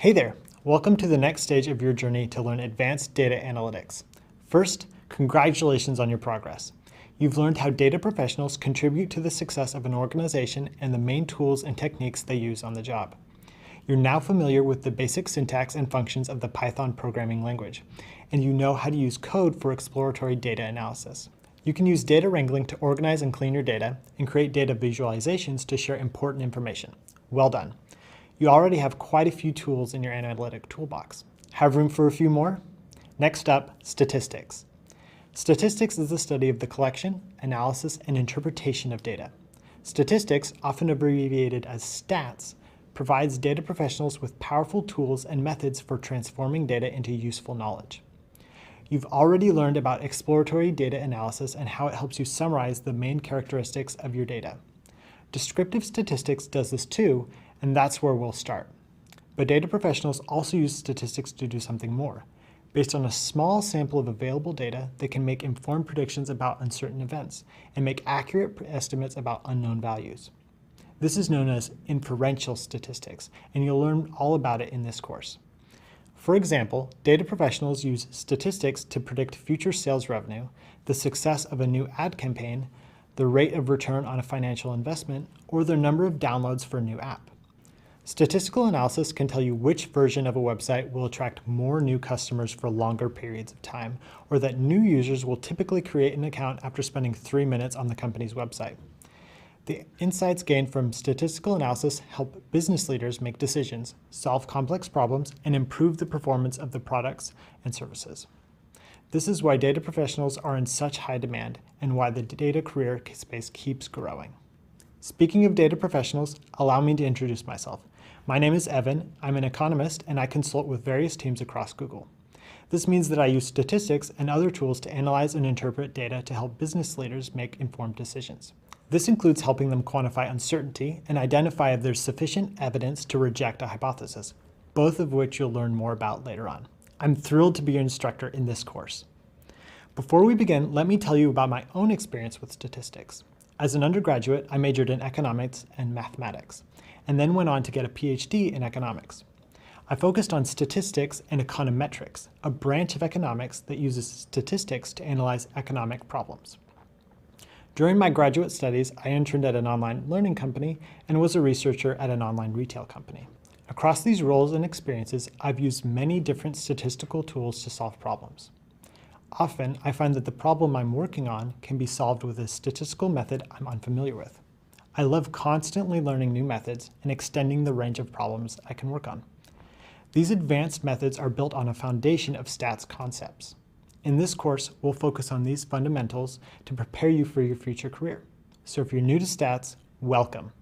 Hey there, welcome to the next stage of your journey to learn advanced data analytics. First, congratulations on your progress. You've learned how data professionals contribute to the success of an organization and the main tools and techniques they use on the job. You're now familiar with the basic syntax and functions of the Python programming language, and you know how to use code for exploratory data analysis. You can use data wrangling to organize and clean your data and create data visualizations to share important information. Well done. You already have quite a few tools in your analytic toolbox. Have room for a few more? Next up, statistics. Statistics is the study of the collection, analysis, and interpretation of data. Statistics, often abbreviated as stats, provides data professionals with powerful tools and methods for transforming data into useful knowledge. You've already learned about exploratory data analysis and how it helps you summarize the main characteristics of your data. Descriptive statistics does this too, and that's where we'll start. But data professionals also use statistics to do something more. Based on a small sample of available data, they can make informed predictions about uncertain events and make accurate estimates about unknown values. This is known as inferential statistics, and you'll learn all about it in this course. For example, data professionals use statistics to predict future sales revenue, the success of a new ad campaign, the rate of return on a financial investment, or the number of downloads for a new app. Statistical analysis can tell you which version of a website will attract more new customers for longer periods of time, or that new users will typically create an account after spending 3 minutes on the company's website. The insights gained from statistical analysis help business leaders make decisions, solve complex problems, and improve the performance of the products and services. This is why data professionals are in such high demand and why the data career space keeps growing. Speaking of data professionals, allow me to introduce myself. My name is Evan, I'm an economist, and I consult with various teams across Google. This means that I use statistics and other tools to analyze and interpret data to help business leaders make informed decisions. This includes helping them quantify uncertainty and identify if there's sufficient evidence to reject a hypothesis, both of which you'll learn more about later on. I'm thrilled to be your instructor in this course. Before we begin, let me tell you about my own experience with statistics. As an undergraduate, I majored in economics and mathematics, and then went on to get a PhD in economics. I focused on statistics and econometrics, a branch of economics that uses statistics to analyze economic problems. During my graduate studies, I interned at an online learning company and was a researcher at an online retail company. Across these roles and experiences, I've used many different statistical tools to solve problems. Often, I find that the problem I'm working on can be solved with a statistical method I'm unfamiliar with. I love constantly learning new methods and extending the range of problems I can work on. These advanced methods are built on a foundation of stats concepts. In this course, we'll focus on these fundamentals to prepare you for your future career. So if you're new to stats, welcome.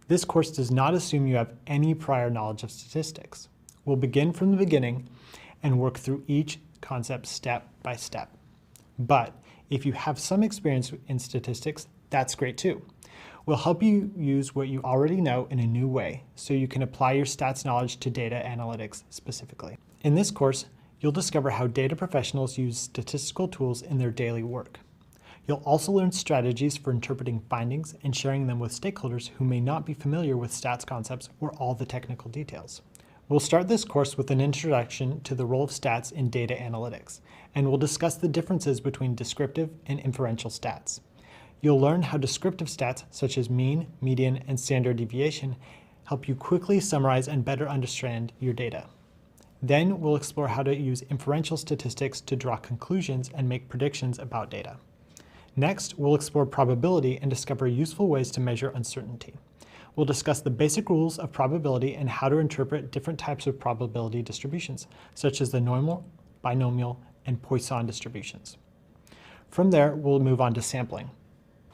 This course does not assume you have any prior knowledge of statistics. We'll begin from the beginning and work through each concept step by step. But if you have some experience in statistics, that's great too. We'll help you use what you already know in a new way so you can apply your stats knowledge to data analytics specifically. In this course, you'll discover how data professionals use statistical tools in their daily work. You'll also learn strategies for interpreting findings and sharing them with stakeholders who may not be familiar with stats concepts or all the technical details. We'll start this course with an introduction to the role of stats in data analytics, and we'll discuss the differences between descriptive and inferential stats. You'll learn how descriptive stats, such as mean, median, and standard deviation, help you quickly summarize and better understand your data. Then we'll explore how to use inferential statistics to draw conclusions and make predictions about data. Next, we'll explore probability and discover useful ways to measure uncertainty. We'll discuss the basic rules of probability and how to interpret different types of probability distributions, such as the normal, binomial, and Poisson distributions. From there, we'll move on to sampling.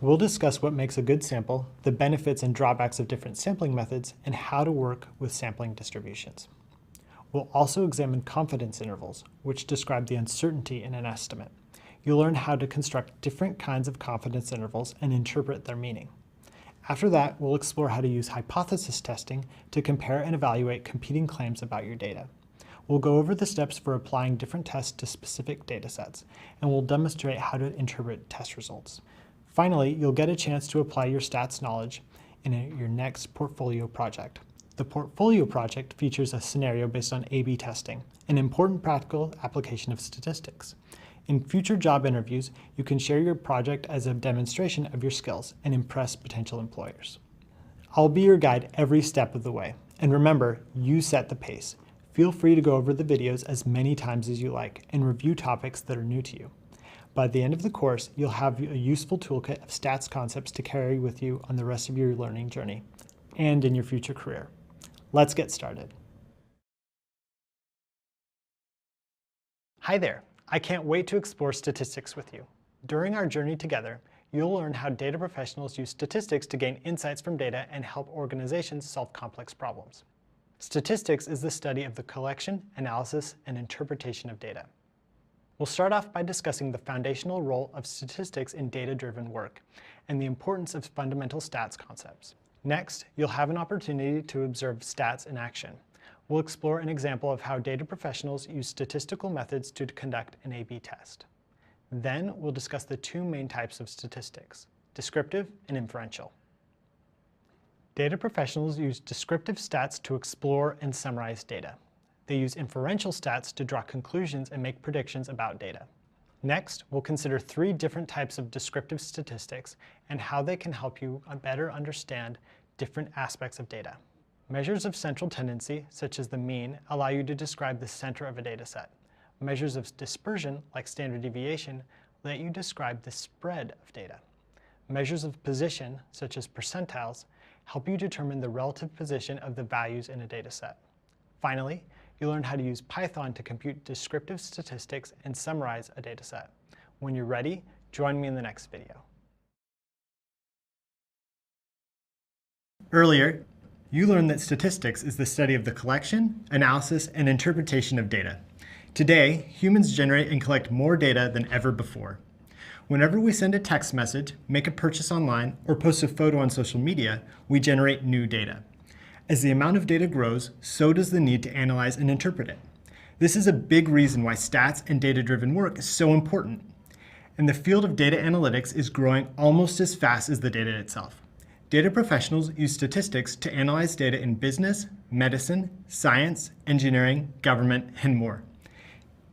We'll discuss what makes a good sample, the benefits and drawbacks of different sampling methods, and how to work with sampling distributions. We'll also examine confidence intervals, which describe the uncertainty in an estimate. You'll learn how to construct different kinds of confidence intervals and interpret their meaning. After that, we'll explore how to use hypothesis testing to compare and evaluate competing claims about your data. We'll go over the steps for applying different tests to specific data sets, and we'll demonstrate how to interpret test results. Finally, you'll get a chance to apply your stats knowledge in your next portfolio project. The portfolio project features a scenario based on A/B testing, an important practical application of statistics. In future job interviews, you can share your project as a demonstration of your skills and impress potential employers. I'll be your guide every step of the way. And remember, you set the pace. Feel free to go over the videos as many times as you like and review topics that are new to you. By the end of the course, you'll have a useful toolkit of stats concepts to carry with you on the rest of your learning journey and in your future career. Let's get started. Hi there. I can't wait to explore statistics with you. During our journey together, you'll learn how data professionals use statistics to gain insights from data and help organizations solve complex problems. Statistics is the study of the collection, analysis, and interpretation of data. We'll start off by discussing the foundational role of statistics in data-driven work and the importance of fundamental stats concepts. Next, you'll have an opportunity to observe stats in action. We'll explore an example of how data professionals use statistical methods to conduct an A/B test. Then we'll discuss the two main types of statistics, descriptive and inferential. Data professionals use descriptive stats to explore and summarize data. They use inferential stats to draw conclusions and make predictions about data. Next, we'll consider three different types of descriptive statistics and how they can help you better understand different aspects of data. Measures of central tendency, such as the mean, allow you to describe the center of a data set. Measures of dispersion, like standard deviation, let you describe the spread of data. Measures of position, such as percentiles, help you determine the relative position of the values in a data set. Finally, you'll learn how to use Python to compute descriptive statistics and summarize a data set. When you're ready, join me in the next video. Earlier, you learned that statistics is the study of the collection, analysis, and interpretation of data. Today, humans generate and collect more data than ever before. Whenever we send a text message, make a purchase online, or post a photo on social media, we generate new data. As the amount of data grows, so does the need to analyze and interpret it. This is a big reason why stats and data-driven work is so important. And the field of data analytics is growing almost as fast as the data itself. Data professionals use statistics to analyze data in business, medicine, science, engineering, government, and more.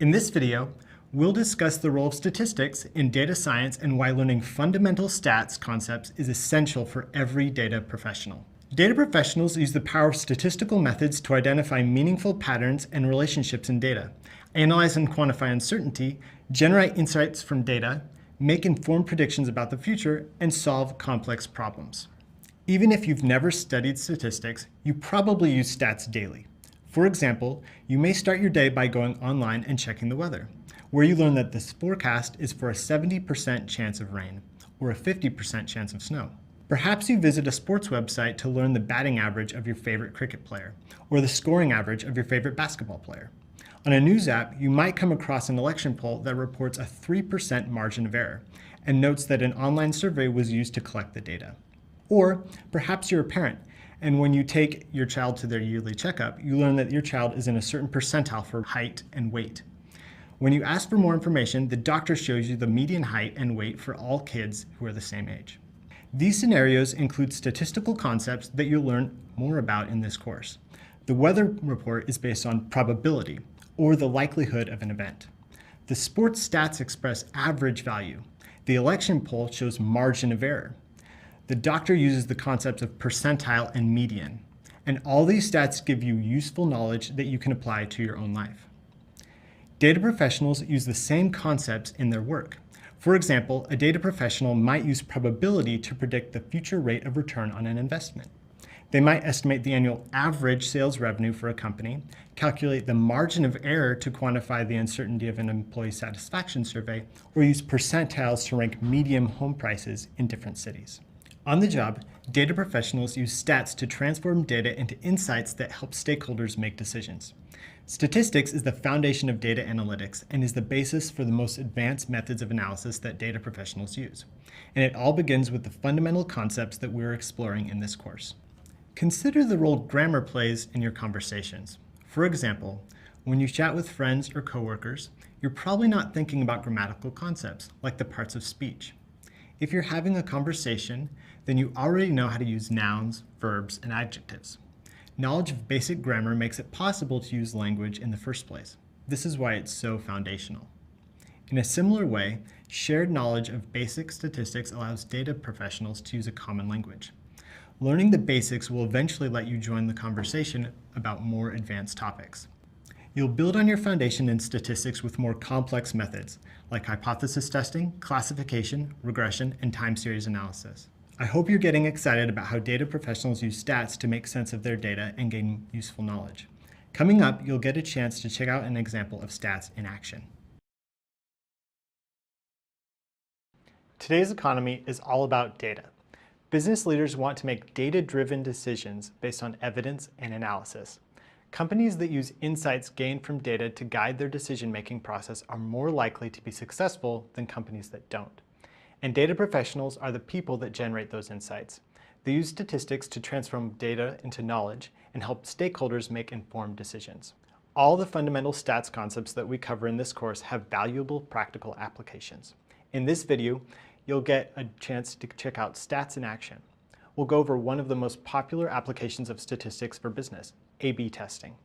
In this video, we'll discuss the role of statistics in data science and why learning fundamental stats concepts is essential for every data professional. Data professionals use the power of statistical methods to identify meaningful patterns and relationships in data, analyze and quantify uncertainty, generate insights from data, make informed predictions about the future, and solve complex problems. Even if you've never studied statistics, you probably use stats daily. For example, you may start your day by going online and checking the weather, where you learn that this forecast is for a 70% chance of rain or a 50% chance of snow. Perhaps you visit a sports website to learn the batting average of your favorite cricket player or the scoring average of your favorite basketball player. On a news app, you might come across an election poll that reports a 3% margin of error and notes that an online survey was used to collect the data. Or perhaps you're a parent, and when you take your child to their yearly checkup, you learn that your child is in a certain percentile for height and weight. When you ask for more information, the doctor shows you the median height and weight for all kids who are the same age. These scenarios include statistical concepts that you'll learn more about in this course. The weather report is based on probability, or the likelihood of an event. The sports stats express average value. The election poll shows margin of error. The doctor uses the concepts of percentile and median. And all these stats give you useful knowledge that you can apply to your own life. Data professionals use the same concepts in their work. For example, a data professional might use probability to predict the future rate of return on an investment. They might estimate the annual average sales revenue for a company, calculate the margin of error to quantify the uncertainty of an employee satisfaction survey, or use percentiles to rank median home prices in different cities. On the job, data professionals use stats to transform data into insights that help stakeholders make decisions. Statistics is the foundation of data analytics and is the basis for the most advanced methods of analysis that data professionals use. And it all begins with the fundamental concepts that we're exploring in this course. Consider the role grammar plays in your conversations. For example, when you chat with friends or coworkers, you're probably not thinking about grammatical concepts like the parts of speech. If you're having a conversation, then you already know how to use nouns, verbs, and adjectives. Knowledge of basic grammar makes it possible to use language in the first place. This is why it's so foundational. In a similar way, shared knowledge of basic statistics allows data professionals to use a common language. Learning the basics will eventually let you join the conversation about more advanced topics. You'll build on your foundation in statistics with more complex methods, like hypothesis testing, classification, regression, and time series analysis. I hope you're getting excited about how data professionals use stats to make sense of their data and gain useful knowledge. Coming up, you'll get a chance to check out an example of stats in action. Today's economy is all about data. Business leaders want to make data-driven decisions based on evidence and analysis. Companies that use insights gained from data to guide their decision-making process are more likely to be successful than companies that don't. And data professionals are the people that generate those insights. They use statistics to transform data into knowledge and help stakeholders make informed decisions. All the fundamental stats concepts that we cover in this course have valuable practical applications. In this video, you'll get a chance to check out stats in action. We'll go over one of the most popular applications of statistics for business, A/B testing.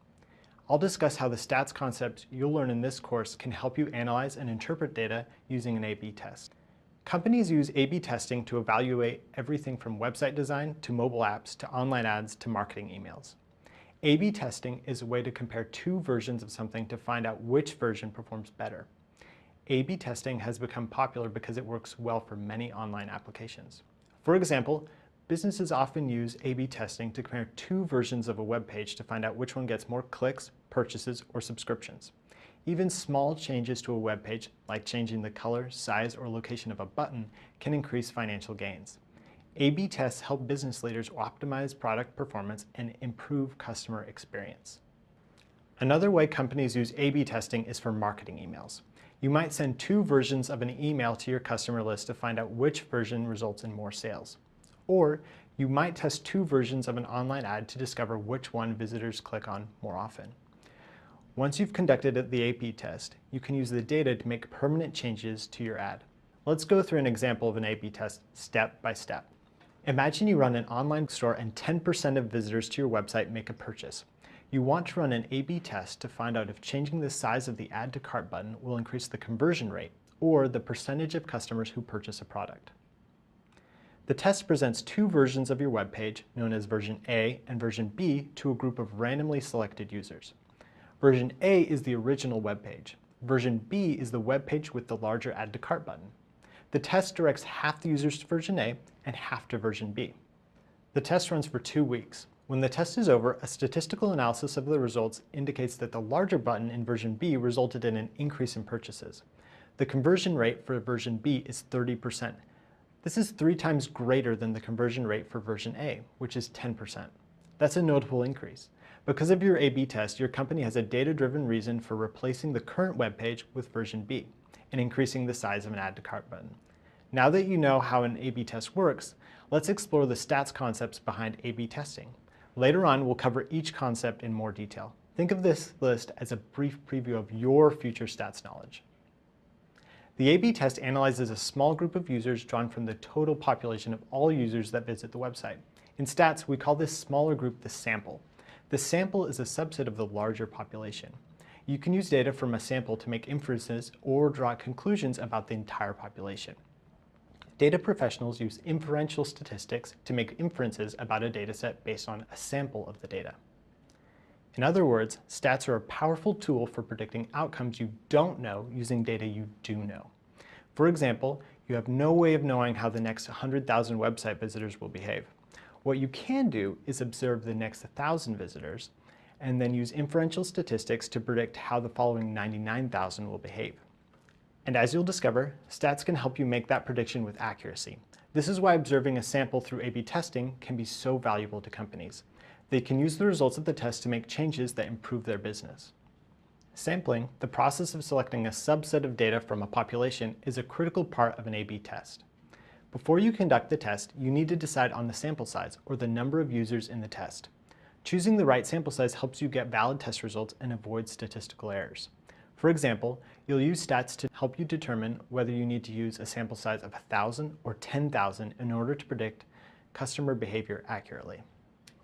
I'll discuss how the stats concepts you'll learn in this course can help you analyze and interpret data using an A/B test. Companies use A/B testing to evaluate everything from website design to mobile apps to online ads to marketing emails. A/B testing is a way to compare two versions of something to find out which version performs better. A/B testing has become popular because it works well for many online applications. For example, businesses often use A/B testing to compare two versions of a web page to find out which one gets more clicks, purchases, or subscriptions. Even small changes to a web page, like changing the color, size, or location of a button, can increase financial gains. A/B tests help business leaders optimize product performance and improve customer experience. Another way companies use A/B testing is for marketing emails. You might send two versions of an email to your customer list to find out which version results in more sales. Or you might test two versions of an online ad to discover which one visitors click on more often. Once you've conducted the A/B test, you can use the data to make permanent changes to your ad. Let's go through an example of an A/B test step by step. Imagine you run an online store and 10% of visitors to your website make a purchase. You want to run an A/B test to find out if changing the size of the Add to Cart button will increase the conversion rate or the percentage of customers who purchase a product. The test presents two versions of your web page, known as version A and version B, to a group of randomly selected users. Version A is the original web page. Version B is the web page with the larger Add to Cart button. The test directs half the users to version A and half to version B. The test runs for 2 weeks. When the test is over, a statistical analysis of the results indicates that the larger button in version B resulted in an increase in purchases. The conversion rate for version B is 30%. This is 3 times greater than the conversion rate for version A, which is 10%. That's a notable increase. Because of your A/B test, your company has a data-driven reason for replacing the current web page with version B and increasing the size of an Add to Cart button. Now that you know how an A/B test works, let's explore the stats concepts behind A/B testing. Later on, we'll cover each concept in more detail. Think of this list as a brief preview of your future stats knowledge. The A/B test analyzes a small group of users drawn from the total population of all users that visit the website. In stats, we call this smaller group the sample. The sample is a subset of the larger population. You can use data from a sample to make inferences or draw conclusions about the entire population. Data professionals use inferential statistics to make inferences about a dataset based on a sample of the data. In other words, stats are a powerful tool for predicting outcomes you don't know using data you do know. For example, you have no way of knowing how the next 100,000 website visitors will behave. What you can do is observe the next 1,000 visitors and then use inferential statistics to predict how the following 99,000 will behave. And as you'll discover, stats can help you make that prediction with accuracy. This is why observing a sample through A/B testing can be so valuable to companies. They can use the results of the test to make changes that improve their business. Sampling, the process of selecting a subset of data from a population, is a critical part of an A/B test. Before you conduct the test, you need to decide on the sample size, or the number of users in the test. Choosing the right sample size helps you get valid test results and avoid statistical errors. For example, you'll use stats to help you determine whether you need to use a sample size of 1,000 or 10,000 in order to predict customer behavior accurately.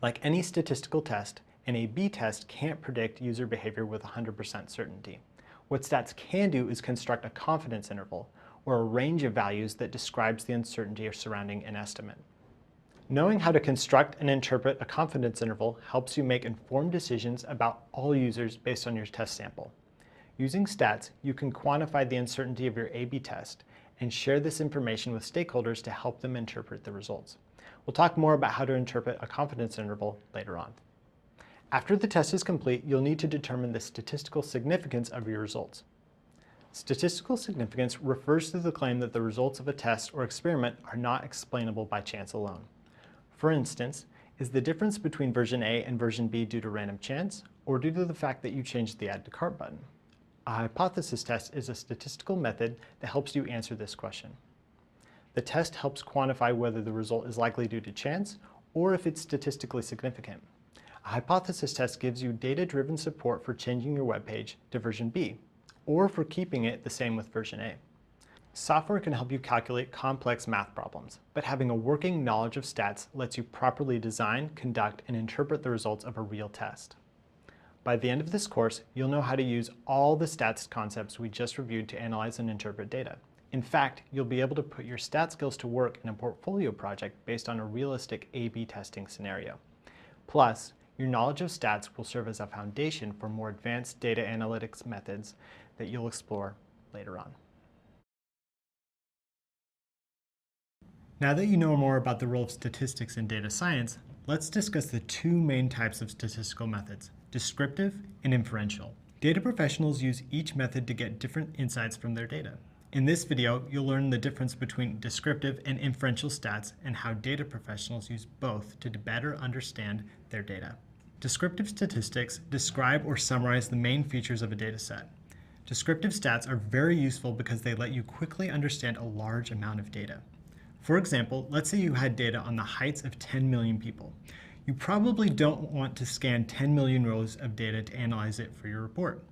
Like any statistical test, an A/B test can't predict user behavior with 100% certainty. What stats can do is construct a confidence interval, or a range of values that describes the uncertainty surrounding an estimate. Knowing how to construct and interpret a confidence interval helps you make informed decisions about all users based on your test sample. Using stats, you can quantify the uncertainty of your A/B test and share this information with stakeholders to help them interpret the results. We'll talk more about how to interpret a confidence interval later on. After the test is complete, you'll need to determine the statistical significance of your results. Statistical significance refers to the claim that the results of a test or experiment are not explainable by chance alone. For instance, is the difference between version A and version B due to random chance, or due to the fact that you changed the Add to Cart button? A hypothesis test is a statistical method that helps you answer this question. The test helps quantify whether the result is likely due to chance or if it's statistically significant. A hypothesis test gives you data-driven support for changing your web page to version B, or for keeping it the same with version A. Software can help you calculate complex math problems, but having a working knowledge of stats lets you properly design, conduct, and interpret the results of a real test. By the end of this course, you'll know how to use all the stats concepts we just reviewed to analyze and interpret data. In fact, you'll be able to put your stat skills to work in a portfolio project based on a realistic A/B testing scenario. Plus, your knowledge of stats will serve as a foundation for more advanced data analytics methods that you'll explore later on. Now that you know more about the role of statistics in data science, let's discuss the two main types of statistical methods: descriptive and inferential. Data professionals use each method to get different insights from their data. In this video, you'll learn the difference between descriptive and inferential stats and how data professionals use both to better understand their data. Descriptive statistics describe or summarize the main features of a data set. Descriptive stats are very useful because they let you quickly understand a large amount of data. For example, let's say you had data on the heights of 10 million people. You probably don't want to scan 10 million rows of data to analyze it for your report.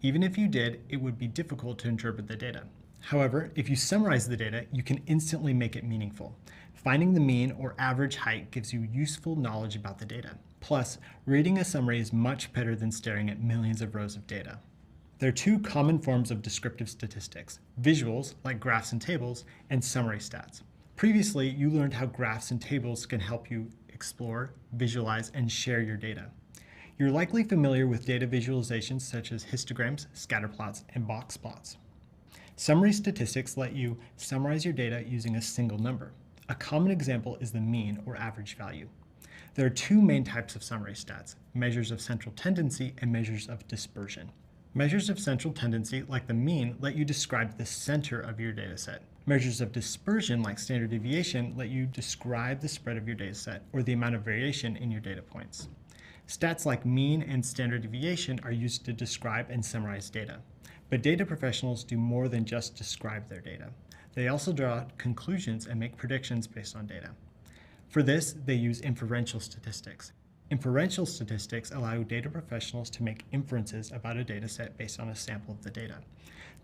Even if you did, it would be difficult to interpret the data. However, if you summarize the data, you can instantly make it meaningful. Finding the mean or average height gives you useful knowledge about the data. Plus, reading a summary is much better than staring at millions of rows of data. There are two common forms of descriptive statistics: visuals, like graphs and tables, and summary stats. Previously, you learned how graphs and tables can help you explore, visualize, and share your data. You're likely familiar with data visualizations such as histograms, scatter plots, and box plots. Summary statistics let you summarize your data using a single number. A common example is the mean or average value. There are two main types of summary stats: measures of central tendency and measures of dispersion. Measures of central tendency, like the mean, let you describe the center of your dataset. Measures of dispersion, like standard deviation, let you describe the spread of your dataset or the amount of variation in your data points. Stats like mean and standard deviation are used to describe and summarize data. But data professionals do more than just describe their data. They also draw conclusions and make predictions based on data. For this, they use inferential statistics. Inferential statistics allow data professionals to make inferences about a data set based on a sample of the data.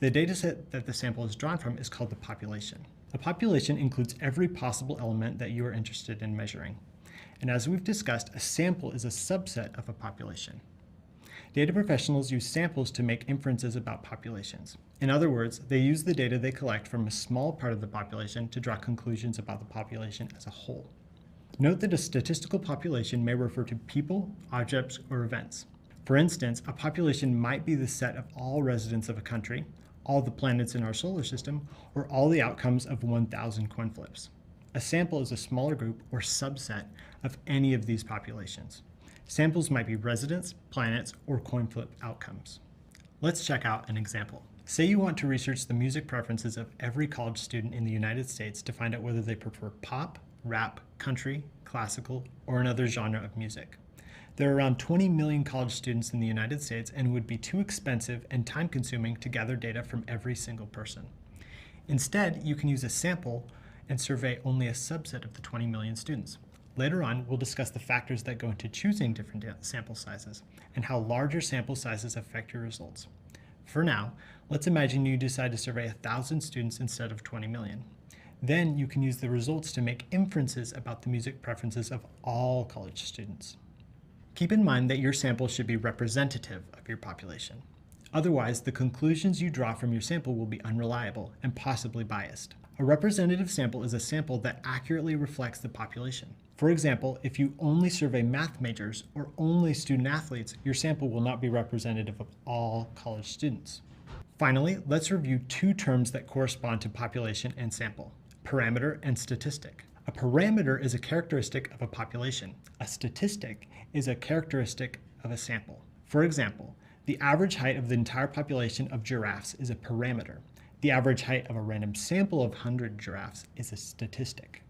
The data set that the sample is drawn from is called the population. A population includes every possible element that you are interested in measuring. And as we've discussed, a sample is a subset of a population. Data professionals use samples to make inferences about populations. In other words, they use the data they collect from a small part of the population to draw conclusions about the population as a whole. Note that a statistical population may refer to people, objects, or events. For instance, a population might be the set of all residents of a country, all the planets in our solar system, or all the outcomes of 1,000 coin flips. A sample is a smaller group or subset of any of these populations. Samples might be residents, planets, or coin flip outcomes. Let's check out an example. Say you want to research the music preferences of every college student in the United States to find out whether they prefer pop, rap, country, classical, or another genre of music. There are around 20 million college students in the United States and would be too expensive and time-consuming to gather data from every single person. Instead, you can use a sample and survey only a subset of the 20 million students. Later on, we'll discuss the factors that go into choosing different sample sizes and how larger sample sizes affect your results. For now, let's imagine you decide to survey 1,000 students instead of 20 million. Then you can use the results to make inferences about the music preferences of all college students. Keep in mind that your sample should be representative of your population. Otherwise, the conclusions you draw from your sample will be unreliable and possibly biased. A representative sample is a sample that accurately reflects the population. For example, if you only survey math majors or only student athletes, your sample will not be representative of all college students. Finally, let's review two terms that correspond to population and sample: parameter and statistic. A parameter is a characteristic of a population. A statistic is a characteristic of a sample. For example, the average height of the entire population of giraffes is a parameter. The average height of a random sample of 100 giraffes is a statistic.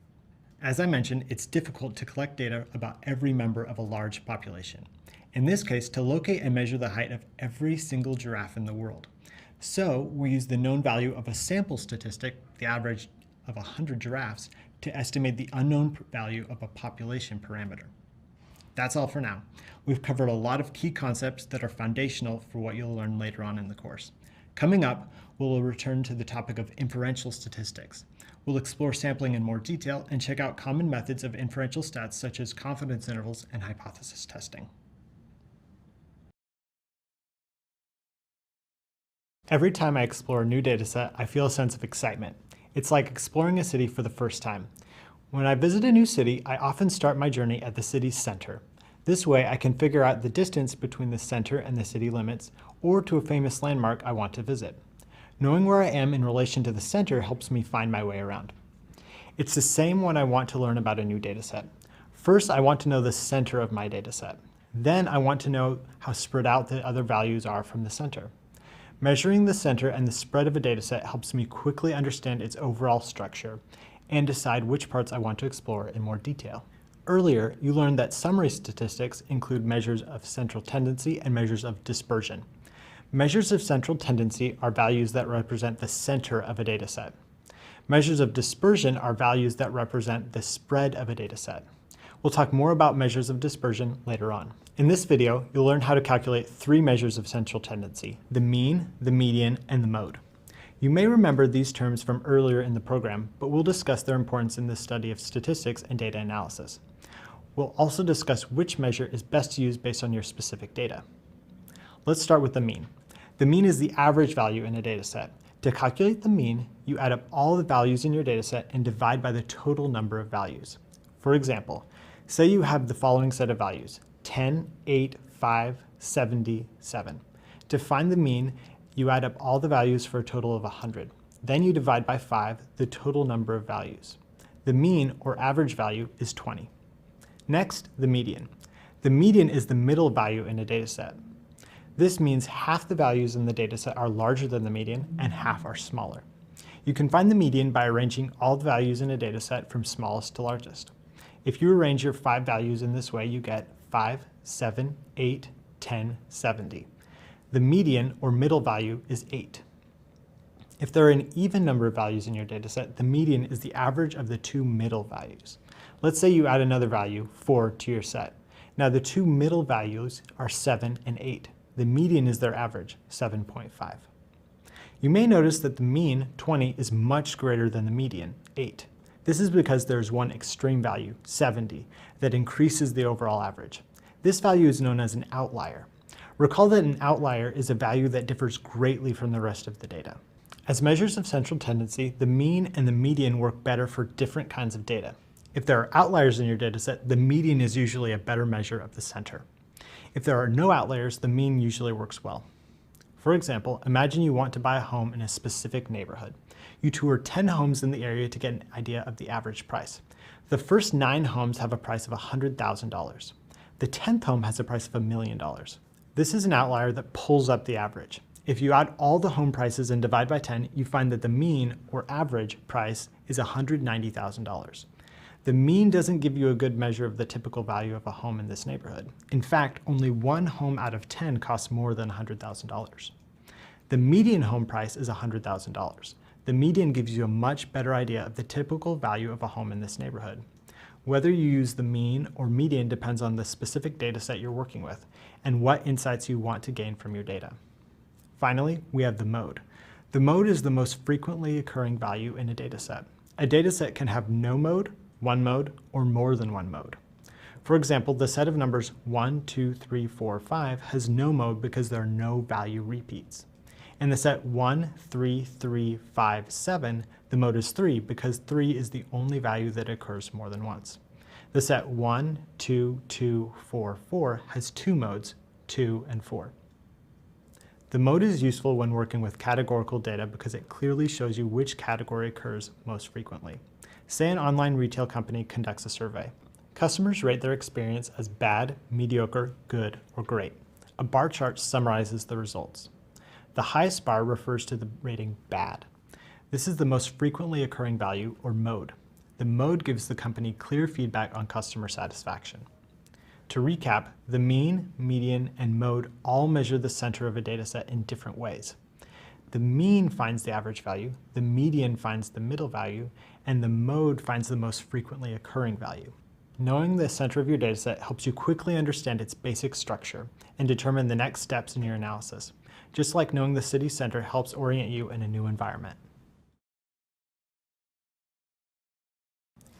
As I mentioned, it's difficult to collect data about every member of a large population. In this case, to locate and measure the height of every single giraffe in the world. So we use the known value of a sample statistic, the average of 100 giraffes, to estimate the unknown value of a population parameter. That's all for now. We've covered a lot of key concepts that are foundational for what you'll learn later on in the course. Coming up, we'll return to the topic of inferential statistics. We'll explore sampling in more detail and check out common methods of inferential stats such as confidence intervals and hypothesis testing. Every time I explore a new dataset, I feel a sense of excitement. It's like exploring a city for the first time. When I visit a new city, I often start my journey at the city's center. This way, I can figure out the distance between the center and the city limits, or to a famous landmark I want to visit. Knowing where I am in relation to the center helps me find my way around. It's the same when I want to learn about a new dataset. First, I want to know the center of my dataset. Then I want to know how spread out the other values are from the center. Measuring the center and the spread of a dataset helps me quickly understand its overall structure and decide which parts I want to explore in more detail. Earlier, you learned that summary statistics include measures of central tendency and measures of dispersion. Measures of central tendency are values that represent the center of a dataset. Measures of dispersion are values that represent the spread of a dataset. We'll talk more about measures of dispersion later on. In this video, you'll learn how to calculate three measures of central tendency: the mean, the median, and the mode. You may remember these terms from earlier in the program, but we'll discuss their importance in the study of statistics and data analysis. We'll also discuss which measure is best to use based on your specific data. Let's start with the mean. The mean is the average value in a dataset. To calculate the mean, you add up all the values in your dataset and divide by the total number of values. For example, say you have the following set of values: 10, 8, 5, 70, 7. To find the mean, you add up all the values for a total of 100. Then you divide by 5 the total number of values. The mean, or average value, is 20. Next, the median. The median is the middle value in a dataset. This means half the values in the dataset are larger than the median and half are smaller. You can find the median by arranging all the values in a dataset from smallest to largest. If you arrange your 5 values in this way, you get 5, 7, 8, 10, 70. The median, or middle value, is 8. If there are an even number of values in your dataset, the median is the average of the two middle values. Let's say you add another value, 4, to your set. Now the two middle values are 7 and 8. The median is their average, 7.5. You may notice that the mean, 20, is much greater than the median, 8. This is because there is one extreme value, 70, that increases the overall average. This value is known as an outlier. Recall that an outlier is a value that differs greatly from the rest of the data. As measures of central tendency, the mean and the median work better for different kinds of data. If there are outliers in your dataset, the median is usually a better measure of the center. If there are no outliers, the mean usually works well. For example, imagine you want to buy a home in a specific neighborhood. You tour 10 homes in the area to get an idea of the average price. The first 9 homes have a price of $100,000. The 10th home has a price of $1 million. This is an outlier that pulls up the average. If you add all the home prices and divide by 10, you find that the mean, or average, price is $190,000. The mean doesn't give you a good measure of the typical value of a home in this neighborhood. In fact, only 1 home out of 10 costs more than $100,000. The median home price is $100,000. The median gives you a much better idea of the typical value of a home in this neighborhood. Whether you use the mean or median depends on the specific data set you're working with and what insights you want to gain from your data. Finally, we have the mode. The mode is the most frequently occurring value in a data set. A dataset can have no mode, one mode, or more than one mode. For example, the set of numbers 1, 2, 3, 4, 5 has no mode because there are no value repeats. In the set 1, 3, 3, 5, 7, the mode is 3 because 3 is the only value that occurs more than once. The set 1, 2, 2, 4, 4 has two modes, 2 and 4. The mode is useful when working with categorical data because it clearly shows you which category occurs most frequently. Say an online retail company conducts a survey. Customers rate their experience as bad, mediocre, good, or great. A bar chart summarizes the results. The highest bar refers to the rating bad. This is the most frequently occurring value, or mode. The mode gives the company clear feedback on customer satisfaction. To recap, the mean, median, and mode all measure the center of a dataset in different ways. The mean finds the average value, the median finds the middle value, and the mode finds the most frequently occurring value. Knowing the center of your dataset helps you quickly understand its basic structure and determine the next steps in your analysis, just like knowing the city center helps orient you in a new environment.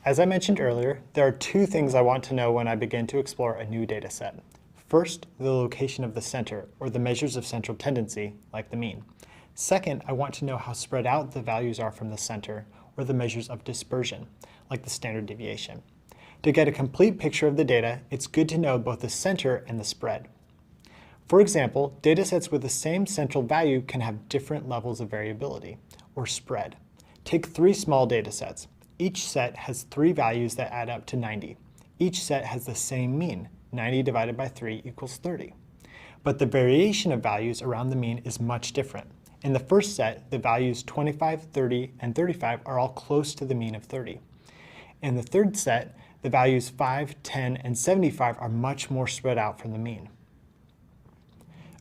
As I mentioned earlier, there are two things I want to know when I begin to explore a new dataset. First, the location of the center, or the measures of central tendency, like the mean. Second, I want to know how spread out the values are from the center, or the measures of dispersion, like the standard deviation. To get a complete picture of the data, it's good to know both the center and the spread. For example, datasets with the same central value can have different levels of variability, or spread. Take three small datasets. Each set has three values that add up to 90. Each set has the same mean, 90 divided by 3 equals 30. But the variation of values around the mean is much different. In the first set, the values 25, 30, and 35 are all close to the mean of 30. In the third set, the values 5, 10, and 75 are much more spread out from the mean.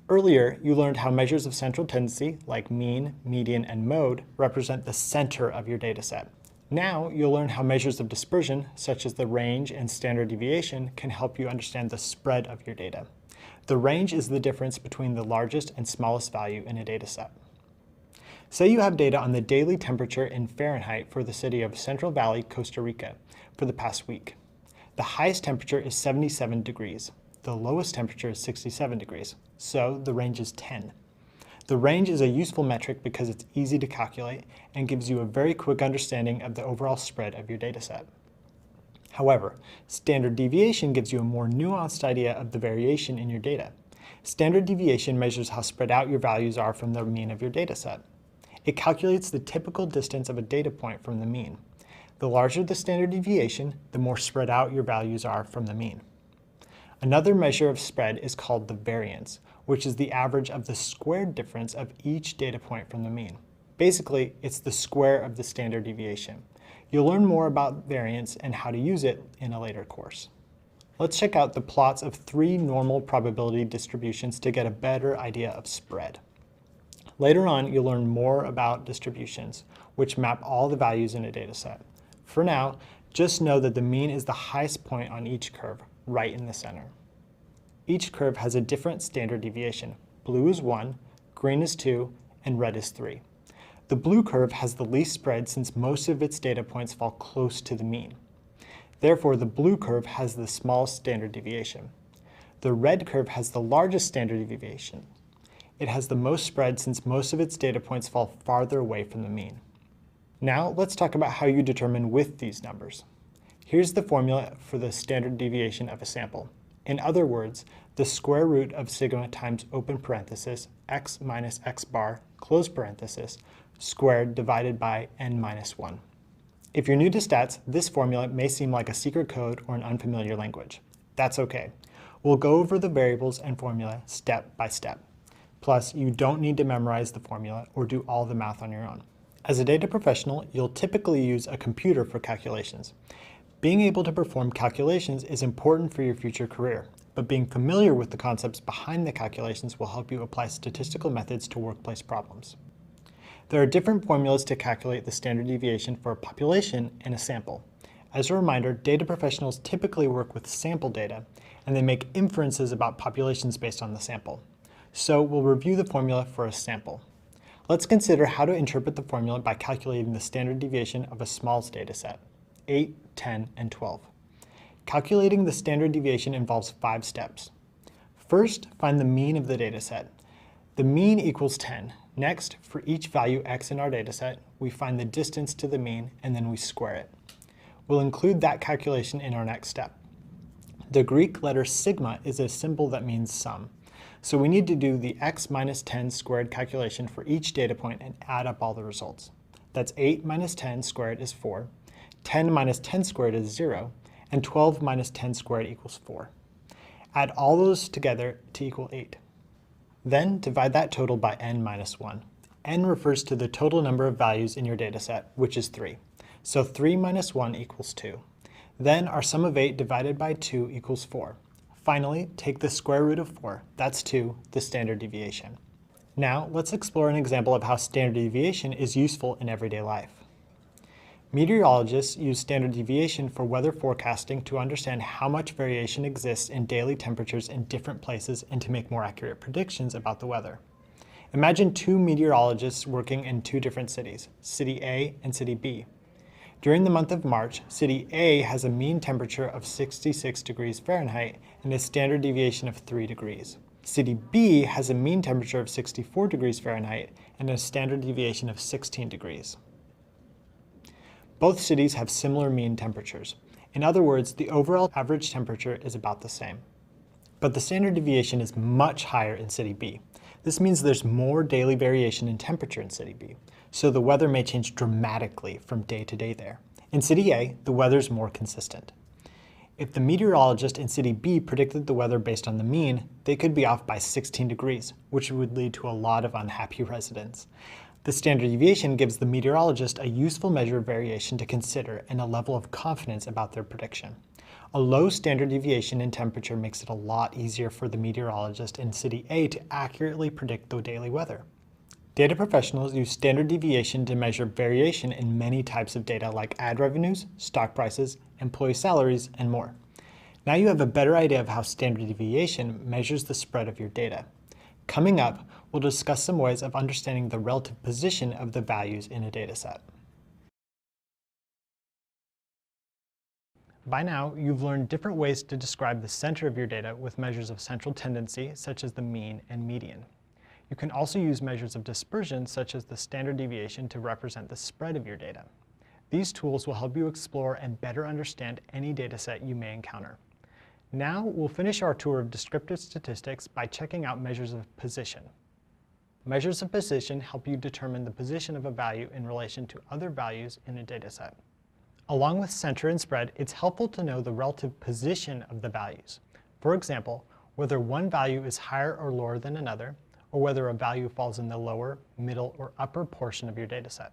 Earlier, you learned how measures of central tendency, like mean, median, and mode, represent the center of your dataset. Now, you'll learn how measures of dispersion, such as the range and standard deviation, can help you understand the spread of your data. The range is the difference between the largest and smallest value in a dataset. Say you have data on the daily temperature in Fahrenheit for the city of Central Valley, Costa Rica, for the past week. The highest temperature is 77 degrees. The lowest temperature is 67 degrees, so the range is 10. The range is a useful metric because it's easy to calculate and gives you a very quick understanding of the overall spread of your dataset. However, standard deviation gives you a more nuanced idea of the variation in your data. Standard deviation measures how spread out your values are from the mean of your dataset. It calculates the typical distance of a data point from the mean. The larger the standard deviation, the more spread out your values are from the mean. Another measure of spread is called the variance, which is the average of the squared difference of each data point from the mean. Basically, it's the square of the standard deviation. You'll learn more about variance and how to use it in a later course. Let's check out the plots of three normal probability distributions to get a better idea of spread. Later on, you'll learn more about distributions, which map all the values in a dataset. For now, just know that the mean is the highest point on each curve, right in the center. Each curve has a different standard deviation. Blue is 1, green is 2, and red is 3. The blue curve has the least spread since most of its data points fall close to the mean. Therefore, the blue curve has the smallest standard deviation. The red curve has the largest standard deviation. It has the most spread since most of its data points fall farther away from the mean. Now, let's talk about how you determine with these numbers. Here's the formula for the standard deviation of a sample. In other words, the square root of sigma times open parenthesis x minus x bar close parenthesis squared divided by n minus 1. If you're new to stats, this formula may seem like a secret code or an unfamiliar language. That's okay. We'll go over the variables and formula step by step. Plus, you don't need to memorize the formula or do all the math on your own. As a data professional, you'll typically use a computer for calculations. Being able to perform calculations is important for your future career, but being familiar with the concepts behind the calculations will help you apply statistical methods to workplace problems. There are different formulas to calculate the standard deviation for a population and a sample. As a reminder, data professionals typically work with sample data, and they make inferences about populations based on the sample. So we'll review the formula for a sample. Let's consider how to interpret the formula by calculating the standard deviation of a small data set, 8, 10, and 12. Calculating the standard deviation involves 5 steps. First, find the mean of the data set. The mean equals 10. Next, for each value x in our data set, we find the distance to the mean and then we square it. We'll include that calculation in our next step. The Greek letter sigma is a symbol that means sum. So we need to do the x minus 10 squared calculation for each data point and add up all the results. That's 8 minus 10 squared is 4, 10 minus 10 squared is 0, and 12 minus 10 squared equals 4. Add all those together to equal 8. Then divide that total by n minus 1. N refers to the total number of values in your data set, which is 3. So 3 minus 1 equals 2. Then our sum of 8 divided by 2 equals 4. Finally, take the square root of 4, that's 2, the standard deviation. Now, let's explore an example of how standard deviation is useful in everyday life. Meteorologists use standard deviation for weather forecasting to understand how much variation exists in daily temperatures in different places and to make more accurate predictions about the weather. Imagine 2 meteorologists working in 2 different cities, City A and City B. During the month of March, City A has a mean temperature of 66 degrees Fahrenheit and a standard deviation of 3 degrees. City B has a mean temperature of 64 degrees Fahrenheit and a standard deviation of 16 degrees. Both cities have similar mean temperatures. In other words, the overall average temperature is about the same. But the standard deviation is much higher in City B. This means there's more daily variation in temperature in City B, so the weather may change dramatically from day to day there. In City A, the weather's more consistent. If the meteorologist in City B predicted the weather based on the mean, they could be off by 16 degrees, which would lead to a lot of unhappy residents. The standard deviation gives the meteorologist a useful measure of variation to consider and a level of confidence about their prediction. A low standard deviation in temperature makes it a lot easier for the meteorologist in City A to accurately predict the daily weather. Data professionals use standard deviation to measure variation in many types of data like ad revenues, stock prices, employee salaries, and more. Now you have a better idea of how standard deviation measures the spread of your data. Coming up, we'll discuss some ways of understanding the relative position of the values in a data set. By now, you've learned different ways to describe the center of your data with measures of central tendency, such as the mean and median. You can also use measures of dispersion, such as the standard deviation, to represent the spread of your data. These tools will help you explore and better understand any data set you may encounter. Now, we'll finish our tour of descriptive statistics by checking out measures of position. Measures of position help you determine the position of a value in relation to other values in a data set. Along with center and spread, it's helpful to know the relative position of the values. For example, whether one value is higher or lower than another, or whether a value falls in the lower, middle, or upper portion of your data set.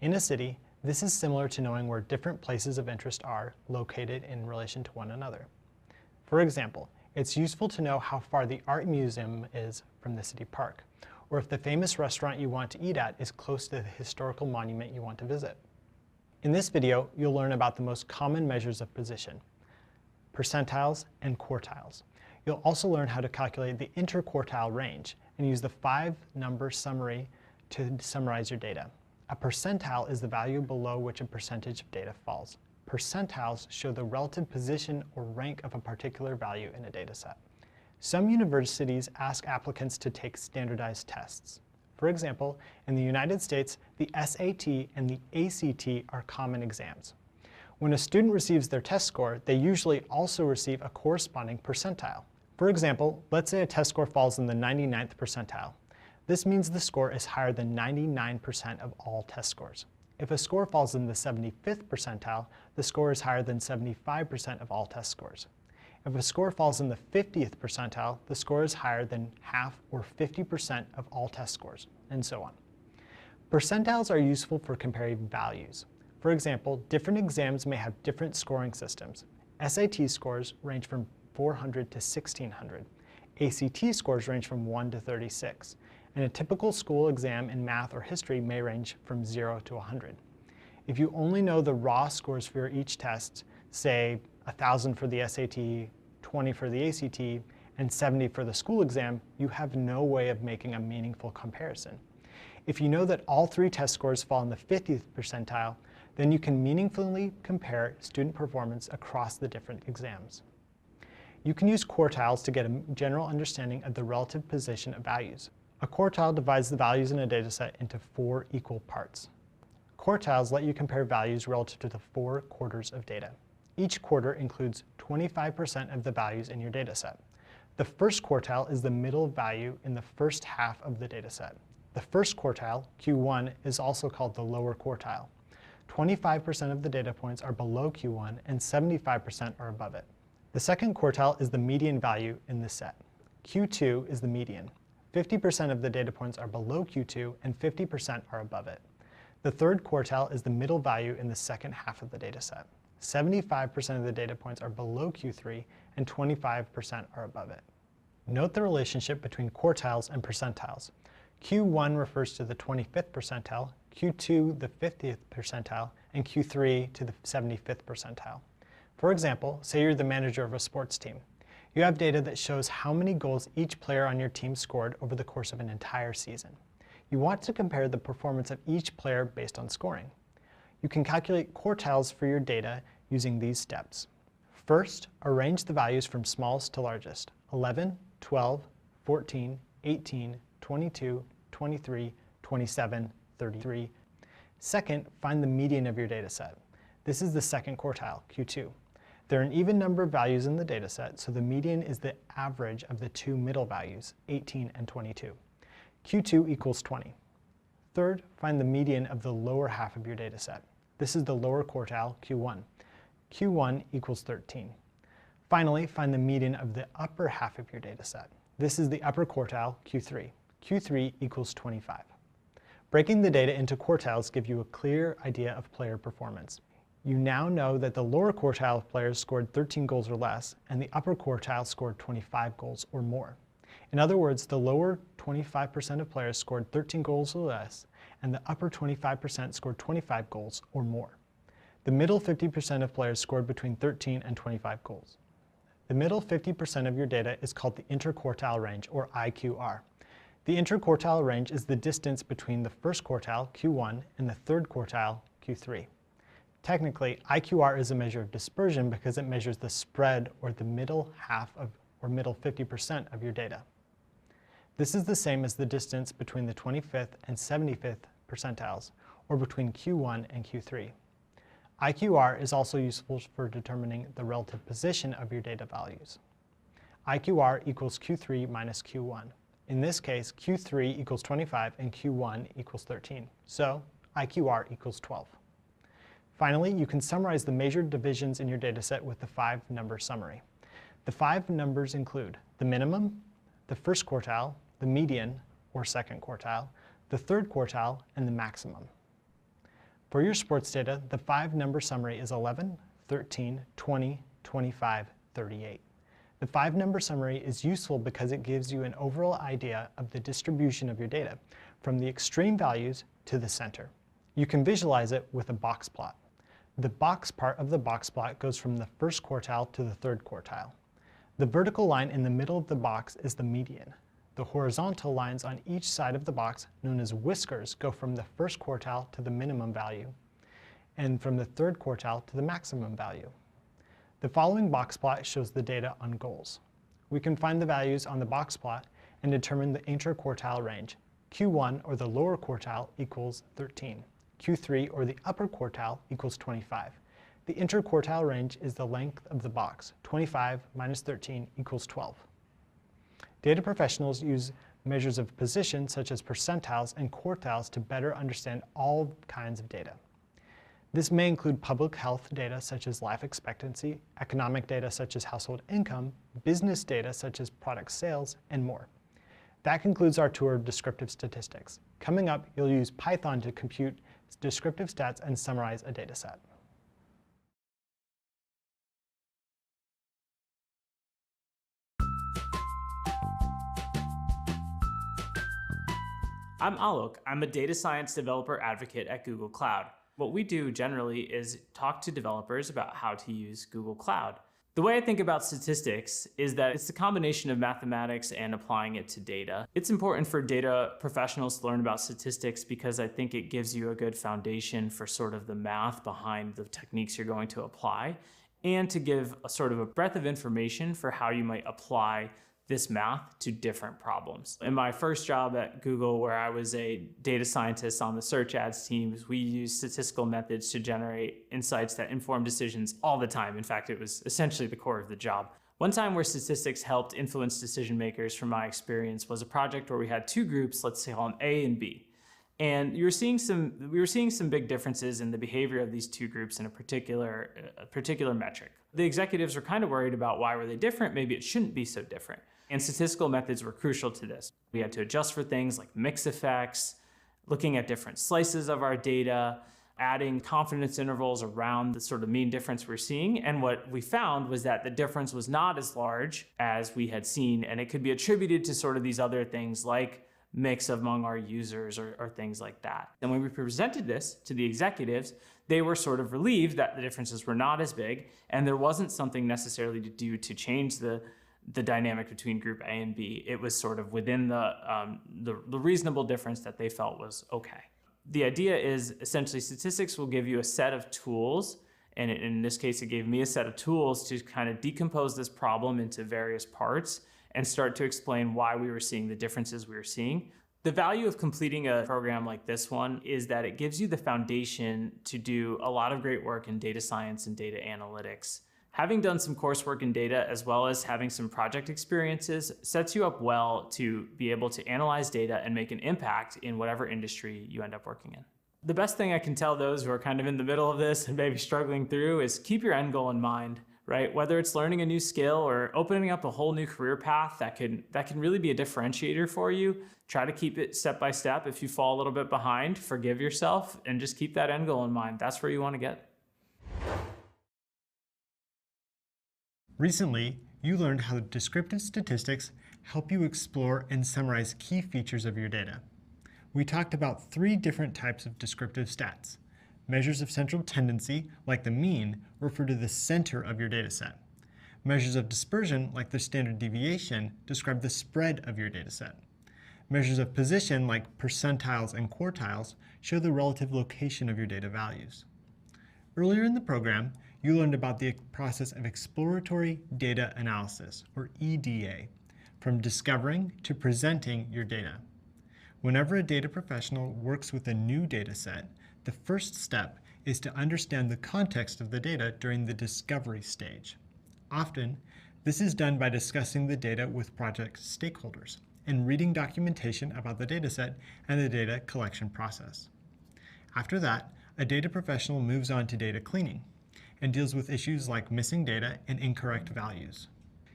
In a city, this is similar to knowing where different places of interest are located in relation to one another. For example, it's useful to know how far the art museum is from the city park, or if the famous restaurant you want to eat at is close to the historical monument you want to visit. In this video, you'll learn about the most common measures of position, percentiles and quartiles. You'll also learn how to calculate the interquartile range and use the 5-number summary to summarize your data. A percentile is the value below which a percentage of data falls. Percentiles show the relative position or rank of a particular value in a data set. Some universities ask applicants to take standardized tests. For example, in the United States, the SAT and the ACT are common exams. When a student receives their test score, they usually also receive a corresponding percentile. For example, let's say a test score falls in the 99th percentile. This means the score is higher than 99% of all test scores. If a score falls in the 75th percentile, the score is higher than 75% of all test scores. If a score falls in the 50th percentile, the score is higher than half or 50% of all test scores, and so on. Percentiles are useful for comparing values. For example, different exams may have different scoring systems. SAT scores range from 400 to 1600. ACT scores range from 1 to 36. And a typical school exam in math or history may range from 0 to 100. If you only know the raw scores for each test, say 1,000 for the SAT, 20 for the ACT, and 70 for the school exam, you have no way of making a meaningful comparison. If you know that all 3 test scores fall in the 50th percentile, then you can meaningfully compare student performance across the different exams. You can use quartiles to get a general understanding of the relative position of values. A quartile divides the values in a dataset into 4 equal parts. Quartiles let you compare values relative to the 4 quarters of data. Each quarter includes 25% of the values in your dataset. The first quartile is the middle value in the first half of the dataset. The first quartile, Q1, is also called the lower quartile. 25% of the data points are below Q1 and 75% are above it. The second quartile is the median value in the set. Q2 is the median. 50% of the data points are below Q2 and 50% are above it. The third quartile is the middle value in the second half of the dataset. 75% of the data points are below Q3 and 25% are above it. Note the relationship between quartiles and percentiles. Q1 refers to the 25th percentile, Q2 the 50th percentile, and Q3 to the 75th percentile. For example, say you're the manager of a sports team. You have data that shows how many goals each player on your team scored over the course of an entire season. You want to compare the performance of each player based on scoring. You can calculate quartiles for your data using these steps. First, arrange the values from smallest to largest: 11, 12, 14, 18, 22, 23, 27, 33. Second, find the median of your dataset. This is the second quartile, Q2. There are an even number of values in the dataset, so the median is the average of the 2 middle values, 18 and 22. Q2 equals 20. Third, find the median of the lower half of your dataset. This is the lower quartile, Q1. Q1 equals 13. Finally, find the median of the upper half of your dataset. This is the upper quartile, Q3. Q3 equals 25. Breaking the data into quartiles gives you a clear idea of player performance. You now know that the lower quartile of players scored 13 goals or less, and the upper quartile scored 25 goals or more. In other words, the lower 25% of players scored 13 goals or less, and the upper 25% scored 25 goals or more. The middle 50% of players scored between 13 and 25 goals. The middle 50% of your data is called the interquartile range, or IQR. The interquartile range is the distance between the first quartile, Q1, and the third quartile, Q3. Technically, IQR is a measure of dispersion because it measures the spread, or the middle half of, or middle 50% of your data. This is the same as the distance between the 25th and 75th percentiles, or between Q1 and Q3. IQR is also useful for determining the relative position of your data values. IQR equals Q3 minus Q1. In this case, Q3 equals 25 and Q1 equals 13. So IQR equals 12. Finally, you can summarize the major divisions in your dataset with the 5-number summary. The 5 numbers include the minimum, the first quartile, the median, or second quartile, the third quartile, and the maximum. For your sports data, the 5-number summary is 11, 13, 20, 25, 38. The 5-number summary is useful because it gives you an overall idea of the distribution of your data, from the extreme values to the center. You can visualize it with a box plot. The box part of the box plot goes from the first quartile to the third quartile. The vertical line in the middle of the box is the median. The horizontal lines on each side of the box, known as whiskers, go from the first quartile to the minimum value, and from the third quartile to the maximum value. The following box plot shows the data on goals. We can find the values on the box plot and determine the interquartile range. Q1, or the lower quartile, equals 13. Q3, or the upper quartile, equals 25. The interquartile range is the length of the box. 25 minus 13 equals 12. Data professionals use measures of position, such as percentiles and quartiles, to better understand all kinds of data. This may include public health data, such as life expectancy, economic data, such as household income, business data, such as product sales, and more. That concludes our tour of descriptive statistics. Coming up, you'll use Python to compute descriptive stats and summarize a data set. I'm Alok. I'm a data science developer advocate at Google Cloud. What we do generally is talk to developers about how to use Google Cloud. The way I think about statistics is that it's a combination of mathematics and applying it to data. It's important for data professionals to learn about statistics because I think it gives you a good foundation for sort of the math behind the techniques you're going to apply, and to give a sort of a breadth of information for how you might apply this math to different problems. In my first job at Google, where I was a data scientist on the search ads teams, we used statistical methods to generate insights that inform decisions all the time. In fact, it was essentially the core of the job. One time where statistics helped influence decision makers from my experience was a project where we had two groups, let's say call them A and B. And we were seeing some big differences in the behavior of these two groups in a particular metric. The executives were kind of worried about why were they different, maybe it shouldn't be so different. And statistical methods were crucial to this. We had to adjust for things like mix effects, looking at different slices of our data, adding confidence intervals around the sort of mean difference we're seeing. And what we found was that the difference was not as large as we had seen, and it could be attributed to sort of these other things like mix among our users or things like that. And when we presented this to the executives, they were sort of relieved that the differences were not as big, and there wasn't something necessarily to do to change the dynamic between group A and B. It was sort of within the reasonable difference that they felt was okay. The idea is essentially statistics will give you a set of tools, and in this case, it gave me a set of tools to kind of decompose this problem into various parts and start to explain why we were seeing the differences we were seeing. The value of completing a program like this one is that it gives you the foundation to do a lot of great work in data science and data analytics. Having done some coursework in data as well as having some project experiences sets you up well to be able to analyze data and make an impact in whatever industry you end up working in. The best thing I can tell those who are kind of in the middle of this and maybe struggling through is keep your end goal in mind. Right? Whether it's learning a new skill or opening up a whole new career path that can really be a differentiator for you, try to keep it step by step. If you fall a little bit behind, forgive yourself and just keep that end goal in mind. That's where you want to get. Recently, you learned how descriptive statistics help you explore and summarize key features of your data. We talked about 3 different types of descriptive stats. Measures of central tendency, like the mean, refer to the center of your dataset. Measures of dispersion, like the standard deviation, describe the spread of your dataset. Measures of position, like percentiles and quartiles, show the relative location of your data values. Earlier in the program, you learned about the process of exploratory data analysis, or EDA, from discovering to presenting your data. Whenever a data professional works with a new dataset, the first step is to understand the context of the data during the discovery stage. Often, this is done by discussing the data with project stakeholders and reading documentation about the dataset and the data collection process. After that, a data professional moves on to data cleaning and deals with issues like missing data and incorrect values.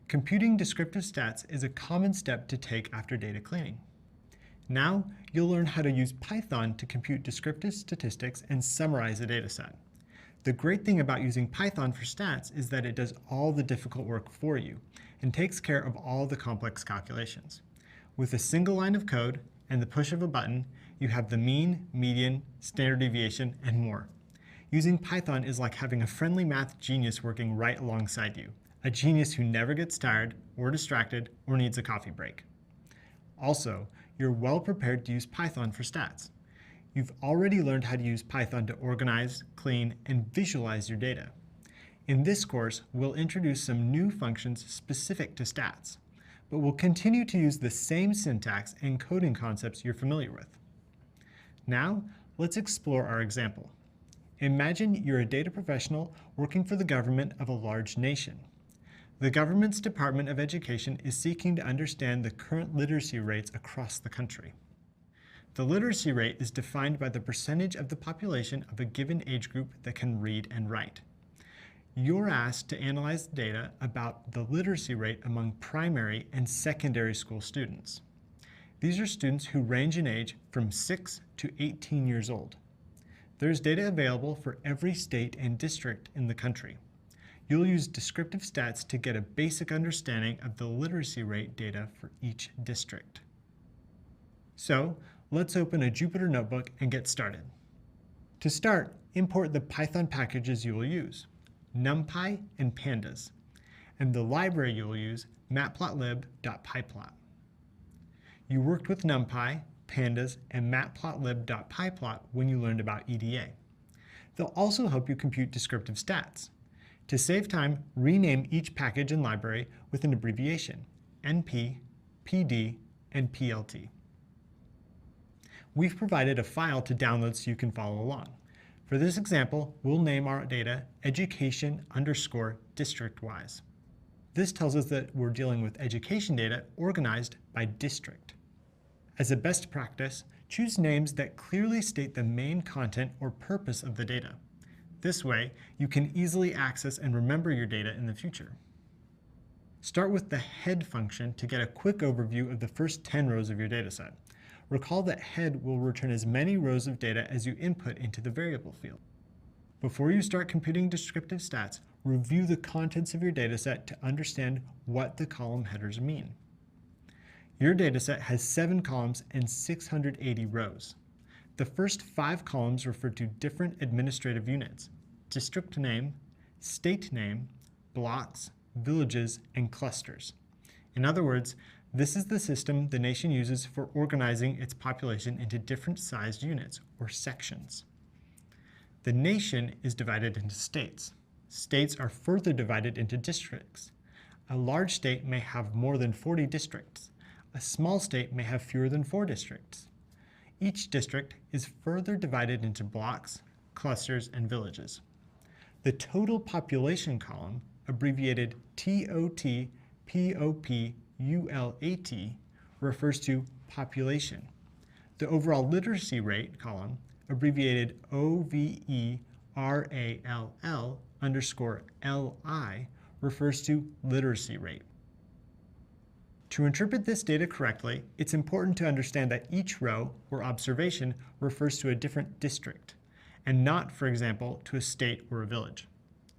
Computing descriptive stats is a common step to take after data cleaning. Now, you'll learn how to use Python to compute descriptive statistics and summarize a dataset. The great thing about using Python for stats is that it does all the difficult work for you and takes care of all the complex calculations. With a single line of code and the push of a button, you have the mean, median, standard deviation, and more. Using Python is like having a friendly math genius working right alongside you, a genius who never gets tired or distracted or needs a coffee break. Also, you're well prepared to use Python for stats. You've already learned how to use Python to organize, clean, and visualize your data. In this course, we'll introduce some new functions specific to stats, but we'll continue to use the same syntax and coding concepts you're familiar with. Now, let's explore our example. Imagine you're a data professional working for the government of a large nation. The government's Department of Education is seeking to understand the current literacy rates across the country. The literacy rate is defined by the percentage of the population of a given age group that can read and write. You're asked to analyze data about the literacy rate among primary and secondary school students. These are students who range in age from 6 to 18 years old. There's data available for every state and district in the country. You'll use descriptive stats to get a basic understanding of the literacy rate data for each district. So, let's open a Jupyter Notebook and get started. To start, import the Python packages you will use, NumPy and Pandas. and the library you'll use, matplotlib.pyplot. You worked with NumPy, pandas, and matplotlib.pyplot when you learned about EDA. They'll also help you compute descriptive stats. To save time, rename each package and library with an abbreviation: NP, PD, and PLT. We've provided a file to download so you can follow along. For this example, we'll name our data education_district-wise. This tells us that we're dealing with education data organized by district. As a best practice, choose names that clearly state the main content or purpose of the data. This way, you can easily access and remember your data in the future. Start with the head function to get a quick overview of the first 10 rows of your dataset. Recall that head will return as many rows of data as you input into the variable field. Before you start computing descriptive stats, review the contents of your dataset to understand what the column headers mean. Your dataset has 7 columns and 680 rows. The first 5 columns refer to different administrative units: district name, state name, blocks, villages, and clusters. In other words, this is the system the nation uses for organizing its population into different sized units, or sections. The nation is divided into states. States are further divided into districts. A large state may have more than 40 districts. A small state may have fewer than 4 districts. Each district is further divided into blocks, clusters, and villages. The total population column, abbreviated TOT-POPULAT, refers to population. The overall literacy rate column, abbreviated OVERALL_LI, refers to literacy rate. To interpret this data correctly, it's important to understand that each row or observation refers to a different district, and not, for example, to a state or a village.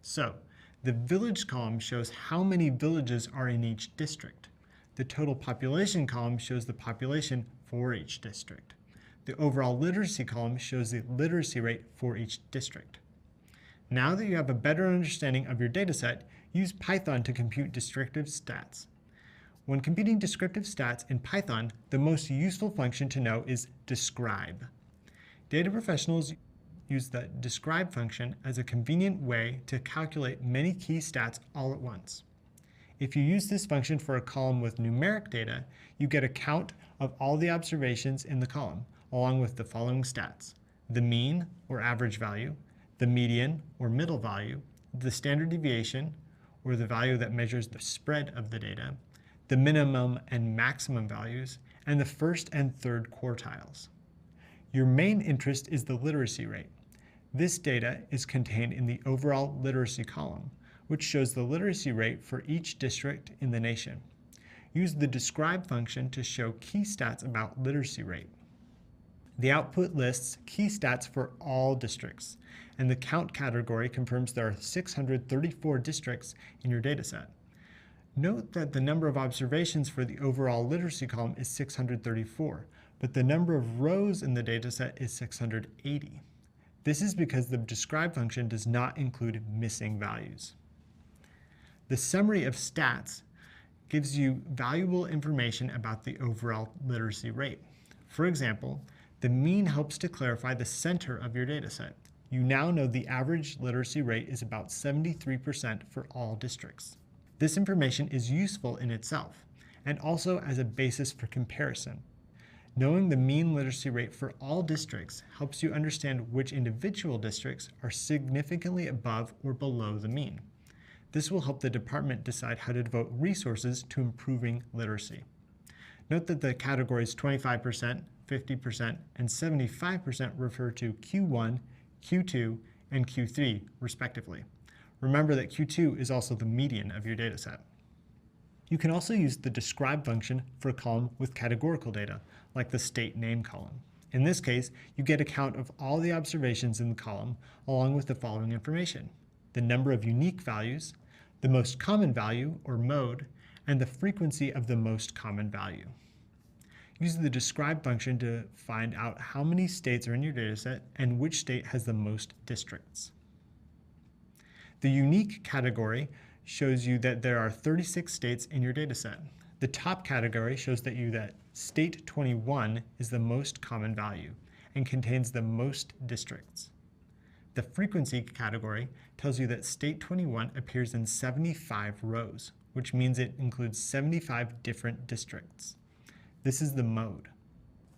So, the village column shows how many villages are in each district. The total population column shows the population for each district. The overall literacy column shows the literacy rate for each district. Now that you have a better understanding of your dataset, use Python to compute descriptive stats. When computing descriptive stats in Python, the most useful function to know is describe. Data professionals use the describe function as a convenient way to calculate many key stats all at once. If you use this function for a column with numeric data, you get a count of all the observations in the column, along with the following stats: the mean or average value, the median or middle value, the standard deviation, or the value that measures the spread of the data, the minimum and maximum values, and the first and third quartiles. Your main interest is the literacy rate. This data is contained in the overall literacy column, which shows the literacy rate for each district in the nation. Use the describe function to show key stats about literacy rate. The output lists key stats for all districts, and the count category confirms there are 634 districts in your dataset. Note that the number of observations for the overall literacy column is 634, but the number of rows in the dataset is 680. This is because the describe function does not include missing values. The summary of stats gives you valuable information about the overall literacy rate. For example, the mean helps to clarify the center of your dataset. You now know the average literacy rate is about 73% for all districts. This information is useful in itself, and also as a basis for comparison. Knowing the mean literacy rate for all districts helps you understand which individual districts are significantly above or below the mean. This will help the department decide how to devote resources to improving literacy. Note that the categories 25%, 50%, and 75% refer to Q1, Q2, and Q3, respectively. Remember that Q2 is also the median of your dataset. You can also use the describe function for a column with categorical data, like the state name column. In this case, you get a count of all the observations in the column, along with the following information: the number of unique values, the most common value, or mode, and the frequency of the most common value. Use the describe function to find out how many states are in your dataset and which state has the most districts. The unique category shows you that there are 36 states in your data set. The top category shows that state 21 is the most common value and contains the most districts. The frequency category tells you that state 21 appears in 75 rows, which means it includes 75 different districts. This is the mode.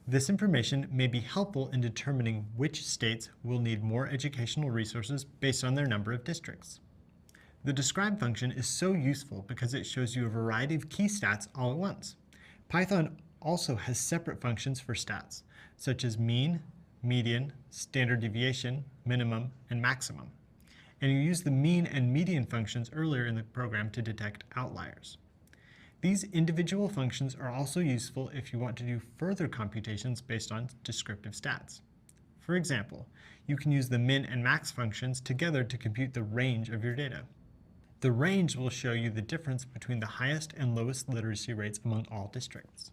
This information may be helpful in determining which states will need more educational resources based on their number of districts. The describe function is so useful because it shows you a variety of key stats all at once. Python also has separate functions for stats, such as mean, median, standard deviation, minimum, and maximum. And you use the mean and median functions earlier in the program to detect outliers. These individual functions are also useful if you want to do further computations based on descriptive stats. For example, you can use the min and max functions together to compute the range of your data. The range will show you the difference between the highest and lowest literacy rates among all districts.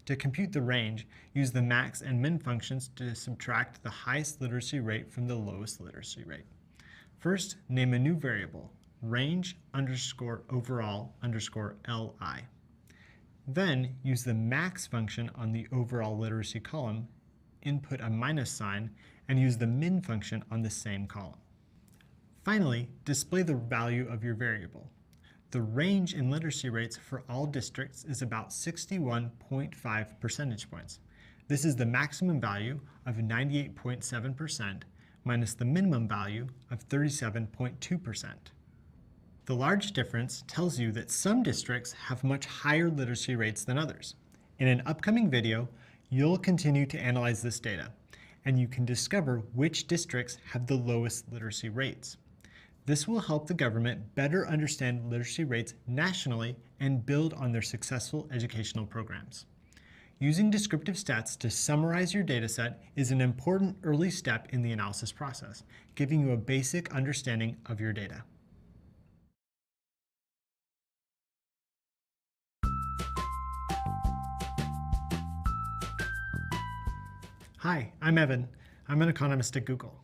To compute the range, use the max and min functions to subtract the highest literacy rate from the lowest literacy rate. First, name a new variable, range underscore overall underscore li. Then use the max function on the overall literacy column, input a minus sign, and use the min function on the same column. Finally, display the value of your variable. The range in literacy rates for all districts is about 61.5 percentage points. This is the maximum value of 98.7% minus the minimum value of 37.2%. The large difference tells you that some districts have much higher literacy rates than others. In an upcoming video, you'll continue to analyze this data, and you can discover which districts have the lowest literacy rates. This will help the government better understand literacy rates nationally and build on their successful educational programs. Using descriptive stats to summarize your dataset is an important early step in the analysis process, giving you a basic understanding of your data. Hi, I'm Evan. I'm an economist at Google.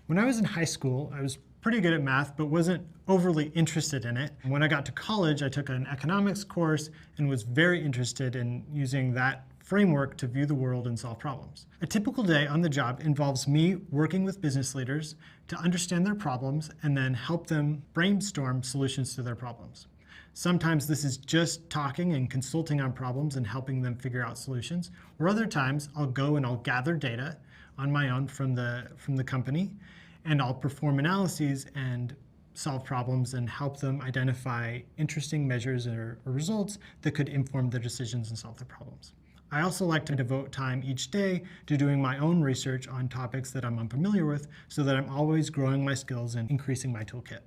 When I was in high school, I was pretty good at math, but wasn't overly interested in it. When I got to college, I took an economics course and was very interested in using that framework to view the world and solve problems. A typical day on the job involves me working with business leaders to understand their problems and then help them brainstorm solutions to their problems. Sometimes this is just talking and consulting on problems and helping them figure out solutions, or other times I'll go and I'll gather data on my own from the company, and I'll perform analyses and solve problems and help them identify interesting measures or results that could inform their decisions and solve their problems. I also like to devote time each day to doing my own research on topics that I'm unfamiliar with so that I'm always growing my skills and increasing my toolkit.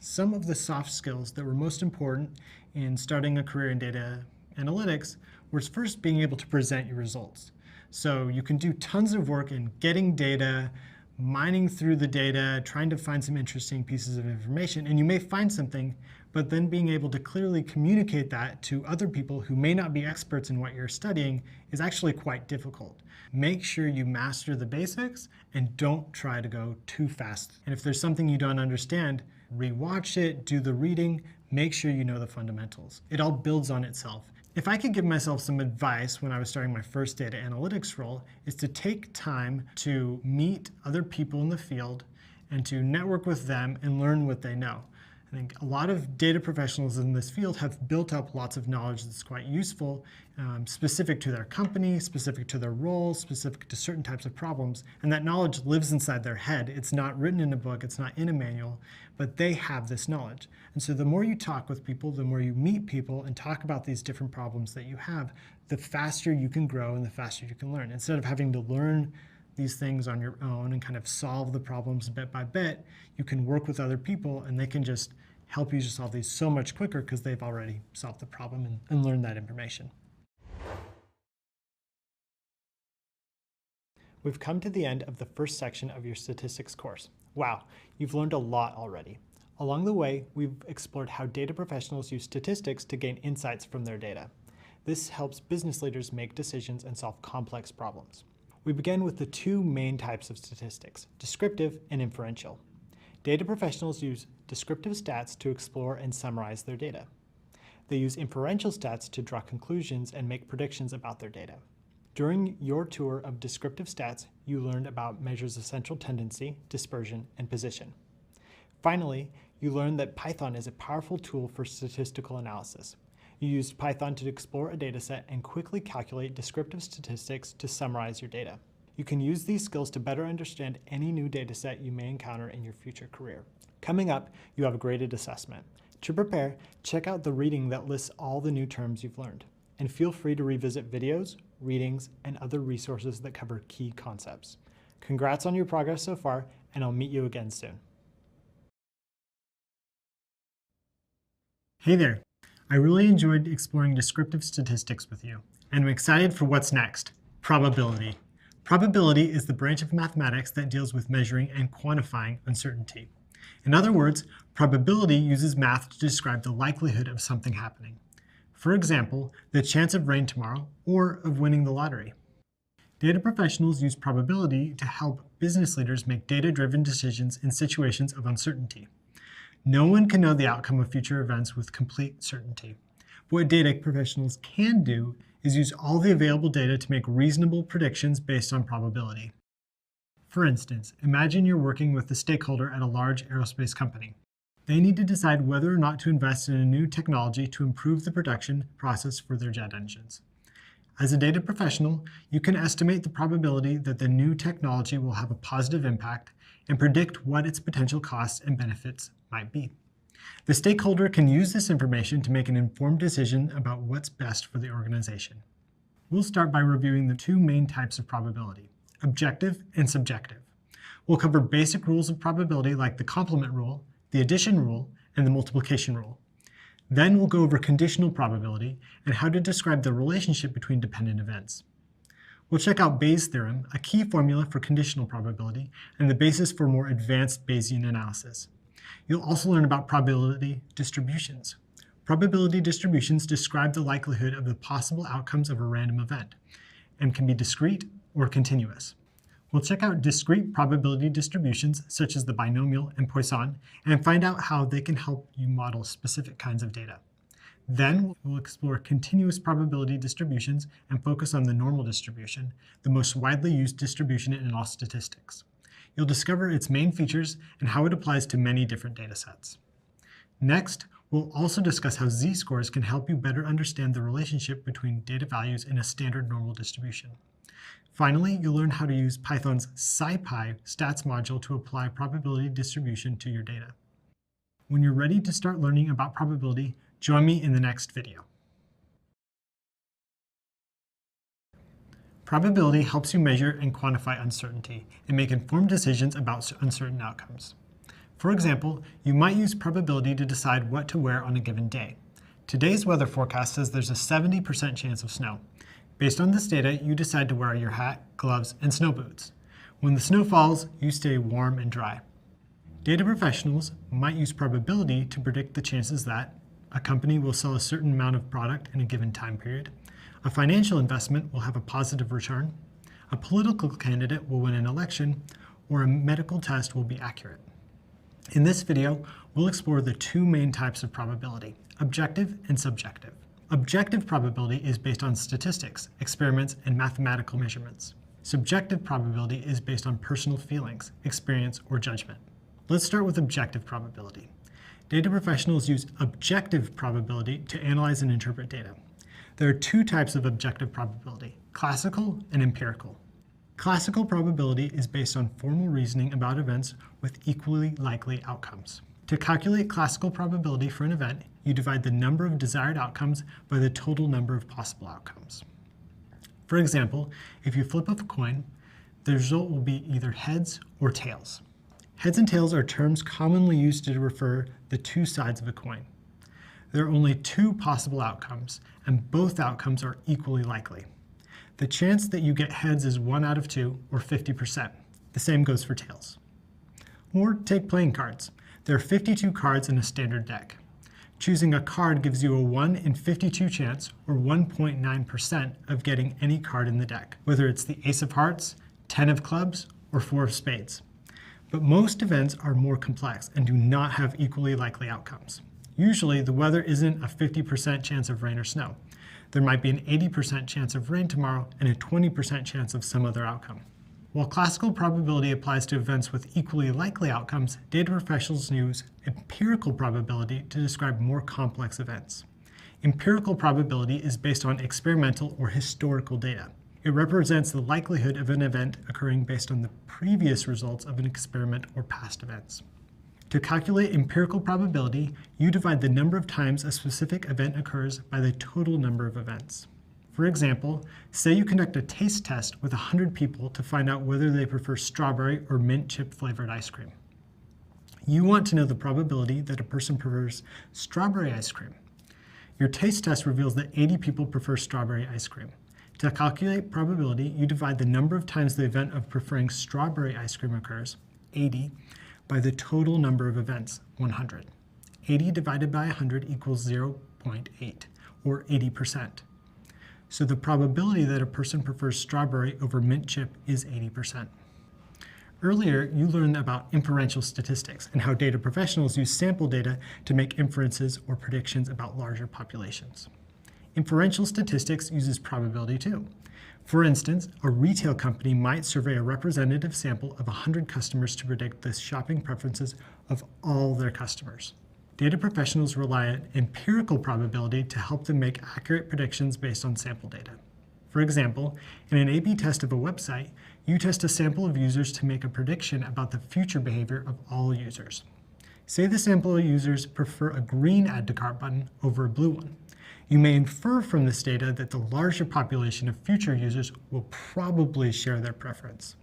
Some of the soft skills that were most important in starting a career in data analytics was first being able to present your results. So you can do tons of work in getting data, mining through the data, trying to find some interesting pieces of information, and you may find something, but then being able to clearly communicate that to other people who may not be experts in what you're studying is actually quite difficult. Make sure you master the basics and don't try to go too fast. And if there's something you don't understand, rewatch it, do the reading, make sure you know the fundamentals. It all builds on itself. If I could give myself some advice when I was starting my first data analytics role, is to take time to meet other people in the field and to network with them and learn what they know. I think a lot of data professionals in this field have built up lots of knowledge that's quite useful, specific to their company, specific to their role, specific to certain types of problems, and that knowledge lives inside their head. It's not written in a book, it's not in a manual, but they have this knowledge. And so the more you talk with people, the more you meet people and talk about these different problems that you have, the faster you can grow and the faster you can learn. Instead of having to learn these things on your own and kind of solve the problems bit by bit, you can work with other people and they can just help you to solve these so much quicker because they've already solved the problem and learned that information. We've come to the end of the first section of your statistics course. Wow, you've learned a lot already. Along the way, we've explored how data professionals use statistics to gain insights from their data. This helps business leaders make decisions and solve complex problems. We began with the two main types of statistics, descriptive and inferential. Data professionals use descriptive stats to explore and summarize their data. They use inferential stats to draw conclusions and make predictions about their data. During your tour of descriptive stats, you learned about measures of central tendency, dispersion, and position. Finally, you learned that Python is a powerful tool for statistical analysis. You used Python to explore a dataset and quickly calculate descriptive statistics to summarize your data. You can use these skills to better understand any new dataset you may encounter in your future career. Coming up, you have a graded assessment. To prepare, check out the reading that lists all the new terms you've learned. And feel free to revisit videos, readings, and other resources that cover key concepts. Congrats on your progress so far, and I'll meet you again soon. Hey there. I really enjoyed exploring descriptive statistics with you, and I'm excited for what's next, probability. Probability is the branch of mathematics that deals with measuring and quantifying uncertainty. In other words, probability uses math to describe the likelihood of something happening. For example, the chance of rain tomorrow or of winning the lottery. Data professionals use probability to help business leaders make data-driven decisions in situations of uncertainty. No one can know the outcome of future events with complete certainty. But what data professionals can do is use all the available data to make reasonable predictions based on probability. For instance, imagine you're working with a stakeholder at a large aerospace company. They need to decide whether or not to invest in a new technology to improve the production process for their jet engines. As a data professional, you can estimate the probability that the new technology will have a positive impact and predict what its potential costs and benefits might be. The stakeholder can use this information to make an informed decision about what's best for the organization. We'll start by reviewing the two main types of probability, objective and subjective. We'll cover basic rules of probability like the complement rule, the addition rule, and the multiplication rule. Then we'll go over conditional probability and how to describe the relationship between dependent events. We'll check out Bayes' theorem, a key formula for conditional probability, and the basis for more advanced Bayesian analysis. You'll also learn about probability distributions. Probability distributions describe the likelihood of the possible outcomes of a random event and can be discrete or continuous. We'll check out discrete probability distributions such as the binomial and Poisson and find out how they can help you model specific kinds of data. Then we'll explore continuous probability distributions and focus on the normal distribution, the most widely used distribution in all statistics. You'll discover its main features and how it applies to many different data sets. Next, we'll also discuss how z-scores can help you better understand the relationship between data values in a standard normal distribution. Finally, you'll learn how to use Python's SciPy stats module to apply probability distribution to your data. When you're ready to start learning about probability, join me in the next video. Probability helps you measure and quantify uncertainty and make informed decisions about uncertain outcomes. For example, you might use probability to decide what to wear on a given day. Today's weather forecast says there's a 70% chance of snow. Based on this data, you decide to wear your hat, gloves, and snow boots. When the snow falls, you stay warm and dry. Data professionals might use probability to predict the chances that a company will sell a certain amount of product in a given time period, a financial investment will have a positive return, a political candidate will win an election, or a medical test will be accurate. In this video, we'll explore the two main types of probability, objective and subjective. Objective probability is based on statistics, experiments, and mathematical measurements. Subjective probability is based on personal feelings, experience, or judgment. Let's start with objective probability. Data professionals use objective probability to analyze and interpret data. There are two types of objective probability, classical and empirical. Classical probability is based on formal reasoning about events with equally likely outcomes. To calculate classical probability for an event, you divide the number of desired outcomes by the total number of possible outcomes. For example, if you flip a coin, the result will be either heads or tails. Heads and tails are terms commonly used to refer the two sides of a coin. There are only two possible outcomes, and both outcomes are equally likely. The chance that you get heads is 1 out of 2, or 50%. The same goes for tails. Or take playing cards. There are 52 cards in a standard deck. Choosing a card gives you a 1 in 52 chance, or 1.9% of getting any card in the deck, whether it's the Ace of Hearts, 10 of Clubs, or 4 of Spades. But most events are more complex and do not have equally likely outcomes. Usually, the weather isn't a 50% chance of rain or snow. There might be an 80% chance of rain tomorrow and a 20% chance of some other outcome. While classical probability applies to events with equally likely outcomes, data professionals use empirical probability to describe more complex events. Empirical probability is based on experimental or historical data. It represents the likelihood of an event occurring based on the previous results of an experiment or past events. To calculate empirical probability, you divide the number of times a specific event occurs by the total number of events. For example, say you conduct a taste test with 100 people to find out whether they prefer strawberry or mint chip flavored ice cream. You want to know the probability that a person prefers strawberry ice cream. Your taste test reveals that 80 people prefer strawberry ice cream. To calculate probability, you divide the number of times the event of preferring strawberry ice cream occurs, 80, by the total number of events, 100. 80 divided by 100 equals 0.8, or 80%. So the probability that a person prefers strawberry over mint chip is 80%. Earlier, you learned about inferential statistics and how data professionals use sample data to make inferences or predictions about larger populations. Inferential statistics uses probability too. For instance, a retail company might survey a representative sample of 100 customers to predict the shopping preferences of all their customers. Data professionals rely on empirical probability to help them make accurate predictions based on sample data. For example, in an A/B test of a website, you test a sample of users to make a prediction about the future behavior of all users. Say the sample of users prefer a green add to cart button over a blue one. You may infer from this data that the larger population of future users will probably share their preference.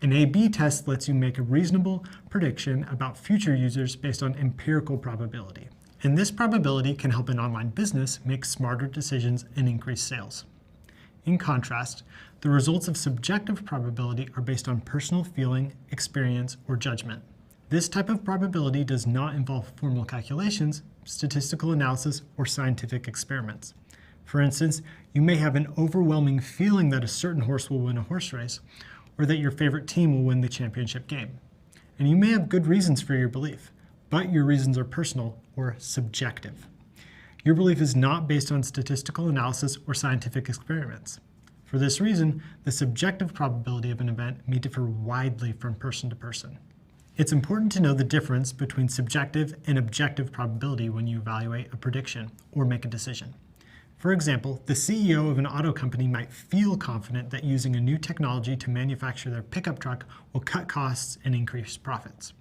An A/B test lets you make a reasonable prediction about future users based on empirical probability. And this probability can help an online business make smarter decisions and increase sales. In contrast, the results of subjective probability are based on personal feeling, experience, or judgment. This type of probability does not involve formal calculations, statistical analysis, or scientific experiments. For instance, you may have an overwhelming feeling that a certain horse will win a horse race, or that your favorite team will win the championship game. And you may have good reasons for your belief, but your reasons are personal or subjective. Your belief is not based on statistical analysis or scientific experiments. For this reason, the subjective probability of an event may differ widely from person to person. It's important to know the difference between subjective and objective probability when you evaluate a prediction or make a decision. For example, the CEO of an auto company might feel confident that using a new technology to manufacture their pickup truck will cut costs and increase profits.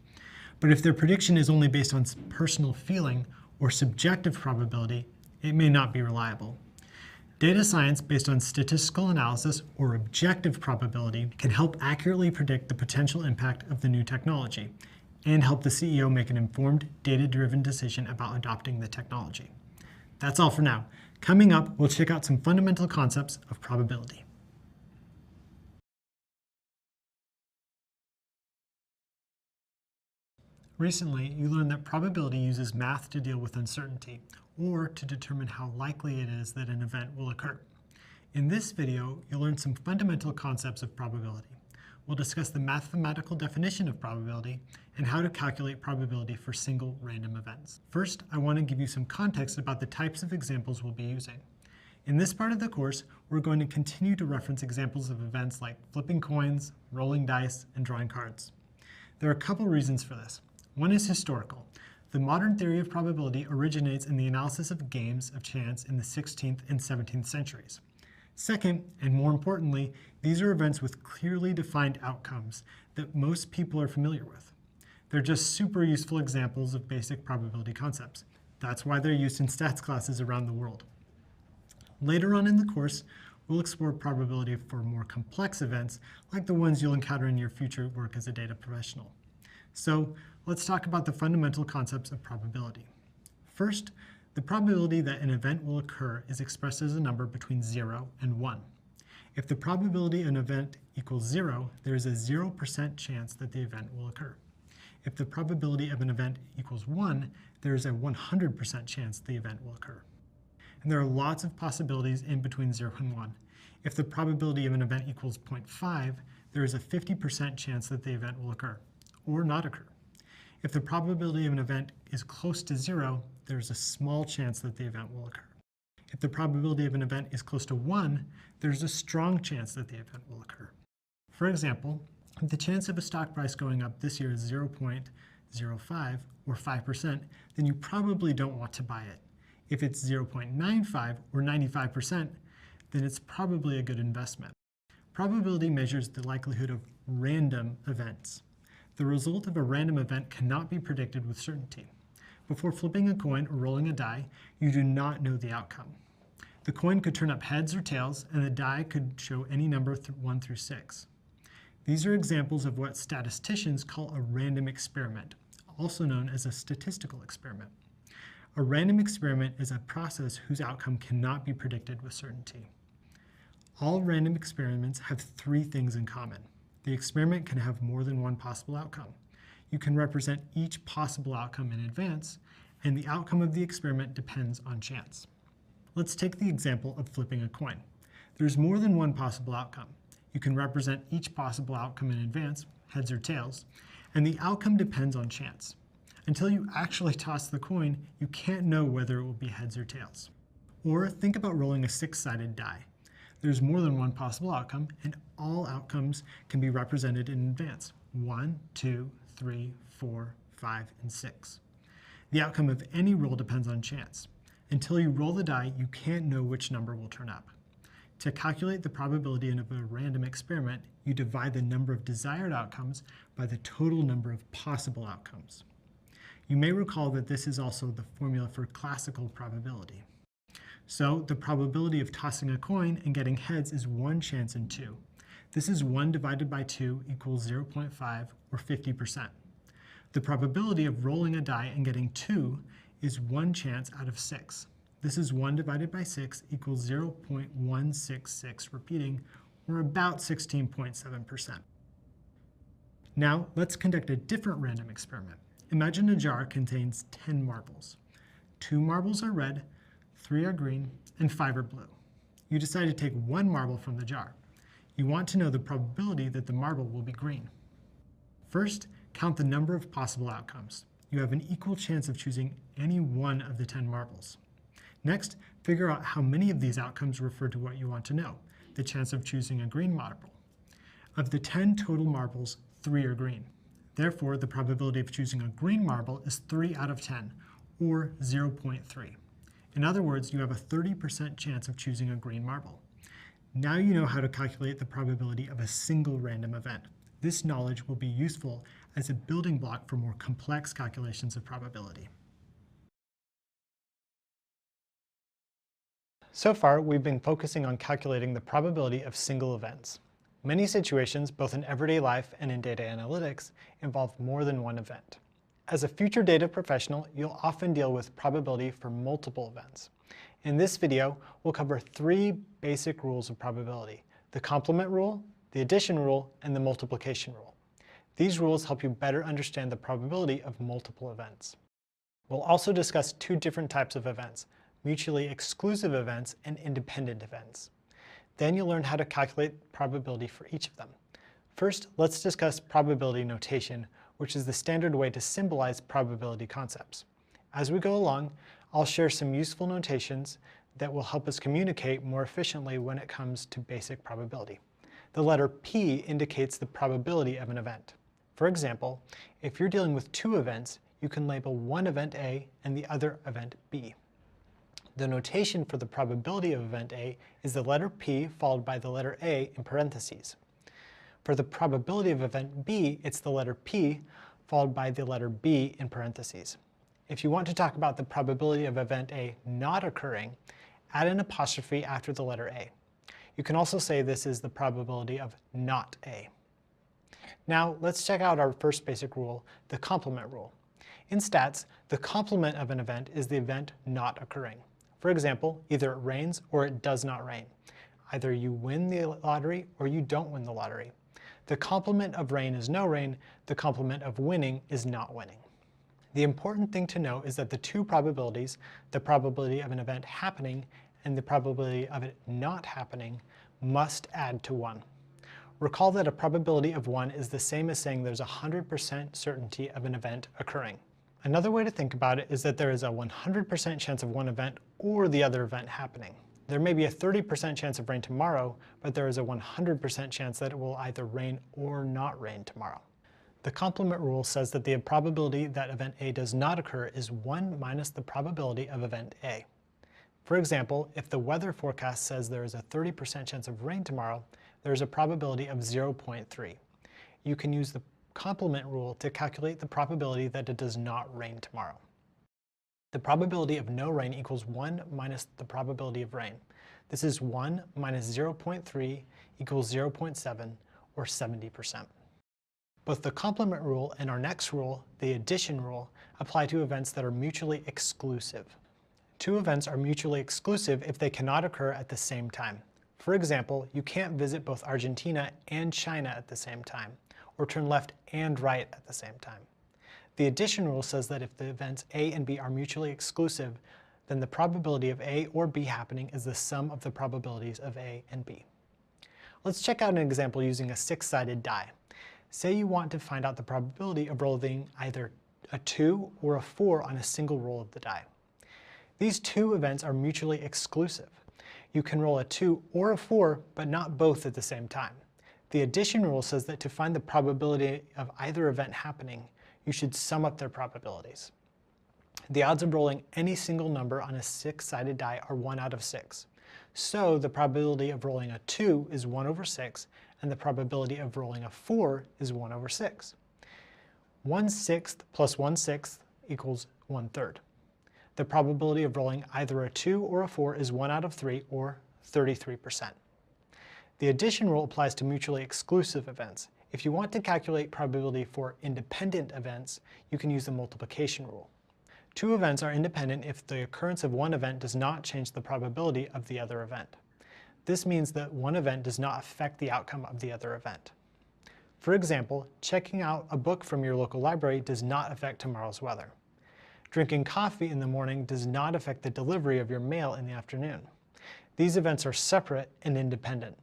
But if their prediction is only based on personal feeling or subjective probability, it may not be reliable. Data science based on statistical analysis or objective probability can help accurately predict the potential impact of the new technology and help the CEO make an informed, data-driven decision about adopting the technology. That's all for now. Coming up, we'll check out some fundamental concepts of probability. Recently, you learned that probability uses math to deal with uncertainty, or to determine how likely it is that an event will occur. In this video, you'll learn some fundamental concepts of probability. We'll discuss the mathematical definition of probability and how to calculate probability for single random events. First, I want to give you some context about the types of examples we'll be using. In this part of the course, we're going to continue to reference examples of events like flipping coins, rolling dice, and drawing cards. There are a couple reasons for this. One is historical. The modern theory of probability originates in the analysis of games of chance in the 16th and 17th centuries. Second, and more importantly, these are events with clearly defined outcomes that most people are familiar with. They're just super useful examples of basic probability concepts. That's why they're used in stats classes around the world. Later on in the course, we'll explore probability for more complex events like the ones you'll encounter in your future work as a data professional. So let's talk about the fundamental concepts of probability. First, the probability that an event will occur is expressed as a number between 0 and 1. If the probability of an event equals 0, there is a 0% chance that the event will occur. If the probability of an event equals 1, there is a 100% chance the event will occur. And there are lots of possibilities in between 0 and 1. If the probability of an event equals 0.5, there is a 50% chance that the event will occur. or not occur. If the probability of an event is close to 0, there's a small chance that the event will occur. If the probability of an event is close to 1, there's a strong chance that the event will occur. For example, if the chance of a stock price going up this year is 0.05 or 5%, then you probably don't want to buy it. If it's 0.95 or 95%, then it's probably a good investment. Probability measures the likelihood of random events. The result of a random event cannot be predicted with certainty. Before flipping a coin or rolling a die, you do not know the outcome. The coin could turn up heads or tails, and the die could show any number 1 through 6. These are examples of what statisticians call a random experiment, also known as a statistical experiment. A random experiment is a process whose outcome cannot be predicted with certainty. All random experiments have 3 things in common. The experiment can have more than one possible outcome. You can represent each possible outcome in advance, and the outcome of the experiment depends on chance. Let's take the example of flipping a coin. There's more than one possible outcome. You can represent each possible outcome in advance, heads or tails, and the outcome depends on chance. Until you actually toss the coin, you can't know whether it will be heads or tails. Or think about rolling a 6-sided die. There's more than one possible outcome, and all outcomes can be represented in advance. 1, 2, 3, 4, 5, and 6. The outcome of any roll depends on chance. Until you roll the die, you can't know which number will turn up. To calculate the probability of a random experiment, you divide the number of desired outcomes by the total number of possible outcomes. You may recall that this is also the formula for classical probability. So the probability of tossing a coin and getting heads is 1 chance in 2. This is 1 divided by 2 equals 0.5 or 50%. The probability of rolling a die and getting 2 is 1 chance out of 6. This is 1 divided by 6 equals 0.166 repeating, or about 16.7%. Now let's conduct a different random experiment. Imagine a jar contains 10 marbles. 2 marbles are red, 3 are green, and 5 are blue. You decide to take 1 marble from the jar. You want to know the probability that the marble will be green. First, count the number of possible outcomes. You have an equal chance of choosing any one of the 10 marbles. Next, figure out how many of these outcomes refer to what you want to know, the chance of choosing a green marble. Of the 10 total marbles, 3 are green. Therefore, the probability of choosing a green marble is 3 out of 10, or 0.3. In other words, you have a 30% chance of choosing a green marble. Now you know how to calculate the probability of a single random event. This knowledge will be useful as a building block for more complex calculations of probability. So far, we've been focusing on calculating the probability of single events. Many situations, both in everyday life and in data analytics, involve more than one event. As a future data professional, you'll often deal with probability for multiple events. In this video, we'll cover 3 basic rules of probability: the complement rule, the addition rule, and the multiplication rule. These rules help you better understand the probability of multiple events. We'll also discuss 2 different types of events: mutually exclusive events and independent events. Then you'll learn how to calculate probability for each of them. First, let's discuss probability notation, which is the standard way to symbolize probability concepts. As we go along, I'll share some useful notations that will help us communicate more efficiently when it comes to basic probability. The letter P indicates the probability of an event. For example, if you're dealing with 2 events, you can label one event A and the other event B. The notation for the probability of event A is the letter P followed by the letter A in parentheses. For the probability of event B, it's the letter P followed by the letter B in parentheses. If you want to talk about the probability of event A not occurring, add an apostrophe after the letter A. You can also say this is the probability of not A. Now let's check out our first basic rule, the complement rule. In stats, the complement of an event is the event not occurring. For example, either it rains or it does not rain. Either you win the lottery or you don't win the lottery. The complement of rain is no rain. The complement of winning is not winning. The important thing to know is that the 2 probabilities, the probability of an event happening and the probability of it not happening, must add to 1. Recall that a probability of 1 is the same as saying there's a 100% certainty of an event occurring. Another way to think about it is that there is a 100% chance of one event or the other event happening. There may be a 30% chance of rain tomorrow, but there is a 100% chance that it will either rain or not rain tomorrow. The complement rule says that the probability that event A does not occur is 1 minus the probability of event A. For example, if the weather forecast says there is a 30% chance of rain tomorrow, there is a probability of 0.3. You can use the complement rule to calculate the probability that it does not rain tomorrow. The probability of no rain equals 1 minus the probability of rain. This is 1 minus 0.3 equals 0.7, or 70%. Both the complement rule and our next rule, the addition rule, apply to events that are mutually exclusive. Two events are mutually exclusive if they cannot occur at the same time. For example, you can't visit both Argentina and China at the same time, or turn left and right at the same time. The addition rule says that if the events A and B are mutually exclusive, then the probability of A or B happening is the sum of the probabilities of A and B. Let's check out an example using a six-sided die. Say you want to find out the probability of rolling either a 2 or a 4 on a single roll of the die. These two events are mutually exclusive. You can roll a 2 or a 4, but not both at the same time. The addition rule says that to find the probability of either event happening, you should sum up their probabilities. The odds of rolling any single number on a six-sided die are 1 out of 6. So the probability of rolling a 2 is 1 over 6, and the probability of rolling a 4 is 1 over 6. 1/6 plus 1/6 equals 1/3. The probability of rolling either a 2 or a 4 is 1 out of 3, or 33%. The addition rule applies to mutually exclusive events. If you want to calculate probability for independent events, you can use the multiplication rule. Two events are independent if the occurrence of one event does not change the probability of the other event. This means that one event does not affect the outcome of the other event. For example, checking out a book from your local library does not affect tomorrow's weather. Drinking coffee in the morning does not affect the delivery of your mail in the afternoon. These events are separate and independent.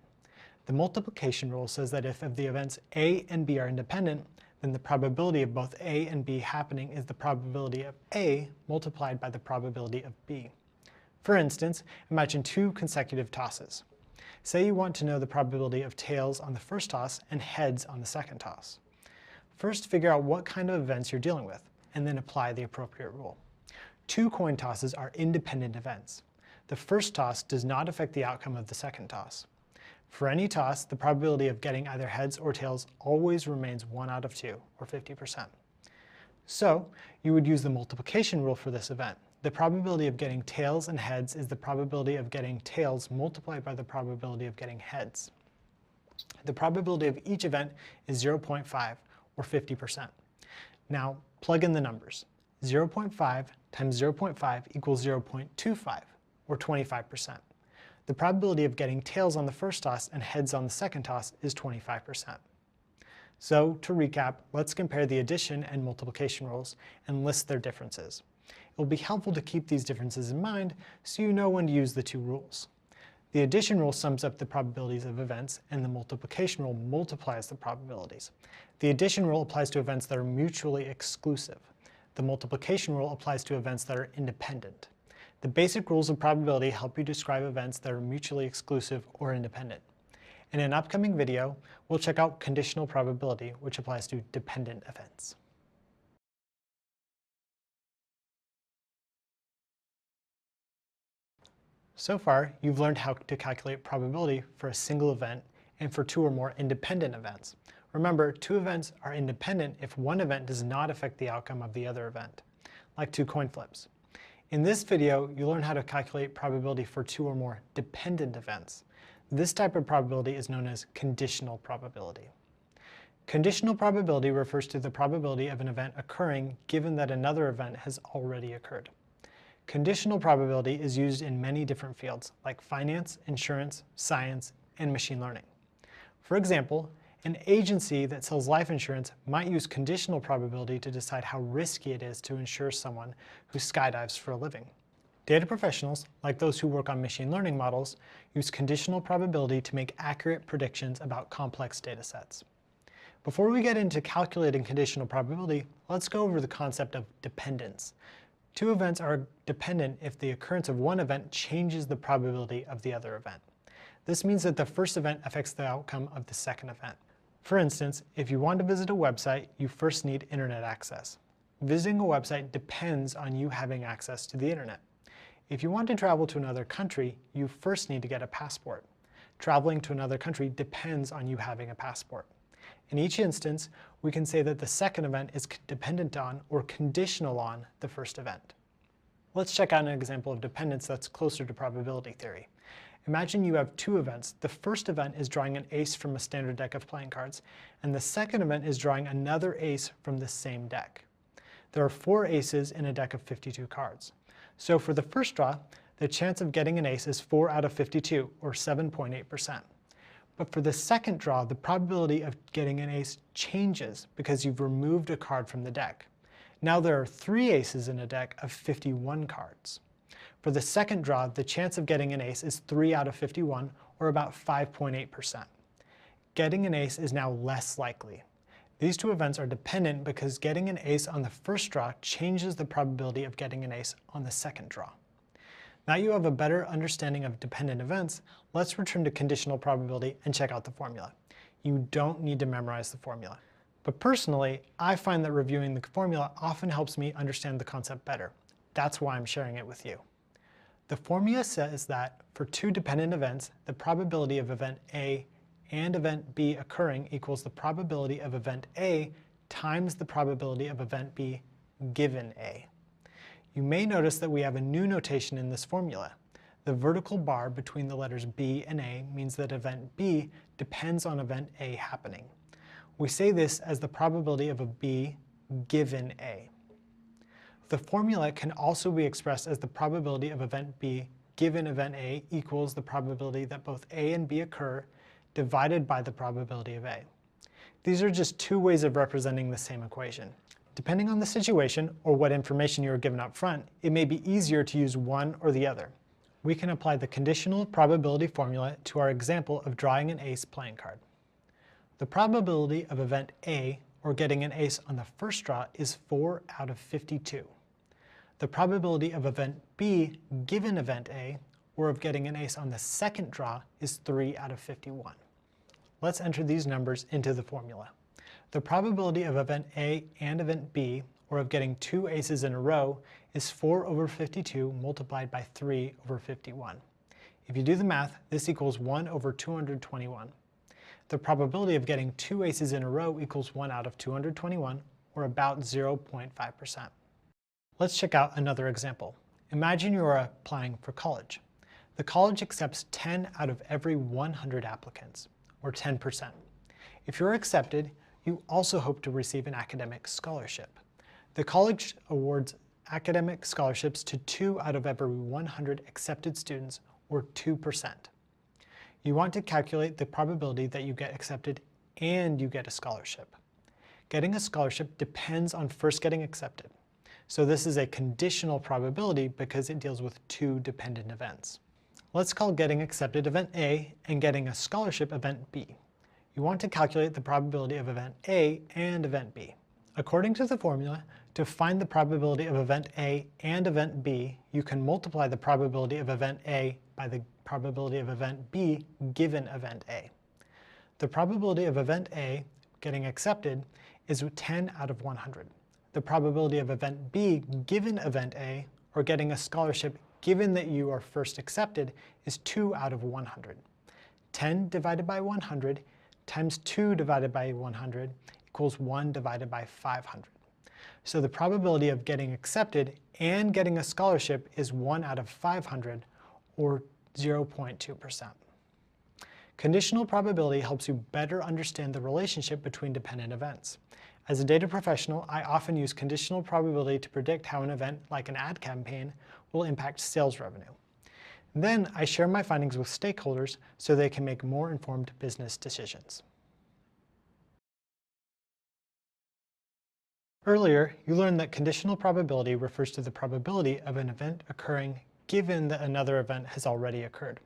The multiplication rule says that if the events A and B are independent, then the probability of both A and B happening is the probability of A multiplied by the probability of B. For instance, imagine two consecutive tosses. Say you want to know the probability of tails on the first toss and heads on the second toss. First, figure out what kind of events you're dealing with, and then apply the appropriate rule. Two coin tosses are independent events. The first toss does not affect the outcome of the second toss. For any toss, the probability of getting either heads or tails always remains 1 out of 2, or 50%. So, you would use the multiplication rule for this event. The probability of getting tails and heads is the probability of getting tails multiplied by the probability of getting heads. The probability of each event is 0.5, or 50%. Now, plug in the numbers. 0.5 times 0.5 equals 0.25, or 25%. The probability of getting tails on the first toss and heads on the second toss is 25%. So, to recap, let's compare the addition and multiplication rules and list their differences. It will be helpful to keep these differences in mind so you know when to use the two rules. The addition rule sums up the probabilities of events, and the multiplication rule multiplies the probabilities. The addition rule applies to events that are mutually exclusive. The multiplication rule applies to events that are independent. The basic rules of probability help you describe events that are mutually exclusive or independent. In an upcoming video, we'll check out conditional probability, which applies to dependent events. So far, you've learned how to calculate probability for a single event and for two or more independent events. Remember, two events are independent if one event does not affect the outcome of the other event, like two coin flips. In this video, you learn how to calculate probability for two or more dependent events. This type of probability is known as conditional probability. Conditional probability refers to the probability of an event occurring given that another event has already occurred. Conditional probability is used in many different fields, like finance, insurance, science, and machine learning. For example, an agency that sells life insurance might use conditional probability to decide how risky it is to insure someone who skydives for a living. Data professionals, like those who work on machine learning models, use conditional probability to make accurate predictions about complex data sets. Before we get into calculating conditional probability, let's go over the concept of dependence. Two events are dependent if the occurrence of one event changes the probability of the other event. This means that the first event affects the outcome of the second event. For instance, if you want to visit a website, you first need internet access. Visiting a website depends on you having access to the internet. If you want to travel to another country, you first need to get a passport. Traveling to another country depends on you having a passport. In each instance, we can say that the second event is dependent on or conditional on the first event. Let's check out an example of dependence that's closer to probability theory. Imagine you have two events. The first event is drawing an ace from a standard deck of playing cards, and the second event is drawing another ace from the same deck. There are 4 aces in a deck of 52 cards. So for the first draw, the chance of getting an ace is 4 out of 52, or 7.8%. But for the second draw, the probability of getting an ace changes because you've removed a card from the deck. Now there are 3 aces in a deck of 51 cards. For the second draw, the chance of getting an ace is 3 out of 51, or about 5.8%. Getting an ace is now less likely. These two events are dependent because getting an ace on the first draw changes the probability of getting an ace on the second draw. Now you have a better understanding of dependent events, let's return to conditional probability and check out the formula. You don't need to memorize the formula. But personally, I find that reviewing the formula often helps me understand the concept better. That's why I'm sharing it with you. The formula says that for two dependent events, the probability of event A and event B occurring equals the probability of event A times the probability of event B given A. You may notice that we have a new notation in this formula. The vertical bar between the letters B and A means that event B depends on event A happening. We say this as the probability of a B given A. The formula can also be expressed as the probability of event B given event A equals the probability that both A and B occur divided by the probability of A. These are just two ways of representing the same equation. Depending on the situation or what information you are given up front, it may be easier to use one or the other. We can apply the conditional probability formula to our example of drawing an ace playing card. The probability of event A, or getting an ace on the first draw, is 4 out of 52. The probability of event B given event A, or of getting an ace on the second draw, is 3 out of 51. Let's enter these numbers into the formula. The probability of event A and event B, or of getting 2 aces in a row, is 4 over 52 multiplied by 3 over 51. If you do the math, this equals 1 over 221. The probability of getting 2 aces in a row equals 1 out of 221, or about 0.5%. Let's check out another example. Imagine you are applying for college. The college accepts 10 out of every 100 applicants, or 10%. If you're accepted, you also hope to receive an academic scholarship. The college awards academic scholarships to 2 out of every 100 accepted students, or 2%. You want to calculate the probability that you get accepted and you get a scholarship. Getting a scholarship depends on first getting accepted. So this is a conditional probability because it deals with two dependent events. Let's call getting accepted event A and getting a scholarship event B. You want to calculate the probability of event A and event B. According to the formula, to find the probability of event A and event B, you can multiply the probability of event A by the probability of event B given event A. The probability of event A getting accepted is 10 out of 100. The probability of event B given event A, or getting a scholarship given that you are first accepted, is 2 out of 100. 10 divided by 100 times 2 divided by 100 equals 1 divided by 500. So the probability of getting accepted and getting a scholarship is 1 out of 500, or 0.2%. Conditional probability helps you better understand the relationship between dependent events. As a data professional, I often use conditional probability to predict how an event, like an ad campaign, will impact sales revenue. Then I share my findings with stakeholders so they can make more informed business decisions. Earlier, you learned that conditional probability refers to the probability of an event occurring given that another event has already occurred.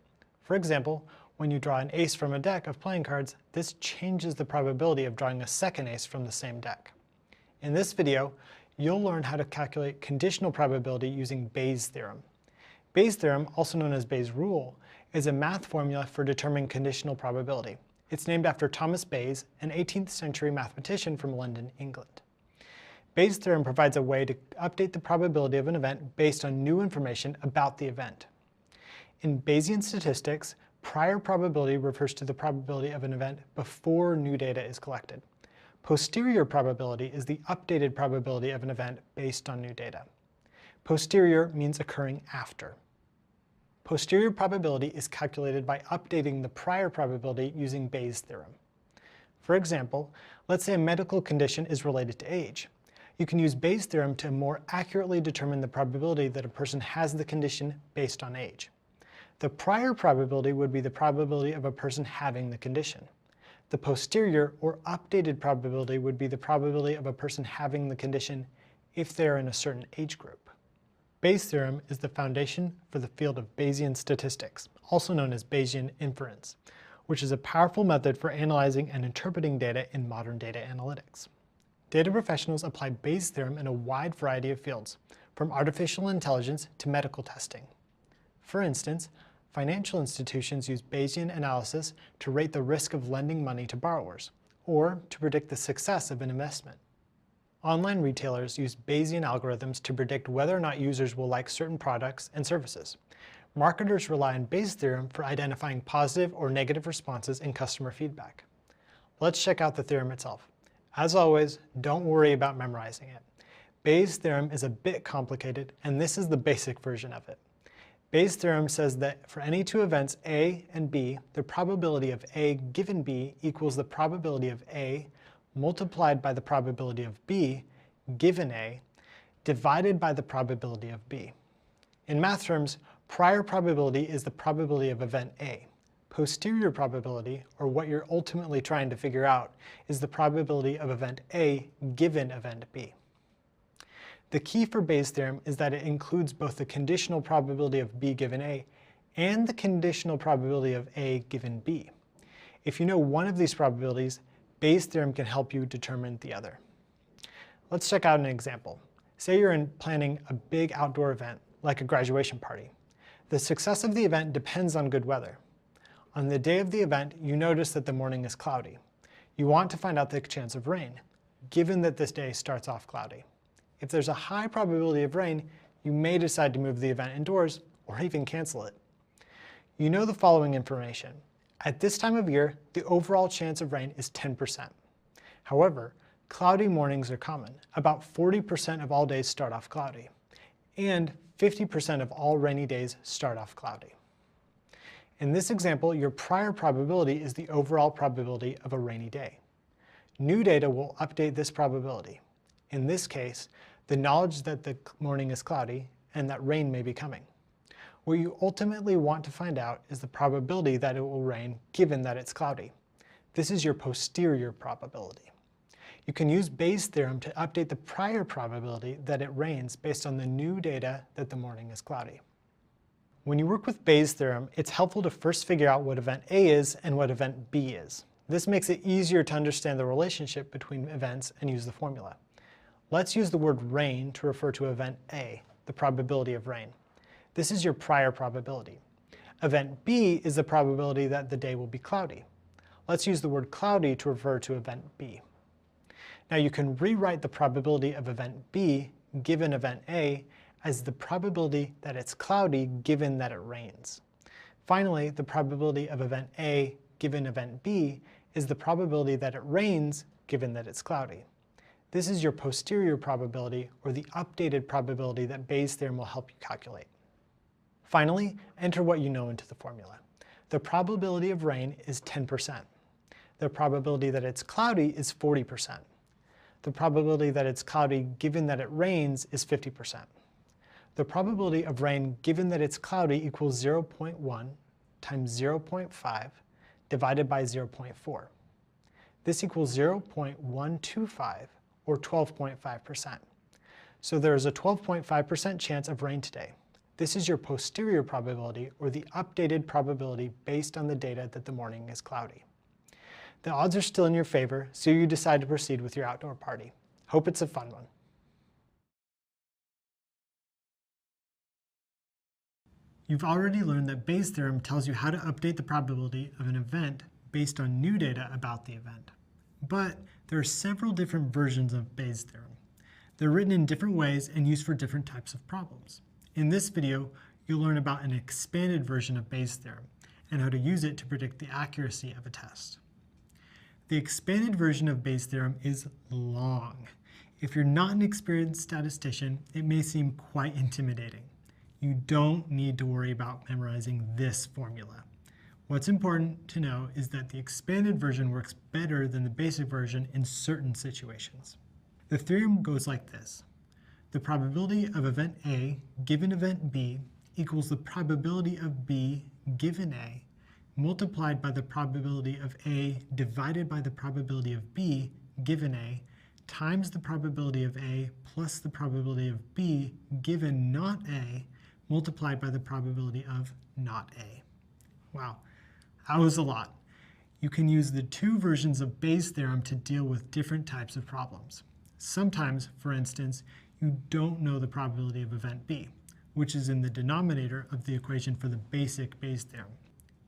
For example, when you draw an ace from a deck of playing cards, this changes the probability of drawing a second ace from the same deck. In this video, you'll learn how to calculate conditional probability using Bayes' theorem. Bayes' theorem, also known as Bayes' rule, is a math formula for determining conditional probability. It's named after Thomas Bayes, an 18th century mathematician from London, England. Bayes' theorem provides a way to update the probability of an event based on new information about the event. In Bayesian statistics, prior probability refers to the probability of an event before new data is collected. Posterior probability is the updated probability of an event based on new data. Posterior means occurring after. Posterior probability is calculated by updating the prior probability using Bayes' theorem. For example, let's say a medical condition is related to age. You can use Bayes' theorem to more accurately determine the probability that a person has the condition based on age. The prior probability would be the probability of a person having the condition. The posterior or updated probability would be the probability of a person having the condition if they are in a certain age group. Bayes' theorem is the foundation for the field of Bayesian statistics, also known as Bayesian inference, which is a powerful method for analyzing and interpreting data in modern data analytics. Data professionals apply Bayes' theorem in a wide variety of fields, from artificial intelligence to medical testing. For instance, financial institutions use Bayesian analysis to rate the risk of lending money to borrowers, or to predict the success of an investment. Online retailers use Bayesian algorithms to predict whether or not users will like certain products and services. Marketers rely on Bayes' theorem for identifying positive or negative responses in customer feedback. Let's check out the theorem itself. As always, don't worry about memorizing it. Bayes' theorem is a bit complicated, and this is the basic version of it. Bayes' theorem says that for any two events A and B, the probability of A given B equals the probability of A multiplied by the probability of B given A divided by the probability of B. In math terms, prior probability is the probability of event A. Posterior probability, or what you're ultimately trying to figure out, is the probability of event A given event B. The key for Bayes' theorem is that it includes both the conditional probability of B given A and the conditional probability of A given B. If you know one of these probabilities, Bayes' theorem can help you determine the other. Let's check out an example. Say you're planning a big outdoor event, like a graduation party. The success of the event depends on good weather. On the day of the event, you notice that the morning is cloudy. You want to find out the chance of rain, given that this day starts off cloudy. If there's a high probability of rain, you may decide to move the event indoors or even cancel it. You know the following information. At this time of year, the overall chance of rain is 10%. However, cloudy mornings are common. About 40% of all days start off cloudy, and 50% of all rainy days start off cloudy. In this example, your prior probability is the overall probability of a rainy day. New data will update this probability. In this case, the knowledge that the morning is cloudy and that rain may be coming. What you ultimately want to find out is the probability that it will rain given that it's cloudy. This is your posterior probability. You can use Bayes' theorem to update the prior probability that it rains based on the new data that the morning is cloudy. When you work with Bayes' theorem, it's helpful to first figure out what event A is and what event B is. This makes it easier to understand the relationship between events and use the formula. Let's use the word rain to refer to event A, the probability of rain. This is your prior probability. Event B is the probability that the day will be cloudy. Let's use the word cloudy to refer to event B. Now you can rewrite the probability of event B given event A as the probability that it's cloudy given that it rains. Finally, the probability of event A given event B is the probability that it rains given that it's cloudy. This is your posterior probability, or the updated probability that Bayes' theorem will help you calculate. Finally, enter what you know into the formula. The probability of rain is 10%. The probability that it's cloudy is 40%. The probability that it's cloudy given that it rains is 50%. The probability of rain given that it's cloudy equals 0.1 times 0.5 divided by 0.4. This equals 0.125, or 12.5%. So there is a 12.5% chance of rain today. This is your posterior probability, or the updated probability based on the data that the morning is cloudy. The odds are still in your favor, so you decide to proceed with your outdoor party. Hope it's a fun one. You've already learned that Bayes' theorem tells you how to update the probability of an event based on new data about the event. But there are several different versions of Bayes' theorem. They're written in different ways and used for different types of problems. In this video, you'll learn about an expanded version of Bayes' theorem and how to use it to predict the accuracy of a test. The expanded version of Bayes' theorem is long. If you're not an experienced statistician, it may seem quite intimidating. You don't need to worry about memorizing this formula. What's important to know is that the expanded version works better than the basic version in certain situations. The theorem goes like this. The probability of event A given event B equals the probability of B given A multiplied by the probability of A divided by the probability of B given A times the probability of A plus the probability of B given not A multiplied by the probability of not A. Wow, that was a lot. You can use the two versions of Bayes' theorem to deal with different types of problems. Sometimes, for instance, you don't know the probability of event B, which is in the denominator of the equation for the basic Bayes' theorem.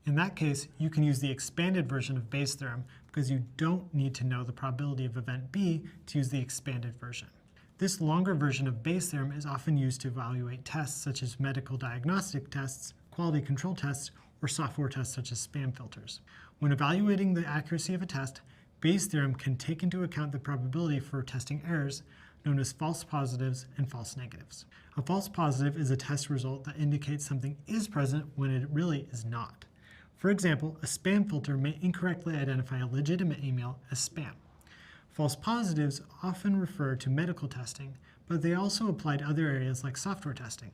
In that case, you can use the expanded version of Bayes' theorem because you don't need to know the probability of event B to use the expanded version. This longer version of Bayes' theorem is often used to evaluate tests such as medical diagnostic tests, quality control tests, or software tests such as spam filters. When evaluating the accuracy of a test, Bayes' theorem can take into account the probability for testing errors known as false positives and false negatives. A false positive is a test result that indicates something is present when it really is not. For example, a spam filter may incorrectly identify a legitimate email as spam. False positives often refer to medical testing, but they also apply to other areas like software testing.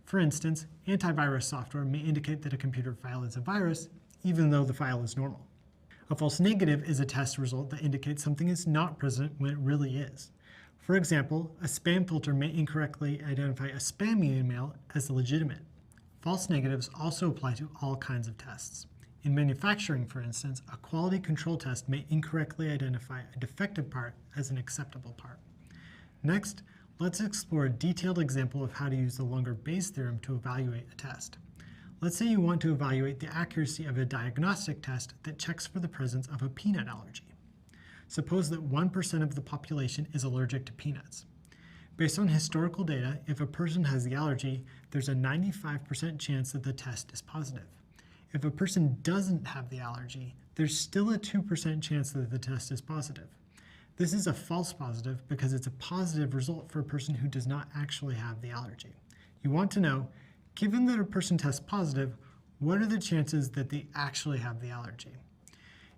For instance, antivirus software may indicate that a computer file is a virus, even though the file is normal. A false negative is a test result that indicates something is not present when it really is. For example, a spam filter may incorrectly identify a spam email as legitimate. False negatives also apply to all kinds of tests. In manufacturing, for instance, a quality control test may incorrectly identify a defective part as an acceptable part. Next, let's explore a detailed example of how to use the longer Bayes' theorem to evaluate a test. Let's say you want to evaluate the accuracy of a diagnostic test that checks for the presence of a peanut allergy. Suppose that 1% of the population is allergic to peanuts. Based on historical data, if a person has the allergy, there's a 95% chance that the test is positive. If a person doesn't have the allergy, there's still a 2% chance that the test is positive. This is a false positive because it's a positive result for a person who does not actually have the allergy. You want to know, given that a person tests positive, what are the chances that they actually have the allergy?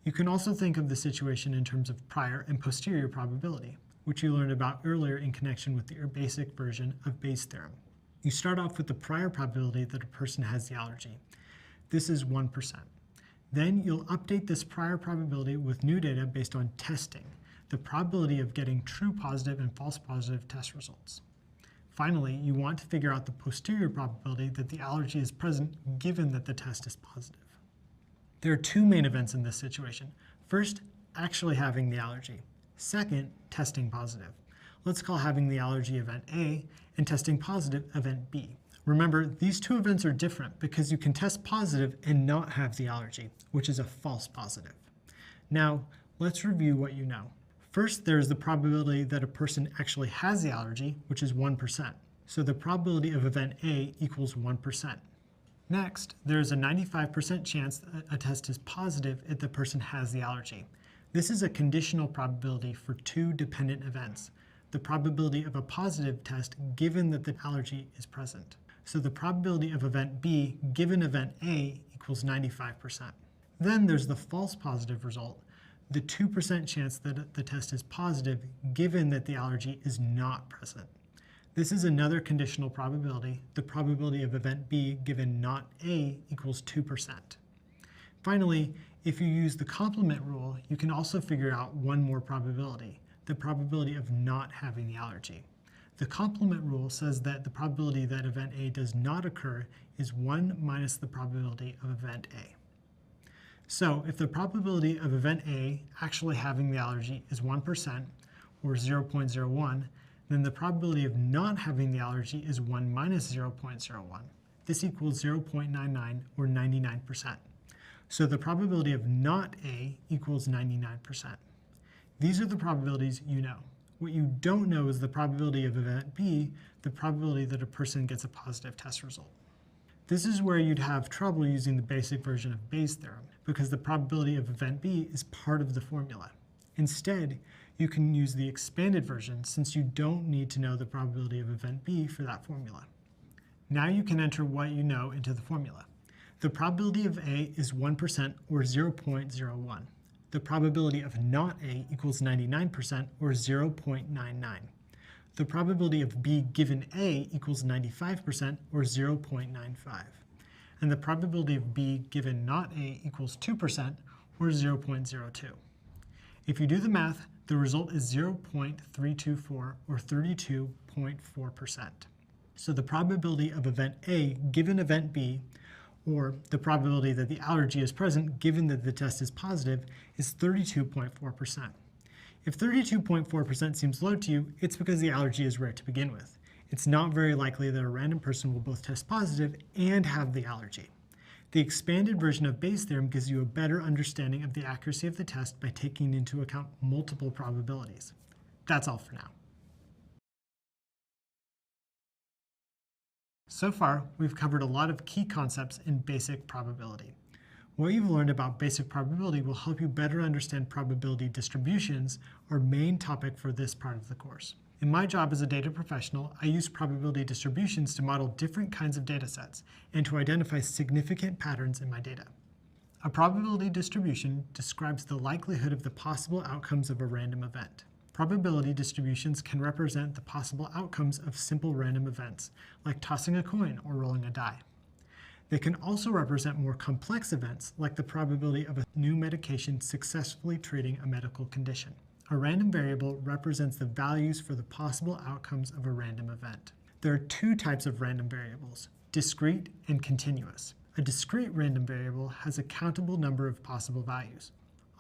You can also think of the situation in terms of prior and posterior probability, which you learned about earlier in connection with your basic version of Bayes' theorem. You start off with the prior probability that a person has the allergy. This is 1%. Then you'll update this prior probability with new data based on testing, the probability of getting true positive and false positive test results. Finally, you want to figure out the posterior probability that the allergy is present given that the test is positive. There are two main events in this situation. First, actually having the allergy. Second, testing positive. Let's call having the allergy event A and testing positive event B. Remember, these two events are different because you can test positive and not have the allergy, which is a false positive. Now, let's review what you know. First, there's the probability that a person actually has the allergy, which is 1%. So the probability of event A equals 1%. Next, there's a 95% chance that a test is positive if the person has the allergy. This is a conditional probability for two dependent events, the probability of a positive test given that the allergy is present. So the probability of event B given event A equals 95%. Then there's the false positive result, the 2% chance that the test is positive given that the allergy is not present. This is another conditional probability, the probability of event B given not A equals 2%. Finally, if you use the complement rule, you can also figure out one more probability, the probability of not having the allergy. The complement rule says that the probability that event A does not occur is 1 minus the probability of event A. So if the probability of event A actually having the allergy is 1%, or 0.01, then the probability of not having the allergy is 1 minus 0.01. This equals 0.99, or 99%. So the probability of not A equals 99%. These are the probabilities you know. What you don't know is the probability of event B, the probability that a person gets a positive test result. This is where you'd have trouble using the basic version of Bayes' theorem, because the probability of event B is part of the formula. Instead, you can use the expanded version since you don't need to know the probability of event B for that formula. Now you can enter what you know into the formula. The probability of A is 1%, or 0.01. The probability of not A equals 99%, or 0.99. The probability of B given A equals 95%, or 0.95. And the probability of B given not A equals 2%, or 0.02. If you do the math, the result is 0.324, or 32.4%. So the probability of event A given event B, or the probability that the allergy is present given that the test is positive, is 32.4%. If 32.4% seems low to you, it's because the allergy is rare to begin with. It's not very likely that a random person will both test positive and have the allergy. The expanded version of Bayes' theorem gives you a better understanding of the accuracy of the test by taking into account multiple probabilities. That's all for now. So far, we've covered a lot of key concepts in basic probability. What you've learned about basic probability will help you better understand probability distributions, our main topic for this part of the course. In my job as a data professional, I use probability distributions to model different kinds of data sets and to identify significant patterns in my data. A probability distribution describes the likelihood of the possible outcomes of a random event. Probability distributions can represent the possible outcomes of simple random events, like tossing a coin or rolling a die. They can also represent more complex events, like the probability of a new medication successfully treating a medical condition. A random variable represents the values for the possible outcomes of a random event. There are two types of random variables, discrete and continuous. A discrete random variable has a countable number of possible values.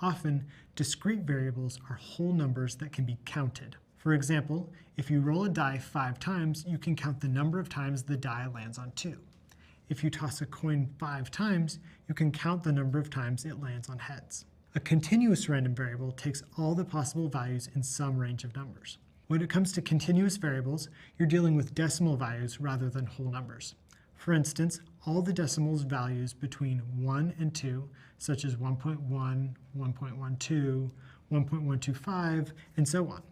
Often, discrete variables are whole numbers that can be counted. For example, if you roll a die 5 times, you can count the number of times the die lands on 2. If you toss a coin 5 times, you can count the number of times it lands on heads. A continuous random variable takes all the possible values in some range of numbers. When it comes to continuous variables, you're dealing with decimal values rather than whole numbers. For instance, all the decimals values between 1 and 2, such as 1.1, 1.12, 1.125, and so on.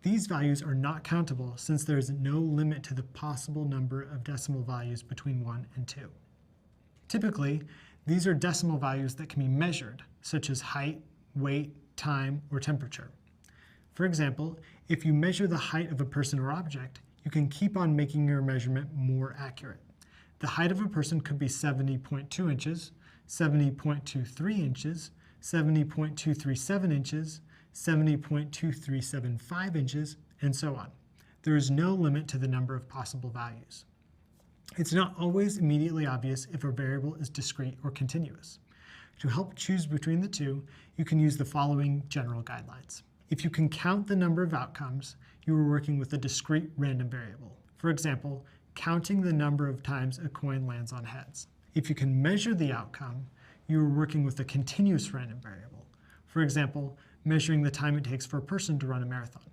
These values are not countable since there is no limit to the possible number of decimal values between 1 and 2. Typically, these are decimal values that can be measured, such as height, weight, time, or temperature. For example, if you measure the height of a person or object, you can keep on making your measurement more accurate. The height of a person could be 70.2 inches, 70.23 inches, 70.237 inches, 70.2375 inches, and so on. There is no limit to the number of possible values. It's not always immediately obvious if a variable is discrete or continuous. To help choose between the two, you can use the following general guidelines. If you can count the number of outcomes, you are working with a discrete random variable. For example, counting the number of times a coin lands on heads. If you can measure the outcome, you are working with a continuous random variable. For example, measuring the time it takes for a person to run a marathon.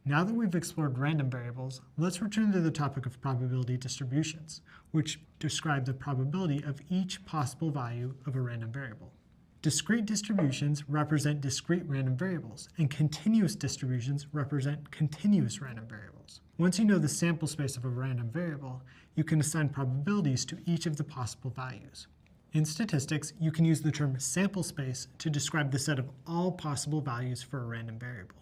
Now that we've explored random variables, let's return to the topic of probability distributions, which describe the probability of each possible value of a random variable. Discrete distributions represent discrete random variables, and continuous distributions represent continuous random variables. Once you know the sample space of a random variable, you can assign probabilities to each of the possible values. In statistics, you can use the term sample space to describe the set of all possible values for a random variable.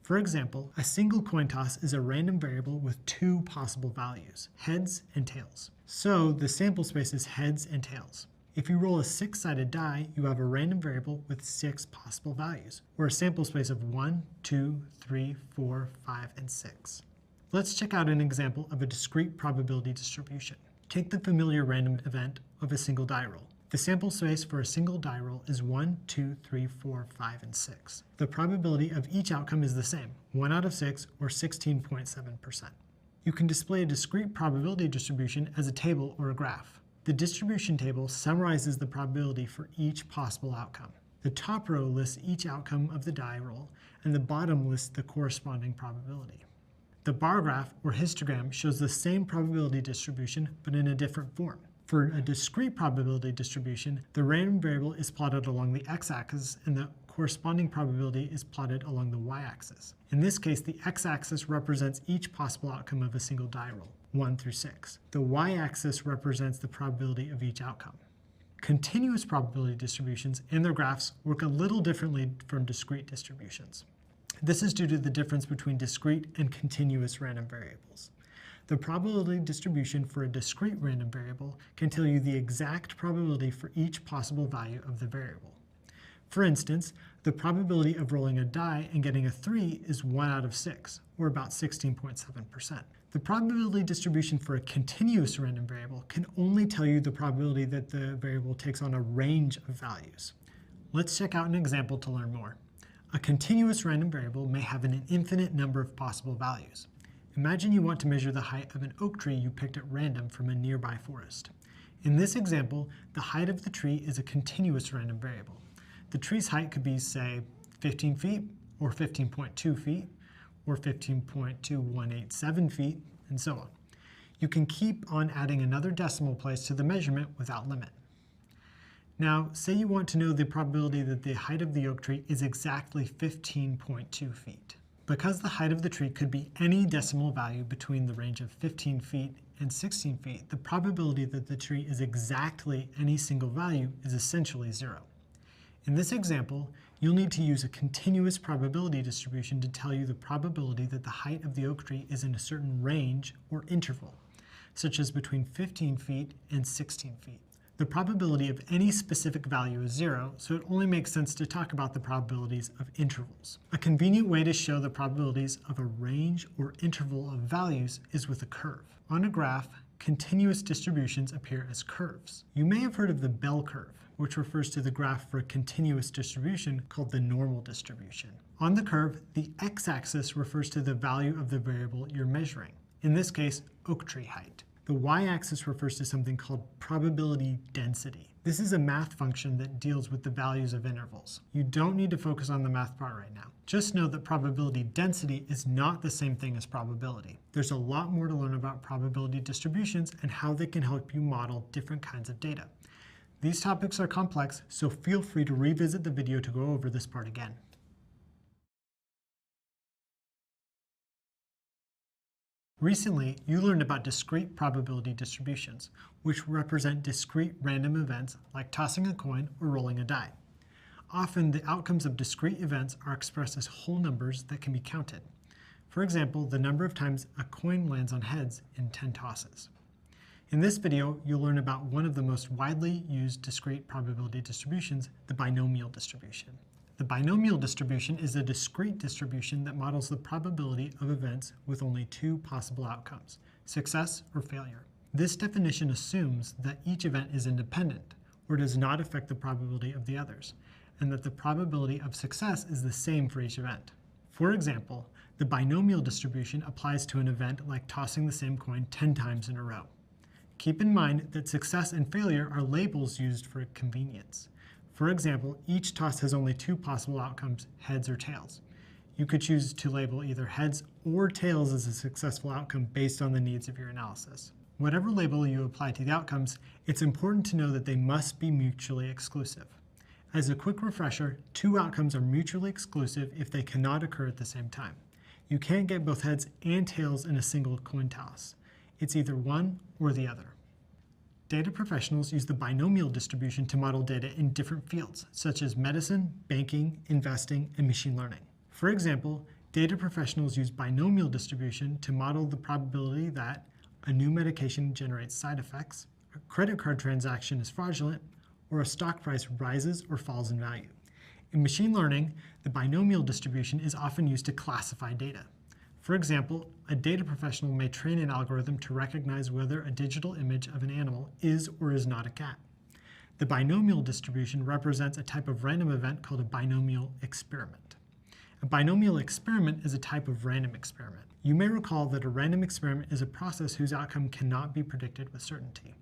For example, a single coin toss is a random variable with 2 possible values, heads and tails. So the sample space is heads and tails. If you roll a 6-sided die, you have a random variable with 6 possible values, or a sample space of 1, 2, 3, 4, 5, and 6. Let's check out an example of a discrete probability distribution. Take the familiar random event of a single die roll. The sample space for a single die roll is 1, 2, 3, 4, 5, and 6. The probability of each outcome is the same, 1 out of 6, or 16.7%. You can display a discrete probability distribution as a table or a graph. The distribution table summarizes the probability for each possible outcome. The top row lists each outcome of the die roll, and the bottom lists the corresponding probability. The bar graph or histogram shows the same probability distribution, but in a different form. For a discrete probability distribution, the random variable is plotted along the x-axis and the corresponding probability is plotted along the y-axis. In this case, the x-axis represents each possible outcome of a single die roll, 1 through 6. The y-axis represents the probability of each outcome. Continuous probability distributions and their graphs work a little differently from discrete distributions. This is due to the difference between discrete and continuous random variables. The probability distribution for a discrete random variable can tell you the exact probability for each possible value of the variable. For instance, the probability of rolling a die and getting a 3 is 1 out of 6, or about 16.7%. The probability distribution for a continuous random variable can only tell you the probability that the variable takes on a range of values. Let's check out an example to learn more. A continuous random variable may have an infinite number of possible values. Imagine you want to measure the height of an oak tree you picked at random from a nearby forest. In this example, the height of the tree is a continuous random variable. The tree's height could be, say, 15 feet, or 15.2 feet, or 15.2187 feet, and so on. You can keep on adding another decimal place to the measurement without limit. Now, say you want to know the probability that the height of the oak tree is exactly 15.2 feet. Because the height of the tree could be any decimal value between the range of 15 feet and 16 feet, the probability that the tree is exactly any single value is essentially 0. In this example, you'll need to use a continuous probability distribution to tell you the probability that the height of the oak tree is in a certain range or interval, such as between 15 feet and 16 feet. The probability of any specific value is 0, so it only makes sense to talk about the probabilities of intervals. A convenient way to show the probabilities of a range or interval of values is with a curve. On a graph, continuous distributions appear as curves. You may have heard of the bell curve, which refers to the graph for a continuous distribution called the normal distribution. On the curve, the x-axis refers to the value of the variable you're measuring, in this case, oak tree height. The y-axis refers to something called probability density. This is a math function that deals with the values of intervals. You don't need to focus on the math part right now. Just know that probability density is not the same thing as probability. There's a lot more to learn about probability distributions and how they can help you model different kinds of data. These topics are complex, so feel free to revisit the video to go over this part again. Recently, you learned about discrete probability distributions, which represent discrete random events like tossing a coin or rolling a die. Often, the outcomes of discrete events are expressed as whole numbers that can be counted. For example, the number of times a coin lands on heads in 10 tosses. In this video, you'll learn about one of the most widely used discrete probability distributions, the binomial distribution. The binomial distribution is a discrete distribution that models the probability of events with only two possible outcomes, success or failure. This definition assumes that each event is independent, or does not affect the probability of the others, and that the probability of success is the same for each event. For example, the binomial distribution applies to an event like tossing the same coin 10 times in a row. Keep in mind that success and failure are labels used for convenience. For example, each toss has only two possible outcomes, heads or tails. You could choose to label either heads or tails as a successful outcome based on the needs of your analysis. Whatever label you apply to the outcomes, it's important to know that they must be mutually exclusive. As a quick refresher, two outcomes are mutually exclusive if they cannot occur at the same time. You can't get both heads and tails in a single coin toss. It's either one or the other. Data professionals use the binomial distribution to model data in different fields, such as medicine, banking, investing, and machine learning. For example, data professionals use binomial distribution to model the probability that a new medication generates side effects, a credit card transaction is fraudulent, or a stock price rises or falls in value. In machine learning, the binomial distribution is often used to classify data. For example, a data professional may train an algorithm to recognize whether a digital image of an animal is or is not a cat. The binomial distribution represents a type of random event called a binomial experiment. A binomial experiment is a type of random experiment. You may recall that a random experiment is a process whose outcome cannot be predicted with certainty.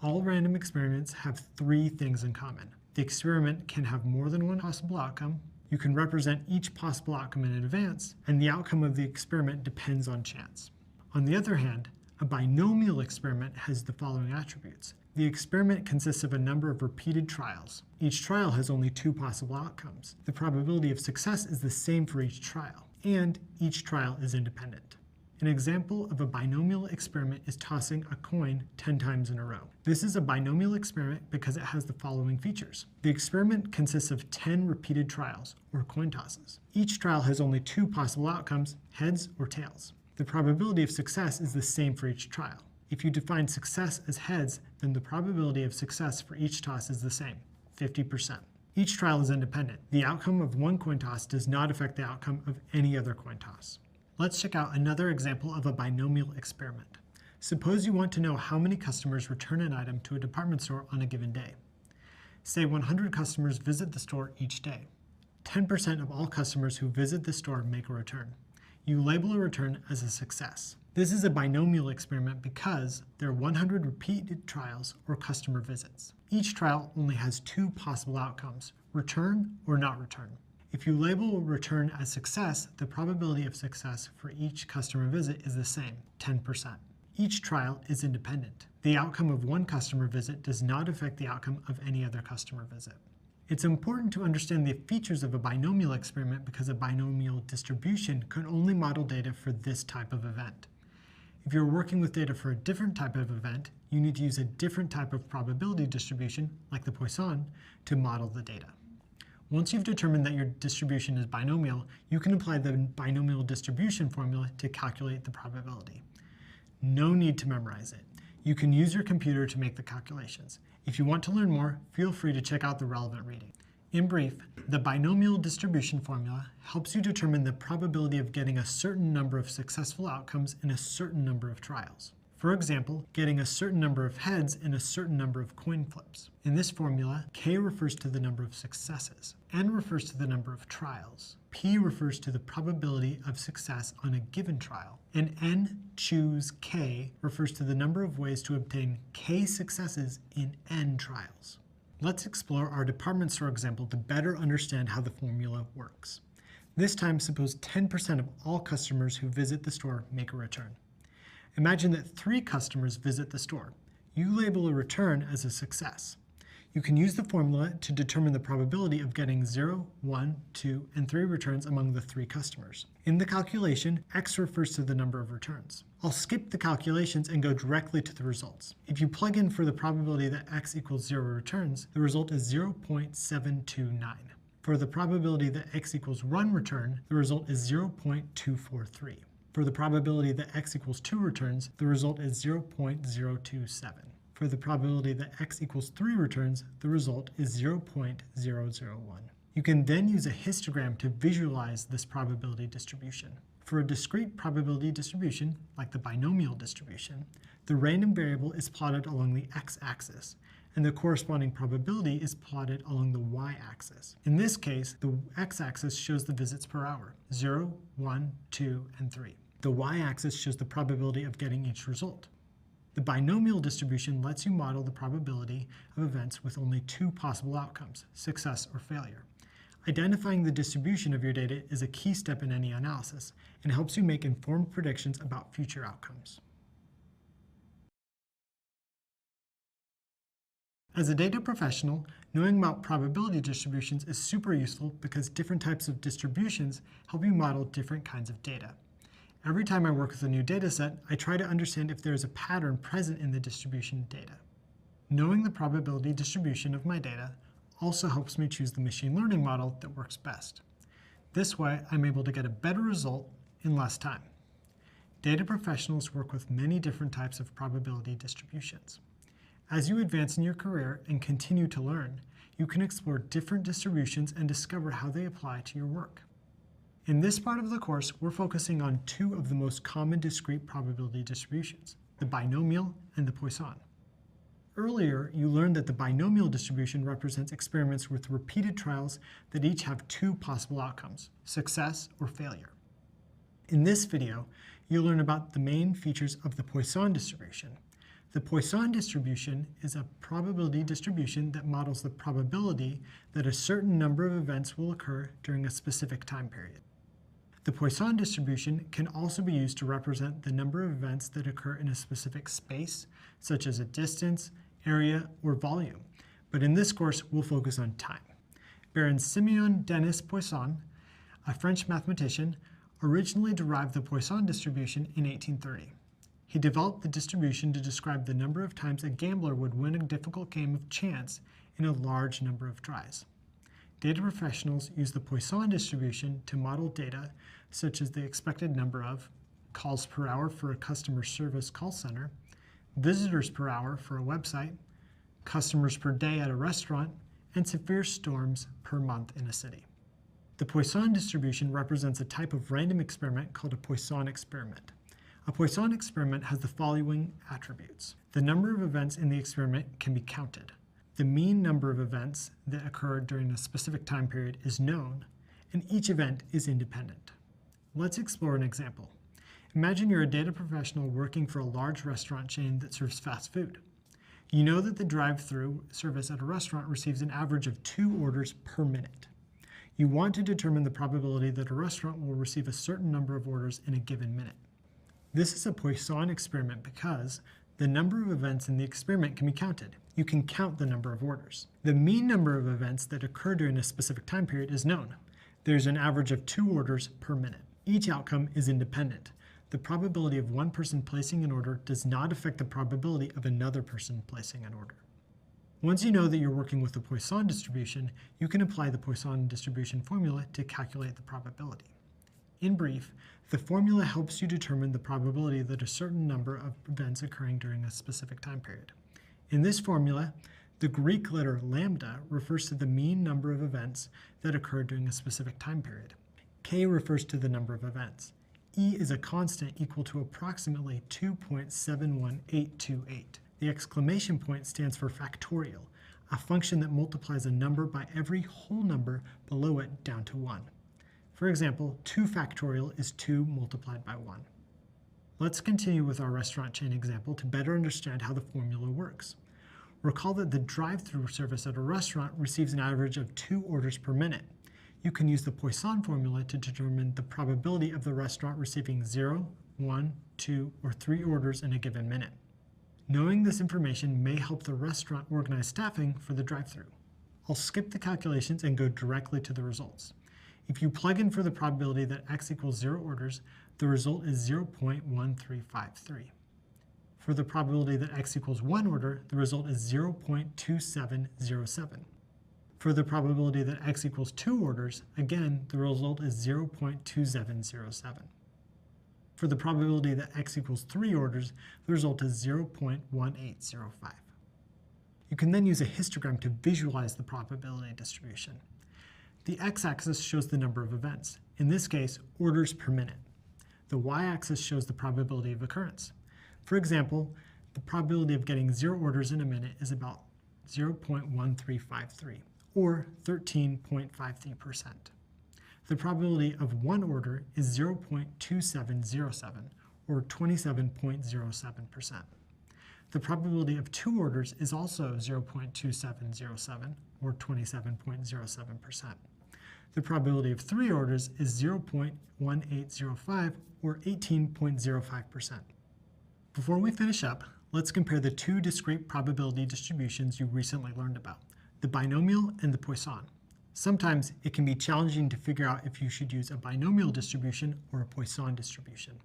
All random experiments have three things in common. The experiment can have more than one possible outcome, you can represent each possible outcome in advance, and the outcome of the experiment depends on chance. On the other hand, a binomial experiment has the following attributes. The experiment consists of a number of repeated trials. Each trial has only two possible outcomes. The probability of success is the same for each trial, and each trial is independent. An example of a binomial experiment is tossing a coin 10 times in a row. This is a binomial experiment because it has the following features. The experiment consists of 10 repeated trials, or coin tosses. Each trial has only two possible outcomes, heads or tails. The probability of success is the same for each trial. If you define success as heads, then the probability of success for each toss is the same, 50%. Each trial is independent. The outcome of one coin toss does not affect the outcome of any other coin toss. Let's check out another example of a binomial experiment. Suppose you want to know how many customers return an item to a department store on a given day. Say 100 customers visit the store each day. 10% of all customers who visit the store make a return. You label a return as a success. This is a binomial experiment because there are 100 repeated trials or customer visits. Each trial only has two possible outcomes, return or not return. If you label a return as success, the probability of success for each customer visit is the same, 10%. Each trial is independent. The outcome of one customer visit does not affect the outcome of any other customer visit. It's important to understand the features of a binomial experiment because a binomial distribution can only model data for this type of event. If you're working with data for a different type of event, you need to use a different type of probability distribution, like the Poisson, to model the data. Once you've determined that your distribution is binomial, you can apply the binomial distribution formula to calculate the probability. No need to memorize it. You can use your computer to make the calculations. If you want to learn more, feel free to check out the relevant reading. In brief, the binomial distribution formula helps you determine the probability of getting a certain number of successful outcomes in a certain number of trials. For example, getting a certain number of heads in a certain number of coin flips. In this formula, K refers to the number of successes, N refers to the number of trials, P refers to the probability of success on a given trial, and N choose K refers to the number of ways to obtain K successes in N trials. Let's explore our department store example to better understand how the formula works. This time, suppose 10% of all customers who visit the store make a return. Imagine that 3 customers visit the store. You label a return as a success. You can use the formula to determine the probability of getting 0, 1, 2, and 3 returns among the 3 customers. In the calculation, X refers to the number of returns. I'll skip the calculations and go directly to the results. If you plug in for the probability that X equals 0 returns, the result is 0.729. For the probability that X equals 1 return, the result is 0.243. For the probability that X equals 2 returns, the result is 0.027. For the probability that X equals 3 returns, the result is 0.001. You can then use a histogram to visualize this probability distribution. For a discrete probability distribution, like the binomial distribution, the random variable is plotted along the x-axis, and the corresponding probability is plotted along the y-axis. In this case, the x-axis shows the visits per hour, 0, 1, 2, and 3. The y-axis shows the probability of getting each result. The binomial distribution lets you model the probability of events with only 2 possible outcomes, success or failure. Identifying the distribution of your data is a key step in any analysis and helps you make informed predictions about future outcomes. As a data professional, knowing about probability distributions is super useful because different types of distributions help you model different kinds of data. Every time I work with a new data set, I try to understand if there is a pattern present in the distribution data. Knowing the probability distribution of my data also helps me choose the machine learning model that works best. This way, I'm able to get a better result in less time. Data professionals work with many different types of probability distributions. As you advance in your career and continue to learn, you can explore different distributions and discover how they apply to your work. In this part of the course, we're focusing on two of the most common discrete probability distributions, the binomial and the Poisson. Earlier, you learned that the binomial distribution represents experiments with repeated trials that each have two possible outcomes, success or failure. In this video, you'll learn about the main features of the Poisson distribution. The Poisson distribution is a probability distribution that models the probability that a certain number of events will occur during a specific time period. The Poisson distribution can also be used to represent the number of events that occur in a specific space, such as a distance, area, or volume. But in this course, we'll focus on time. Baron Simeon Denis Poisson, a French mathematician, originally derived the Poisson distribution in 1830. He developed the distribution to describe the number of times a gambler would win a difficult game of chance in a large number of tries. Data professionals use the Poisson distribution to model data such as the expected number of calls per hour for a customer service call center, visitors per hour for a website, customers per day at a restaurant, and severe storms per month in a city. The Poisson distribution represents a type of random experiment called a Poisson experiment. A Poisson experiment has the following attributes. The number of events in the experiment can be counted. The mean number of events that occur during a specific time period is known, and each event is independent. Let's explore an example. Imagine you're a data professional working for a large restaurant chain that serves fast food. You know that the drive-through service at a restaurant receives an average of 2 orders per minute. You want to determine the probability that a restaurant will receive a certain number of orders in a given minute. This is a Poisson experiment because the number of events in the experiment can be counted. You can count the number of orders. The mean number of events that occur during a specific time period is known. There's an average of 2 orders per minute. Each outcome is independent. The probability of one person placing an order does not affect the probability of another person placing an order. Once you know that you're working with the Poisson distribution, you can apply the Poisson distribution formula to calculate the probability. In brief, the formula helps you determine the probability that a certain number of events occurring during a specific time period. In this formula, the Greek letter lambda refers to the mean number of events that occur during a specific time period. K refers to the number of events. E is a constant equal to approximately 2.71828. The exclamation point stands for factorial, a function that multiplies a number by every whole number below it down to 1. For example, 2 factorial is 2 multiplied by 1. Let's continue with our restaurant chain example to better understand how the formula works. Recall that the drive-through service at a restaurant receives an average of 2 orders per minute. You can use the Poisson formula to determine the probability of the restaurant receiving 0, 1, 2, or 3 orders in a given minute. Knowing this information may help the restaurant organize staffing for the drive-through. I'll skip the calculations and go directly to the results. If you plug in for the probability that x equals 0 orders, the result is 0.1353. For the probability that x equals 1 order, the result is 0.2707. For the probability that x equals 2 orders, again, the result is 0.2707. For the probability that x equals 3 orders, the result is 0.1805. You can then use a histogram to visualize the probability distribution. The x-axis shows the number of events, in this case, orders per minute. The y-axis shows the probability of occurrence. For example, the probability of getting 0 orders in a minute is about 0.1353, or 13.53%. The probability of 1 order is 0.2707, or 27.07%. The probability of 2 orders is also 0.2707, or 27.07%. The probability of 3 orders is 0.1805, or 18.05%. Before we finish up, let's compare the 2 discrete probability distributions you recently learned about, the binomial and the Poisson. Sometimes it can be challenging to figure out if you should use a binomial distribution or a Poisson distribution.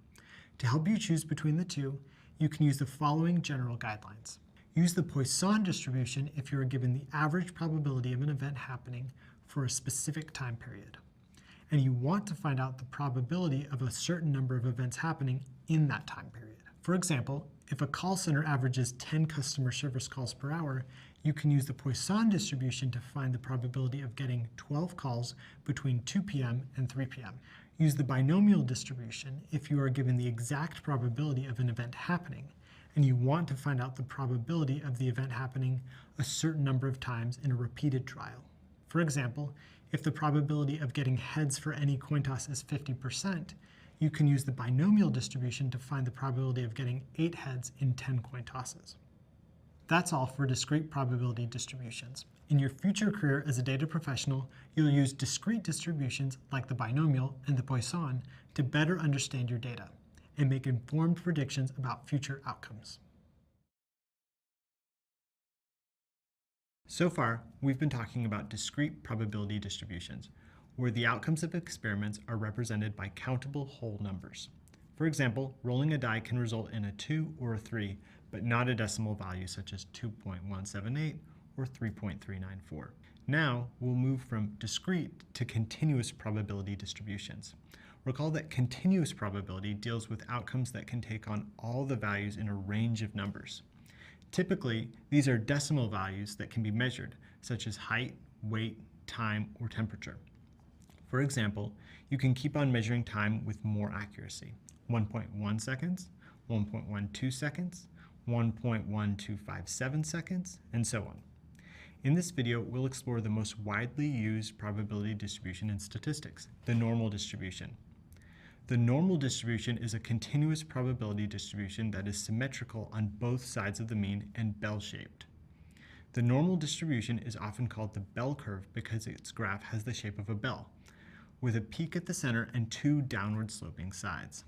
To help you choose between the two, you can use the following general guidelines. Use the Poisson distribution if you are given the average probability of an event happening for a specific time period, and you want to find out the probability of a certain number of events happening in that time period. For example, If a call center averages 10 customer service calls per hour, you can use the Poisson distribution to find the probability of getting 12 calls between 2 p.m. and 3 p.m. Use the binomial distribution if you are given the exact probability of an event happening, and you want to find out the probability of the event happening a certain number of times in a repeated trial. For example, if the probability of getting heads for any coin toss is 50%, you can use the binomial distribution to find the probability of getting 8 heads in 10 coin tosses. That's all for discrete probability distributions. In your future career as a data professional, you'll use discrete distributions like the binomial and the Poisson to better understand your data and make informed predictions about future outcomes. So far, we've been talking about discrete probability distributions, where the outcomes of experiments are represented by countable whole numbers. For example, rolling a die can result in a 2 or a 3, but not a decimal value such as 2.178 or 3.394. Now, we'll move from discrete to continuous probability distributions. Recall that continuous probability deals with outcomes that can take on all the values in a range of numbers. Typically, these are decimal values that can be measured, such as height, weight, time, or temperature. For example, you can keep on measuring time with more accuracy: 1.1 seconds, 1.12 seconds, 1.1257 seconds, and so on. In this video, we'll explore the most widely used probability distribution in statistics, the normal distribution. The normal distribution is a continuous probability distribution that is symmetrical on both sides of the mean and bell-shaped. The normal distribution is often called the bell curve because its graph has the shape of a bell, with a peak at the center and 2 downward sloping sides.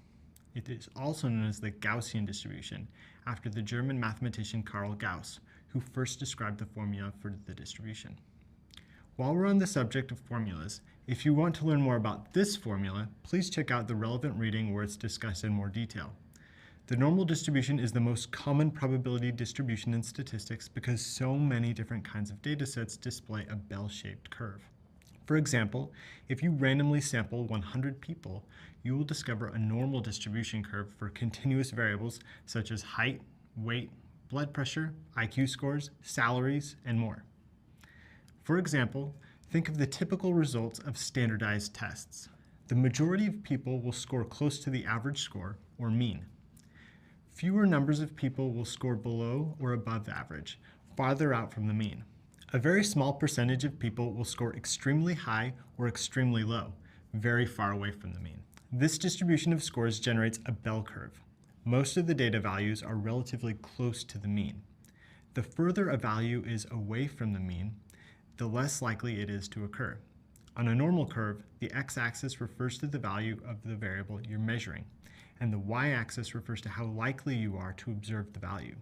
It is also known as the Gaussian distribution, after the German mathematician Karl Gauss, who first described the formula for the distribution. While we're on the subject of formulas, if you want to learn more about this formula, please check out the relevant reading where it's discussed in more detail. The normal distribution is the most common probability distribution in statistics because so many different kinds of data sets display a bell-shaped curve. For example, if you randomly sample 100 people, you will discover a normal distribution curve for continuous variables such as height, weight, blood pressure, IQ scores, salaries, and more. For example, think of the typical results of standardized tests. The majority of people will score close to the average score, or mean. Fewer numbers of people will score below or above average, farther out from the mean. A very small percentage of people will score extremely high or extremely low, very far away from the mean. This distribution of scores generates a bell curve. Most of the data values are relatively close to the mean. The further a value is away from the mean, the less likely it is to occur. On a normal curve, the x-axis refers to the value of the variable you're measuring, and the y-axis refers to how likely you are to observe the value.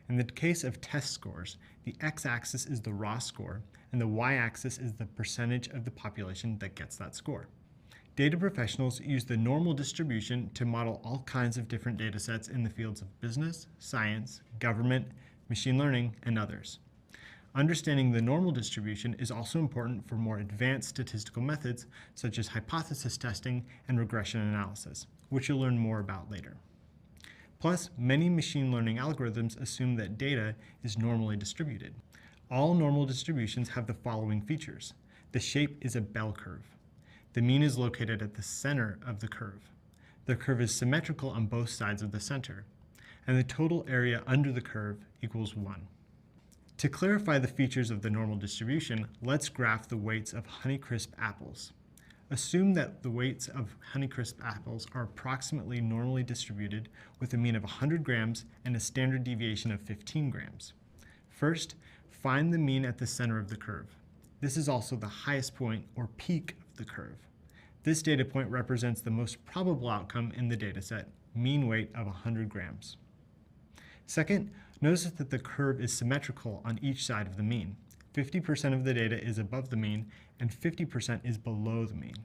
In the case of test scores, the x-axis is the raw score, and the y-axis is the percentage of the population that gets that score. Data professionals use the normal distribution to model all kinds of different data sets in the fields of business, science, government, machine learning, and others. Understanding the normal distribution is also important for more advanced statistical methods such as hypothesis testing and regression analysis, which you'll learn more about later. Plus, many machine learning algorithms assume that data is normally distributed. All normal distributions have the following features. The shape is a bell curve. The mean is located at the center of the curve. The curve is symmetrical on both sides of the center, and the total area under the curve equals 1. To clarify the features of the normal distribution, let's graph the weights of Honeycrisp apples. Assume that the weights of Honeycrisp apples are approximately normally distributed with a mean of 100 grams and a standard deviation of 15 grams. First, find the mean at the center of the curve. This is also the highest point or peak of the curve. This data point represents the most probable outcome in the dataset, mean weight of 100 grams. Second, notice that the curve is symmetrical on each side of the mean. 50% of the data is above the mean and 50% is below the mean.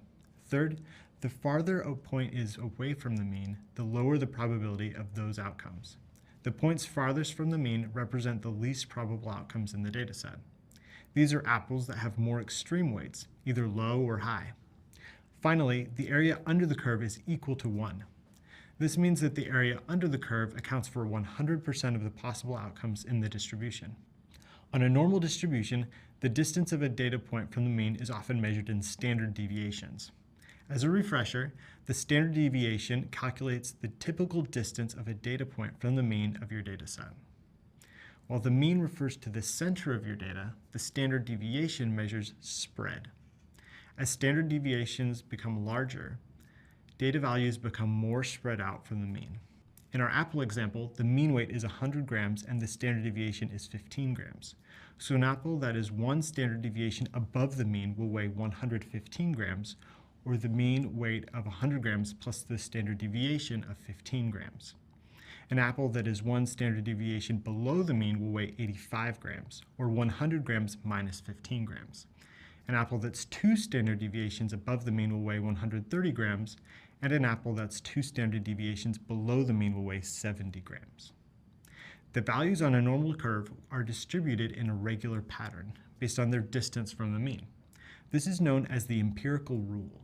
Third, the farther a point is away from the mean, the lower the probability of those outcomes. The points farthest from the mean represent the least probable outcomes in the dataset. These are apples that have more extreme weights, either low or high. Finally, the area under the curve is equal to 1. This means that the area under the curve accounts for 100% of the possible outcomes in the distribution. On a normal distribution, the distance of a data point from the mean is often measured in standard deviations. As a refresher, the standard deviation calculates the typical distance of a data point from the mean of your data set. While the mean refers to the center of your data, the standard deviation measures spread. As standard deviations become larger, data values become more spread out from the mean. In our apple example, the mean weight is 100 grams and the standard deviation is 15 grams. So an apple that is one standard deviation above the mean will weigh 115 grams, or the mean weight of 100 grams plus the standard deviation of 15 grams. An apple that is one standard deviation below the mean will weigh 85 grams, or 100 grams minus 15 grams. An apple that's two standard deviations above the mean will weigh 130 grams, and an apple that's two standard deviations below the mean will weigh 70 grams. The values on a normal curve are distributed in a regular pattern based on their distance from the mean. This is known as the empirical rule.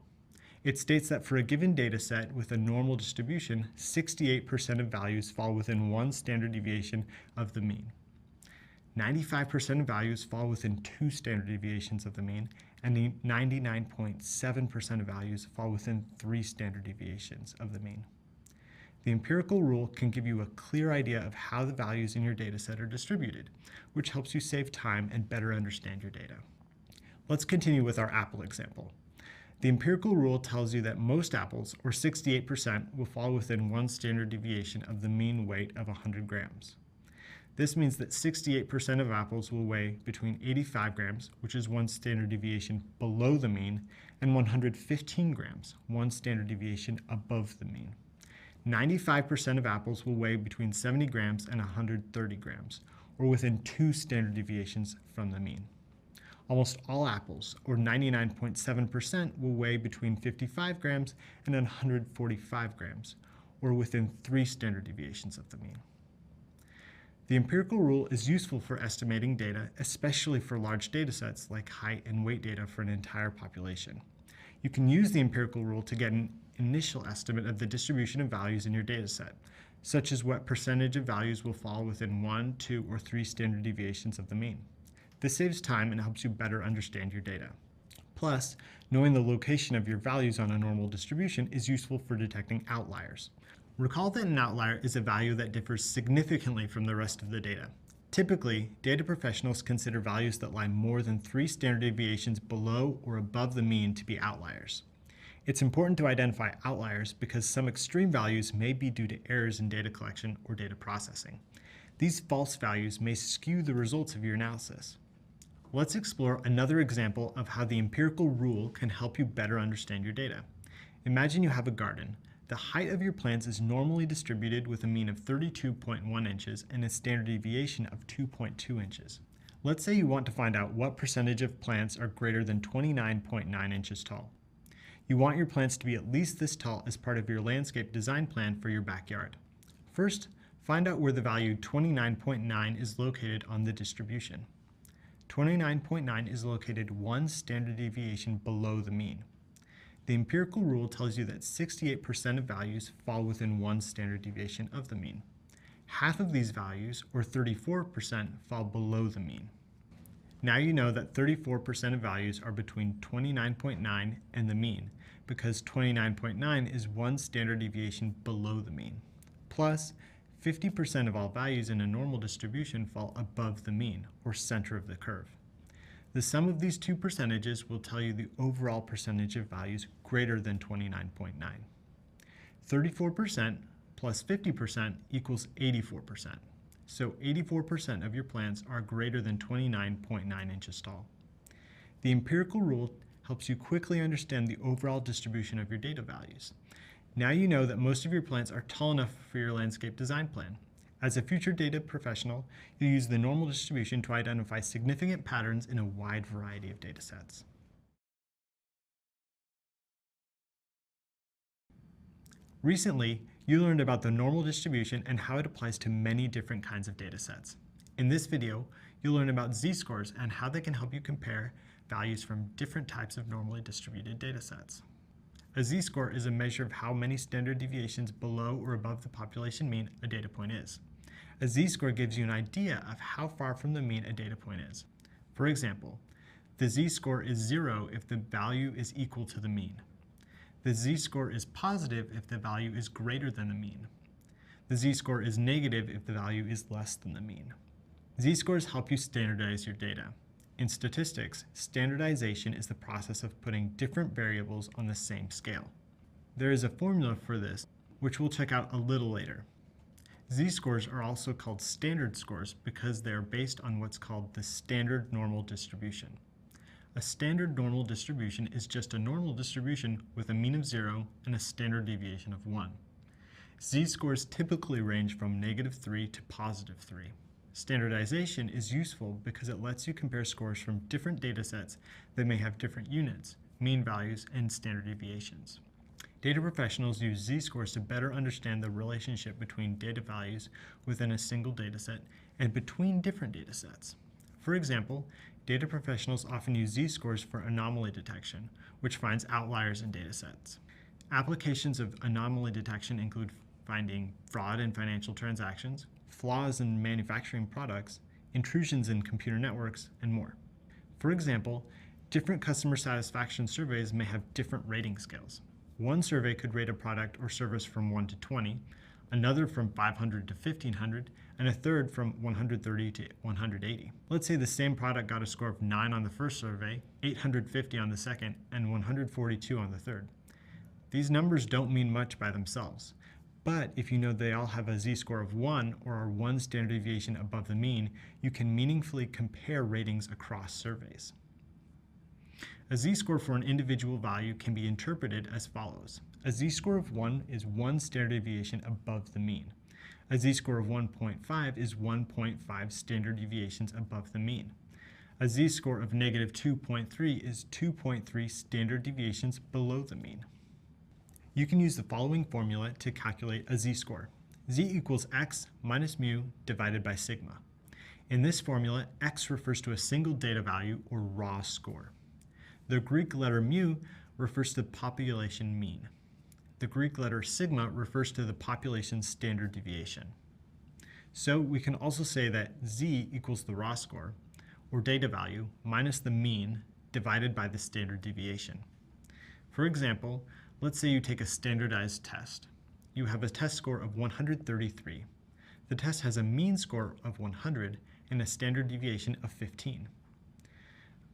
It states that for a given data set with a normal distribution, 68% of values fall within one standard deviation of the mean. 95% of values fall within two standard deviations of the mean, and 99.7% of values fall within three standard deviations of the mean. The empirical rule can give you a clear idea of how the values in your data set are distributed, which helps you save time and better understand your data. Let's continue with our apple example. The empirical rule tells you that most apples, or 68%, will fall within one standard deviation of the mean weight of 100 grams. This means that 68% of apples will weigh between 85 grams, which is one standard deviation below the mean, and 115 grams, one standard deviation above the mean. 95% of apples will weigh between 70 grams and 130 grams, or within two standard deviations from the mean. Almost all apples, or 99.7%, will weigh between 55 grams and 145 grams, or within three standard deviations of the mean. The empirical rule is useful for estimating data, especially for large data sets like height and weight data for an entire population. You can use the empirical rule to get an initial estimate of the distribution of values in your data set, such as what percentage of values will fall within 1, 2, or 3 standard deviations of the mean. This saves time and helps you better understand your data. Plus, knowing the location of your values on a normal distribution is useful for detecting outliers. Recall that an outlier is a value that differs significantly from the rest of the data. Typically, data professionals consider values that lie more than 3 standard deviations below or above the mean to be outliers. It's important to identify outliers because some extreme values may be due to errors in data collection or data processing. These false values may skew the results of your analysis. Let's explore another example of how the empirical rule can help you better understand your data. Imagine you have a garden. The height of your plants is normally distributed with a mean of 32.1 inches and a standard deviation of 2.2 inches. Let's say you want to find out what percentage of plants are greater than 29.9 inches tall. You want your plants to be at least this tall as part of your landscape design plan for your backyard. First, find out where the value 29.9 is located on the distribution. 29.9 is located one standard deviation below the mean. The empirical rule tells you that 68% of values fall within one standard deviation of the mean. Half of these values, or 34%, fall below the mean. Now you know that 34% of values are between 29.9 and the mean, because 29.9 is one standard deviation below the mean. Plus, 50% of all values in a normal distribution fall above the mean, or center of the curve. The sum of these two percentages will tell you the overall percentage of values greater than 29.9. 34% plus 50% equals 84%. So 84% of your plants are greater than 29.9 inches tall. The empirical rule helps you quickly understand the overall distribution of your data values. Now you know that most of your plants are tall enough for your landscape design plan. As a future data professional, you'll use the normal distribution to identify significant patterns in a wide variety of data sets. Recently, you learned about the normal distribution and how it applies to many different kinds of data sets. In this video, you'll learn about z-scores and how they can help you compare values from different types of normally distributed data sets. A z-score is a measure of how many standard deviations below or above the population mean a data point is. A z-score gives you an idea of how far from the mean a data point is. For example, the z-score is 0 if the value is equal to the mean. The z-score is positive if the value is greater than the mean. The z-score is negative if the value is less than the mean. Z-scores help you standardize your data. In statistics, standardization is the process of putting different variables on the same scale. There is a formula for this, which we'll check out a little later. Z-scores are also called standard scores because they are based on what's called the standard normal distribution. A standard normal distribution is just a normal distribution with a mean of 0 and a standard deviation of 1. Z-scores typically range from -3 to +3. Standardization is useful because it lets you compare scores from different data sets that may have different units, mean values, and standard deviations. Data professionals use z-scores to better understand the relationship between data values within a single dataset and between different datasets. For example, data professionals often use z-scores for anomaly detection, which finds outliers in datasets. Applications of anomaly detection include finding fraud in financial transactions, flaws in manufacturing products, intrusions in computer networks, and more. For example, different customer satisfaction surveys may have different rating scales. One survey could rate a product or service from 1 to 20, another from 500 to 1500, and a third from 130 to 180. Let's say the same product got a score of 9 on the first survey, 850 on the second, and 142 on the third. These numbers don't mean much by themselves. But if you know they all have a z-score of 1 or are 1 standard deviation above the mean, you can meaningfully compare ratings across surveys. A z-score for an individual value can be interpreted as follows. A z-score of 1 is 1 standard deviation above the mean. A z-score of 1.5 is 1.5 standard deviations above the mean. A z-score of -2.3 is 2.3 standard deviations below the mean. You can use the following formula to calculate a z-score. Z equals x minus mu divided by sigma. In this formula, x refers to a single data value or raw score. The Greek letter mu refers to the population mean. The Greek letter sigma refers to the population standard deviation. So we can also say that z equals the raw score, or data value, minus the mean divided by the standard deviation. For example, let's say you take a standardized test. You have a test score of 133. The test has a mean score of 100 and a standard deviation of 15.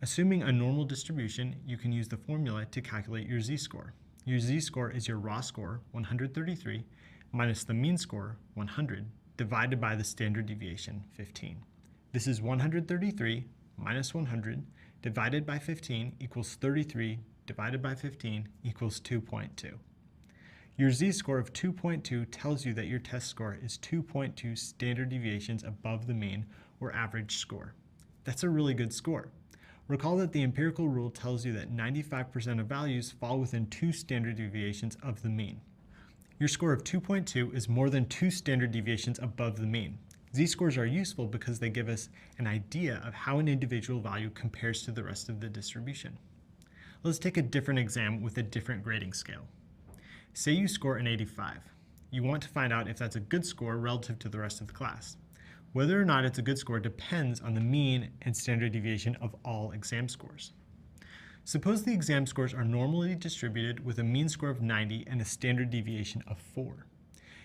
Assuming a normal distribution, you can use the formula to calculate your z-score. Your z-score is your raw score, 133, minus the mean score, 100, divided by the standard deviation, 15. This is 133 minus 100 divided by 15 equals 33 divided by 15 equals 2.2. Your z-score of 2.2 tells you that your test score is 2.2 standard deviations above the mean or average score. That's a really good score. Recall that the empirical rule tells you that 95% of values fall within 2 standard deviations of the mean. Your score of 2.2 is more than 2 standard deviations above the mean. Z-scores are useful because they give us an idea of how an individual value compares to the rest of the distribution. Let's take a different exam with a different grading scale. Say you score an 85. You want to find out if that's a good score relative to the rest of the class. Whether or not it's a good score depends on the mean and standard deviation of all exam scores. Suppose the exam scores are normally distributed with a mean score of 90 and a standard deviation of 4.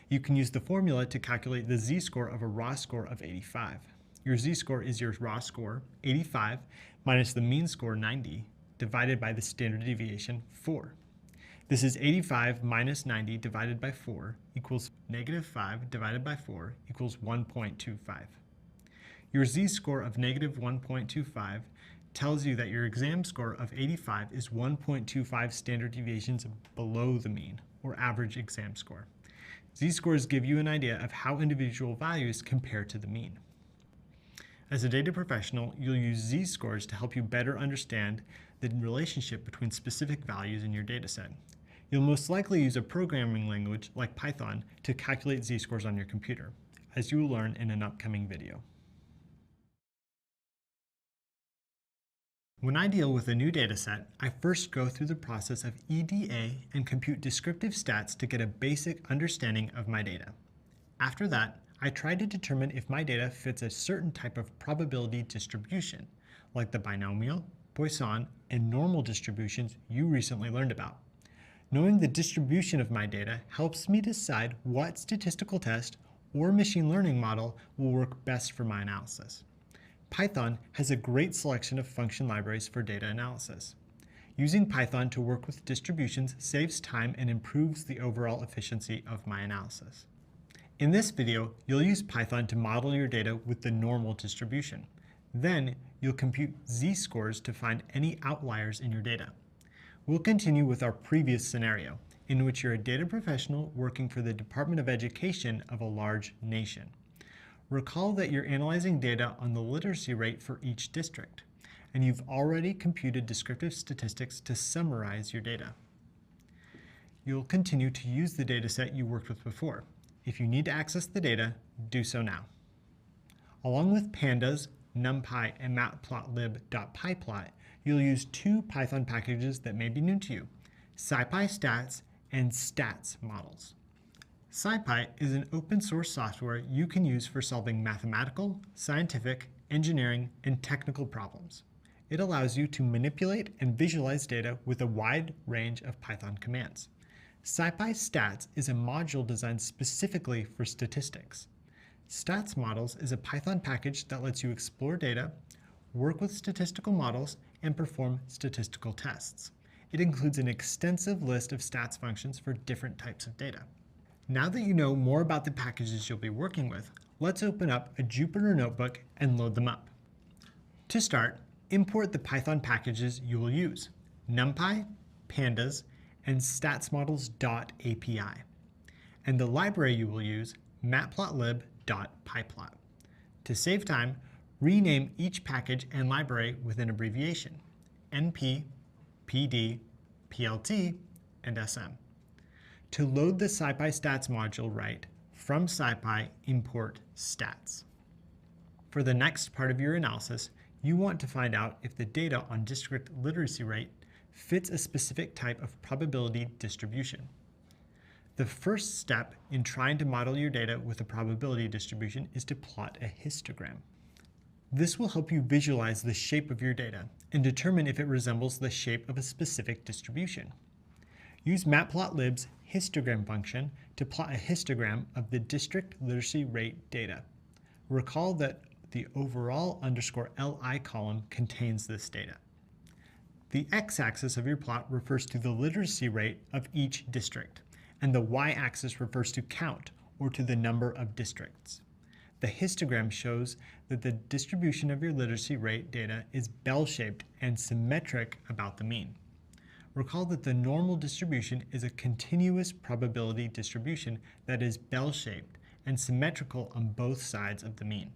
You can use the formula to calculate the z-score of a raw score of 85. Your z-score is your raw score, 85, minus the mean score, 90, divided by the standard deviation, 4. This is 85 minus 90 divided by 4 equals -5 divided by 4 equals 1.25. Your z-score of -1.25 tells you that your exam score of 85 is 1.25 standard deviations below the mean, or average exam score. Z-scores give you an idea of how individual values compare to the mean. As a data professional, you'll use z-scores to help you better understand the relationship between specific values in your dataset. You'll most likely use a programming language like Python to calculate z-scores on your computer, as you will learn in an upcoming video. When I deal with a new dataset, I first go through the process of EDA and compute descriptive stats to get a basic understanding of my data. After that, I try to determine if my data fits a certain type of probability distribution, like the binomial, Poisson, and normal distributions you recently learned about. Knowing the distribution of my data helps me decide what statistical test or machine learning model will work best for my analysis. Python has a great selection of function libraries for data analysis. Using Python to work with distributions saves time and improves the overall efficiency of my analysis. In this video, you'll use Python to model your data with the normal distribution. Then, you'll compute z-scores to find any outliers in your data. We'll continue with our previous scenario, in which you're a data professional working for the Department of Education of a large nation. Recall that you're analyzing data on the literacy rate for each district, and you've already computed descriptive statistics to summarize your data. You'll continue to use the dataset you worked with before. If you need to access the data, do so now. Along with pandas, numpy, and matplotlib.pyplot, you'll use two Python packages that may be new to you, scipystats and stats models. SciPy is an open source software you can use for solving mathematical, scientific, engineering, and technical problems. It allows you to manipulate and visualize data with a wide range of Python commands. SciPy Stats is a module designed specifically for statistics. Stats Models is a Python package that lets you explore data, work with statistical models, and perform statistical tests. It includes an extensive list of stats functions for different types of data. Now that you know more about the packages you'll be working with, let's open up a Jupyter notebook and load them up. To start, import the Python packages you will use, numpy, pandas, and statsmodels.api, and the library you will use, matplotlib.pyplot. To save time, rename each package and library with an abbreviation, np, pd, plt, and sm. To load the SciPy Stats module, write from SciPy import stats. For the next part of your analysis, you want to find out if the data on district literacy rate fits a specific type of probability distribution. The first step in trying to model your data with a probability distribution is to plot a histogram. This will help you visualize the shape of your data and determine if it resembles the shape of a specific distribution. Use matplotlib's histogram function to plot a histogram of the district literacy rate data. Recall that the overall _li column contains this data. The x-axis of your plot refers to the literacy rate of each district, and the y-axis refers to count, or to the number of districts. The histogram shows that the distribution of your literacy rate data is bell-shaped and symmetric about the mean. Recall that the normal distribution is a continuous probability distribution that is bell-shaped and symmetrical on both sides of the mean.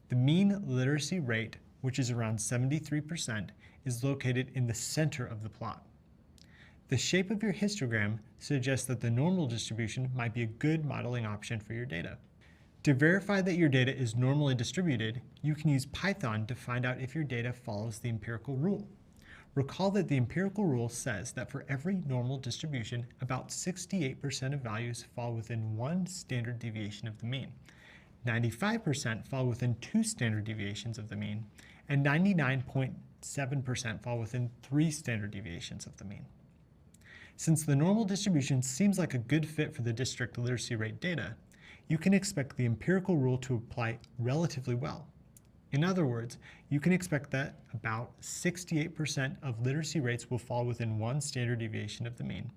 The mean literacy rate, which is around 73%, is located in the center of the plot. The shape of your histogram suggests that the normal distribution might be a good modeling option for your data. To verify that your data is normally distributed, you can use Python to find out if your data follows the empirical rule. Recall that the empirical rule says that for every normal distribution, about 68% of values fall within one standard deviation of the mean, 95% fall within 2 standard deviations of the mean, and 99.7% fall within 3 standard deviations of the mean. Since the normal distribution seems like a good fit for the district literacy rate data, you can expect the empirical rule to apply relatively well. In other words, you can expect that about 68% of literacy rates will fall within 1 standard deviation of the mean,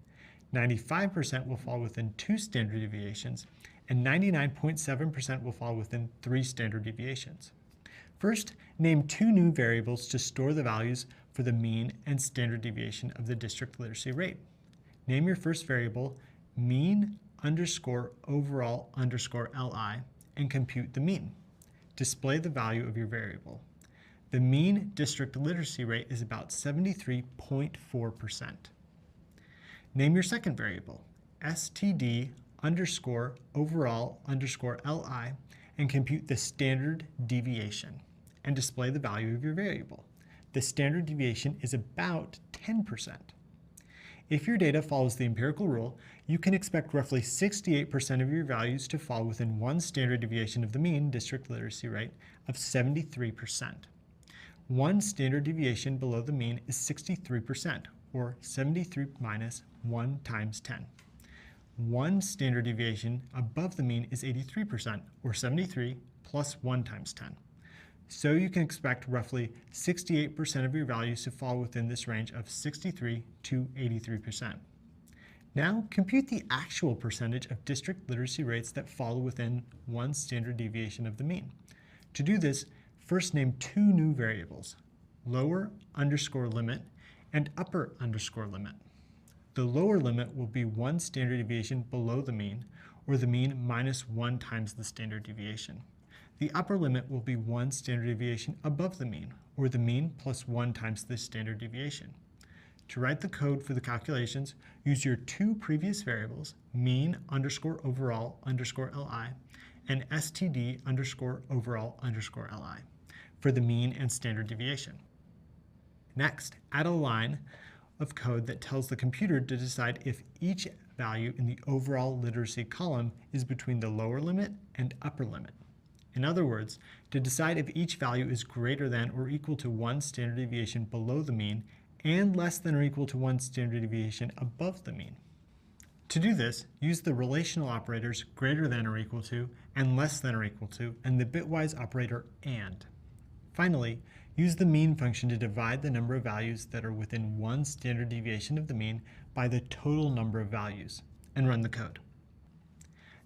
95% will fall within 2 standard deviations, and 99.7% will fall within 3 standard deviations. First, name 2 new variables to store the values for the mean and standard deviation of the district literacy rate. Name your first variable mean_overall_li and compute the mean. Display the value of your variable. The mean district literacy rate is about 73.4%. Name your second variable, std_overall_li, and compute the standard deviation, and display the value of your variable. the standard deviation is about 10%. If your data follows the empirical rule, you can expect roughly 68% of your values to fall within one standard deviation of the mean district literacy rate of 73%. One standard deviation below the mean is 63%, or 73 minus 1 times 10. One standard deviation above the mean is 83%, or 73 plus 1 times 10. So you can expect roughly 68% of your values to fall within this range of 63 to 83%. Now compute the actual percentage of district literacy rates that fall within one standard deviation of the mean. To do this, first name two new variables, lower underscore limit and upper underscore limit. The lower limit will be one standard deviation below the mean, or the mean minus 1 times the standard deviation. The upper limit will be one standard deviation above the mean, or the mean plus 1 times the standard deviation. To write the code for the calculations, use your two previous variables, mean underscore overall underscore li and std underscore overall underscore li, for the mean and standard deviation. Next, add a line of code that tells the computer to decide if each value in the overall literacy column is between the lower limit and upper limit. In other words, to decide if each value is greater than or equal to one standard deviation below the mean and less than or equal to one standard deviation above the mean. To do this, use the relational operators greater than or equal to and less than or equal to and the bitwise operator AND. Finally, use the mean function to divide the number of values that are within one standard deviation of the mean by the total number of values, and run the code.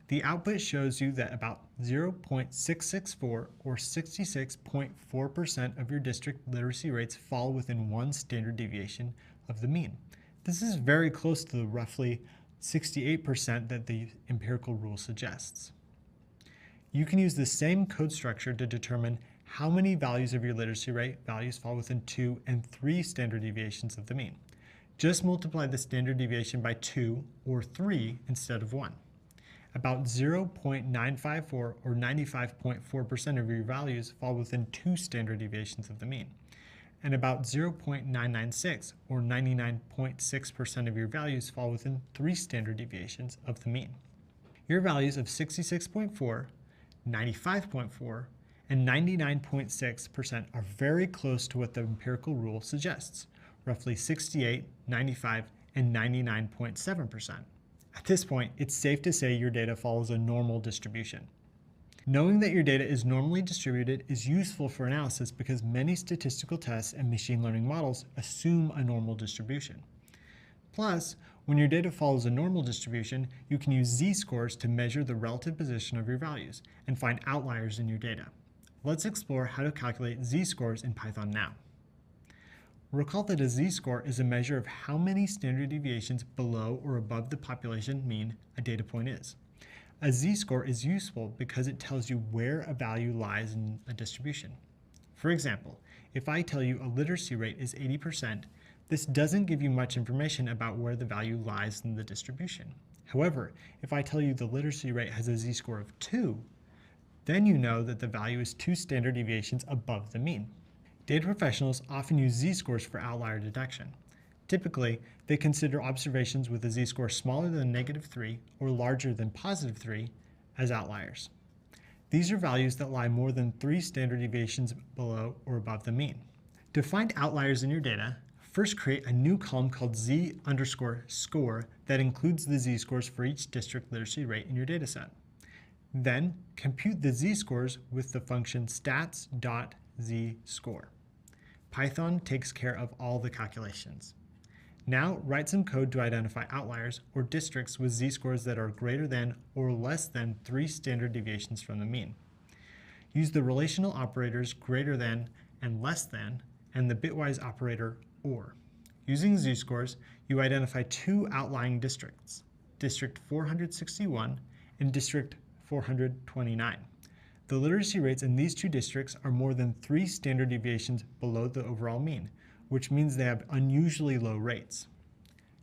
The output shows you that about 0.664 or 66.4% of your district literacy rates fall within one standard deviation of the mean. This is very close to the roughly 68% that the empirical rule suggests. You can use the same code structure to determine how many values of your literacy rate values fall within 2 and 3 standard deviations of the mean. Just multiply the standard deviation by 2 or 3 instead of 1. About 0.954 or 95.4% of your values fall within 2 standard deviations of the mean, and about 0.996 or 99.6% of your values fall within 3 standard deviations of the mean. Your values of 66.4, 95.4, and 99.6% are very close to what the empirical rule suggests, roughly 68, 95, and 99.7%. At this point, it's safe to say your data follows a normal distribution. Knowing that your data is normally distributed is useful for analysis because many statistical tests and machine learning models assume a normal distribution. Plus, when your data follows a normal distribution, you can use z-scores to measure the relative position of your values and find outliers in your data. Let's explore how to calculate z-scores in Python now. Recall that a z-score is a measure of how many standard deviations below or above the population mean a data point is. A z-score is useful because it tells you where a value lies in a distribution. For example, if I tell you a literacy rate is 80%, this doesn't give you much information about where the value lies in the distribution. However, if I tell you the literacy rate has a z-score of 2, then you know that the value is 2 standard deviations above the mean. Data professionals often use z-scores for outlier detection. Typically, they consider observations with a z-score smaller than -3 or larger than +3 as outliers. These are values that lie more than 3 standard deviations below or above the mean. To find outliers in your data, first create a new column called z_score that includes the z-scores for each district literacy rate in your dataset. Then, compute the z-scores with the function stats.z_score. Python takes care of all the calculations. Now write some code to identify outliers or districts with z-scores that are greater than or less than 3 standard deviations from the mean. Use the relational operators greater than and less than and the bitwise operator OR. Using z-scores, you identify 2 outlying districts, District 461 and District 429. The literacy rates in these 2 districts are more than 3 standard deviations below the overall mean, which means they have unusually low rates.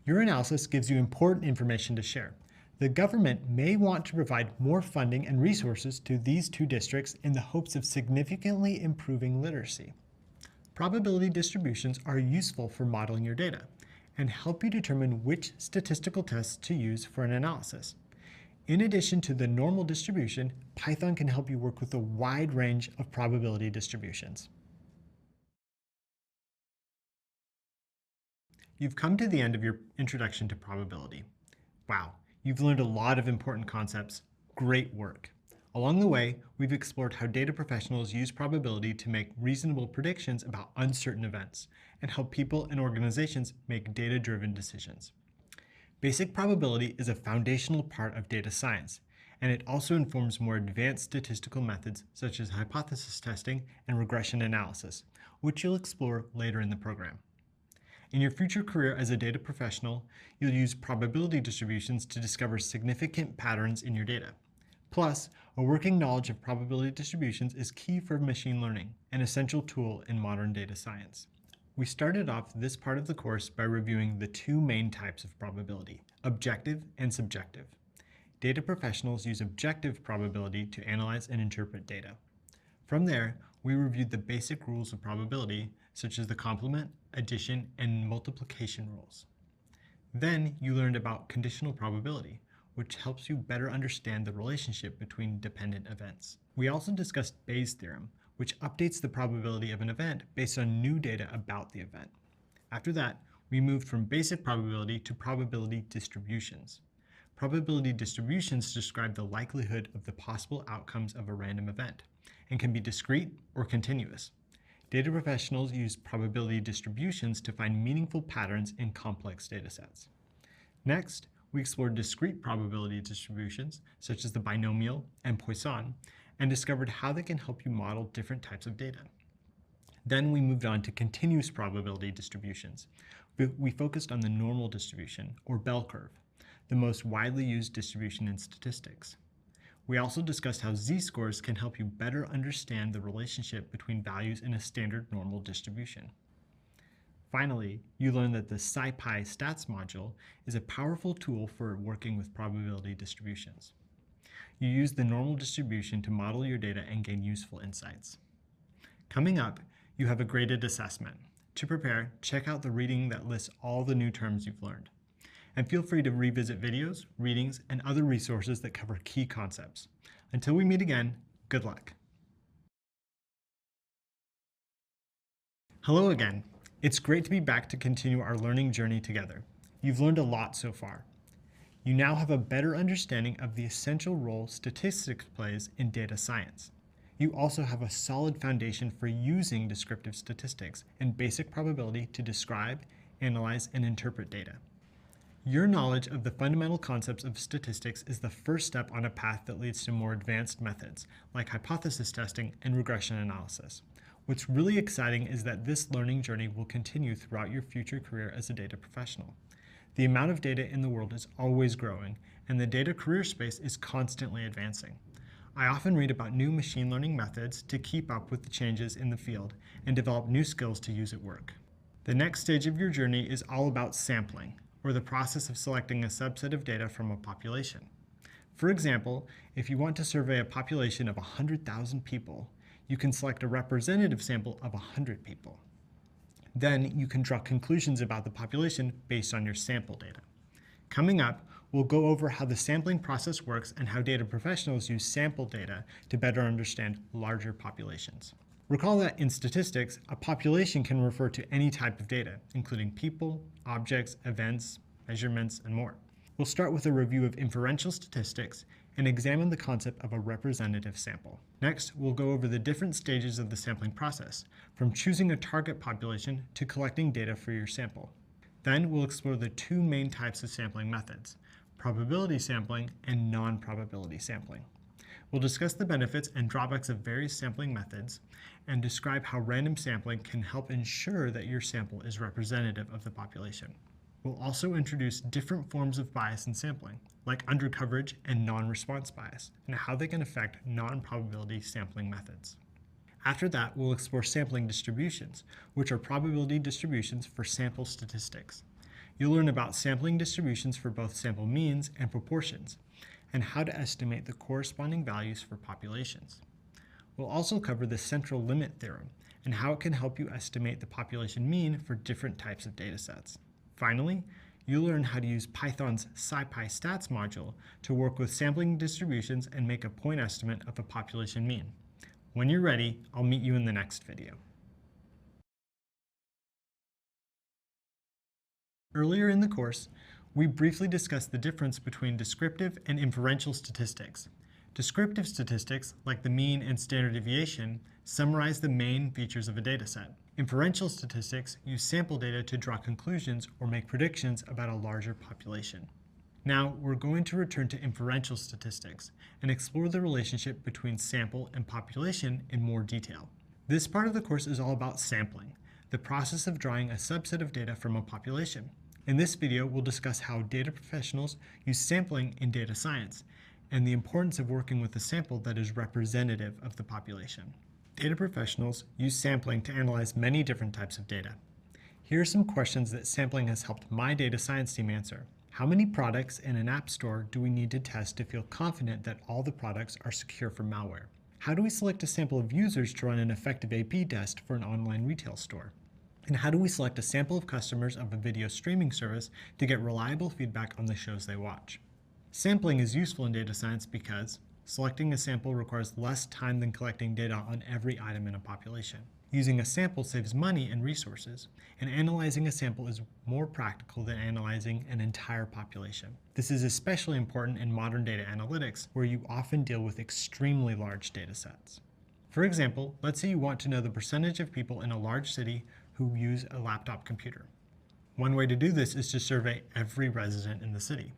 Your analysis gives you important information to share. The government may want to provide more funding and resources to these 2 districts in the hopes of significantly improving literacy. Probability distributions are useful for modeling your data and help you determine which statistical tests to use for an analysis. In addition to the normal distribution, Python can help you work with a wide range of probability distributions. You've come to the end of your introduction to probability. Wow, you've learned a lot of important concepts. Great work. Along the way, we've explored how data professionals use probability to make reasonable predictions about uncertain events and help people and organizations make data-driven decisions. Basic probability is a foundational part of data science, and it also informs more advanced statistical methods such as hypothesis testing and regression analysis, which you'll explore later in the program. In your future career as a data professional, you'll use probability distributions to discover significant patterns in your data. Plus, a working knowledge of probability distributions is key for machine learning, an essential tool in modern data science. We started off this part of the course by reviewing the two main types of probability, objective and subjective. Data professionals use objective probability to analyze and interpret data. From there, we reviewed the basic rules of probability, such as the complement, addition, and multiplication rules. Then you learned about conditional probability, which helps you better understand the relationship between dependent events. We also discussed Bayes' theorem, which updates the probability of an event based on new data about the event. After that, we moved from basic probability to probability distributions. Probability distributions describe the likelihood of the possible outcomes of a random event and can be discrete or continuous. Data professionals use probability distributions to find meaningful patterns in complex datasets. Next, we explored discrete probability distributions, such as the binomial and Poisson, and discovered how they can help you model different types of data. Then we moved on to continuous probability distributions. We focused on the normal distribution, or bell curve, the most widely used distribution in statistics. We also discussed how z-scores can help you better understand the relationship between values in a standard normal distribution. Finally, you learned that the SciPy stats module is a powerful tool for working with probability distributions. You use the normal distribution to model your data and gain useful insights. Coming up, you have a graded assessment. To prepare, check out the reading that lists all the new terms you've learned. And feel free to revisit videos, readings, and other resources that cover key concepts. Until we meet again, good luck. Hello again. It's great to be back to continue our learning journey together. You've learned a lot so far. You now have a better understanding of the essential role statistics plays in data science. You also have a solid foundation for using descriptive statistics and basic probability to describe, analyze, and interpret data. Your knowledge of the fundamental concepts of statistics is the first step on a path that leads to more advanced methods, like hypothesis testing and regression analysis. What's really exciting is that this learning journey will continue throughout your future career as a data professional. The amount of data in the world is always growing, and the data career space is constantly advancing. I often read about new machine learning methods to keep up with the changes in the field and develop new skills to use at work. The next stage of your journey is all about sampling, or the process of selecting a subset of data from a population. For example, if you want to survey a population of 100,000 people, you can select a representative sample of 100 people. Then you can draw conclusions about the population based on your sample data. Coming up, we'll go over how the sampling process works and how data professionals use sample data to better understand larger populations. Recall that in statistics, a population can refer to any type of data, including people, objects, events, measurements, and more. We'll start with a review of inferential statistics and examine the concept of a representative sample. Next, we'll go over the different stages of the sampling process, from choosing a target population to collecting data for your sample. Then we'll explore the two main types of sampling methods, probability sampling and non-probability sampling. We'll discuss the benefits and drawbacks of various sampling methods and describe how random sampling can help ensure that your sample is representative of the population. We'll also introduce different forms of bias in sampling, like undercoverage and non-response bias, and how they can affect non-probability sampling methods. After that, we'll explore sampling distributions, which are probability distributions for sample statistics. You'll learn about sampling distributions for both sample means and proportions, and how to estimate the corresponding values for populations. We'll also cover the central limit theorem and how it can help you estimate the population mean for different types of data sets. Finally, you'll learn how to use Python's SciPy stats module to work with sampling distributions and make a point estimate of a population mean. When you're ready, I'll meet you in the next video. Earlier in the course, we briefly discussed the difference between descriptive and inferential statistics. Descriptive statistics, like the mean and standard deviation, summarize the main features of a dataset. Inferential statistics use sample data to draw conclusions or make predictions about a larger population. Now, we're going to return to inferential statistics and explore the relationship between sample and population in more detail. This part of the course is all about sampling, the process of drawing a subset of data from a population. In this video, we'll discuss how data professionals use sampling in data science and the importance of working with a sample that is representative of the population. Data professionals use sampling to analyze many different types of data. Here are some questions that sampling has helped my data science team answer. How many products in an app store do we need to test to feel confident that all the products are secure from malware? How do we select a sample of users to run an effective A/B test for an online retail store? And how do we select a sample of customers of a video streaming service to get reliable feedback on the shows they watch? Sampling is useful in data science because selecting a sample requires less time than collecting data on every item in a population. Using a sample saves money and resources, and analyzing a sample is more practical than analyzing an entire population. This is especially important in modern data analytics, where you often deal with extremely large data sets. For example, let's say you want to know the percentage of people in a large city who use a laptop computer. One way to do this is to survey every resident in the city.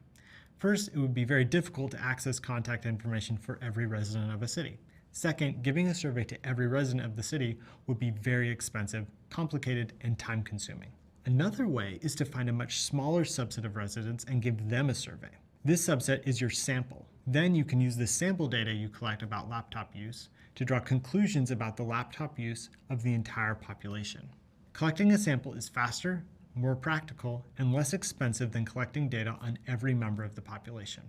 First, it would be very difficult to access contact information for every resident of a city. Second, giving a survey to every resident of the city would be very expensive, complicated, and time-consuming. Another way is to find a much smaller subset of residents and give them a survey. This subset is your sample. Then you can use the sample data you collect about laptop use to draw conclusions about the laptop use of the entire population. Collecting a sample is faster, more practical, and less expensive than collecting data on every member of the population.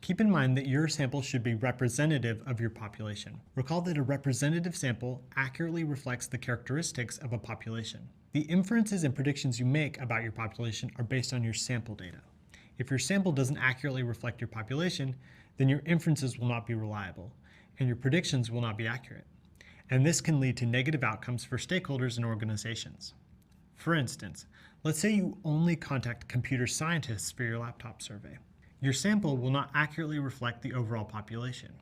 Keep in mind that your sample should be representative of your population. Recall that a representative sample accurately reflects the characteristics of a population. The inferences and predictions you make about your population are based on your sample data. If your sample doesn't accurately reflect your population, then your inferences will not be reliable, and your predictions will not be accurate. And this can lead to negative outcomes for stakeholders and organizations. For instance, let's say you only contact computer scientists for your laptop survey. Your sample will not accurately reflect the overall population.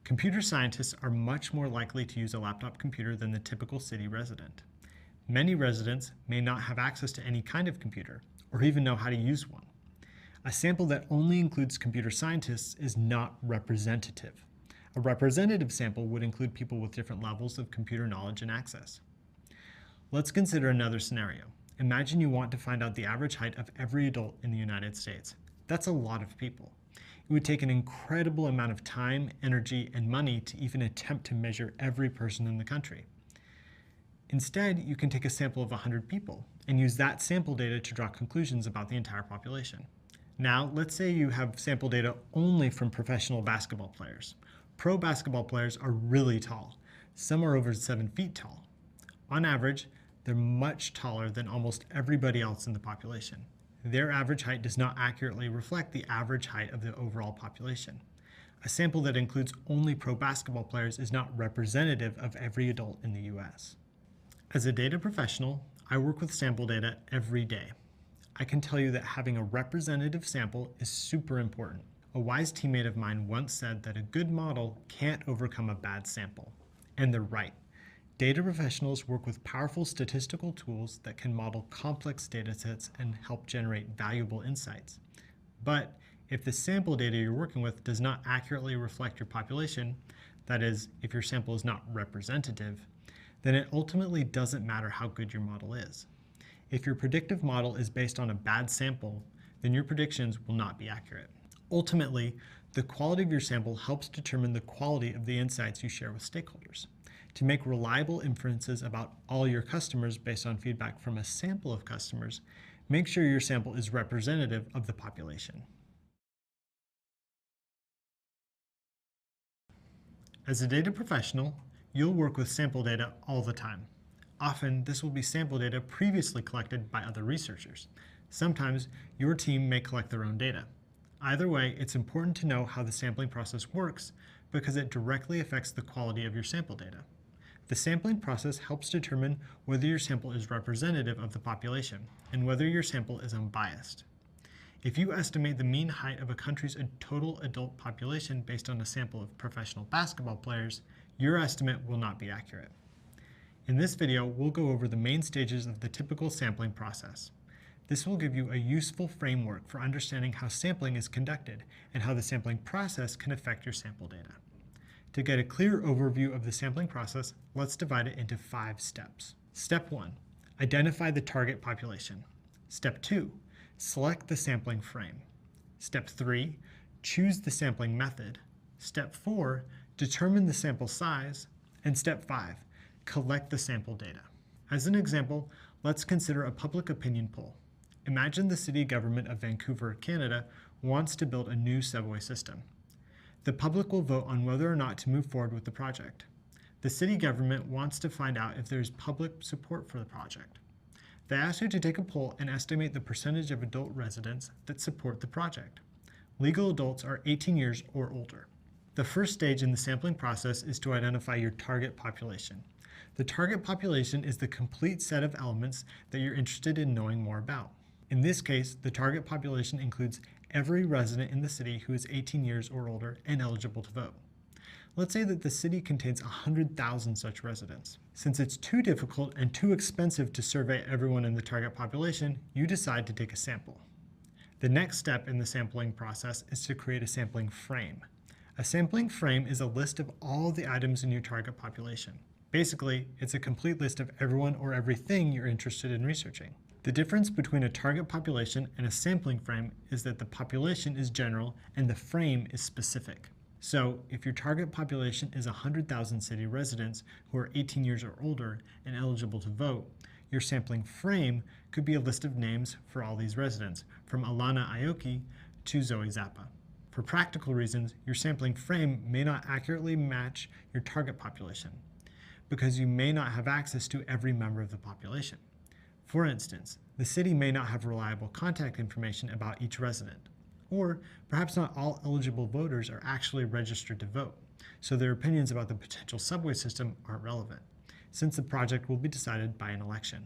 Computer scientists are much more likely to use a laptop computer than the typical city resident. Many residents may not have access to any kind of computer, or even know how to use one. A sample that only includes computer scientists is not representative. A representative sample would include people with different levels of computer knowledge and access. Let's consider another scenario. Imagine you want to find out the average height of every adult in the United States. That's a lot of people. It would take an incredible amount of time, energy, and money to even attempt to measure every person in the country. Instead, you can take a sample of 100 people and use that sample data to draw conclusions about the entire population. Now, let's say you have sample data only from professional basketball players. Pro basketball players are really tall. Some are over 7 feet tall. On average, they're much taller than almost everybody else in the population. Their average height does not accurately reflect the average height of the overall population. A sample that includes only pro basketball players is not representative of every adult in the US. As a data professional, I work with sample data every day. I can tell you that having a representative sample is super important. A wise teammate of mine once said that a good model can't overcome a bad sample. And they're right. Data professionals work with powerful statistical tools that can model complex data sets and help generate valuable insights. But if the sample data you're working with does not accurately reflect your population, that is, if your sample is not representative, then it ultimately doesn't matter how good your model is. If your predictive model is based on a bad sample, then your predictions will not be accurate. Ultimately, the quality of your sample helps determine the quality of the insights you share with stakeholders. To make reliable inferences about all your customers based on feedback from a sample of customers, make sure your sample is representative of the population. As a data professional, you'll work with sample data all the time. Often, this will be sample data previously collected by other researchers. Sometimes, your team may collect their own data. Either way, it's important to know how the sampling process works because it directly affects the quality of your sample data. The sampling process helps determine whether your sample is representative of the population and whether your sample is unbiased. If you estimate the mean height of a country's total adult population based on a sample of professional basketball players, your estimate will not be accurate. In this video, we'll go over the main stages of the typical sampling process. This will give you a useful framework for understanding how sampling is conducted and how the sampling process can affect your sample data. To get a clear overview of the sampling process, let's divide it into 5 steps. Step 1, identify the target population. Step 2, select the sampling frame. Step 3, choose the sampling method. Step 4, determine the sample size. And step 5, collect the sample data. As an example, let's consider a public opinion poll. Imagine the city government of Vancouver, Canada, wants to build a new subway system. The public will vote on whether or not to move forward with the project. The city government wants to find out if there is public support for the project. They ask you to take a poll and estimate the percentage of adult residents that support the project. Legal adults are 18 years or older. The first stage in the sampling process is to identify your target population. The target population is the complete set of elements that you're interested in knowing more about. In this case, the target population includes every resident in the city who is 18 years or older and eligible to vote. Let's say that the city contains 100,000 such residents. Since it's too difficult and too expensive to survey everyone in the target population, you decide to take a sample. The next step in the sampling process is to create a sampling frame. A sampling frame is a list of all the items in your target population. Basically, it's a complete list of everyone or everything you're interested in researching. The difference between a target population and a sampling frame is that the population is general and the frame is specific. So, if your target population is 100,000 city residents who are 18 years or older and eligible to vote, your sampling frame could be a list of names for all these residents, from Alana Aoki to Zoe Zappa. For practical reasons, your sampling frame may not accurately match your target population, because you may not have access to every member of the population. For instance, the city may not have reliable contact information about each resident, or perhaps not all eligible voters are actually registered to vote, so their opinions about the potential subway system aren't relevant, since the project will be decided by an election.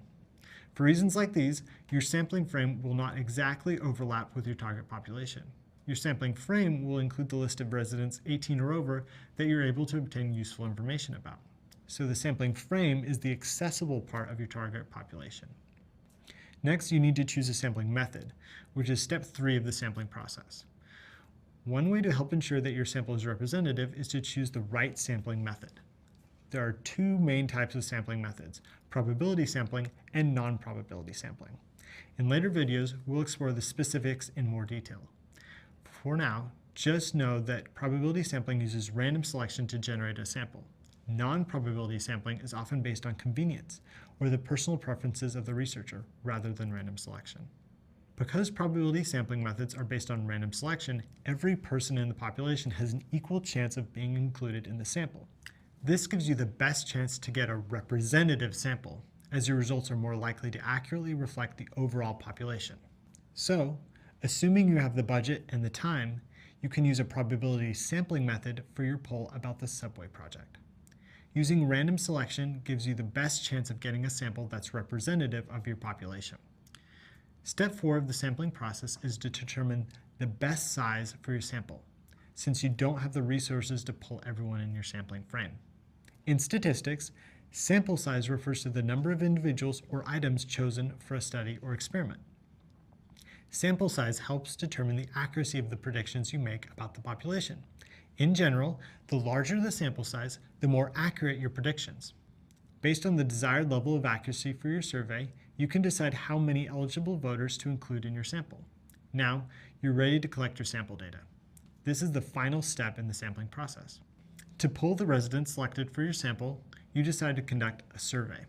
For reasons like these, your sampling frame will not exactly overlap with your target population. Your sampling frame will include the list of residents 18 or over that you're able to obtain useful information about. So the sampling frame is the accessible part of your target population. Next, you need to choose a sampling method, which is step 3 of the sampling process. One way to help ensure that your sample is representative is to choose the right sampling method. There are 2 main types of sampling methods, probability sampling and non-probability sampling. In later videos, we'll explore the specifics in more detail. For now, just know that probability sampling uses random selection to generate a sample. Non-probability sampling is often based on convenience or the personal preferences of the researcher rather than random selection. Because probability sampling methods are based on random selection, every person in the population has an equal chance of being included in the sample. This gives you the best chance to get a representative sample, as your results are more likely to accurately reflect the overall population. So, assuming you have the budget and the time, you can use a probability sampling method for your poll about the subway project. Using random selection gives you the best chance of getting a sample that's representative of your population. Step 4 of the sampling process is to determine the best size for your sample, since you don't have the resources to pull everyone in your sampling frame. In statistics, sample size refers to the number of individuals or items chosen for a study or experiment. Sample size helps determine the accuracy of the predictions you make about the population. In general, the larger the sample size, the more accurate your predictions. Based on the desired level of accuracy for your survey, you can decide how many eligible voters to include in your sample. Now, you're ready to collect your sample data. This is the final step in the sampling process. To pull the residents selected for your sample, you decide to conduct a survey.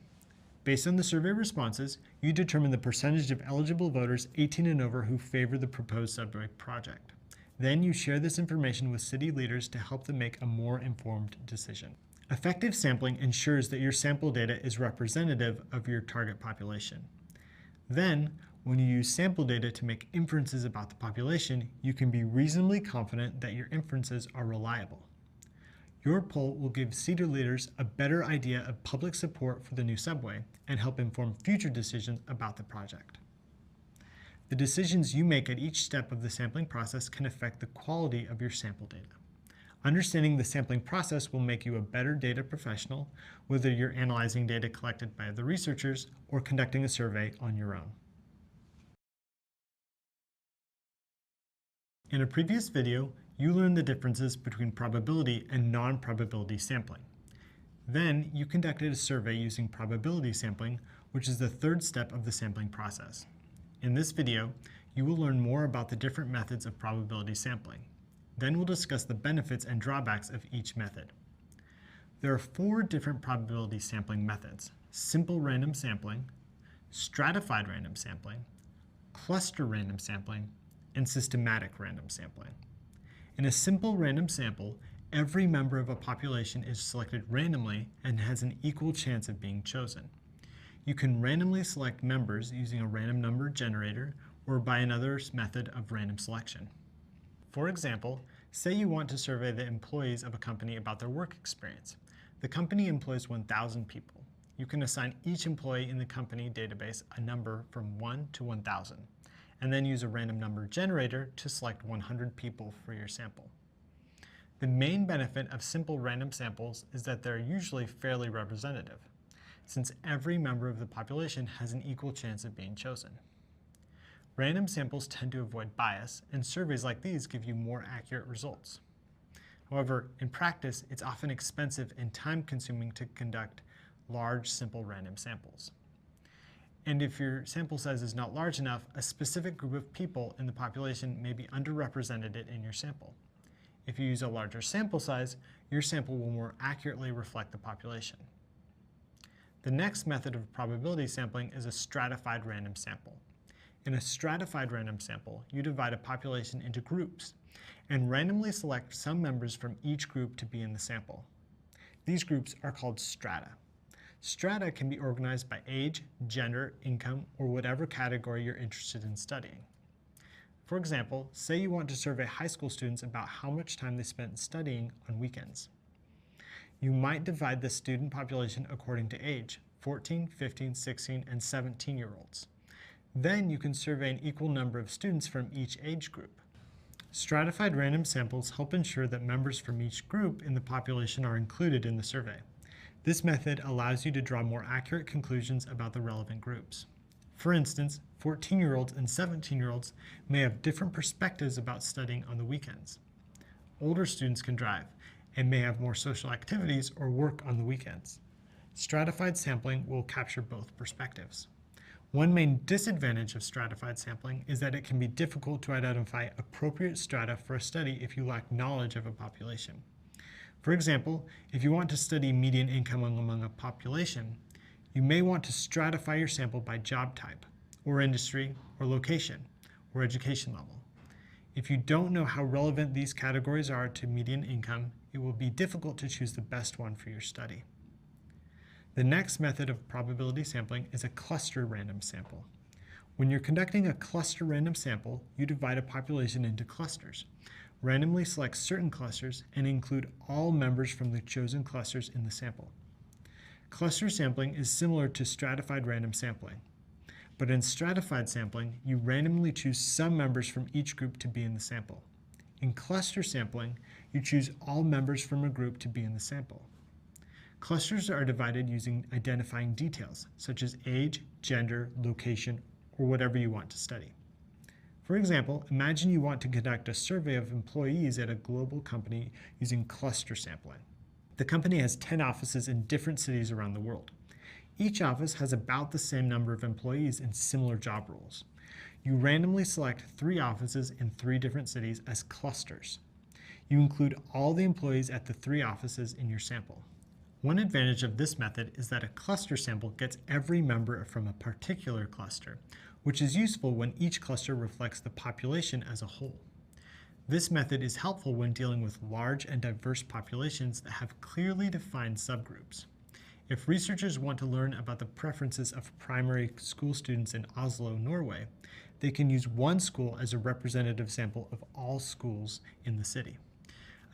Based on the survey responses, you determine the percentage of eligible voters 18 and over who favor the proposed subway project. Then you share this information with city leaders to help them make a more informed decision. Effective sampling ensures that your sample data is representative of your target population. Then, when you use sample data to make inferences about the population, you can be reasonably confident that your inferences are reliable. Your poll will give Cedar leaders a better idea of public support for the new subway and help inform future decisions about the project. The decisions you make at each step of the sampling process can affect the quality of your sample data. Understanding the sampling process will make you a better data professional, whether you're analyzing data collected by the researchers or conducting a survey on your own. In a previous video, you learned the differences between probability and non-probability sampling. Then you conducted a survey using probability sampling, which is the third step of the sampling process. In this video, you will learn more about the different methods of probability sampling. Then we'll discuss the benefits and drawbacks of each method. There are 4 different probability sampling methods: simple random sampling, stratified random sampling, cluster random sampling, and systematic random sampling. In a simple random sample, every member of a population is selected randomly and has an equal chance of being chosen. You can randomly select members using a random number generator or by another method of random selection. For example, say you want to survey the employees of a company about their work experience. The company employs 1,000 people. You can assign each employee in the company database a number from 1 to 1,000, and then use a random number generator to select 100 people for your sample. The main benefit of simple random samples is that they're usually fairly representative, since every member of the population has an equal chance of being chosen. Random samples tend to avoid bias, and surveys like these give you more accurate results. However, in practice, it's often expensive and time-consuming to conduct large, simple random samples. And if your sample size is not large enough, a specific group of people in the population may be underrepresented in your sample. If you use a larger sample size, your sample will more accurately reflect the population. The next method of probability sampling is a stratified random sample. In a stratified random sample, you divide a population into groups and randomly select some members from each group to be in the sample. These groups are called strata. Strata can be organized by age, gender, income, or whatever category you're interested in studying. For example, say you want to survey high school students about how much time they spent studying on weekends. You might divide the student population according to age: 14, 15, 16, and 17-year-olds. Then you can survey an equal number of students from each age group. Stratified random samples help ensure that members from each group in the population are included in the survey. This method allows you to draw more accurate conclusions about the relevant groups. For instance, 14-year-olds and 17-year-olds may have different perspectives about studying on the weekends. Older students can drive and may have more social activities or work on the weekends. Stratified sampling will capture both perspectives. One main disadvantage of stratified sampling is that it can be difficult to identify appropriate strata for a study if you lack knowledge of a population. For example, if you want to study median income among a population, you may want to stratify your sample by job type, or industry, or location, or education level. If you don't know how relevant these categories are to median income, it will be difficult to choose the best one for your study. The next method of probability sampling is a cluster random sample. When you're conducting a cluster random sample, you divide a population into clusters, randomly select certain clusters, and include all members from the chosen clusters in the sample. Cluster sampling is similar to stratified random sampling, but in stratified sampling, you randomly choose some members from each group to be in the sample. In cluster sampling, you choose all members from a group to be in the sample. Clusters are divided using identifying details, such as age, gender, location, or whatever you want to study. For example, imagine you want to conduct a survey of employees at a global company using cluster sampling. The company has 10 offices in different cities around the world. Each office has about the same number of employees in similar job roles. You randomly select 3 offices in 3 different cities as clusters. You include all the employees at the 3 offices in your sample. One advantage of this method is that a cluster sample gets every member from a particular cluster, which is useful when each cluster reflects the population as a whole. This method is helpful when dealing with large and diverse populations that have clearly defined subgroups. If researchers want to learn about the preferences of primary school students in Oslo, Norway, they can use one school as a representative sample of all schools in the city.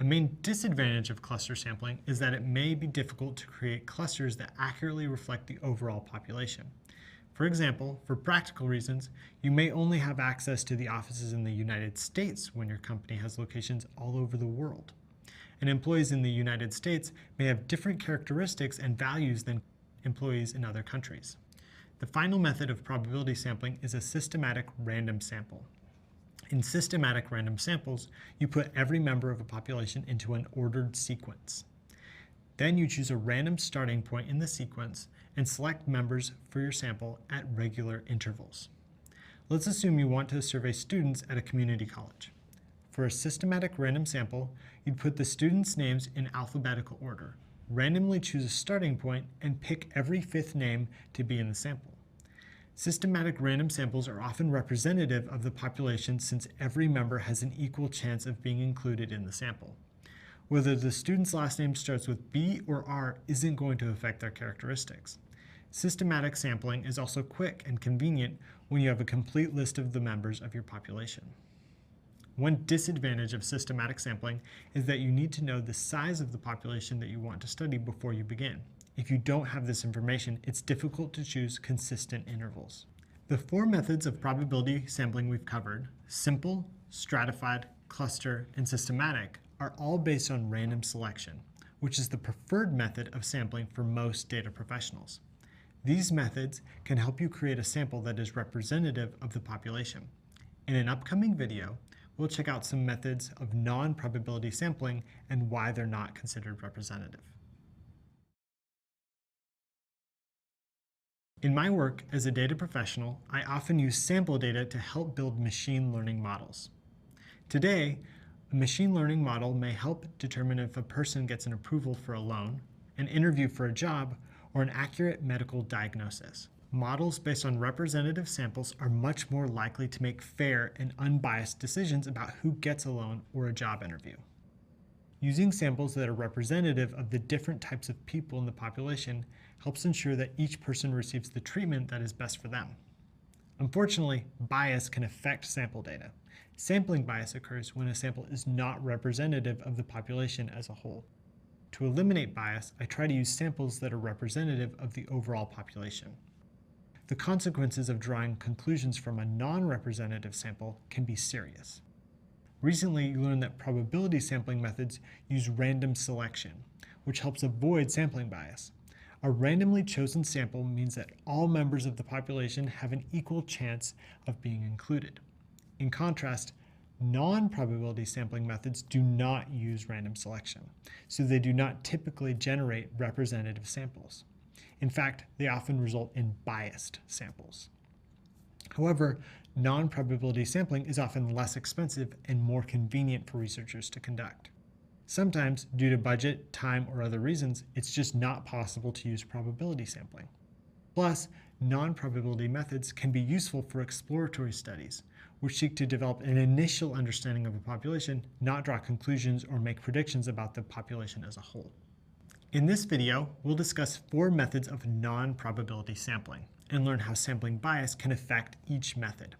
A main disadvantage of cluster sampling is that it may be difficult to create clusters that accurately reflect the overall population. For example, for practical reasons, you may only have access to the offices in the United States when your company has locations all over the world. And employees in the United States may have different characteristics and values than employees in other countries. The final method of probability sampling is a systematic random sample. In systematic random samples, you put every member of a population into an ordered sequence. Then you choose a random starting point in the sequence and select members for your sample at regular intervals. Let's assume you want to survey students at a community college. For a systematic random sample, you'd put the students' names in alphabetical order, randomly choose a starting point, and pick every fifth name to be in the sample. Systematic random samples are often representative of the population since every member has an equal chance of being included in the sample. Whether the student's last name starts with B or R isn't going to affect their characteristics. Systematic sampling is also quick and convenient when you have a complete list of the members of your population. One disadvantage of systematic sampling is that you need to know the size of the population that you want to study before you begin. If you don't have this information, it's difficult to choose consistent intervals. The four methods of probability sampling we've covered, simple, stratified, cluster, and systematic, are all based on random selection, which is the preferred method of sampling for most data professionals. These methods can help you create a sample that is representative of the population. In an upcoming video, we'll check out some methods of non-probability sampling and why they're not considered representative. In my work as a data professional, I often use sample data to help build machine learning models. Today, a machine learning model may help determine if a person gets an approval for a loan, an interview for a job, or an accurate medical diagnosis. Models based on representative samples are much more likely to make fair and unbiased decisions about who gets a loan or a job interview. Using samples that are representative of the different types of people in the population helps ensure that each person receives the treatment that is best for them. Unfortunately, bias can affect sample data. Sampling bias occurs when a sample is not representative of the population as a whole. To eliminate bias, I try to use samples that are representative of the overall population. The consequences of drawing conclusions from a non-representative sample can be serious. Recently, you learned that probability sampling methods use random selection, which helps avoid sampling bias. A randomly chosen sample means that all members of the population have an equal chance of being included. In contrast, non-probability sampling methods do not use random selection, so they do not typically generate representative samples. In fact, they often result in biased samples. However, non-probability sampling is often less expensive and more convenient for researchers to conduct. Sometimes, due to budget, time, or other reasons, it's just not possible to use probability sampling. Plus, non-probability methods can be useful for exploratory studies, which seek to develop an initial understanding of a population, not draw conclusions or make predictions about the population as a whole. In this video, we'll discuss 4 methods of non-probability sampling and learn how sampling bias can affect each method.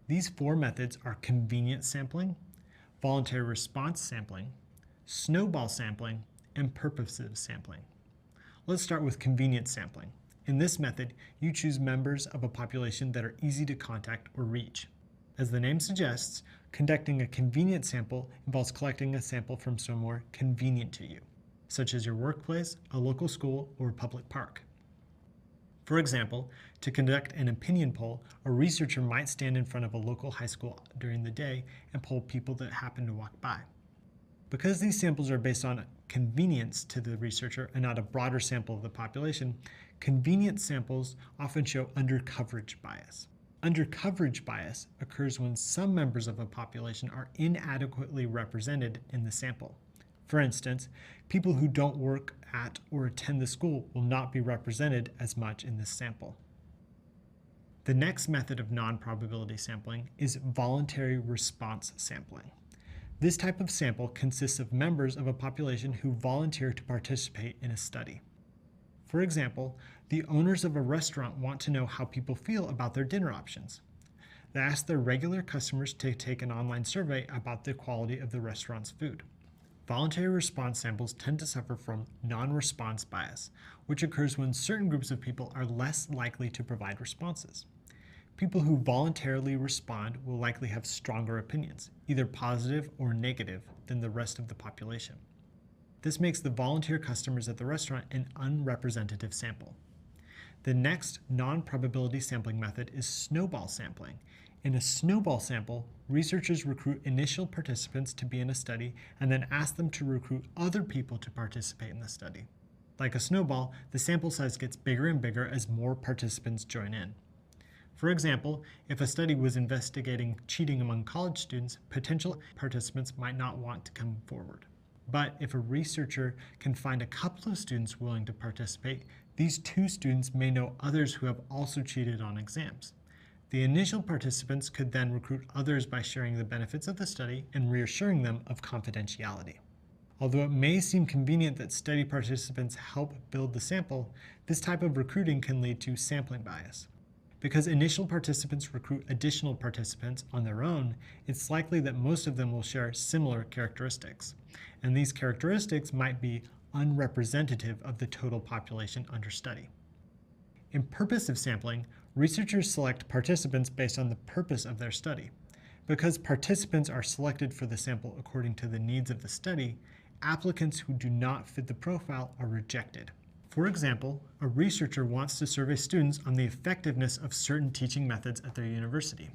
These 4 methods are convenience sampling, voluntary response sampling, snowball sampling, and purposive sampling. Let's start with convenience sampling. In this method, you choose members of a population that are easy to contact or reach. As the name suggests, conducting a convenient sample involves collecting a sample from somewhere convenient to you, such as your workplace, a local school, or a public park. For example, to conduct an opinion poll, a researcher might stand in front of a local high school during the day and poll people that happen to walk by. Because these samples are based on convenience to the researcher and not a broader sample of the population, convenient samples often show undercoverage bias. Undercoverage bias occurs when some members of a population are inadequately represented in the sample. For instance, people who don't work at or attend the school will not be represented as much in this sample. The next method of non-probability sampling is voluntary response sampling. This type of sample consists of members of a population who volunteer to participate in a study. For example, the owners of a restaurant want to know how people feel about their dinner options. They ask their regular customers to take an online survey about the quality of the restaurant's food. Voluntary response samples tend to suffer from non-response bias, which occurs when certain groups of people are less likely to provide responses. People who voluntarily respond will likely have stronger opinions, either positive or negative, than the rest of the population. This makes the volunteer customers at the restaurant an unrepresentative sample. The next non-probability sampling method is snowball sampling. In a snowball sample, researchers recruit initial participants to be in a study and then ask them to recruit other people to participate in the study. Like a snowball, the sample size gets bigger and bigger as more participants join in. For example, if a study was investigating cheating among college students, potential participants might not want to come forward. But if a researcher can find a couple of students willing to participate, these two students may know others who have also cheated on exams. The initial participants could then recruit others by sharing the benefits of the study and reassuring them of confidentiality. Although it may seem convenient that study participants help build the sample, this type of recruiting can lead to sampling bias. Because initial participants recruit additional participants on their own, it's likely that most of them will share similar characteristics, and these characteristics might be unrepresentative of the total population under study. In purposive sampling, researchers select participants based on the purpose of their study. Because participants are selected for the sample according to the needs of the study, applicants who do not fit the profile are rejected. For example, a researcher wants to survey students on the effectiveness of certain teaching methods at their university.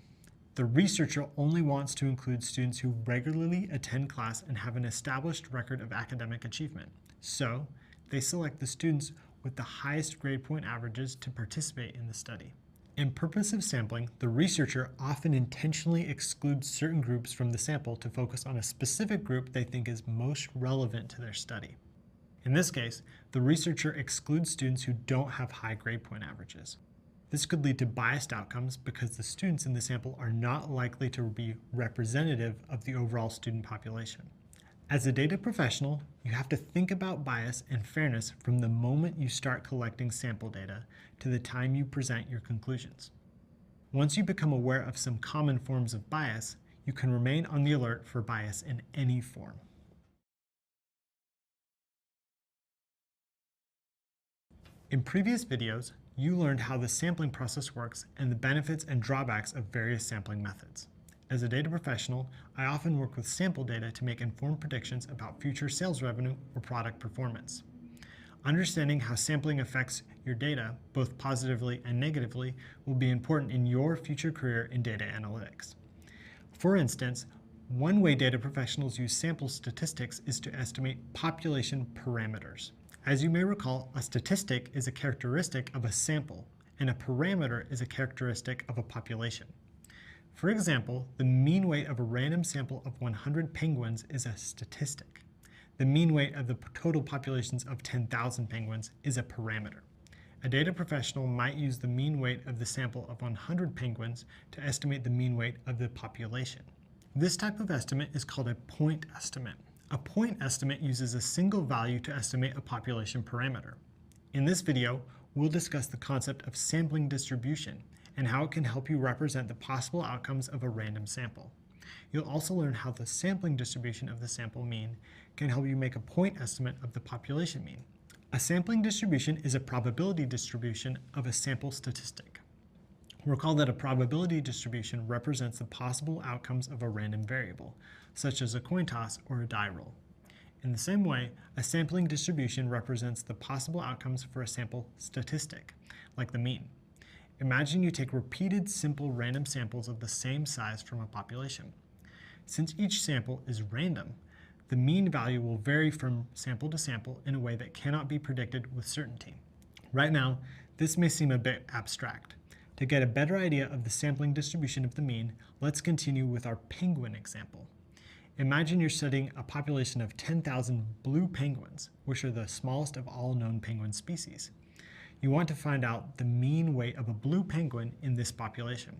The researcher only wants to include students who regularly attend class and have an established record of academic achievement. So, they select the students with the highest grade point averages to participate in the study. In purposive sampling, the researcher often intentionally excludes certain groups from the sample to focus on a specific group they think is most relevant to their study. In this case, the researcher excludes students who don't have high grade point averages. This could lead to biased outcomes because the students in the sample are not likely to be representative of the overall student population. As a data professional, you have to think about bias and fairness from the moment you start collecting sample data to the time you present your conclusions. Once you become aware of some common forms of bias, you can remain on the alert for bias in any form. In previous videos, you learned how the sampling process works and the benefits and drawbacks of various sampling methods. As a data professional, I often work with sample data to make informed predictions about future sales revenue or product performance. Understanding how sampling affects your data, both positively and negatively, will be important in your future career in data analytics. For instance, one way data professionals use sample statistics is to estimate population parameters. As you may recall, a statistic is a characteristic of a sample, and a parameter is a characteristic of a population. For example, the mean weight of a random sample of 100 penguins is a statistic. The mean weight of the total populations of 10,000 penguins is a parameter. A data professional might use the mean weight of the sample of 100 penguins to estimate the mean weight of the population. This type of estimate is called a point estimate. A point estimate uses a single value to estimate a population parameter. In this video, we'll discuss the concept of sampling distribution and how it can help you represent the possible outcomes of a random sample. You'll also learn how the sampling distribution of the sample mean can help you make a point estimate of the population mean. A sampling distribution is a probability distribution of a sample statistic. Recall that a probability distribution represents the possible outcomes of a random variable, such as a coin toss or a die roll. In the same way, a sampling distribution represents the possible outcomes for a sample statistic, like the mean. Imagine you take repeated simple random samples of the same size from a population. Since each sample is random, the mean value will vary from sample to sample in a way that cannot be predicted with certainty. Right now, this may seem a bit abstract. To get a better idea of the sampling distribution of the mean, let's continue with our penguin example. Imagine you're studying a population of 10,000 blue penguins, which are the smallest of all known penguin species. You want to find out the mean weight of a blue penguin in this population.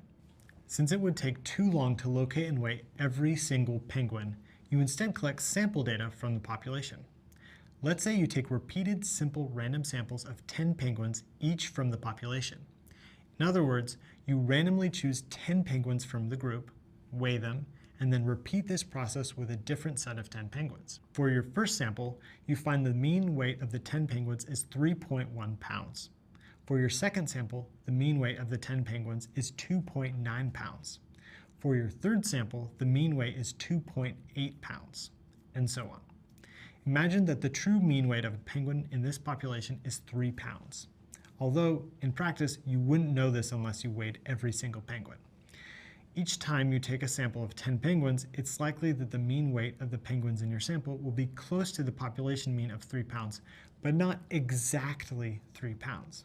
Since it would take too long to locate and weight every single penguin, You instead collect sample data from the population. Let's say you take repeated simple random samples of 10 penguins, each from the population. In other words, you randomly choose 10 penguins from the group, weigh them, and then repeat this process with a different set of 10 penguins. For your first sample, you find the mean weight of the 10 penguins is 3.1 pounds. For your second sample, the mean weight of the 10 penguins is 2.9 pounds. For your third sample, the mean weight is 2.8 pounds, and so on. Imagine that the true mean weight of a penguin in this population is 3 pounds. Although, in practice, you wouldn't know this unless you weighed every single penguin. Each time you take a sample of 10 penguins, it's likely that the mean weight of the penguins in your sample will be close to the population mean of 3 pounds, but not exactly 3 pounds.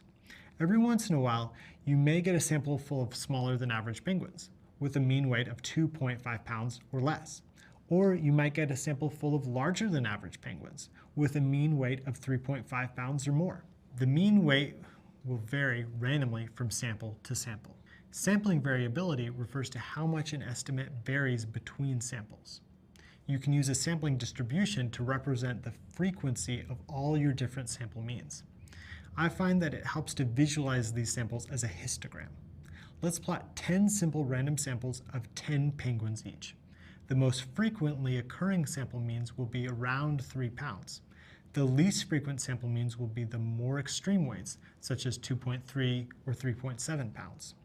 Every once in a while, you may get a sample full of smaller than average penguins, with a mean weight of 2.5 pounds or less. Or you might get a sample full of larger than average penguins, with a mean weight of 3.5 pounds or more. The mean weight will vary randomly from sample to sample. Sampling variability refers to how much an estimate varies between samples. You can use a sampling distribution to represent the frequency of all your different sample means. I find that it helps to visualize these samples as a histogram. Let's plot 10 simple random samples of 10 penguins each. The most frequently occurring sample means will be around 3 pounds. The least frequent sample means will be the more extreme weights, such as 2.3 or 3.7 pounds.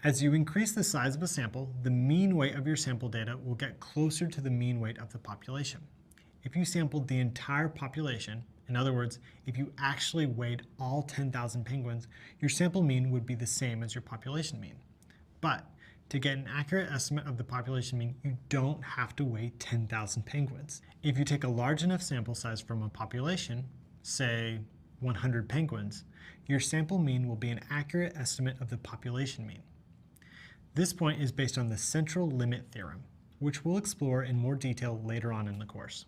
As you increase the size of a sample, the mean weight of your sample data will get closer to the mean weight of the population. If you sampled the entire population, in other words, if you actually weighed all 10,000 penguins, your sample mean would be the same as your population mean. But to get an accurate estimate of the population mean, you don't have to weigh 10,000 penguins. If you take a large enough sample size from a population, say 100 penguins, your sample mean will be an accurate estimate of the population mean. This point is based on the central limit theorem, which we'll explore in more detail later on in the course.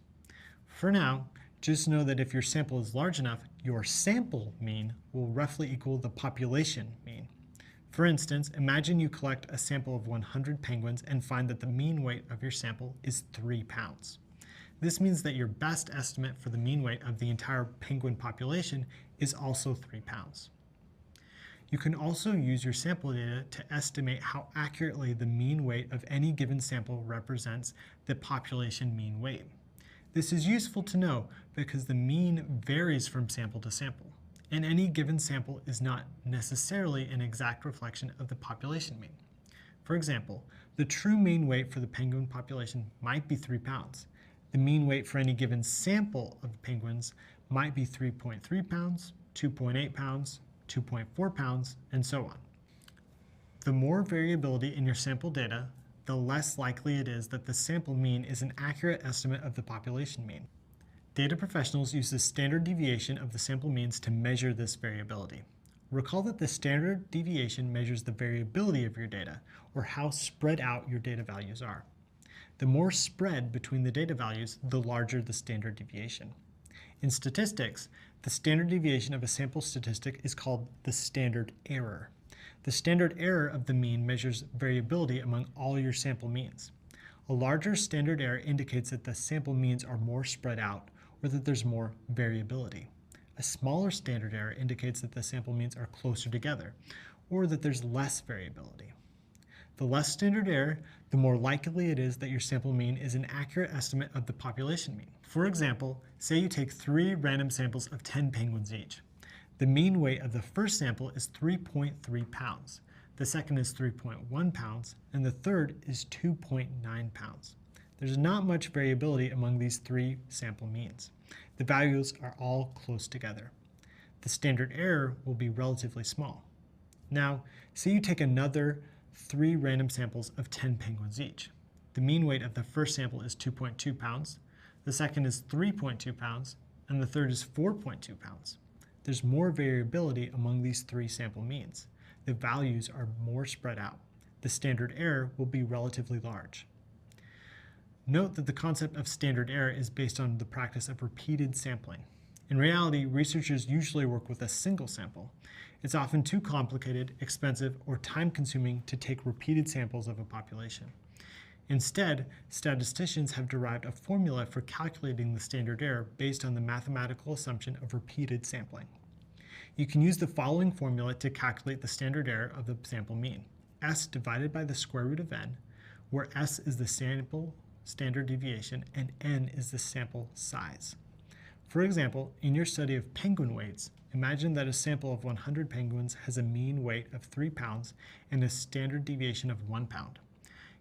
For now, just know that if your sample is large enough, your sample mean will roughly equal the population mean. For instance, imagine you collect a sample of 100 penguins and find that the mean weight of your sample is 3 pounds. This means that your best estimate for the mean weight of the entire penguin population is also 3 pounds. You can also use your sample data to estimate how accurately the mean weight of any given sample represents the population mean weight. This is useful to know because the mean varies from sample to sample, and any given sample is not necessarily an exact reflection of the population mean. For example, the true mean weight for the penguin population might be 3 pounds. The mean weight for any given sample of penguins might be 3.3 pounds, 2.8 pounds, 2.4 pounds, and so on. The more variability in your sample data, the less likely it is that the sample mean is an accurate estimate of the population mean. Data professionals use the standard deviation of the sample means to measure this variability. Recall that the standard deviation measures the variability of your data, or how spread out your data values are. The more spread between the data values, the larger the standard deviation. In statistics, the standard deviation of a sample statistic is called the standard error. The standard error of the mean measures variability among all your sample means. A larger standard error indicates that the sample means are more spread out, or that there's more variability. A smaller standard error indicates that the sample means are closer together, or that there's less variability. The less standard error, the more likely it is that your sample mean is an accurate estimate of the population mean. For example, say you take 3 random samples of 10 penguins each. The mean weight of the first sample is 3.3 pounds, the second is 3.1 pounds, and the third is 2.9 pounds. There's not much variability among these 3 sample means. The values are all close together. The standard error will be relatively small. Now, say you take another 3 random samples of 10 penguins each. The mean weight of the first sample is 2.2 pounds, the second is 3.2 pounds, and the third is 4.2 pounds. There's more variability among these 3 sample means. The values are more spread out. The standard error will be relatively large. Note that the concept of standard error is based on the practice of repeated sampling. In reality, researchers usually work with a single sample. It's often too complicated, expensive, or time-consuming to take repeated samples of a population. Instead, statisticians have derived a formula for calculating the standard error based on the mathematical assumption of repeated sampling. You can use the following formula to calculate the standard error of the sample mean: S divided by the square root of n, where S is the sample standard deviation and n is the sample size. For example, in your study of penguin weights, imagine that a sample of 100 penguins has a mean weight of 3 pounds and a standard deviation of 1 pound.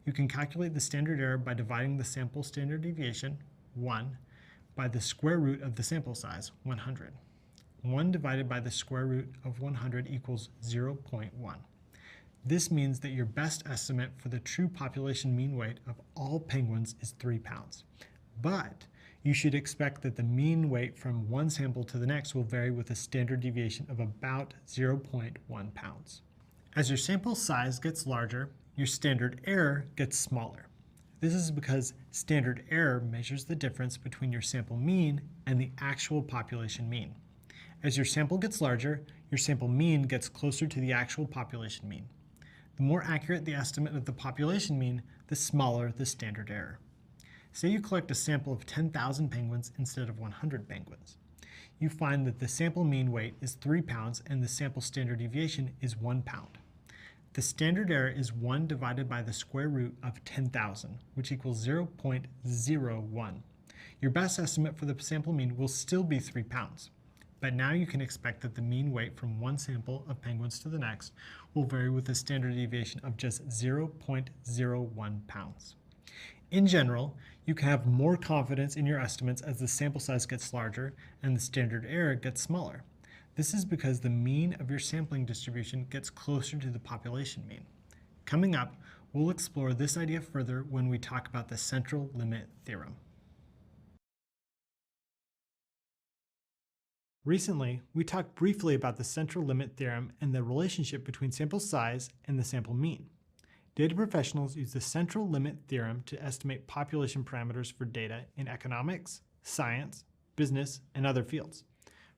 You can calculate the standard error by dividing the sample standard deviation, 1, by the square root of the sample size, 100. 1 divided by the square root of 100 equals 0.1. This means that your best estimate for the true population mean weight of all penguins is 3 pounds. But you should expect that the mean weight from one sample to the next will vary with a standard deviation of about 0.1 pounds. As your sample size gets larger, your standard error gets smaller. This is because standard error measures the difference between your sample mean and the actual population mean. As your sample gets larger, your sample mean gets closer to the actual population mean. The more accurate the estimate of the population mean, the smaller the standard error. Say you collect a sample of 10,000 penguins instead of 100 penguins. You find that the sample mean weight is 3 pounds and the sample standard deviation is 1 pound. The standard error is 1 divided by the square root of 10,000, which equals 0.01. Your best estimate for the sample mean will still be 3 pounds. But now you can expect that the mean weight from one sample of penguins to the next will vary with a standard deviation of just 0.01 pounds. In general, you can have more confidence in your estimates as the sample size gets larger and the standard error gets smaller. This is because the mean of your sampling distribution gets closer to the population mean. Coming up, we'll explore this idea further when we talk about the central limit theorem. Recently, we talked briefly about the central limit theorem and the relationship between sample size and the sample mean. Data professionals use the central limit theorem to estimate population parameters for data in economics, science, business, and other fields.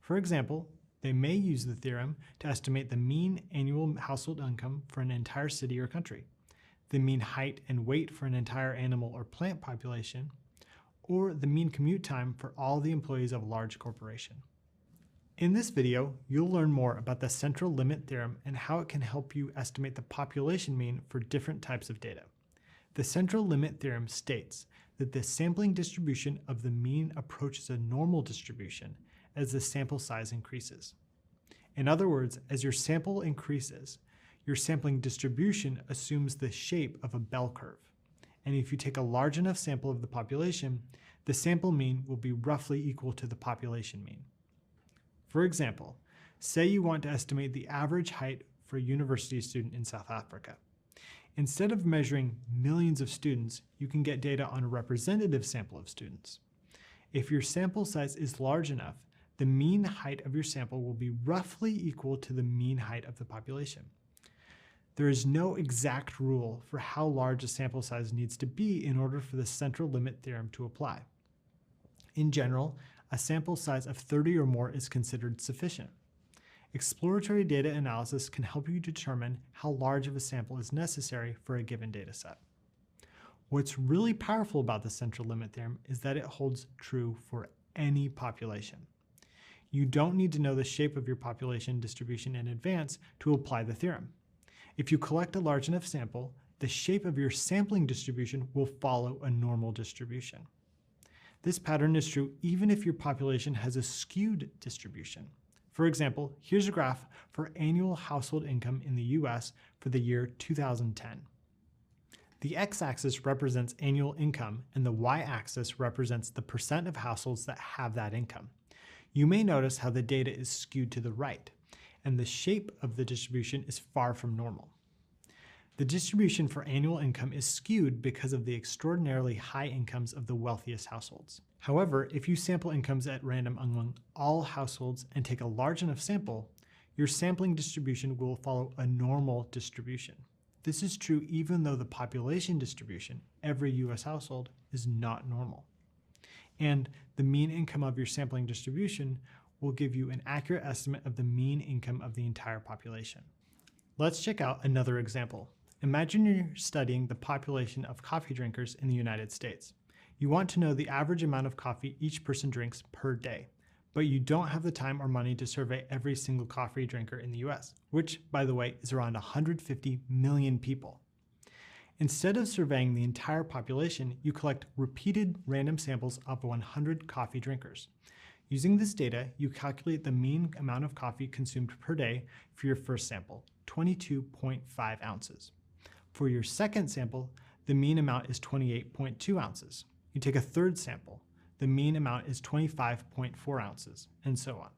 For example, they may use the theorem to estimate the mean annual household income for an entire city or country, the mean height and weight for an entire animal or plant population, or the mean commute time for all the employees of a large corporation. In this video, you'll learn more about the central limit theorem and how it can help you estimate the population mean for different types of data. The central limit theorem states that the sampling distribution of the mean approaches a normal distribution as the sample size increases. In other words, as your sample increases, your sampling distribution assumes the shape of a bell curve. And if you take a large enough sample of the population, the sample mean will be roughly equal to the population mean. For example, say you want to estimate the average height for a university student in South Africa. Instead of measuring millions of students, you can get data on a representative sample of students. If your sample size is large enough, the mean height of your sample will be roughly equal to the mean height of the population. There is no exact rule for how large a sample size needs to be in order for the central limit theorem to apply. In general, a sample size of 30 or more is considered sufficient. Exploratory data analysis can help you determine how large of a sample is necessary for a given data set. What's really powerful about the central limit theorem is that it holds true for any population. You don't need to know the shape of your population distribution in advance to apply the theorem. If you collect a large enough sample, the shape of your sampling distribution will follow a normal distribution. This pattern is true even if your population has a skewed distribution. For example, here's a graph for annual household income in the US for the year 2010. The x-axis represents annual income and the y-axis represents the percent of households that have that income. You may notice how the data is skewed to the right, and the shape of the distribution is far from normal. The distribution for annual income is skewed because of the extraordinarily high incomes of the wealthiest households. However, if you sample incomes at random among all households and take a large enough sample, your sampling distribution will follow a normal distribution. This is true even though the population distribution, every US household, is not normal. And the mean income of your sampling distribution will give you an accurate estimate of the mean income of the entire population. Let's check out another example. Imagine you're studying the population of coffee drinkers in the United States. You want to know the average amount of coffee each person drinks per day, but you don't have the time or money to survey every single coffee drinker in the US, which, by the way, is around 150 million people. Instead of surveying the entire population, you collect repeated random samples of 100 coffee drinkers. Using this data, you calculate the mean amount of coffee consumed per day for your first sample, 22.5 ounces. For your second sample, the mean amount is 28.2 ounces. You take a third sample. The mean amount is 25.4 ounces, and so on.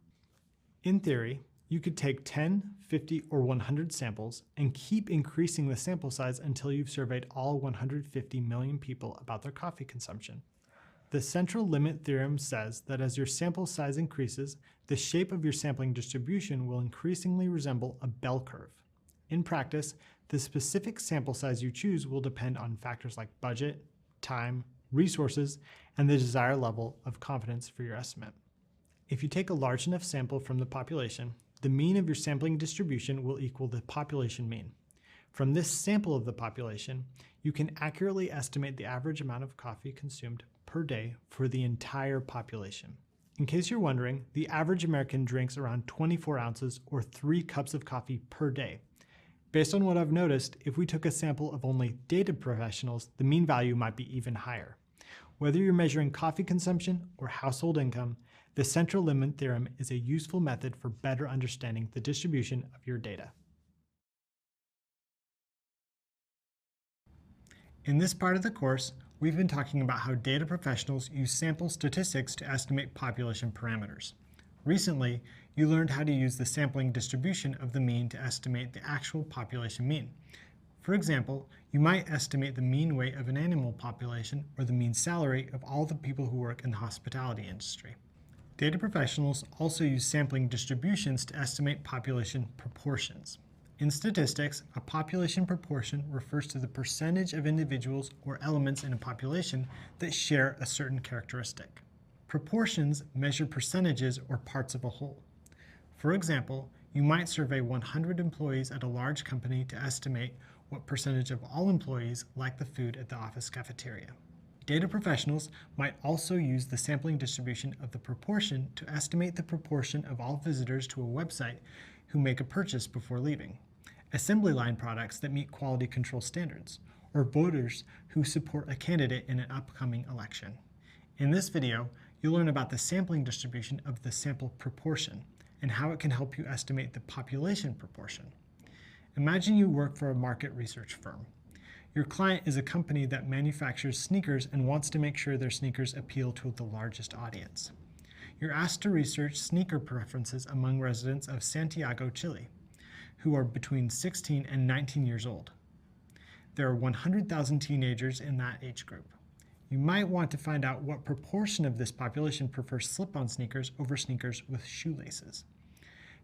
In theory, you could take 10, 50, or 100 samples and keep increasing the sample size until you've surveyed all 150 million people about their coffee consumption. The central limit theorem says that as your sample size increases, the shape of your sampling distribution will increasingly resemble a bell curve. In practice, the specific sample size you choose will depend on factors like budget, time, resources, and the desired level of confidence for your estimate. If you take a large enough sample from the population, the mean of your sampling distribution will equal the population mean. From this sample of the population, you can accurately estimate the average amount of coffee consumed per day for the entire population. In case you're wondering, the average American drinks around 24 ounces or 3 cups of coffee per day. Based on what I've noticed, if we took a sample of only data professionals, the mean value might be even higher. Whether you're measuring coffee consumption or household income, the central limit theorem is a useful method for better understanding the distribution of your data. In this part of the course, we've been talking about how data professionals use sample statistics to estimate population parameters. Recently, you learned how to use the sampling distribution of the mean to estimate the actual population mean. For example, you might estimate the mean weight of an animal population or the mean salary of all the people who work in the hospitality industry. Data professionals also use sampling distributions to estimate population proportions. In statistics, a population proportion refers to the percentage of individuals or elements in a population that share a certain characteristic. Proportions measure percentages or parts of a whole. For example, you might survey 100 employees at a large company to estimate what percentage of all employees like the food at the office cafeteria. Data professionals might also use the sampling distribution of the proportion to estimate the proportion of all visitors to a website who make a purchase before leaving, assembly line products that meet quality control standards, or voters who support a candidate in an upcoming election. In this video, you'll learn about the sampling distribution of the sample proportion and how it can help you estimate the population proportion. Imagine you work for a market research firm. Your client is a company that manufactures sneakers and wants to make sure their sneakers appeal to the largest audience. You're asked to research sneaker preferences among residents of Santiago, Chile, who are between 16 and 19 years old. There are 100,000 teenagers in that age group. You might want to find out what proportion of this population prefers slip-on sneakers over sneakers with shoelaces.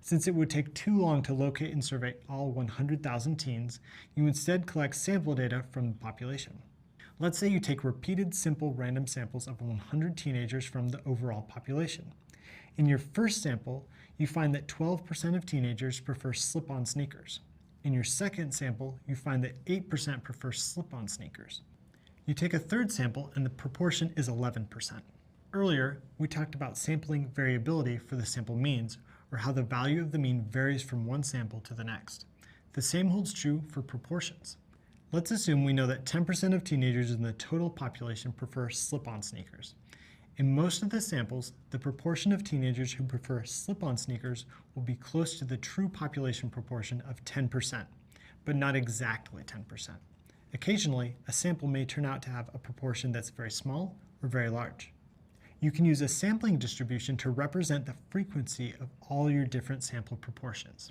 Since it would take too long to locate and survey all 100,000 teens, you instead collect sample data from the population. Let's say you take repeated simple random samples of 100 teenagers from the overall population. In your first sample, you find that 12% of teenagers prefer slip-on sneakers. In your second sample, you find that 8% prefer slip-on sneakers. You take a third sample and the proportion is 11%. Earlier, we talked about sampling variability for the sample means, or how the value of the mean varies from one sample to the next. The same holds true for proportions. Let's assume we know that 10% of teenagers in the total population prefer slip-on sneakers. In most of the samples, the proportion of teenagers who prefer slip-on sneakers will be close to the true population proportion of 10%, but not exactly 10%. Occasionally, a sample may turn out to have a proportion that's very small or very large. You can use a sampling distribution to represent the frequency of all your different sample proportions.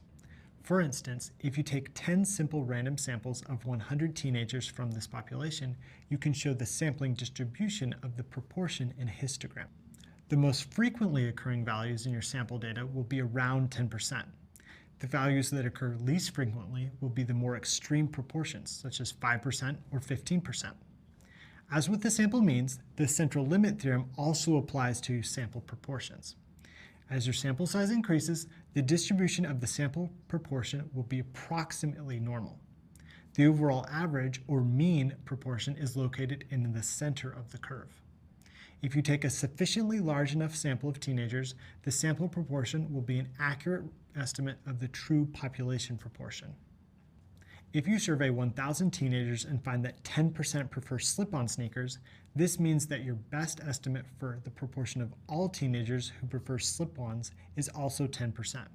For instance, if you take 10 simple random samples of 100 teenagers from this population, you can show the sampling distribution of the proportion in a histogram. The most frequently occurring values in your sample data will be around 10%. The values that occur least frequently will be the more extreme proportions, such as 5% or 15%. As with the sample means, the central limit theorem also applies to sample proportions. As your sample size increases, the distribution of the sample proportion will be approximately normal. The overall average or mean proportion is located in the center of the curve. If you take a sufficiently large enough sample of teenagers, the sample proportion will be an accurate estimate of the true population proportion. If you survey 1,000 teenagers and find that 10% prefer slip-on sneakers, this means that your best estimate for the proportion of all teenagers who prefer slip-ons is also 10%.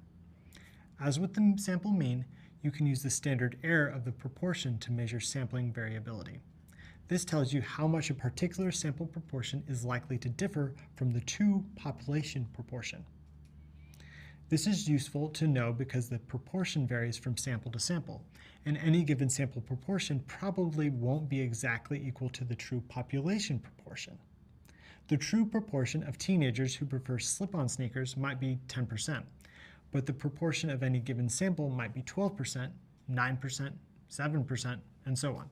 As with the sample mean, you can use the standard error of the proportion to measure sampling variability. This tells you how much a particular sample proportion is likely to differ from the true population proportion. This is useful to know because the proportion varies from sample to sample, and any given sample proportion probably won't be exactly equal to the true population proportion. The true proportion of teenagers who prefer slip-on sneakers might be 10%, but the proportion of any given sample might be 12%, 9%, 7%, and so on.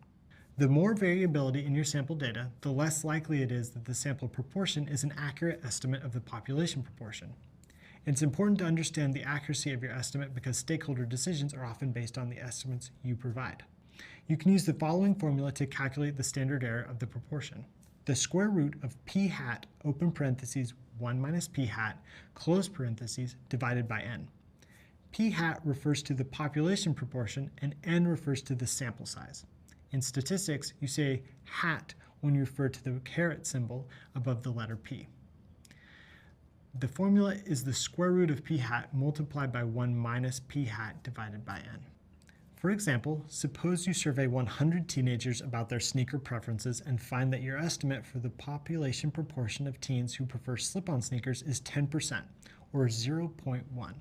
The more variability in your sample data, the less likely it is that the sample proportion is an accurate estimate of the population proportion. It's important to understand the accuracy of your estimate because stakeholder decisions are often based on the estimates you provide. You can use the following formula to calculate the standard error of the proportion. The square root of p hat, open parentheses, 1 minus p hat, close parentheses, divided by n. P hat refers to the population proportion and n refers to the sample size. In statistics, you say hat when you refer to the caret symbol above the letter p. The formula is the square root of p hat multiplied by 1 minus p hat divided by n. For example, suppose you survey 100 teenagers about their sneaker preferences and find that your estimate for the population proportion of teens who prefer slip-on sneakers is 10%, or 0.1.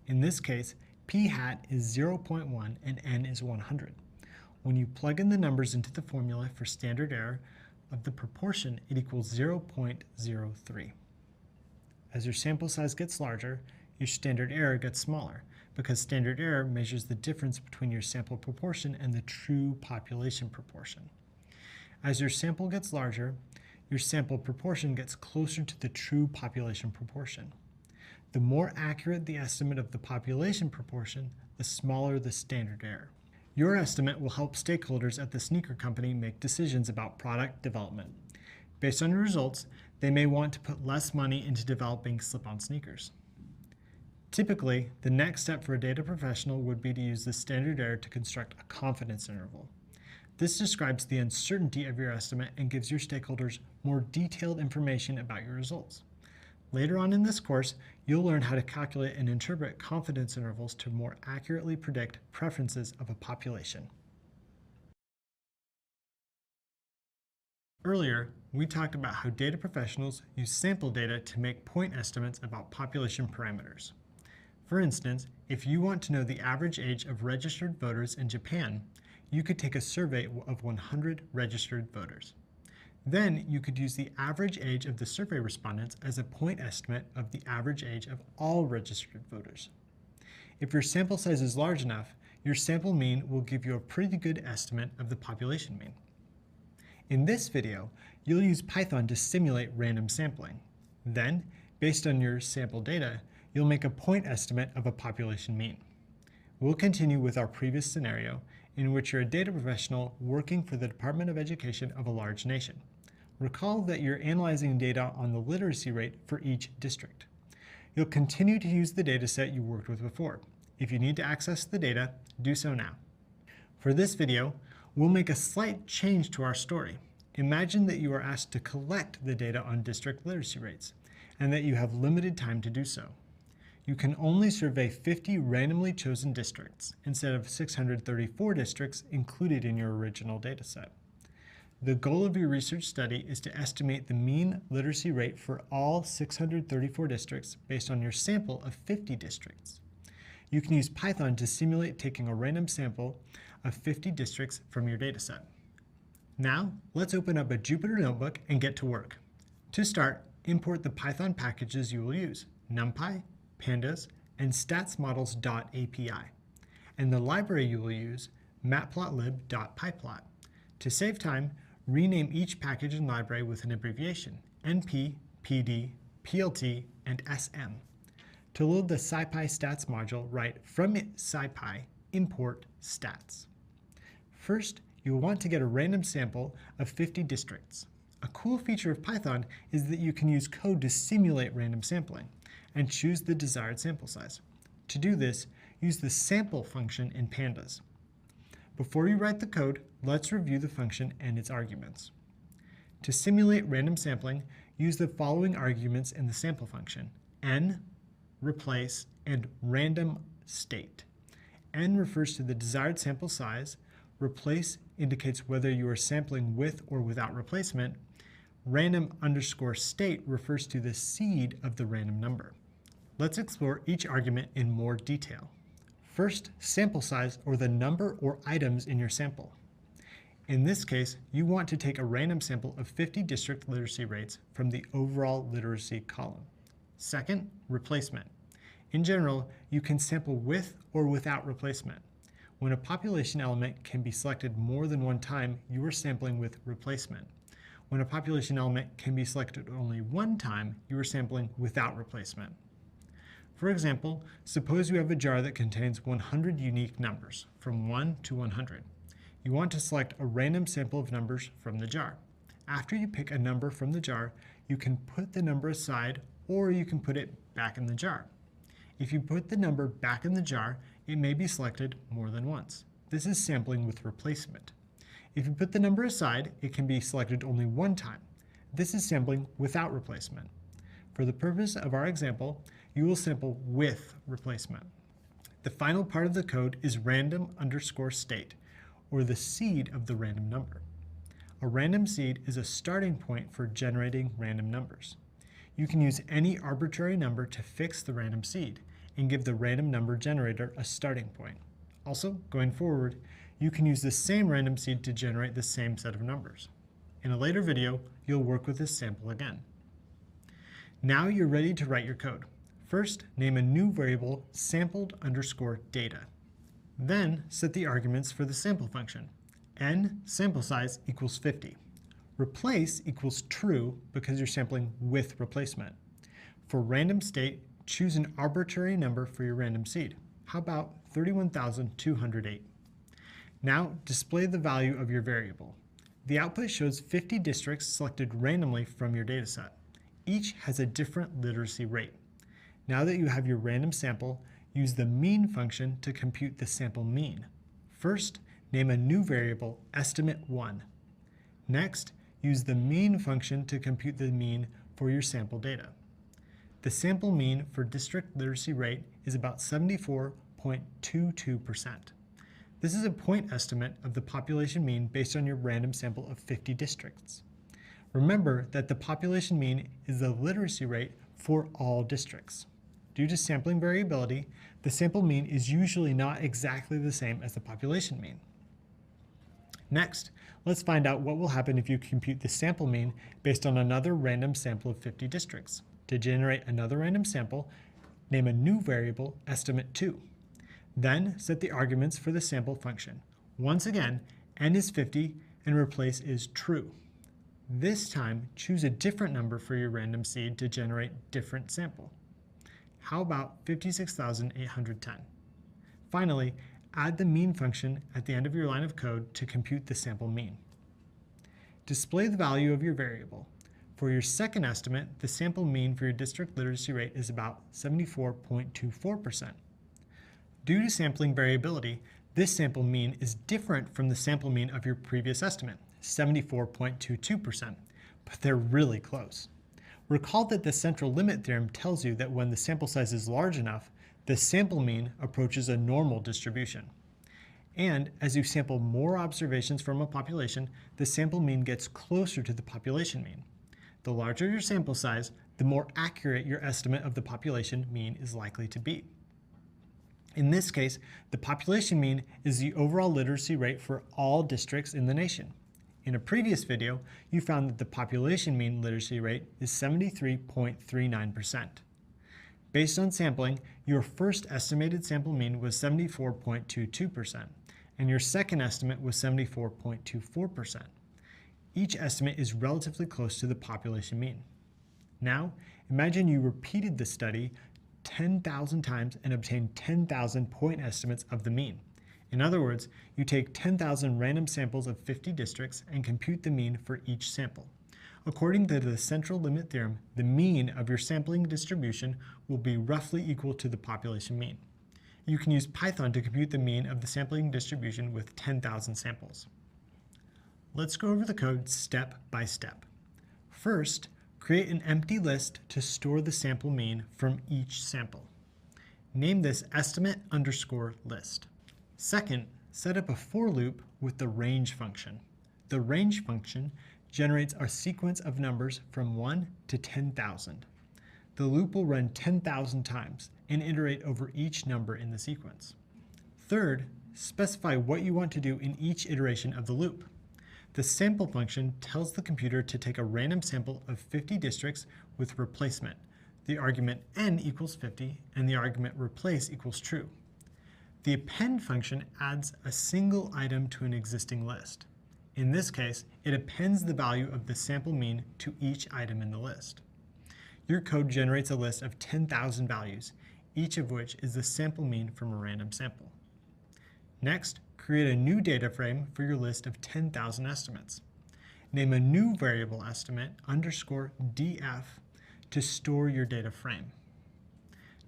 In this case, p hat is 0.1 and n is 100. When you plug in the numbers into the formula for standard error of the proportion, it equals 0.03. As your sample size gets larger, your standard error gets smaller, because standard error measures the difference between your sample proportion and the true population proportion. As your sample gets larger, your sample proportion gets closer to the true population proportion. The more accurate the estimate of the population proportion, the smaller the standard error. Your estimate will help stakeholders at the sneaker company make decisions about product development. Based on your results, they may want to put less money into developing slip-on sneakers. Typically, the next step for a data professional would be to use the standard error to construct a confidence interval. This describes the uncertainty of your estimate and gives your stakeholders more detailed information about your results. Later on in this course, you'll learn how to calculate and interpret confidence intervals to more accurately predict preferences of a population. Earlier, we talked about how data professionals use sample data to make point estimates about population parameters. For instance, if you want to know the average age of registered voters in Japan, you could take a survey of 100 registered voters. Then you could use the average age of the survey respondents as a point estimate of the average age of all registered voters. If your sample size is large enough, your sample mean will give you a pretty good estimate of the population mean. In this video, you'll use Python to simulate random sampling. Then, based on your sample data, you'll make a point estimate of a population mean. We'll continue with our previous scenario, in which you're a data professional working for the Department of Education of a large nation. Recall that you're analyzing data on the literacy rate for each district. You'll continue to use the dataset you worked with before. If you need to access the data, do so now. For this video, we'll make a slight change to our story. Imagine that you are asked to collect the data on district literacy rates, and that you have limited time to do so. You can only survey 50 randomly chosen districts instead of 634 districts included in your original dataset. The goal of your research study is to estimate the mean literacy rate for all 634 districts based on your sample of 50 districts. You can use Python to simulate taking a random sample of 50 districts from your dataset. Now, let's open up a Jupyter Notebook and get to work. To start, import the Python packages you will use, NumPy, Pandas, and statsmodels.api, and the library you will use, matplotlib.pyplot. To save time, rename each package and library with an abbreviation, np, pd, plt, and sm. To load the scipy stats module, write from scipy import stats. First, you will want to get a random sample of 50 districts. A cool feature of Python is that you can use code to simulate random sampling and choose the desired sample size. To do this, use the sample function in pandas. Before you write the code, let's review the function and its arguments. To simulate random sampling, use the following arguments in the sample function: n, replace, and random state. N refers to the desired sample size, replace indicates whether you are sampling with or without replacement, random_state refers to the seed of the random number. Let's explore each argument in more detail. First, sample size, or the number or items in your sample. In this case, you want to take a random sample of 50 district literacy rates from the overall literacy column. Second, replacement. In general, you can sample with or without replacement. When a population element can be selected more than one time, you are sampling with replacement. When a population element can be selected only one time, you are sampling without replacement. For example, suppose you have a jar that contains 100 unique numbers, from 1 to 100. You want to select a random sample of numbers from the jar. After you pick a number from the jar, you can put the number aside, or you can put it back in the jar. If you put the number back in the jar, it may be selected more than once. This is sampling with replacement. If you put the number aside, it can be selected only one time. This is sampling without replacement. For the purpose of our example, you will sample with replacement. The final part of the code is random_state, or the seed of the random number. A random seed is a starting point for generating random numbers. You can use any arbitrary number to fix the random seed and give the random number generator a starting point. Also, going forward, you can use the same random seed to generate the same set of numbers. In a later video, you'll work with this sample again. Now you're ready to write your code. First, name a new variable sampled_data. Then, set the arguments for the sample function. N sample size equals 50. Replace equals true because you're sampling with replacement. For random state, choose an arbitrary number for your random seed. How about 31,208? Now, display the value of your variable. The output shows 50 districts selected randomly from your dataset. Each has a different literacy rate. Now that you have your random sample, use the mean function to compute the sample mean. First, name a new variable, estimate1. Next, use the mean function to compute the mean for your sample data. The sample mean for district literacy rate is about 74.22%. This is a point estimate of the population mean based on your random sample of 50 districts. Remember that the population mean is the literacy rate for all districts. Due to sampling variability, the sample mean is usually not exactly the same as the population mean. Next, let's find out what will happen if you compute the sample mean based on another random sample of 50 districts. To generate another random sample, name a new variable, estimate2. Then set the arguments for the sample function. Once again, n is 50 and replace is true. This time, choose a different number for your random seed to generate different sample. How about 56,810? Finally, add the mean function at the end of your line of code to compute the sample mean. Display the value of your variable. For your second estimate, the sample mean for your district literacy rate is about 74.24%. Due to sampling variability, this sample mean is different from the sample mean of your previous estimate, 74.22%, but they're really close. Recall that the central limit theorem tells you that when the sample size is large enough, the sample mean approaches a normal distribution. And as you sample more observations from a population, the sample mean gets closer to the population mean. The larger your sample size, the more accurate your estimate of the population mean is likely to be. In this case, the population mean is the overall literacy rate for all districts in the nation. In a previous video, you found that the population mean literacy rate is 73.39%. Based on sampling, your first estimated sample mean was 74.22%, and your second estimate was 74.24%. Each estimate is relatively close to the population mean. Now, imagine you repeated the study 10,000 times and obtained 10,000 point estimates of the mean. In other words, you take 10,000 random samples of 50 districts and compute the mean for each sample. According to the central limit theorem, the mean of your sampling distribution will be roughly equal to the population mean. You can use Python to compute the mean of the sampling distribution with 10,000 samples. Let's go over the code step by step. First, create an empty list to store the sample mean from each sample. Name this estimate_list. Second, set up a for loop with the range function. The range function generates a sequence of numbers from 1 to 10,000. The loop will run 10,000 times and iterate over each number in the sequence. Third, specify what you want to do in each iteration of the loop. The sample function tells the computer to take a random sample of 50 districts with replacement. The argument n equals 50 and the argument replace equals true. The append function adds a single item to an existing list. In this case, it appends the value of the sample mean to each item in the list. Your code generates a list of 10,000 values, each of which is the sample mean from a random sample. Next, create a new data frame for your list of 10,000 estimates. Name a new variable estimate _df to store your data frame.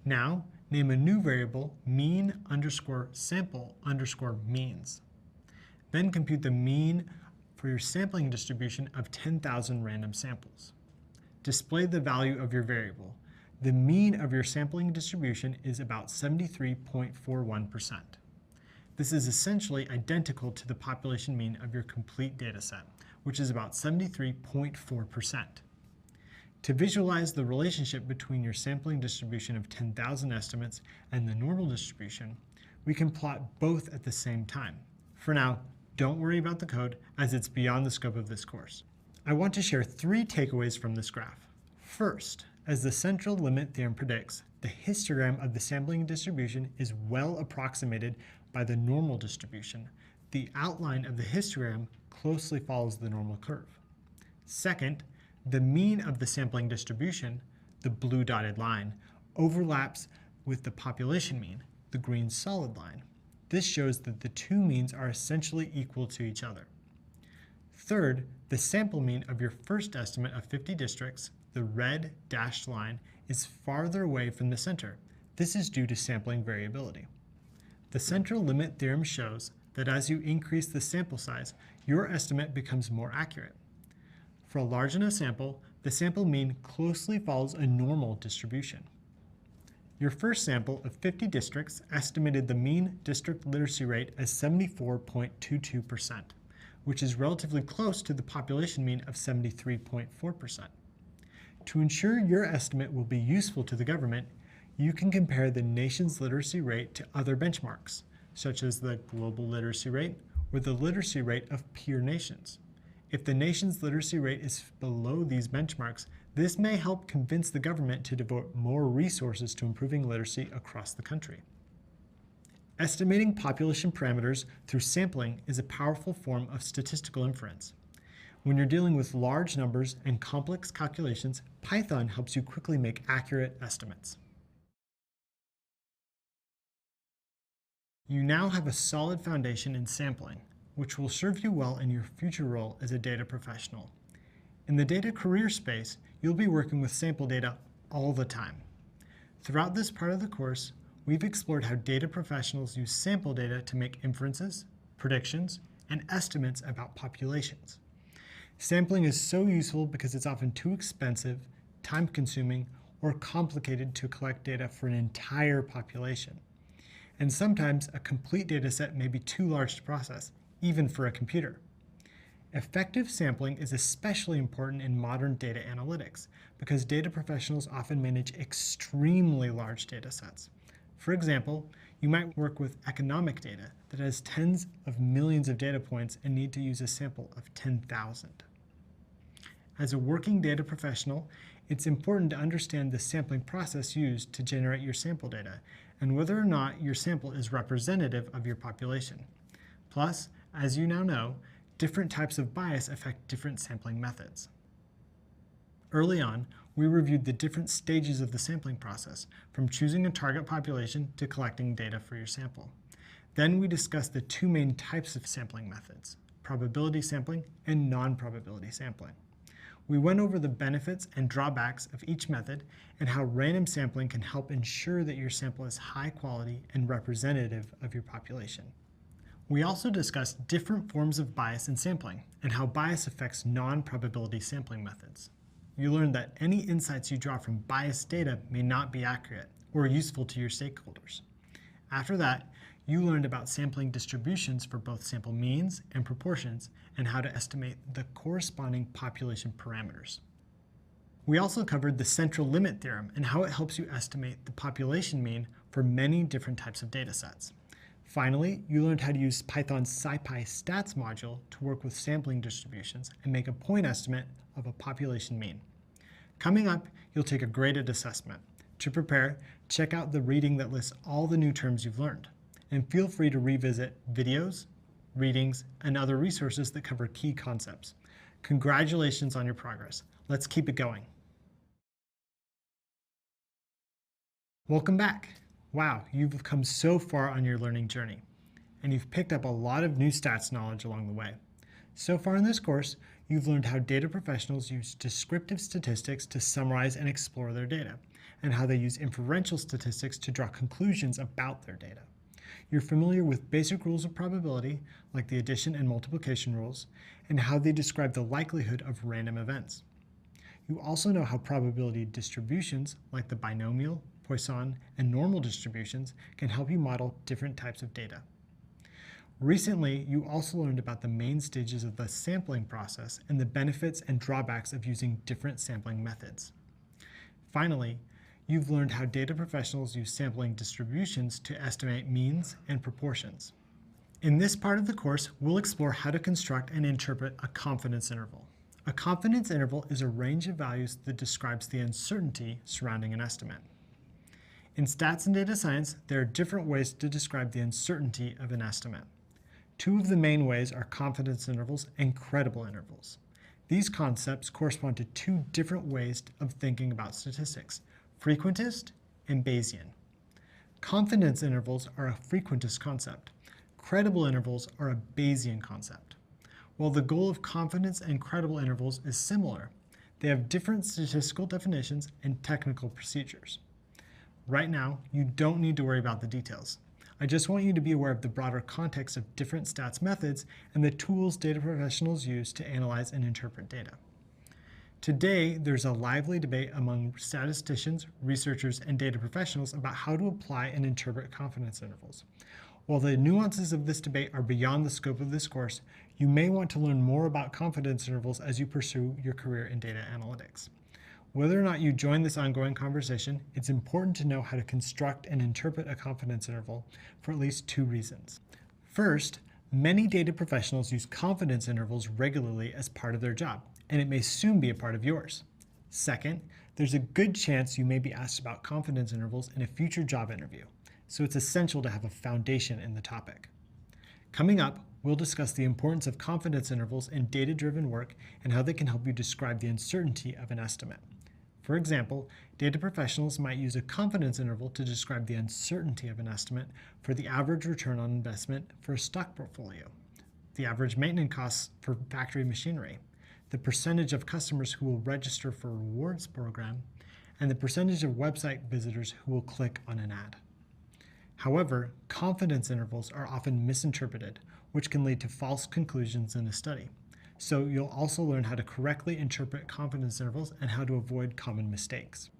Now, name a new variable mean_sample_means. Then compute the mean for your sampling distribution of 10,000 random samples. Display the value of your variable. The mean of your sampling distribution is about 73.41%. This is essentially identical to the population mean of your complete dataset, which is about 73.4%. To visualize the relationship between your sampling distribution of 10,000 estimates and the normal distribution, we can plot both at the same time. For now, don't worry about the code as it's beyond the scope of this course. I want to share 3 takeaways from this graph. First, as the central limit theorem predicts, the histogram of the sampling distribution is well approximated by the normal distribution. The outline of the histogram closely follows the normal curve. Second, the mean of the sampling distribution, the blue dotted line, overlaps with the population mean, the green solid line. This shows that the two means are essentially equal to each other. Third, the sample mean of your first estimate of 50 districts, the red dashed line, is farther away from the center. This is due to sampling variability. The central limit theorem shows that as you increase the sample size, your estimate becomes more accurate. For a large enough sample, the sample mean closely follows a normal distribution. Your first sample of 50 districts estimated the mean district literacy rate as 74.22%, which is relatively close to the population mean of 73.4%. To ensure your estimate will be useful to the government, you can compare the nation's literacy rate to other benchmarks, such as the global literacy rate or the literacy rate of peer nations. If the nation's literacy rate is below these benchmarks, this may help convince the government to devote more resources to improving literacy across the country. Estimating population parameters through sampling is a powerful form of statistical inference. When you're dealing with large numbers and complex calculations, Python helps you quickly make accurate estimates. You now have a solid foundation in sampling, which will serve you well in your future role as a data professional. In the data career space, you'll be working with sample data all the time. Throughout this part of the course, we've explored how data professionals use sample data to make inferences, predictions, and estimates about populations. Sampling is so useful because it's often too expensive, time-consuming, or complicated to collect data for an entire population. And sometimes a complete data set may be too large to process, even for a computer. Effective sampling is especially important in modern data analytics because data professionals often manage extremely large data sets. For example, you might work with economic data that has tens of millions of data points and need to use a sample of 10,000. As a working data professional, it's important to understand the sampling process used to generate your sample data and whether or not your sample is representative of your population. Plus, as you now know, different types of bias affect different sampling methods. Early on, we reviewed the different stages of the sampling process, from choosing a target population to collecting data for your sample. Then we discussed the two main types of sampling methods, probability sampling and non-probability sampling. We went over the benefits and drawbacks of each method and how random sampling can help ensure that your sample is high quality and representative of your population. We also discussed different forms of bias in sampling and how bias affects non-probability sampling methods. You learned that any insights you draw from biased data may not be accurate or useful to your stakeholders. After that, you learned about sampling distributions for both sample means and proportions and how to estimate the corresponding population parameters. We also covered the central limit theorem and how it helps you estimate the population mean for many different types of data sets. Finally, you learned how to use Python's SciPy stats module to work with sampling distributions and make a point estimate of a population mean. Coming up, you'll take a graded assessment. To prepare, check out the reading that lists all the new terms you've learned. And feel free to revisit videos, readings, and other resources that cover key concepts. Congratulations on your progress. Let's keep it going. Welcome back. Wow, you've come so far on your learning journey, and you've picked up a lot of new stats knowledge along the way. So far in this course, you've learned how data professionals use descriptive statistics to summarize and explore their data, and how they use inferential statistics to draw conclusions about their data. You're familiar with basic rules of probability, like the addition and multiplication rules, and how they describe the likelihood of random events. You also know how probability distributions, like the binomial, Poisson, and normal distributions, can help you model different types of data. Recently, you also learned about the main stages of the sampling process and the benefits and drawbacks of using different sampling methods. Finally, you've learned how data professionals use sampling distributions to estimate means and proportions. In this part of the course, we'll explore how to construct and interpret a confidence interval. A confidence interval is a range of values that describes the uncertainty surrounding an estimate. In stats and data science, there are different ways to describe the uncertainty of an estimate. Two of the main ways are confidence intervals and credible intervals. These concepts correspond to two different ways of thinking about statistics: frequentist and Bayesian. Confidence intervals are a frequentist concept. Credible intervals are a Bayesian concept. While the goal of confidence and credible intervals is similar, they have different statistical definitions and technical procedures. Right now, you don't need to worry about the details. I just want you to be aware of the broader context of different stats methods and the tools data professionals use to analyze and interpret data. Today, there's a lively debate among statisticians, researchers, and data professionals about how to apply and interpret confidence intervals. While the nuances of this debate are beyond the scope of this course, you may want to learn more about confidence intervals as you pursue your career in data analytics. Whether or not you join this ongoing conversation, it's important to know how to construct and interpret a confidence interval for at least two reasons. First, many data professionals use confidence intervals regularly as part of their job, and it may soon be a part of yours. Second, there's a good chance you may be asked about confidence intervals in a future job interview, so it's essential to have a foundation in the topic. Coming up, we'll discuss the importance of confidence intervals in data-driven work and how they can help you describe the uncertainty of an estimate. For example, data professionals might use a confidence interval to describe the uncertainty of an estimate for the average return on investment for a stock portfolio, the average maintenance costs for factory machinery, the percentage of customers who will register for a rewards program, and the percentage of website visitors who will click on an ad. However, confidence intervals are often misinterpreted, which can lead to false conclusions in a study. So you'll also learn how to correctly interpret confidence intervals and how to avoid common mistakes.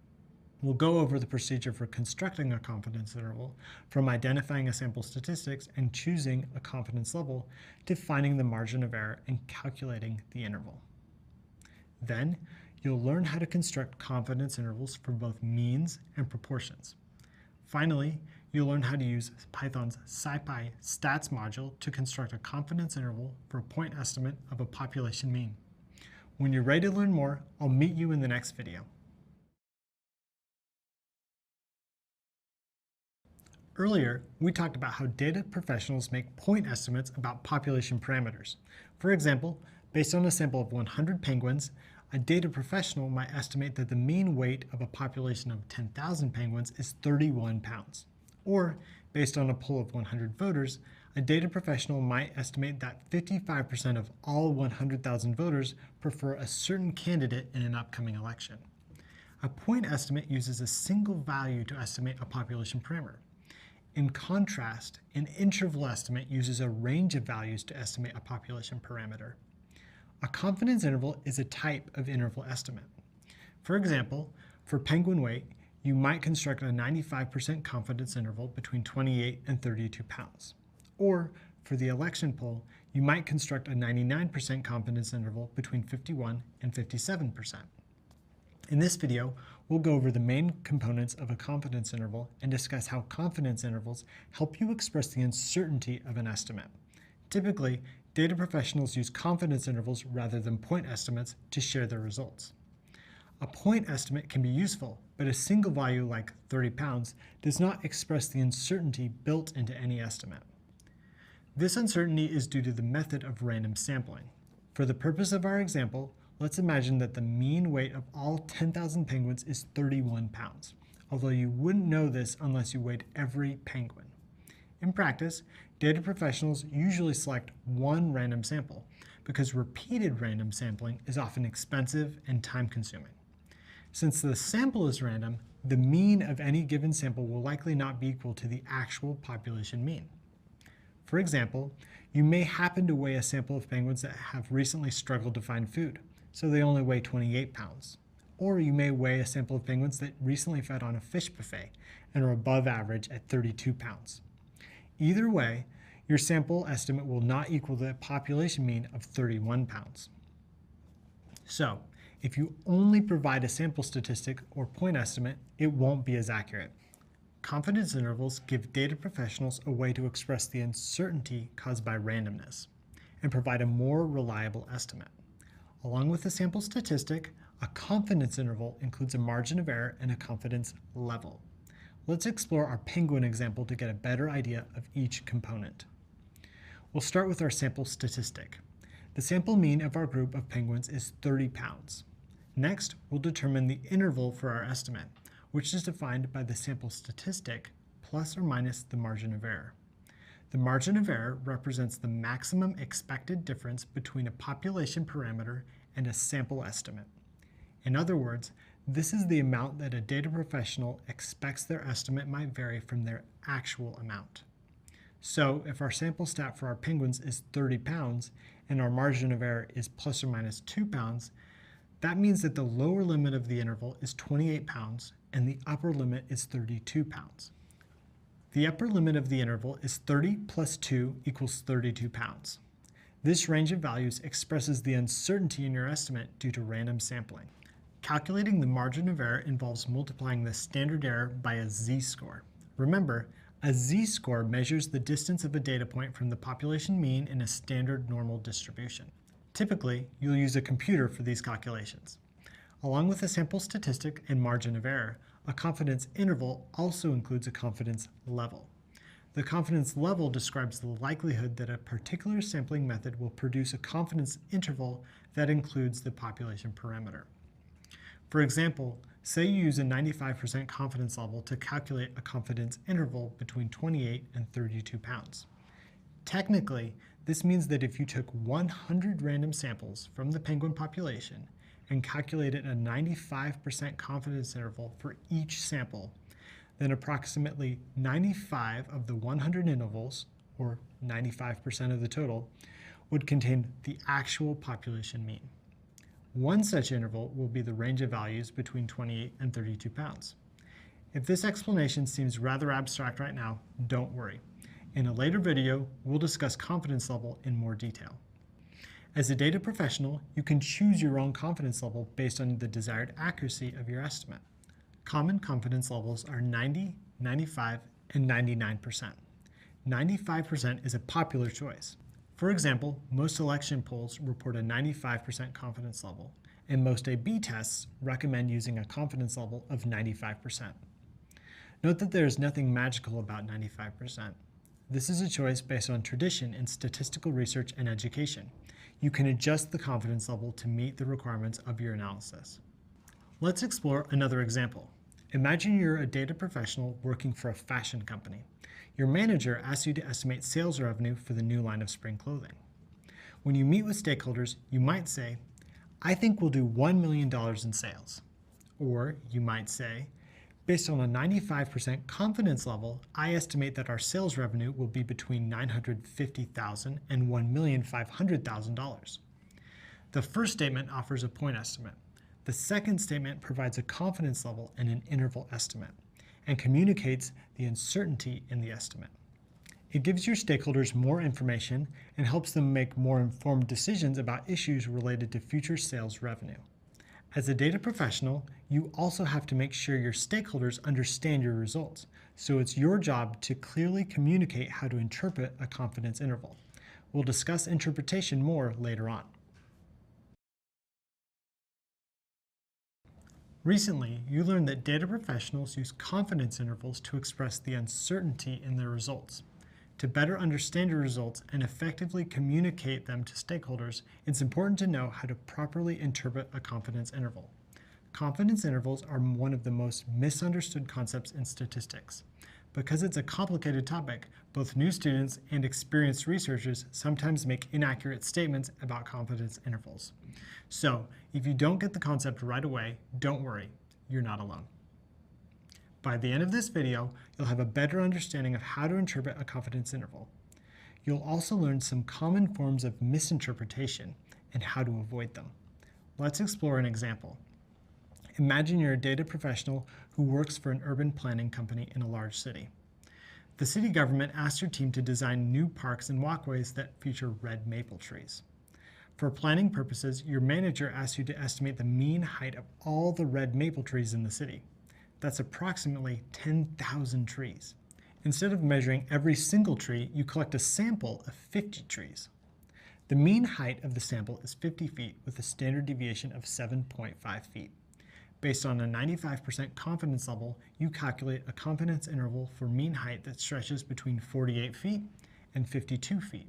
We'll go over the procedure for constructing a confidence interval, from identifying a sample statistics and choosing a confidence level to finding the margin of error and calculating the interval. Then, you'll learn how to construct confidence intervals for both means and proportions. Finally, you'll learn how to use Python's SciPy stats module to construct a confidence interval for a point estimate of a population mean. When you're ready to learn more, I'll meet you in the next video. Earlier, we talked about how data professionals make point estimates about population parameters. For example, based on a sample of 100 penguins, a data professional might estimate that the mean weight of a population of 10,000 penguins is 31 pounds. Or, based on a poll of 100 voters, a data professional might estimate that 55% of all 100,000 voters prefer a certain candidate in an upcoming election. A point estimate uses a single value to estimate a population parameter. In contrast, an interval estimate uses a range of values to estimate a population parameter. A confidence interval is a type of interval estimate. For example, for penguin weight, you might construct a 95% confidence interval between 28 and 32 pounds. Or, for the election poll, you might construct a 99% confidence interval between 51 and 57%. In this video, we'll go over the main components of a confidence interval and discuss how confidence intervals help you express the uncertainty of an estimate. Typically, data professionals use confidence intervals rather than point estimates to share their results. A point estimate can be useful, but a single value like 30 pounds does not express the uncertainty built into any estimate. This uncertainty is due to the method of random sampling. For the purpose of our example, let's imagine that the mean weight of all 10,000 penguins is 31 pounds, although you wouldn't know this unless you weighed every penguin. In practice, data professionals usually select one random sample because repeated random sampling is often expensive and time-consuming. Since the sample is random, the mean of any given sample will likely not be equal to the actual population mean. For example, you may happen to weigh a sample of penguins that have recently struggled to find food, so they only weigh 28 pounds. Or you may weigh a sample of penguins that recently fed on a fish buffet and are above average at 32 pounds. Either way, your sample estimate will not equal the population mean of 31 pounds. So, if you only provide a sample statistic or point estimate, it won't be as accurate. Confidence intervals give data professionals a way to express the uncertainty caused by randomness and provide a more reliable estimate. Along with a sample statistic, a confidence interval includes a margin of error and a confidence level. Let's explore our penguin example to get a better idea of each component. We'll start with our sample statistic. The sample mean of our group of penguins is 30 pounds. Next, we'll determine the interval for our estimate, which is defined by the sample statistic plus or minus the margin of error. The margin of error represents the maximum expected difference between a population parameter and a sample estimate. In other words, this is the amount that a data professional expects their estimate might vary from their actual amount. So if our sample stat for our penguins is 30 pounds and our margin of error is plus or minus 2 pounds, that means that the lower limit of the interval is 28 pounds and the upper limit is 32 pounds. The upper limit of the interval is 30 plus 2 equals 32 pounds. This range of values expresses the uncertainty in your estimate due to random sampling. Calculating the margin of error involves multiplying the standard error by a z-score. Remember, a z-score measures the distance of a data point from the population mean in a standard normal distribution. Typically, you'll use a computer for these calculations. Along with a sample statistic and margin of error, a confidence interval also includes a confidence level. The confidence level describes the likelihood that a particular sampling method will produce a confidence interval that includes the population parameter. For example, say you use a 95% confidence level to calculate a confidence interval between 28 and 32 pounds. Technically, this means that if you took 100 random samples from the penguin population and calculated a 95% confidence interval for each sample, then approximately 95 of the 100 intervals, or 95% of the total, would contain the actual population mean. One such interval will be the range of values between 28 and 32 pounds. If this explanation seems rather abstract right now, don't worry. In a later video, we'll discuss confidence level in more detail. As a data professional, you can choose your own confidence level based on the desired accuracy of your estimate. Common confidence levels are 90, 95, and 99%. 95% is a popular choice. For example, most election polls report a 95% confidence level, and most A/B tests recommend using a confidence level of 95%. Note that there is nothing magical about 95%. This is a choice based on tradition in statistical research and education. You can adjust the confidence level to meet the requirements of your analysis. Let's explore another example. Imagine you're a data professional working for a fashion company. Your manager asks you to estimate sales revenue for the new line of spring clothing. When you meet with stakeholders, you might say, I think we'll do $1 million in sales. Or you might say, based on a 95% confidence level, I estimate that our sales revenue will be between $950,000 and $1,500,000. The first statement offers a point estimate. The second statement provides a confidence level and an interval estimate, and communicates the uncertainty in the estimate. It gives your stakeholders more information and helps them make more informed decisions about issues related to future sales revenue. As a data professional, you also have to make sure your stakeholders understand your results, so it's your job to clearly communicate how to interpret a confidence interval. We'll discuss interpretation more later on. Recently, you learned that data professionals use confidence intervals to express the uncertainty in their results. To better understand your results and effectively communicate them to stakeholders, it's important to know how to properly interpret a confidence interval. Confidence intervals are one of the most misunderstood concepts in statistics. Because it's a complicated topic, both new students and experienced researchers sometimes make inaccurate statements about confidence intervals. So, if you don't get the concept right away, don't worry, you're not alone. By the end of this video, you'll have a better understanding of how to interpret a confidence interval. You'll also learn some common forms of misinterpretation and how to avoid them. Let's explore an example. Imagine you're a data professional who works for an urban planning company in a large city. The city government asked your team to design new parks and walkways that feature red maple trees. For planning purposes, your manager asked you to estimate the mean height of all the red maple trees in the city. That's approximately 10,000 trees. Instead of measuring every single tree, you collect a sample of 50 trees. The mean height of the sample is 50 feet with a standard deviation of 7.5 feet. Based on a 95% confidence level, you calculate a confidence interval for mean height that stretches between 48 feet and 52 feet.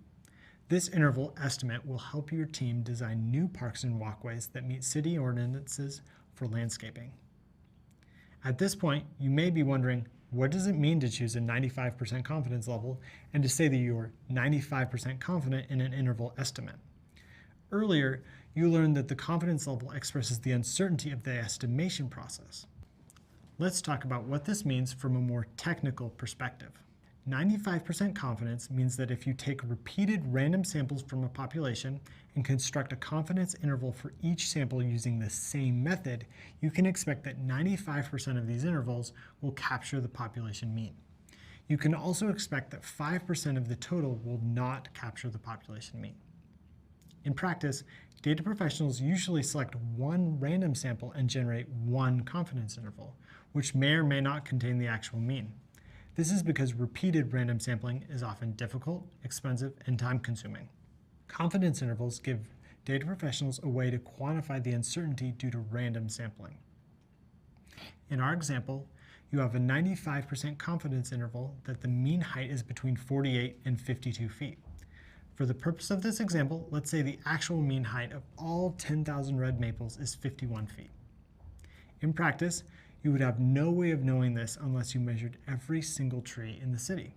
This interval estimate will help your team design new parks and walkways that meet city ordinances for landscaping. At this point, you may be wondering, what does it mean to choose a 95% confidence level and to say that you're 95% confident in an interval estimate? Earlier, you learned that the confidence level expresses the uncertainty of the estimation process. Let's talk about what this means from a more technical perspective. 95% confidence means that if you take repeated random samples from a population and construct a confidence interval for each sample using the same method, you can expect that 95% of these intervals will capture the population mean. You can also expect that 5% of the total will not capture the population mean. In practice, data professionals usually select one random sample and generate one confidence interval, which may or may not contain the actual mean. This is because repeated random sampling is often difficult, expensive, and time-consuming. Confidence intervals give data professionals a way to quantify the uncertainty due to random sampling. In our example, you have a 95% confidence interval that the mean height is between 48 and 52 feet. For the purpose of this example, let's say the actual mean height of all 10,000 red maples is 51 feet. In practice, you would have no way of knowing this unless you measured every single tree in the city.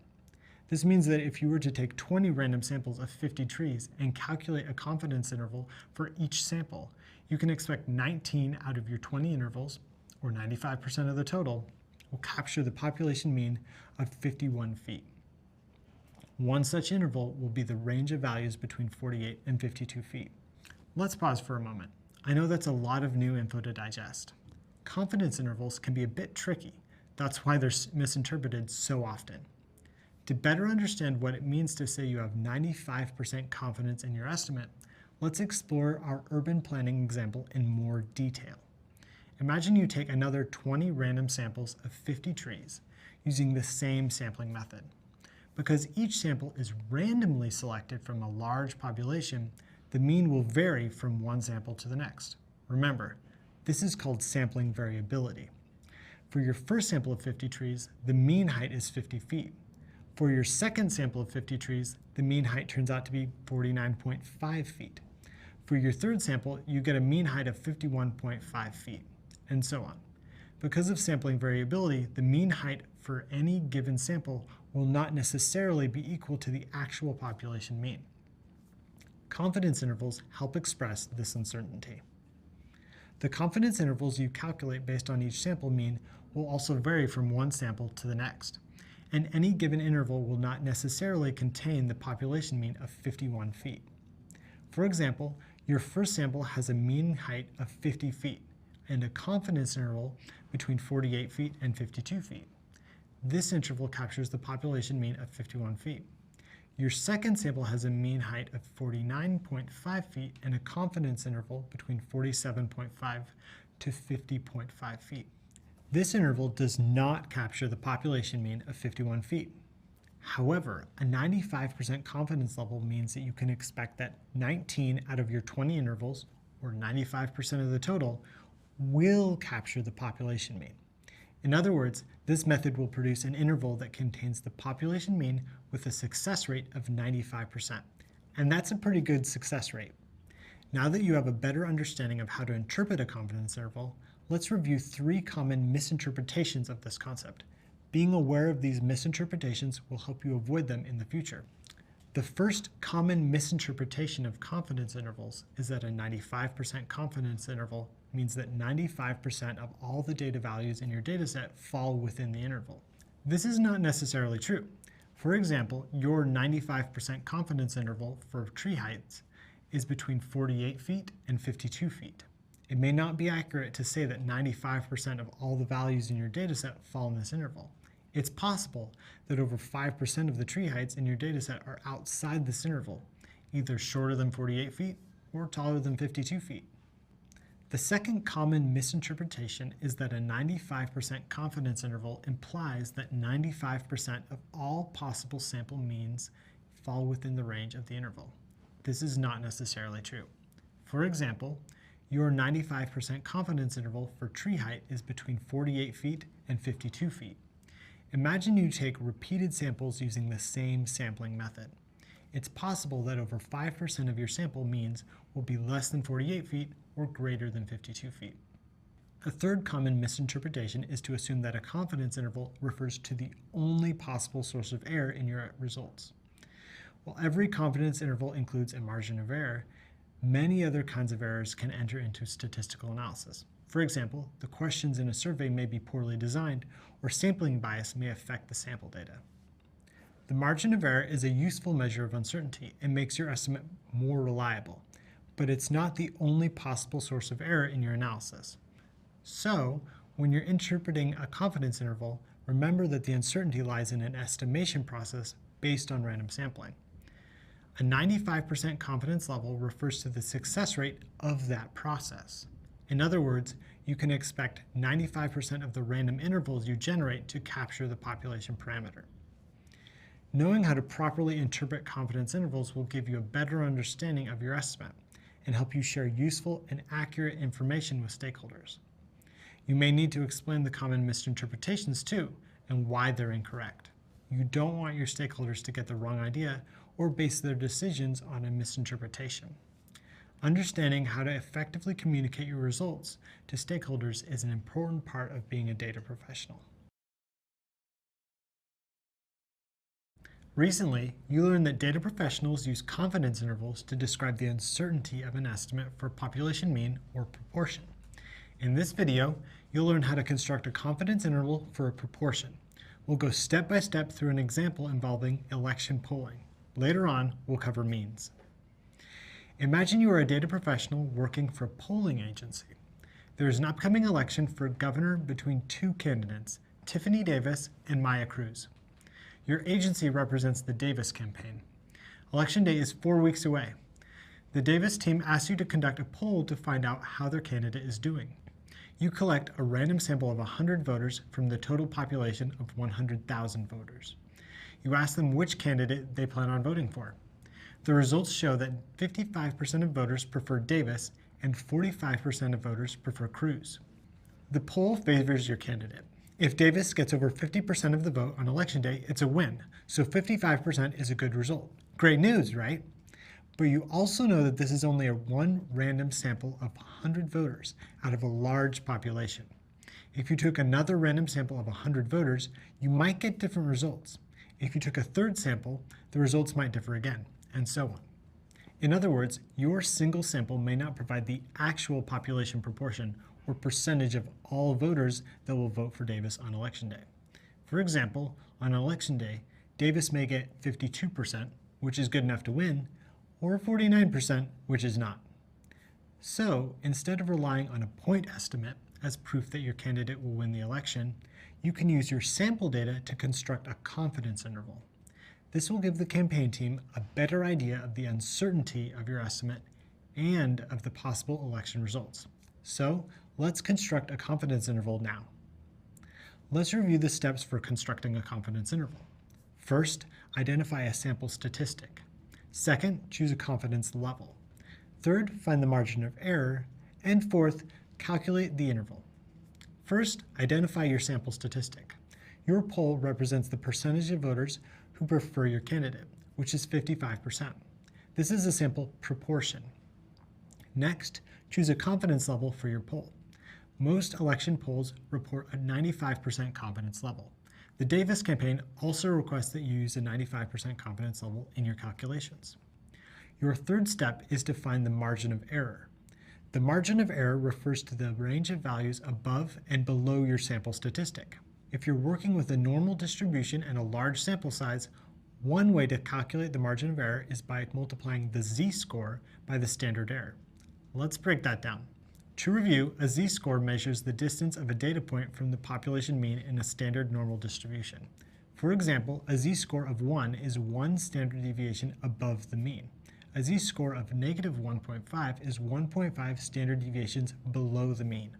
This means that if you were to take 20 random samples of 50 trees and calculate a confidence interval for each sample, you can expect 19 out of your 20 intervals, or 95% of the total, will capture the population mean of 51 feet. One such interval will be the range of values between 48 and 52 feet. Let's pause for a moment. I know that's a lot of new info to digest. Confidence intervals can be a bit tricky. That's why they're misinterpreted so often. To better understand what it means to say you have 95% confidence in your estimate, let's explore our urban planning example in more detail. Imagine you take another 20 random samples of 50 trees using the same sampling method. Because each sample is randomly selected from a large population, the mean will vary from one sample to the next. Remember, this is called sampling variability. For your first sample of 50 trees, the mean height is 50 feet. For your second sample of 50 trees, the mean height turns out to be 49.5 feet. For your third sample, you get a mean height of 51.5 feet, and so on. Because of sampling variability, the mean height for any given sample will not necessarily be equal to the actual population mean. Confidence intervals help express this uncertainty. The confidence intervals you calculate based on each sample mean will also vary from one sample to the next, and any given interval will not necessarily contain the population mean of 51 feet. For example, your first sample has a mean height of 50 feet and a confidence interval between 48 feet and 52 feet. This interval captures the population mean of 51 feet. Your second sample has a mean height of 49.5 feet and a confidence interval between 47.5 to 50.5 feet. This interval does not capture the population mean of 51 feet. However, a 95% confidence level means that you can expect that 19 out of your 20 intervals, or 95% of the total, will capture the population mean. In other words, this method will produce an interval that contains the population mean with a success rate of 95%. And that's a pretty good success rate. Now that you have a better understanding of how to interpret a confidence interval, let's review 3 common misinterpretations of this concept. Being aware of these misinterpretations will help you avoid them in the future. The first common misinterpretation of confidence intervals is that a 95% confidence interval means that 95% of all the data values in your dataset fall within the interval. This is not necessarily true. For example, your 95% confidence interval for tree heights is between 48 feet and 52 feet. It may not be accurate to say that 95% of all the values in your dataset fall in this interval. It's possible that over 5% of the tree heights in your dataset are outside this interval, either shorter than 48 feet or taller than 52 feet. The second common misinterpretation is that a 95% confidence interval implies that 95% of all possible sample means fall within the range of the interval. This is not necessarily true. For example, your 95% confidence interval for tree height is between 48 feet and 52 feet. Imagine you take repeated samples using the same sampling method. It's possible that over 5% of your sample means will be less than 48 feet or greater than 52 feet. A third common misinterpretation is to assume that a confidence interval refers to the only possible source of error in your results. While every confidence interval includes a margin of error, many other kinds of errors can enter into statistical analysis. For example, the questions in a survey may be poorly designed, or sampling bias may affect the sample data. The margin of error is a useful measure of uncertainty and makes your estimate more reliable, but it's not the only possible source of error in your analysis. So, when you're interpreting a confidence interval, remember that the uncertainty lies in an estimation process based on random sampling. A 95% confidence level refers to the success rate of that process. In other words, you can expect 95% of the random intervals you generate to capture the population parameter. Knowing how to properly interpret confidence intervals will give you a better understanding of your estimate and help you share useful and accurate information with stakeholders. You may need to explain the common misinterpretations too and why they're incorrect. You don't want your stakeholders to get the wrong idea or base their decisions on a misinterpretation. Understanding how to effectively communicate your results to stakeholders is an important part of being a data professional. Recently, you learned that data professionals use confidence intervals to describe the uncertainty of an estimate for population mean or proportion. In this video, you'll learn how to construct a confidence interval for a proportion. We'll go step by step through an example involving election polling. Later on, we'll cover means. Imagine you are a data professional working for a polling agency. There is an upcoming election for governor between 2 candidates, Tiffany Davis and Maya Cruz. Your agency represents the Davis campaign. Election day is 4 weeks away. The Davis team asks you to conduct a poll to find out how their candidate is doing. You collect a random sample of 100 voters from the total population of 100,000 voters. You ask them which candidate they plan on voting for. The results show that 55% of voters prefer Davis and 45% of voters prefer Cruz. The poll favors your candidate. If Davis gets over 50% of the vote on election day, it's a win, so 55% is a good result. Great news, right? But you also know that this is only one random sample of 100 voters out of a large population. If you took another random sample of 100 voters, you might get different results. If you took a third sample, the results might differ again, and so on. In other words, your single sample may not provide the actual population proportion or percentage of all voters that will vote for Davis on election day. For example, on election day, Davis may get 52%, which is good enough to win, or 49%, which is not. So, instead of relying on a point estimate as proof that your candidate will win the election, you can use your sample data to construct a confidence interval. This will give the campaign team a better idea of the uncertainty of your estimate and of the possible election results. So, let's construct a confidence interval now. Let's review the steps for constructing a confidence interval. First, identify a sample statistic. Second, choose a confidence level. Third, find the margin of error. And fourth, calculate the interval. First, identify your sample statistic. Your poll represents the percentage of voters who prefer your candidate, which is 55%. This is a sample proportion. Next, choose a confidence level for your poll. Most election polls report a 95% confidence level. The Davis campaign also requests that you use a 95% confidence level in your calculations. Your third step is to find the margin of error. The margin of error refers to the range of values above and below your sample statistic. If you're working with a normal distribution and a large sample size, one way to calculate the margin of error is by multiplying the z-score by the standard error. Let's break that down. To review, a z-score measures the distance of a data point from the population mean in a standard normal distribution. For example, a z-score of 1 is one standard deviation above the mean. A z-score of negative 1.5 is 1.5 standard deviations below the mean.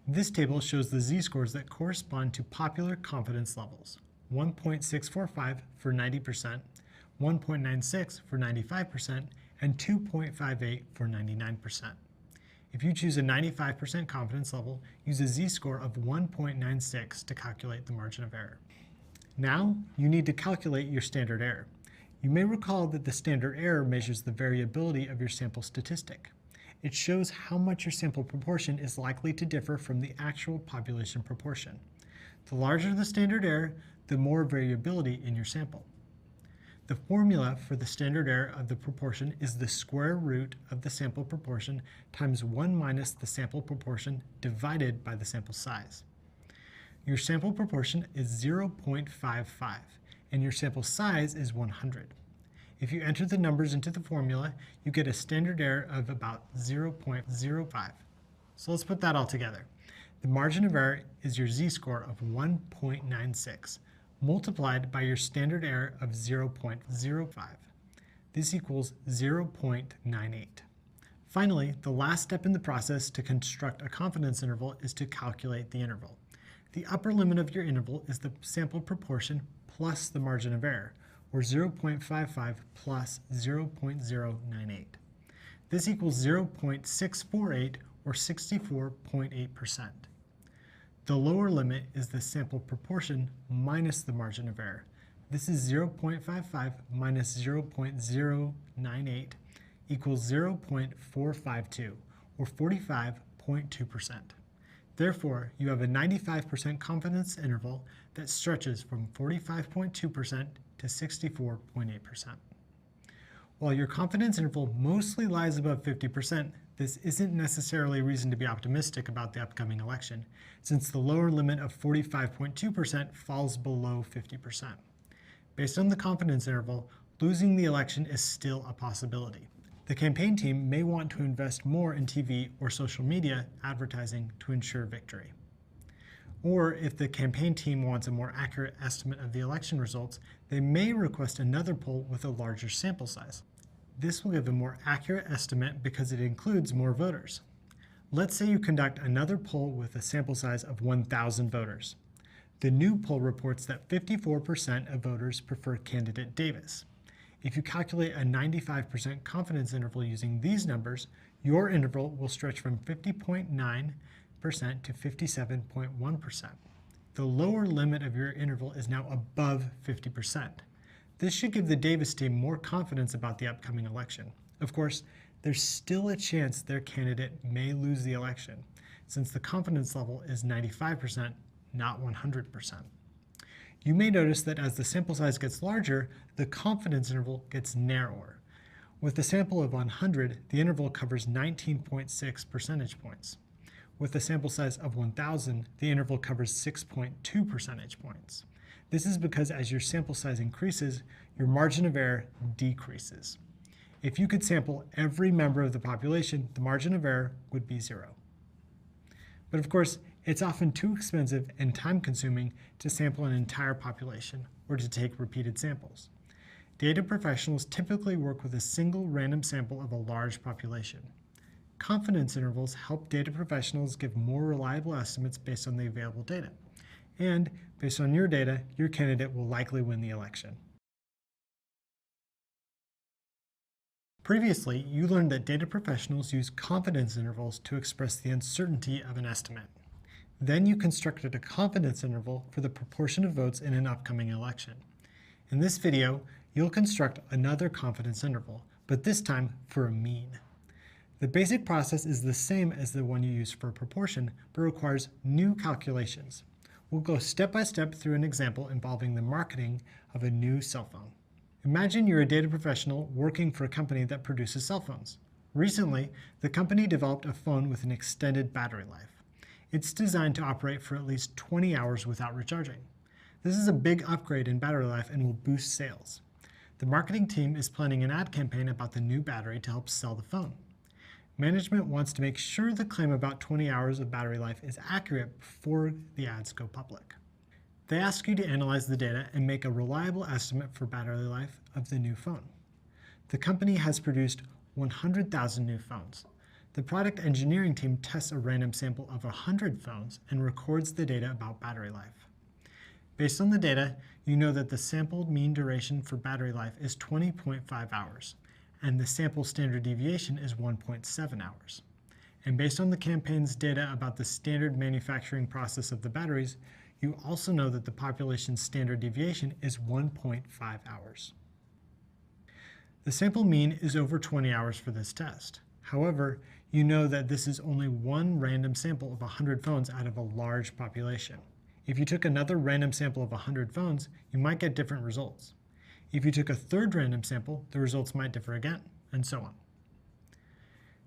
This table shows the z-scores that correspond to popular confidence levels: 1.645 for 90%, 1.96 for 95%, and 2.58 for 99%. If you choose a 95% confidence level, use a z-score of 1.96 to calculate the margin of error. Now, you need to calculate your standard error. You may recall that the standard error measures the variability of your sample statistic. It shows how much your sample proportion is likely to differ from the actual population proportion. The larger the standard error, the more variability in your sample. The formula for the standard error of the proportion is the square root of the sample proportion times 1 minus the sample proportion divided by the sample size. Your sample proportion is 0.55, and your sample size is 100. If you enter the numbers into the formula, you get a standard error of about 0.05. So let's put that all together. The margin of error is your z-score of 1.96. multiplied by your standard error of 0.05. This equals 0.98. Finally, the last step in the process to construct a confidence interval is to calculate the interval. The upper limit of your interval is the sample proportion plus the margin of error, or 0.55 plus 0.098. This equals 0.648, or 64.8%. The lower limit is the sample proportion minus the margin of error. This is 0.55 minus 0.098 equals 0.452, or 45.2%. Therefore, you have a 95% confidence interval that stretches from 45.2% to 64.8%. While your confidence interval mostly lies above 50%, this isn't necessarily a reason to be optimistic about the upcoming election, since the lower limit of 45.2% falls below 50%. Based on the confidence interval, losing the election is still a possibility. The campaign team may want to invest more in TV or social media advertising to ensure victory. Or if the campaign team wants a more accurate estimate of the election results, they may request another poll with a larger sample size. This will give a more accurate estimate because it includes more voters. Let's say you conduct another poll with a sample size of 1,000 voters. The new poll reports that 54% of voters prefer candidate Davis. If you calculate a 95% confidence interval using these numbers, your interval will stretch from 50.9% to 57.1%. The lower limit of your interval is now above 50%. This should give the Davis team more confidence about the upcoming election. Of course, there's still a chance their candidate may lose the election. since the confidence level is 95%, not 100%. You may notice that as the sample size gets larger, the confidence interval gets narrower. With a sample of 100, the interval covers 19.6 percentage points. With a sample size of 1,000, the interval covers 6.2 percentage points. This is because as your sample size increases, your margin of error decreases. If you could sample every member of the population, the margin of error would be 0. But of course, it's often too expensive and time-consuming to sample an entire population or to take repeated samples. Data professionals typically work with a single random sample of a large population. Confidence intervals help data professionals give more reliable estimates based on the available data. And based on your data, your candidate will likely win the election. Previously, you learned that data professionals use confidence intervals to express the uncertainty of an estimate. Then you constructed a confidence interval for the proportion of votes in an upcoming election. In this video, you'll construct another confidence interval, but this time for a mean. The basic process is the same as the one you used for a proportion, but requires new calculations. We'll go step by step through an example involving the marketing of a new cell phone. Imagine you're a data professional working for a company that produces cell phones. Recently, the company developed a phone with an extended battery life. It's designed to operate for at least 20 hours without recharging. This is a big upgrade in battery life and will boost sales. The marketing team is planning an ad campaign about the new battery to help sell the phone. Management wants to make sure the claim about 20 hours of battery life is accurate before the ads go public. They ask you to analyze the data and make a reliable estimate for battery life of the new phone. The company has produced 100,000 new phones. The product engineering team tests a random sample of 100 phones and records the data about battery life. Based on the data, you know that the sampled mean duration for battery life is 20.5 hours, and the sample standard deviation is 1.7 hours. And based on the campaign's data about the standard manufacturing process of the batteries, you also know that the population's standard deviation is 1.5 hours. The sample mean is over 20 hours for this test. However, you know that this is only one random sample of 100 phones out of a large population. If you took another random sample of 100 phones, you might get different results. If you took a third random sample, the results might differ again, and so on.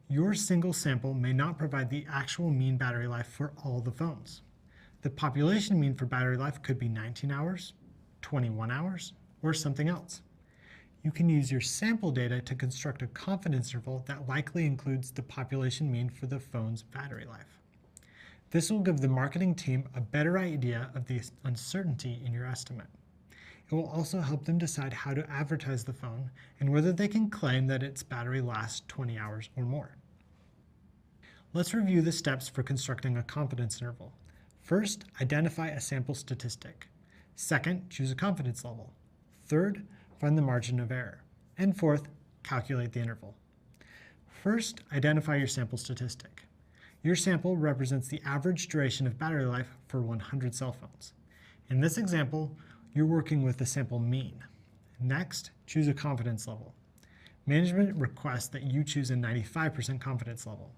Your single sample may not provide the actual mean battery life for all the phones. The population mean for battery life could be 19 hours, 21 hours, or something else. You can use your sample data to construct a confidence interval that likely includes the population mean for the phone's battery life. This will give the marketing team a better idea of the uncertainty in your estimate. It will also help them decide how to advertise the phone and whether they can claim that its battery lasts 20 hours or more. Let's review the steps for constructing a confidence interval. First, identify a sample statistic. Second, choose a confidence level. Third, find the margin of error. And fourth, calculate the interval. First, identify your sample statistic. Your sample represents the average duration of battery life for 100 cell phones. In this example, you're working with the sample mean. Next, choose a confidence level. Management requests that you choose a 95% confidence level.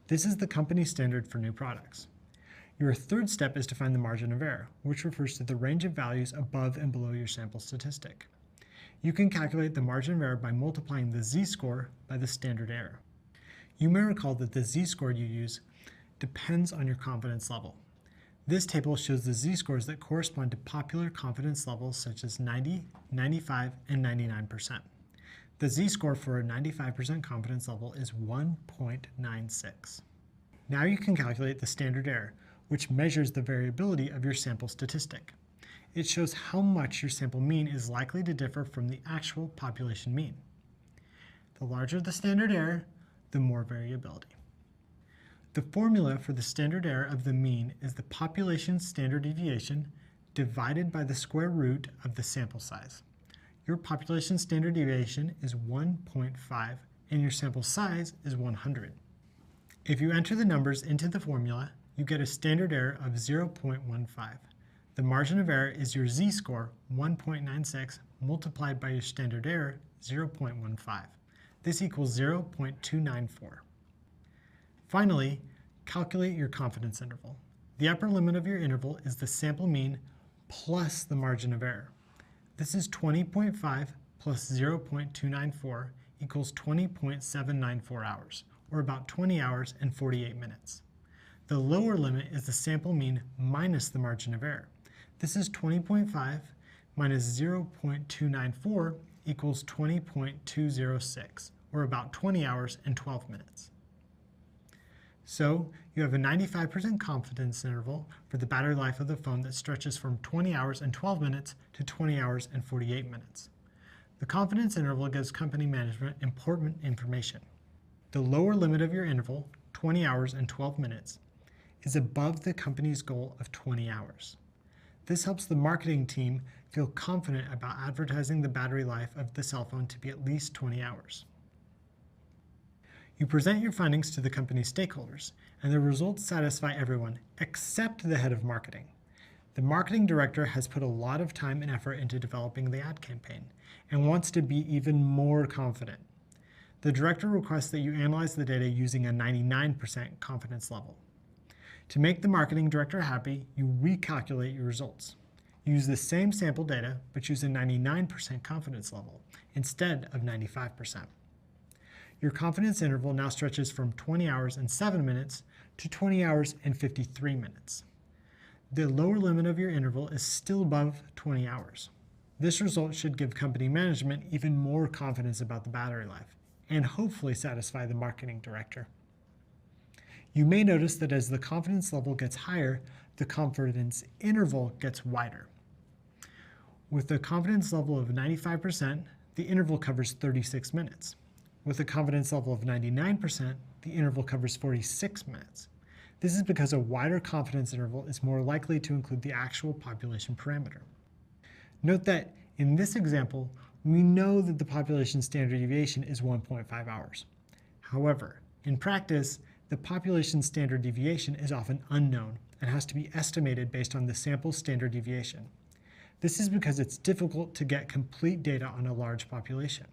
This is the company standard for new products. Your third step is to find the margin of error, which refers to the range of values above and below your sample statistic. You can calculate the margin of error by multiplying the z-score by the standard error. You may recall that the z-score you use depends on your confidence level. This table shows the z-scores that correspond to popular confidence levels such as 90, 95, and 99%. The z-score for a 95% confidence level is 1.96. Now you can calculate the standard error, which measures the variability of your sample statistic. It shows how much your sample mean is likely to differ from the actual population mean. The larger the standard error, the more variability. The formula for the standard error of the mean is the population standard deviation divided by the square root of the sample size. Your population standard deviation is 1.5 and your sample size is 100. If you enter the numbers into the formula, you get a standard error of 0.15. The margin of error is your z-score, 1.96, multiplied by your standard error, 0.15. This equals 0.294. Finally, calculate your confidence interval. The upper limit of your interval is the sample mean plus the margin of error. This is 20.5 plus 0.294 equals 20.794 hours, or about 20 hours and 48 minutes. The lower limit is the sample mean minus the margin of error. This is 20.5 minus 0.294 equals 20.206, or about 20 hours and 12 minutes. So you have a 95% confidence interval for the battery life of the phone that stretches from 20 hours and 12 minutes to 20 hours and 48 minutes. The confidence interval gives company management important information. The lower limit of your interval, 20 hours and 12 minutes, is above the company's goal of 20 hours. This helps the marketing team feel confident about advertising the battery life of the cell phone to be at least 20 hours. You present your findings to the company's stakeholders, and the results satisfy everyone except the head of marketing. The marketing director has put a lot of time and effort into developing the ad campaign and wants to be even more confident. The director requests that you analyze the data using a 99% confidence level. To make the marketing director happy, you recalculate your results. Use the same sample data, but use a 99% confidence level instead of 95%. Your confidence interval now stretches from 20 hours and 7 minutes to 20 hours and 53 minutes. The lower limit of your interval is still above 20 hours. This result should give company management even more confidence about the battery life and hopefully satisfy the marketing director. You may notice that as the confidence level gets higher, the confidence interval gets wider. With a confidence level of 95%, the interval covers 36 minutes. With a confidence level of 99%, the interval covers 46 minutes. This is because a wider confidence interval is more likely to include the actual population parameter. Note that in this example, we know that the population standard deviation is 1.5 hours. However, in practice, the population standard deviation is often unknown and has to be estimated based on the sample standard deviation. This is because it's difficult to get complete data on a large population.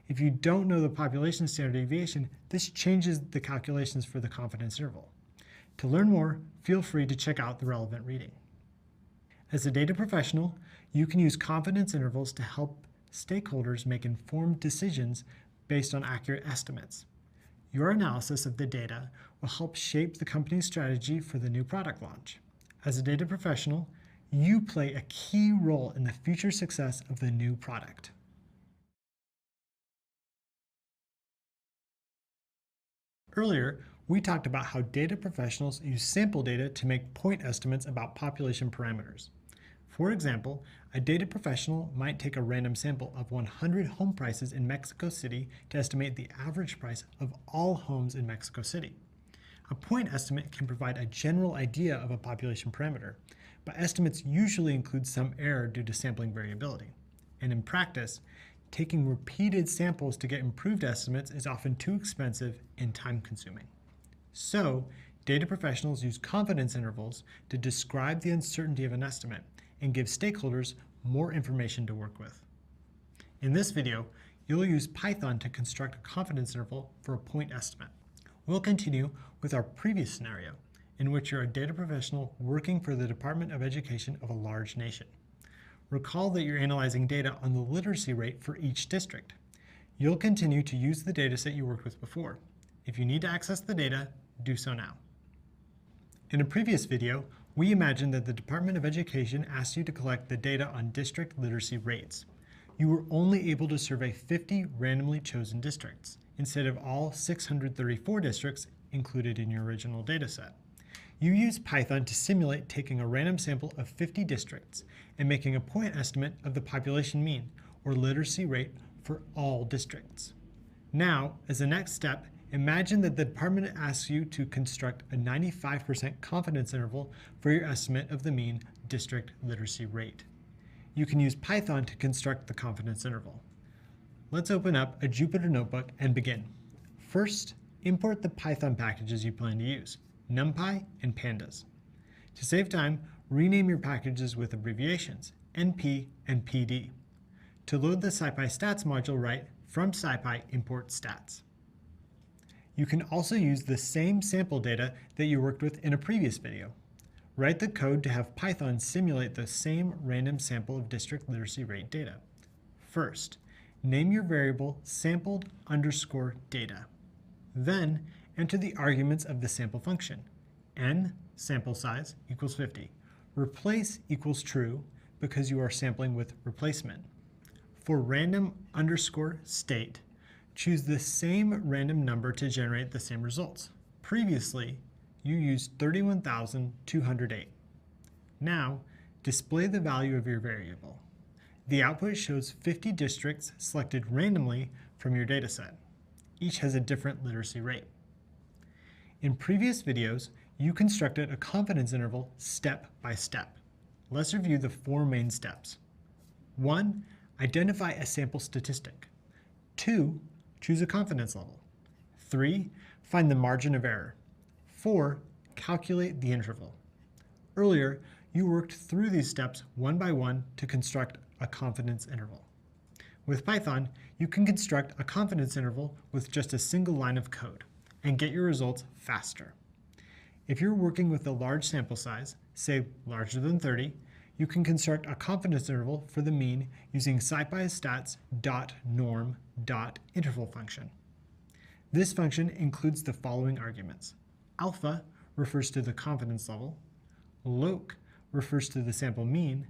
If you don't know the population standard deviation, this changes the calculations for the confidence interval. To learn more, feel free to check out the relevant reading. As a data professional, you can use confidence intervals to help stakeholders make informed decisions based on accurate estimates. Your analysis of the data will help shape the company's strategy for the new product launch. As a data professional, you play a key role in the future success of the new product. Earlier, we talked about how data professionals use sample data to make point estimates about population parameters. For example, a data professional might take a random sample of 100 home prices in Mexico City to estimate the average price of all homes in Mexico City. A point estimate can provide a general idea of a population parameter, but estimates usually include some error due to sampling variability. And in practice, taking repeated samples to get improved estimates is often too expensive and time-consuming. So, data professionals use confidence intervals to describe the uncertainty of an estimate and give stakeholders more information to work with. In this video, you'll use Python to construct a confidence interval for a point estimate. We'll continue with our previous scenario, in which you're a data professional working for the Department of Education of a large nation. Recall that you're analyzing data on the literacy rate for each district. You'll continue to use the dataset you worked with before. If you need to access the data, do so now. In a previous video, we imagined that the Department of Education asked you to collect the data on district literacy rates. You were only able to survey 50 randomly chosen districts, instead of all 634 districts included in your original dataset. You used Python to simulate taking a random sample of 50 districts and making a point estimate of the population mean, or literacy rate, for all districts. Now, as a next step, imagine that the department asks you to construct a 95% confidence interval for your estimate of the mean district literacy rate. You can use Python to construct the confidence interval. Let's open up a Jupyter notebook and begin. First, import the Python packages you plan to use, NumPy and Pandas. To save time, rename your packages with abbreviations, NP and PD. To load the SciPy stats module, write from SciPy import stats. You can also use the same sample data that you worked with in a previous video. Write the code to have Python simulate the same random sample of district literacy rate data. First, name your variable sampled underscore data. Then, enter the arguments of the sample function. N, sample size, equals 50. Replace equals true because you are sampling with replacement. For random underscore state, choose the same random number to generate the same results. Previously, you used 31,208. Now, display the value of your variable. The output shows 50 districts selected randomly from your dataset. Each has a different literacy rate. In previous videos, you constructed a confidence interval step by step. Let's review the 4 main steps. 1. Identify a sample statistic. 2. Choose a confidence level. 3. Find the margin of error. 4. Calculate the interval. Earlier, you worked through these steps one by one to construct a confidence interval. With Python, you can construct a confidence interval with just a single line of code and get your results faster. If you're working with a large sample size, say larger than 30, you can construct a confidence interval for the mean using scipystats.norm.interval function. This function includes the following arguments. Alpha refers to the confidence level, loc refers to the sample mean,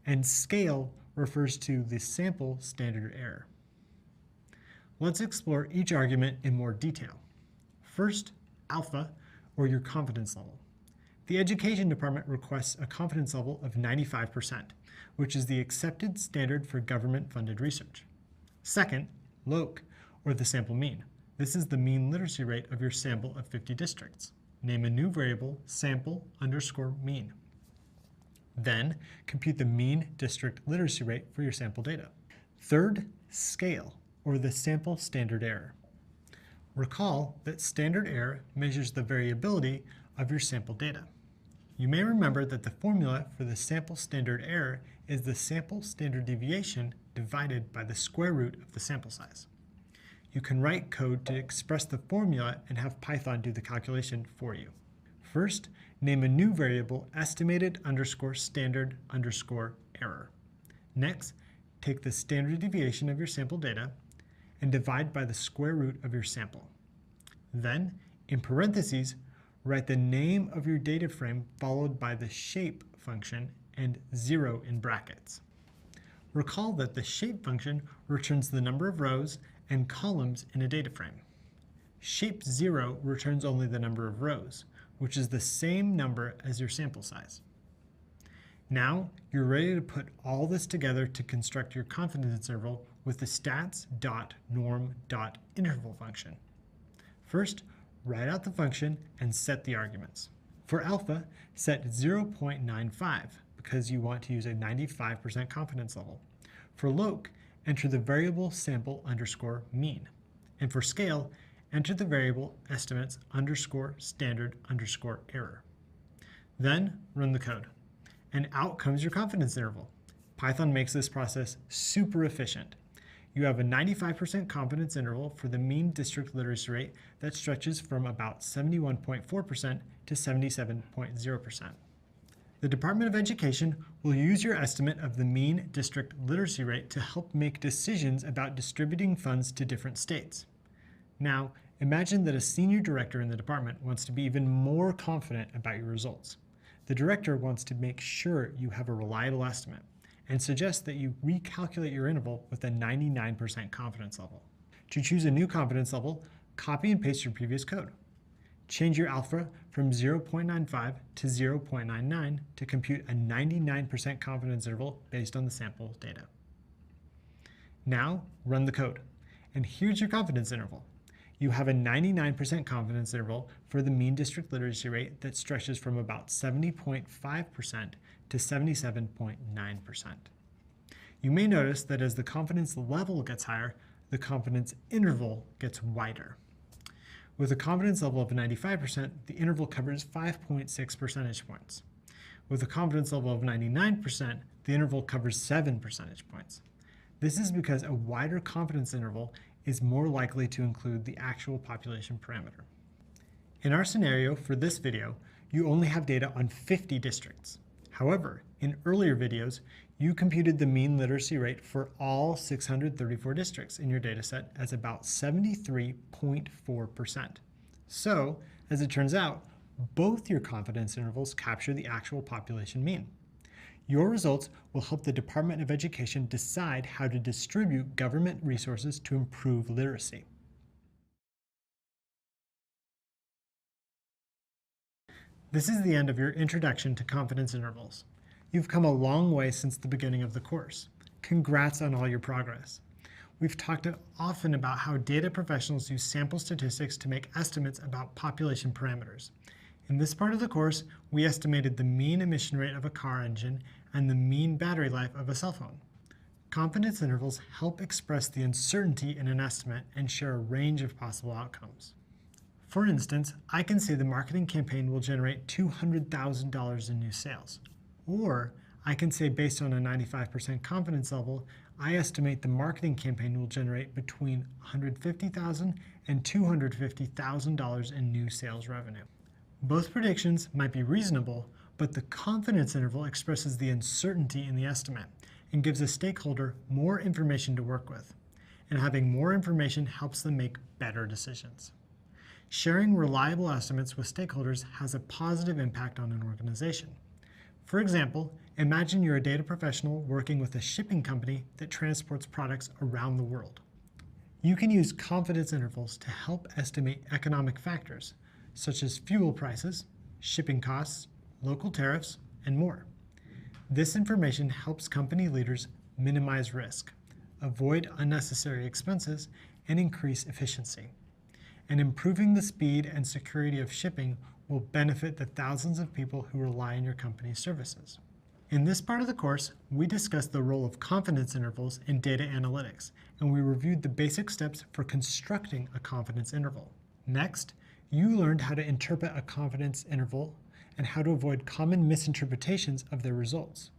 and scale refers to the sample standard error. Let's explore each argument in more detail. First, alpha, or your confidence level. The Education Department requests a confidence level of 95%, which is the accepted standard for government-funded research. Second, loc, or the sample mean. This is the mean literacy rate of your sample of 50 districts. Name a new variable, sample underscore mean. Then, compute the mean district literacy rate for your sample data. Third, scale, or the sample standard error. Recall that standard error measures the variability of your sample data. You may remember that the formula for the sample standard error is the sample standard deviation divided by the square root of the sample size. You can write code to express the formula and have Python do the calculation for you. First, name a new variable estimated underscore standard underscore error. Next, take the standard deviation of your sample data and divide by the square root of your sample. Then, in parentheses, write the name of your data frame followed by the shape function and 0 in brackets. Recall that the shape function returns the number of rows and columns in a data frame. Shape 0 returns only the number of rows, which is the same number as your sample size. Now, you're ready to put all this together to construct your confidence interval with the stats.norm.interval function. First, write out the function and set the arguments. For alpha, set 0.95 because you want to use a 95% confidence level. For loc, enter the variable sample underscore mean. And for scale, enter the variable estimates underscore standard underscore error. Then run the code. And out comes your confidence interval. Python makes this process super efficient. You have a 95% confidence interval for the mean district literacy rate that stretches from about 71.4% to 77.0%. The Department of Education will use your estimate of the mean district literacy rate to help make decisions about distributing funds to different states. Now, imagine that a senior director in the department wants to be even more confident about your results. The director wants to make sure you have a reliable estimate and suggests that you recalculate your interval with a 99% confidence level. To choose a new confidence level, copy and paste your previous code. Change your alpha from 0.95 to 0.99 to compute a 99% confidence interval based on the sample data. Now, run the code. And here's your confidence interval. You have a 99% confidence interval for the mean district literacy rate that stretches from about 70.5% to 77.9%. You may notice that as the confidence level gets higher, the confidence interval gets wider. With a confidence level of 95%, the interval covers 5.6 percentage points. With a confidence level of 99%, the interval covers 7 percentage points. This is because a wider confidence interval is more likely to include the actual population parameter. In our scenario for this video, you only have data on 50 districts. However, in earlier videos, you computed the mean literacy rate for all 634 districts in your dataset as about 73.4%. So, as it turns out, both your confidence intervals capture the actual population mean. Your results will help the Department of Education decide how to distribute government resources to improve literacy. This is the end of your introduction to confidence intervals. You've come a long way since the beginning of the course. Congrats on all your progress. We've talked often about how data professionals use sample statistics to make estimates about population parameters. In this part of the course, we estimated the mean emission rate of a car engine and the mean battery life of a cell phone. Confidence intervals help express the uncertainty in an estimate and share a range of possible outcomes. For instance, I can say the marketing campaign will generate $200,000 in new sales. Or I can say based on a 95% confidence level, I estimate the marketing campaign will generate between $150,000 and $250,000 in new sales revenue. Both predictions might be reasonable, but the confidence interval expresses the uncertainty in the estimate and gives a stakeholder more information to work with. And having more information helps them make better decisions. Sharing reliable estimates with stakeholders has a positive impact on an organization. For example, imagine you're a data professional working with a shipping company that transports products around the world. You can use confidence intervals to help estimate economic factors, such as fuel prices, shipping costs, local tariffs, and more. This information helps company leaders minimize risk, avoid unnecessary expenses, and increase efficiency. And improving the speed and security of shipping will benefit the thousands of people who rely on your company's services. In this part of the course, we discussed the role of confidence intervals in data analytics, and we reviewed the basic steps for constructing a confidence interval. Next, you learned how to interpret a confidence interval and how to avoid common misinterpretations of their results.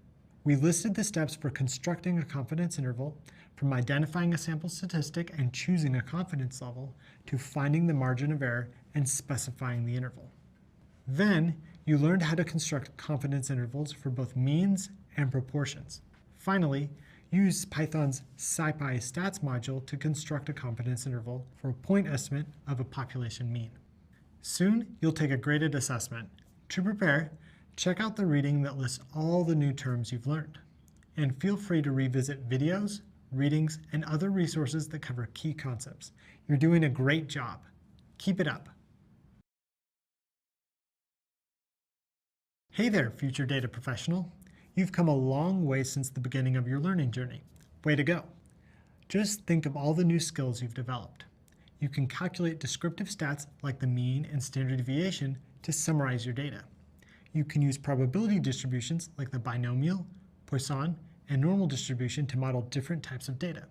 We listed the steps for constructing a confidence interval, from identifying a sample statistic and choosing a confidence level, to finding the margin of error and specifying the interval. Then, you learned how to construct confidence intervals for both means and proportions. Finally, use Python's SciPy stats module to construct a confidence interval for a point estimate of a population mean. Soon, you'll take a graded assessment. To prepare, check out the reading that lists all the new terms you've learned. And feel free to revisit videos, readings, and other resources that cover key concepts. You're doing a great job. Keep it up. Hey there, future data professional. You've come a long way since the beginning of your learning journey. Way to go. Just think of all the new skills you've developed. You can calculate descriptive stats like the mean and standard deviation to summarize your data. You can use probability distributions like the binomial, Poisson, and normal distribution to model different types of data.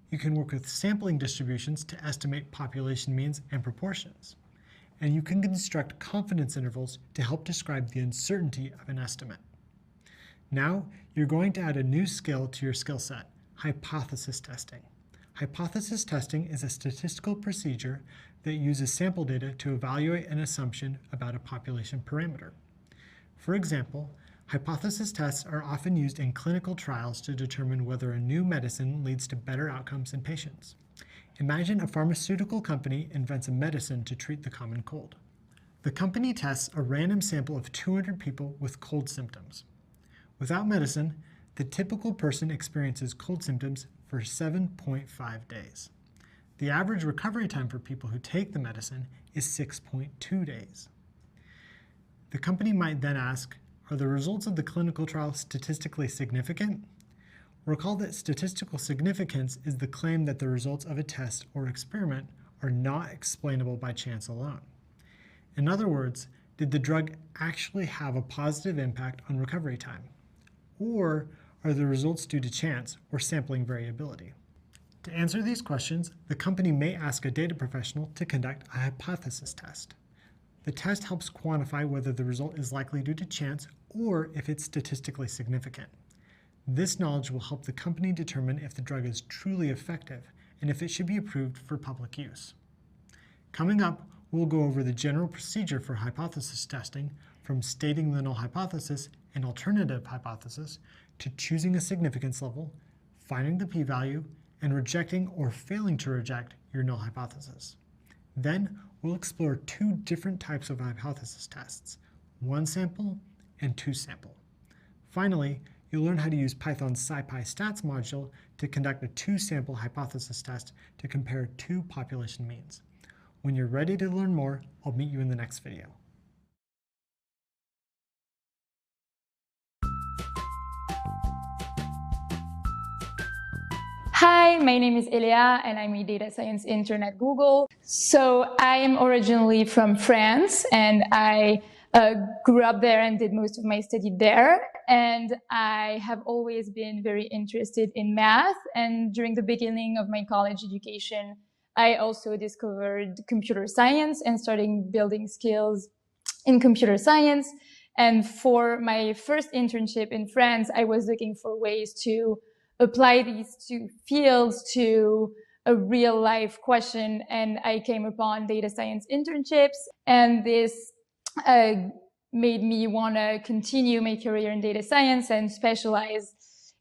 You can work with sampling distributions to estimate population means and proportions. And you can construct confidence intervals to help describe the uncertainty of an estimate. Now, you're going to add a new skill to your skill set, hypothesis testing. Hypothesis testing is a statistical procedure that uses sample data to evaluate an assumption about a population parameter. For example, hypothesis tests are often used in clinical trials to determine whether a new medicine leads to better outcomes in patients. Imagine a pharmaceutical company invents a medicine to treat the common cold. The company tests a random sample of 200 people with cold symptoms. Without medicine, the typical person experiences cold symptoms for 7.5 days. The average recovery time for people who take the medicine is 6.2 days. The company might then ask, are the results of the clinical trial statistically significant? Recall that statistical significance is the claim that the results of a test or experiment are not explainable by chance alone. In other words, did the drug actually have a positive impact on recovery time? Or are the results due to chance or sampling variability? To answer these questions, the company may ask a data professional to conduct a hypothesis test. The test helps quantify whether the result is likely due to chance or if it's statistically significant. This knowledge will help the company determine if the drug is truly effective and if it should be approved for public use. Coming up, we'll go over the general procedure for hypothesis testing, from stating the null hypothesis and alternative hypothesis to choosing a significance level, finding the p-value, and rejecting or failing to reject your null hypothesis. Then we'll explore two different types of hypothesis tests, one sample and two sample. Finally, you'll learn how to use Python's SciPy stats module to conduct a two-sample hypothesis test to compare two population means. When you're ready to learn more, I'll meet you in the next video. Hi, my name is Elia and I'm a data science intern at Google. So I am originally from France and I grew up there and did most of my study there. And I have always been very interested in math. And during the beginning of my college education, I also discovered computer science and started building skills in computer science. And for my first internship in France, I was looking for ways to apply these two fields to a real life question. And I came upon data science internships. And this made me want to continue my career in data science and specialize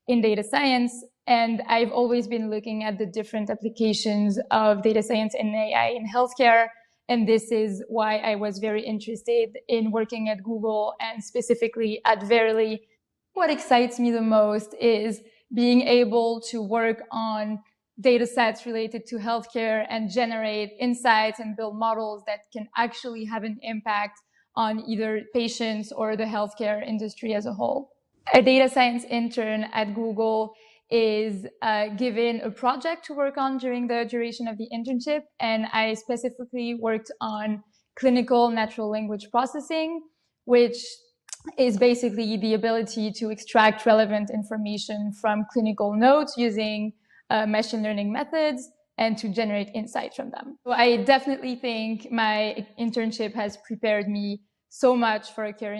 in data science. And I've always been looking at the different applications of data science and AI in healthcare. And this is why I was very interested in working at Google and specifically at Verily. What excites me the most is being able to work on data sets related to healthcare and generate insights and build models that can actually have an impact on either patients or the healthcare industry as a whole. A data science intern at Google is given a project to work on during the duration of the internship, and I specifically worked on clinical natural language processing, which is basically the ability to extract relevant information from clinical notes using machine learning methods and to generate insights from them. So I definitely think my internship has prepared me so much for a career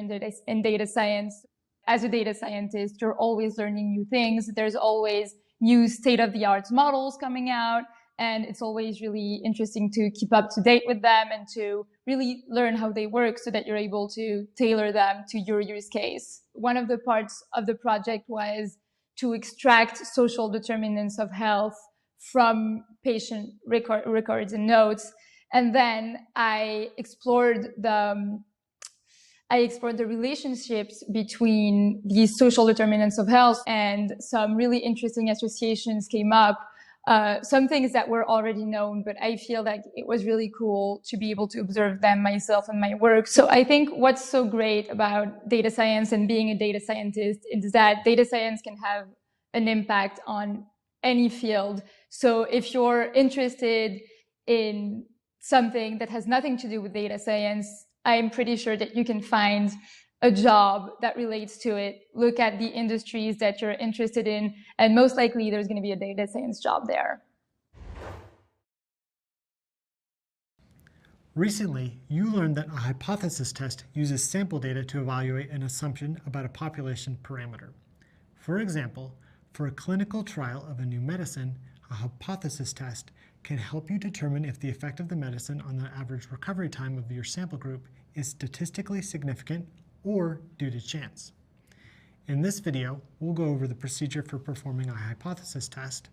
in data science. As a data scientist, you're always learning new things. There's always new state-of-the-art models coming out, and it's always really interesting to keep up to date with them and to really learn how they work so that you're able to tailor them to your use case. One of the parts of the project was to extract social determinants of health from patient records and notes. And then I explored the relationships between these social determinants of health, and some really interesting associations came up. Some things that were already known, but I feel like it was really cool to be able to observe them myself in my work. So I think what's so great about data science and being a data scientist is that data science can have an impact on any field. So if you're interested in something that has nothing to do with data science, I'm pretty sure that you can find a job that relates to it. Look at the industries that you're interested in, and most likely there's going to be a data science job there. Recently, you learned that a hypothesis test uses sample data to evaluate an assumption about a population parameter. For example, for a clinical trial of a new medicine, a hypothesis test can help you determine if the effect of the medicine on the average recovery time of your sample group is statistically significant or due to chance. In this video, we'll go over the procedure for performing a hypothesis test,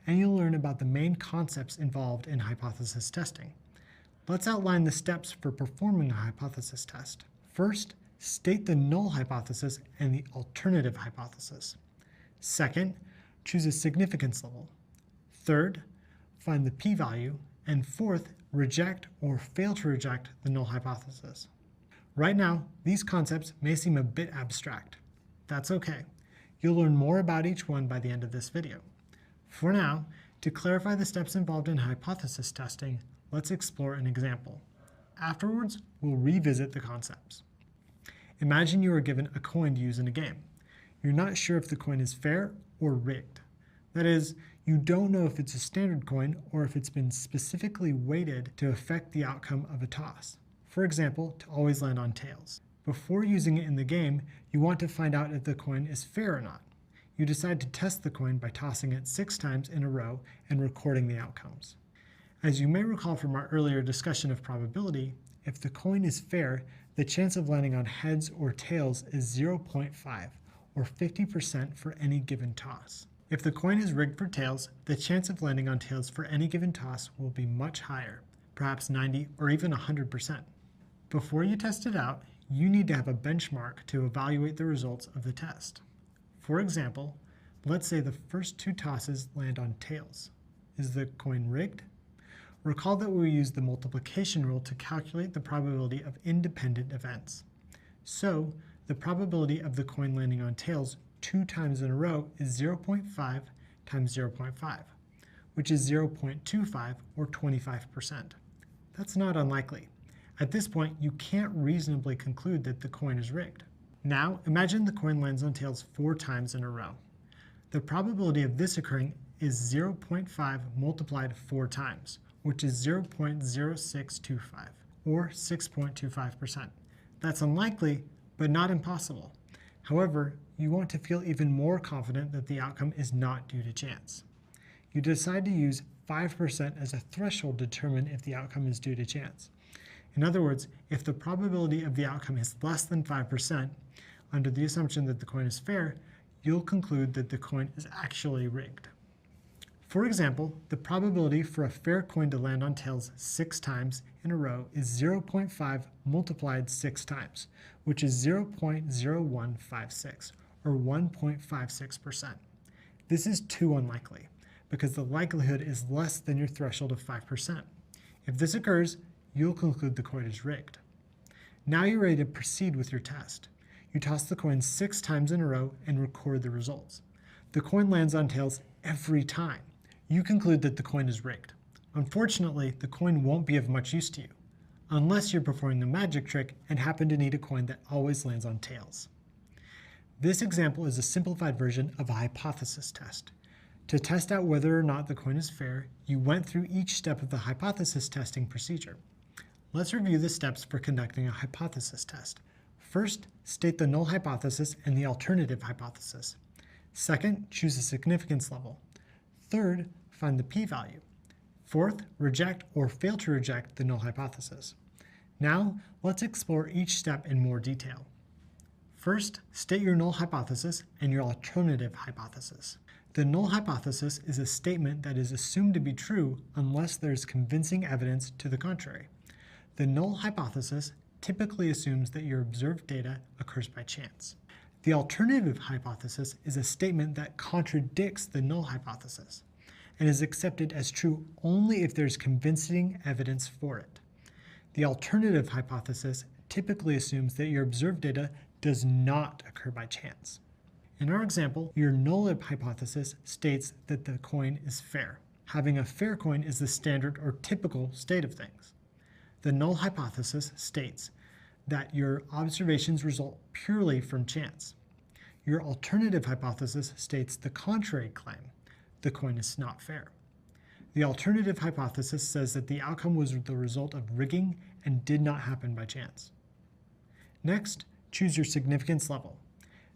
and you'll learn about the main concepts involved in hypothesis testing. Let's outline the steps for performing a hypothesis test. First, state the null hypothesis and the alternative hypothesis. Second, choose a significance level. Third, find the p-value. And fourth, reject or fail to reject the null hypothesis. Right now, these concepts may seem a bit abstract. That's okay. You'll learn more about each one by the end of this video. For now, to clarify the steps involved in hypothesis testing, let's explore an example. Afterwards, we'll revisit the concepts. Imagine you are given a coin to use in a game. You're not sure if the coin is fair or rigged. That is, you don't know if it's a standard coin or if it's been specifically weighted to affect the outcome of a toss. For example, to always land on tails. Before using it in the game, you want to find out if the coin is fair or not. You decide to test the coin by tossing it 6 times in a row and recording the outcomes. As you may recall from our earlier discussion of probability, if the coin is fair, the chance of landing on heads or tails is 0.5, or 50% for any given toss. If the coin is rigged for tails, the chance of landing on tails for any given toss will be much higher, perhaps 90 or even 100%. Before you test it out, you need to have a benchmark to evaluate the results of the test. For example, let's say the first 2 tosses land on tails. Is the coin rigged? Recall that we use the multiplication rule to calculate the probability of independent events. So, the probability of the coin landing on tails 2 times in a row is 0.5 times 0.5, which is 0.25 or 25%. That's not unlikely. At this point, you can't reasonably conclude that the coin is rigged. Now, imagine the coin lands on tails 4 times in a row. The probability of this occurring is 0.5 multiplied 4 times, which is 0.0625, or 6.25%. That's unlikely, but not impossible. However, you want to feel even more confident that the outcome is not due to chance. You decide to use 5% as a threshold to determine if the outcome is due to chance. In other words, if the probability of the outcome is less than 5%, under the assumption that the coin is fair, you'll conclude that the coin is actually rigged. For example, the probability for a fair coin to land on tails 6 times in a row is 0.5 multiplied 6 times, which is 0.0156, or 1.56%. This is too unlikely, because the likelihood is less than your threshold of 5%. If this occurs, you'll conclude the coin is rigged. Now you're ready to proceed with your test. You toss the coin 6 times in a row and record the results. The coin lands on tails every time. You conclude that the coin is rigged. Unfortunately, the coin won't be of much use to you, unless you're performing the magic trick and happen to need a coin that always lands on tails. This example is a simplified version of a hypothesis test. To test out whether or not the coin is fair, you went through each step of the hypothesis testing procedure. Let's review the steps for conducting a hypothesis test. First, state the null hypothesis and the alternative hypothesis. Second, choose a significance level. Third, find the p-value. Fourth, reject or fail to reject the null hypothesis. Now, let's explore each step in more detail. First, state your null hypothesis and your alternative hypothesis. The null hypothesis is a statement that is assumed to be true unless there is convincing evidence to the contrary. The null hypothesis typically assumes that your observed data occurs by chance. The alternative hypothesis is a statement that contradicts the null hypothesis and is accepted as true only if there's convincing evidence for it. The alternative hypothesis typically assumes that your observed data does not occur by chance. In our example, your null hypothesis states that the coin is fair. Having a fair coin is the standard or typical state of things. The null hypothesis states that your observations result purely from chance. Your alternative hypothesis states the contrary claim: the coin is not fair. The alternative hypothesis says that the outcome was the result of rigging and did not happen by chance. Next, choose your significance level.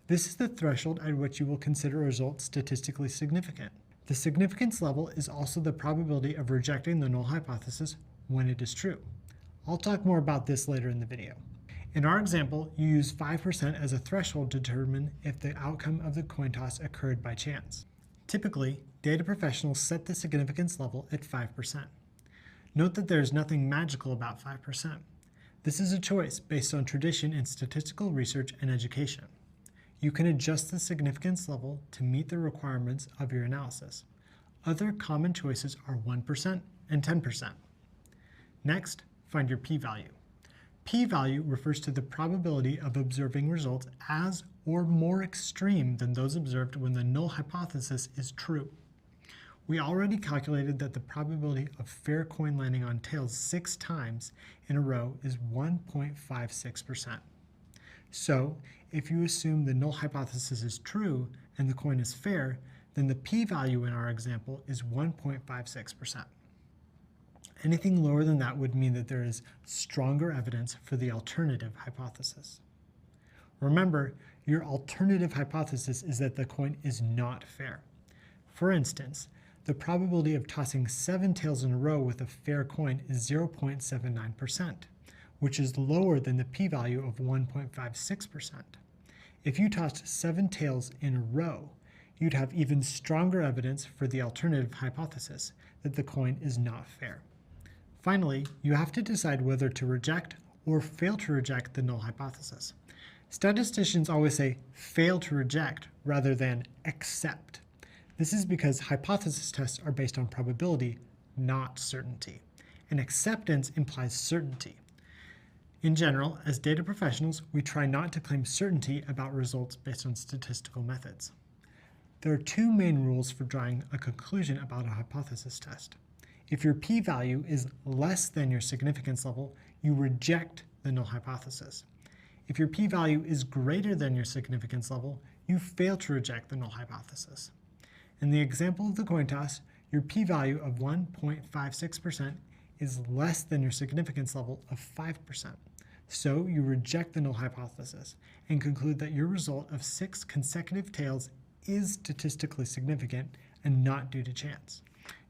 This is the threshold at which you will consider a result statistically significant. The significance level is also the probability of rejecting the null hypothesis when it is true. I'll talk more about this later in the video. In our example, you use 5% as a threshold to determine if the outcome of the coin toss occurred by chance. Typically, data professionals set the significance level at 5%. Note that there is nothing magical about 5%. This is a choice based on tradition in statistical research and education. You can adjust the significance level to meet the requirements of your analysis. Other common choices are 1% and 10%. Next, find your p-value. P-value refers to the probability of observing results as or more extreme than those observed when the null hypothesis is true. We already calculated that the probability of fair coin landing on tails 6 times in a row is 1.56%. So, if you assume the null hypothesis is true and the coin is fair, then the p-value in our example is 1.56%. Anything lower than that would mean that there is stronger evidence for the alternative hypothesis. Remember, your alternative hypothesis is that the coin is not fair. For instance, the probability of tossing 7 tails in a row with a fair coin is 0.79%, which is lower than the p-value of 1.56%. If you tossed 7 tails in a row, you'd have even stronger evidence for the alternative hypothesis that the coin is not fair. Finally, you have to decide whether to reject or fail to reject the null hypothesis. Statisticians always say fail to reject rather than accept. This is because hypothesis tests are based on probability, not certainty, and acceptance implies certainty. In general, as data professionals, we try not to claim certainty about results based on statistical methods. There are two main rules for drawing a conclusion about a hypothesis test. If your p-value is less than your significance level, you reject the null hypothesis. If your p-value is greater than your significance level, you fail to reject the null hypothesis. In the example of the coin toss, your p-value of 1.56% is less than your significance level of 5%. So you reject the null hypothesis and conclude that your result of 6 consecutive tails is statistically significant and not due to chance.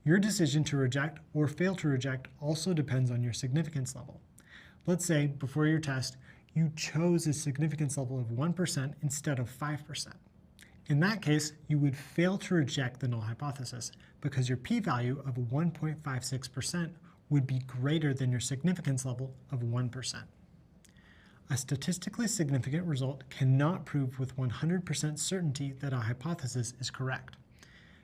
Your decision to reject or fail to reject also depends on your significance level. Let's say before your test, you chose a significance level of 1% instead of 5%. In that case, you would fail to reject the null hypothesis because your p-value of 1.56% would be greater than your significance level of 1%. A statistically significant result cannot prove with 100% certainty that a hypothesis is correct.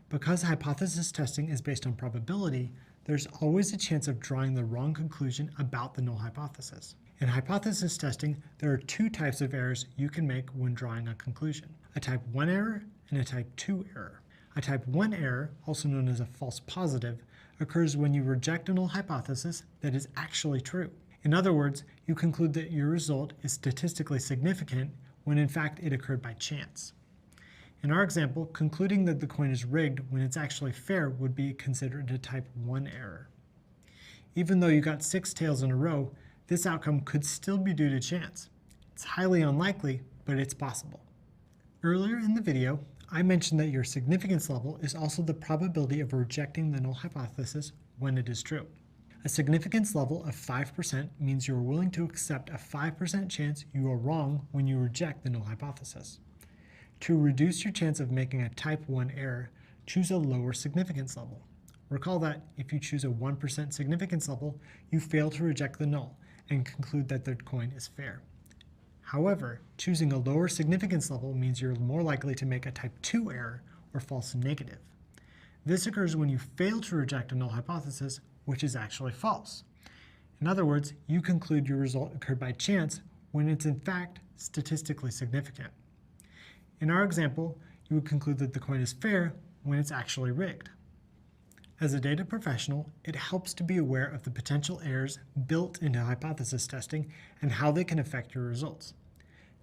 Because hypothesis testing is based on probability, there's always a chance of drawing the wrong conclusion about the null hypothesis. In hypothesis testing, there are two types of errors you can make when drawing a conclusion: a type 1 error and a type 2 error. A type 1 error, also known as a false positive, occurs when you reject a null hypothesis that is actually true. In other words, you conclude that your result is statistically significant when in fact it occurred by chance. In our example, concluding that the coin is rigged when it's actually fair would be considered a type 1 error. Even though you got 6 tails in a row, this outcome could still be due to chance. It's highly unlikely, but it's possible. Earlier in the video, I mentioned that your significance level is also the probability of rejecting the null hypothesis when it is true. A significance level of 5% means you are willing to accept a 5% chance you are wrong when you reject the null hypothesis. To reduce your chance of making a type 1 error, choose a lower significance level. Recall that if you choose a 1% significance level, you fail to reject the null and conclude that the coin is fair. However, choosing a lower significance level means you're more likely to make a type 2 error or false negative. This occurs when you fail to reject a null hypothesis, which is actually false. In other words, you conclude your result occurred by chance when it's in fact statistically significant. In our example, you would conclude that the coin is fair when it's actually rigged. As a data professional, it helps to be aware of the potential errors built into hypothesis testing and how they can affect your results.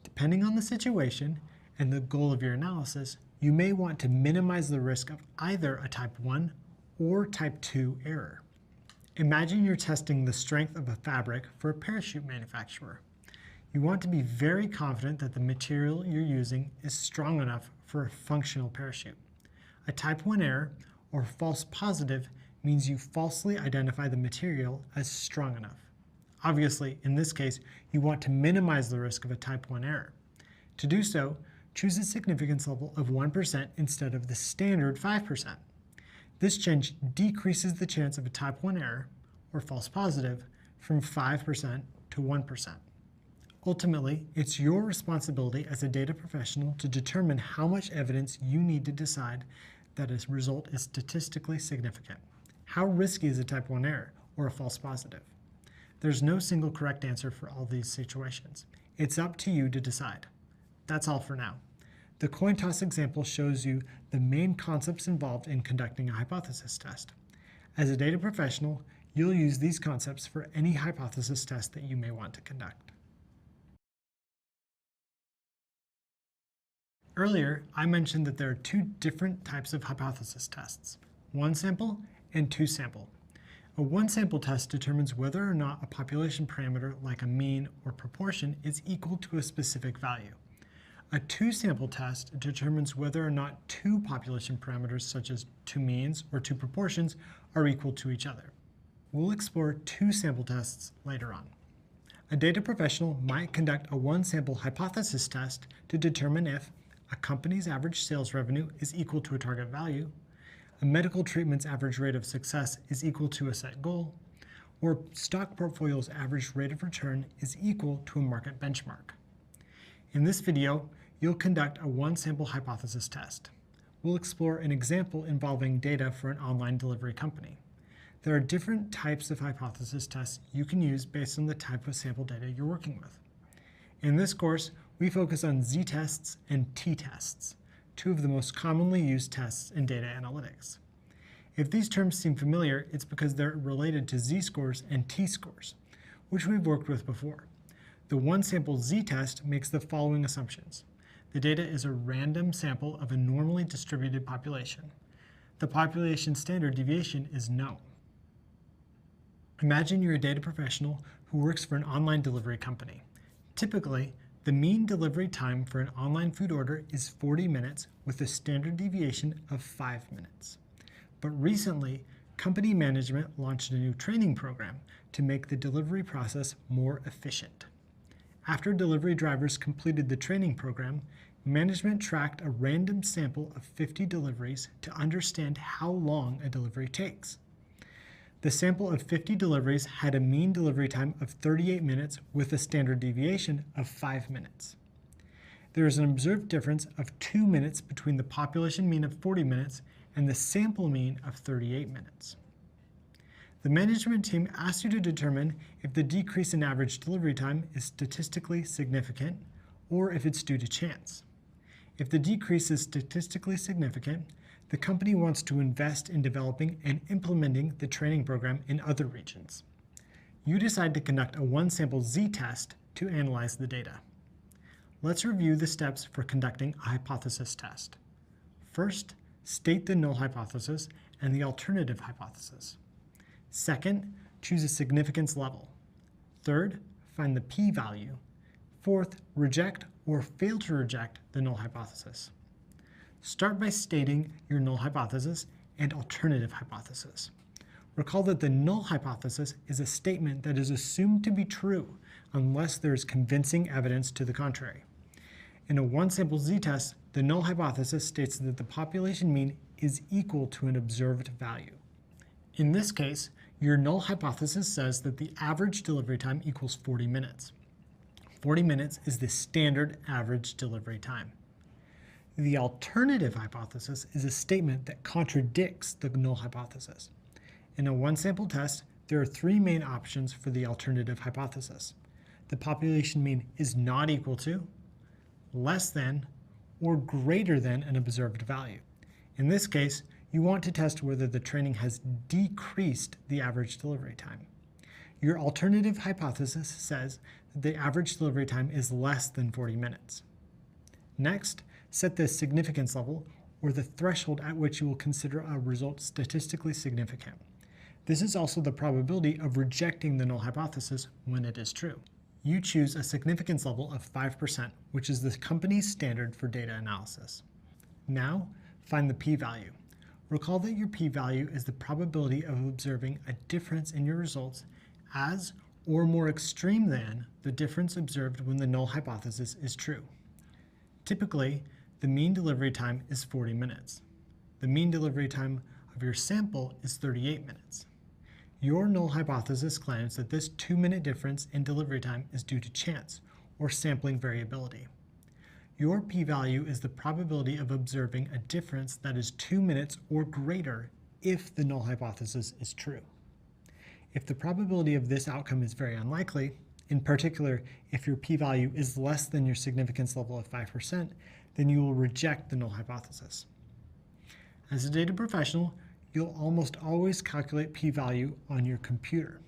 Depending on the situation and the goal of your analysis, you may want to minimize the risk of either a type 1 or type 2 error. Imagine you're testing the strength of a fabric for a parachute manufacturer. You want to be very confident that the material you're using is strong enough for a functional parachute. A type 1 error, or false positive, means you falsely identify the material as strong enough. Obviously, in this case, you want to minimize the risk of a type 1 error. To do so, choose a significance level of 1% instead of the standard 5%. This change decreases the chance of a type 1 error, or false positive, from 5% to 1%. Ultimately, it's your responsibility as a data professional to determine how much evidence you need to decide that a result is statistically significant. How risky is a type 1 error, or a false positive? There's no single correct answer for all these situations. It's up to you to decide. That's all for now. The coin toss example shows you the main concepts involved in conducting a hypothesis test. As a data professional, you'll use these concepts for any hypothesis test that you may want to conduct. Earlier, I mentioned that there are two different types of hypothesis tests: one sample and two sample. A one sample test determines whether or not a population parameter like a mean or proportion is equal to a specific value. A two-sample test determines whether or not two population parameters, such as two means or two proportions, are equal to each other. We'll explore two-sample tests later on. A data professional might conduct a one-sample hypothesis test to determine if a company's average sales revenue is equal to a target value, a medical treatment's average rate of success is equal to a set goal, or stock portfolio's average rate of return is equal to a market benchmark. In this video, you'll conduct a one-sample hypothesis test. We'll explore an example involving data for an online delivery company. There are different types of hypothesis tests you can use based on the type of sample data you're working with. In this course, we focus on z-tests and t-tests, two of the most commonly used tests in data analytics. If these terms seem familiar, it's because they're related to z-scores and t-scores, which we've worked with before. The one-sample z-test makes the following assumptions. The data is a random sample of a normally distributed population. The population standard deviation is known. Imagine you're a data professional who works for an online delivery company. Typically, the mean delivery time for an online food order is 40 minutes with a standard deviation of 5 minutes. But recently, company management launched a new training program to make the delivery process more efficient. After delivery drivers completed the training program, management tracked a random sample of 50 deliveries to understand how long a delivery takes. The sample of 50 deliveries had a mean delivery time of 38 minutes with a standard deviation of 5 minutes. There is an observed difference of 2 minutes between the population mean of 40 minutes and the sample mean of 38 minutes. The management team asks you to determine if the decrease in average delivery time is statistically significant or if it's due to chance. If the decrease is statistically significant, the company wants to invest in developing and implementing the training program in other regions. You decide to conduct a one-sample z-test to analyze the data. Let's review the steps for conducting a hypothesis test. First, state the null hypothesis and the alternative hypothesis. Second, choose a significance level. Third, find the p-value. Fourth, reject or fail to reject the null hypothesis. Start by stating your null hypothesis and alternative hypothesis. Recall that the null hypothesis is a statement that is assumed to be true unless there is convincing evidence to the contrary. In a one-sample z-test, the null hypothesis states that the population mean is equal to an observed value. In this case, your null hypothesis says that the average delivery time equals 40 minutes. 40 minutes is the standard average delivery time. The alternative hypothesis is a statement that contradicts the null hypothesis. In a one-sample test, there are three main options for the alternative hypothesis. The population mean is not equal to, less than, or greater than an observed value. In this case, you want to test whether the training has decreased the average delivery time. Your alternative hypothesis says that the average delivery time is less than 40 minutes. Next, set the significance level, or the threshold at which you will consider a result statistically significant. This is also the probability of rejecting the null hypothesis when it is true. You choose a significance level of 5%, which is the company's standard for data analysis. Now, find the p-value. Recall that your p-value is the probability of observing a difference in your results as or more extreme than the difference observed when the null hypothesis is true. Typically, the mean delivery time is 40 minutes. The mean delivery time of your sample is 38 minutes. Your null hypothesis claims that this 2-minute difference in delivery time is due to chance or sampling variability. Your p-value is the probability of observing a difference that is 2 minutes or greater if the null hypothesis is true. If the probability of this outcome is very unlikely, in particular, if your p-value is less than your significance level of 5%, then you will reject the null hypothesis. As a data professional, you'll almost always calculate p-value on your computer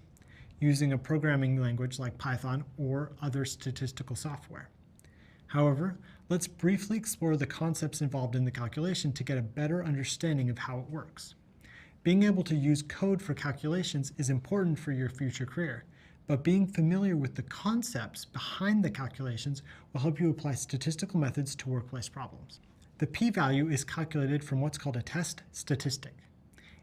using a programming language like Python or other statistical software. However, let's briefly explore the concepts involved in the calculation to get a better understanding of how it works. Being able to use code for calculations is important for your future career, but being familiar with the concepts behind the calculations will help you apply statistical methods to workplace problems. The p-value is calculated from what's called a test statistic.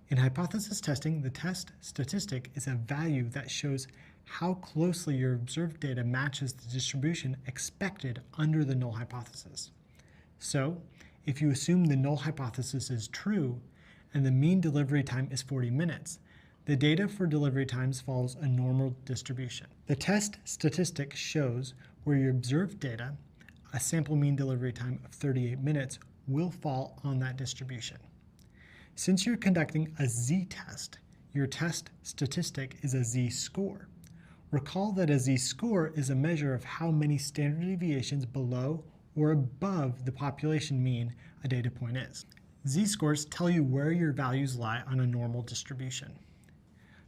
In hypothesis testing, the test statistic is a value that shows how closely your observed data matches the distribution expected under the null hypothesis. So, if you assume the null hypothesis is true and the mean delivery time is 40 minutes, the data for delivery times follows a normal distribution. The test statistic shows where your observed data, a sample mean delivery time of 38 minutes, will fall on that distribution. Since you're conducting a z-test, your test statistic is a z-score. Recall that a z-score is a measure of how many standard deviations below or above the population mean a data point is. Z-scores tell you where your values lie on a normal distribution.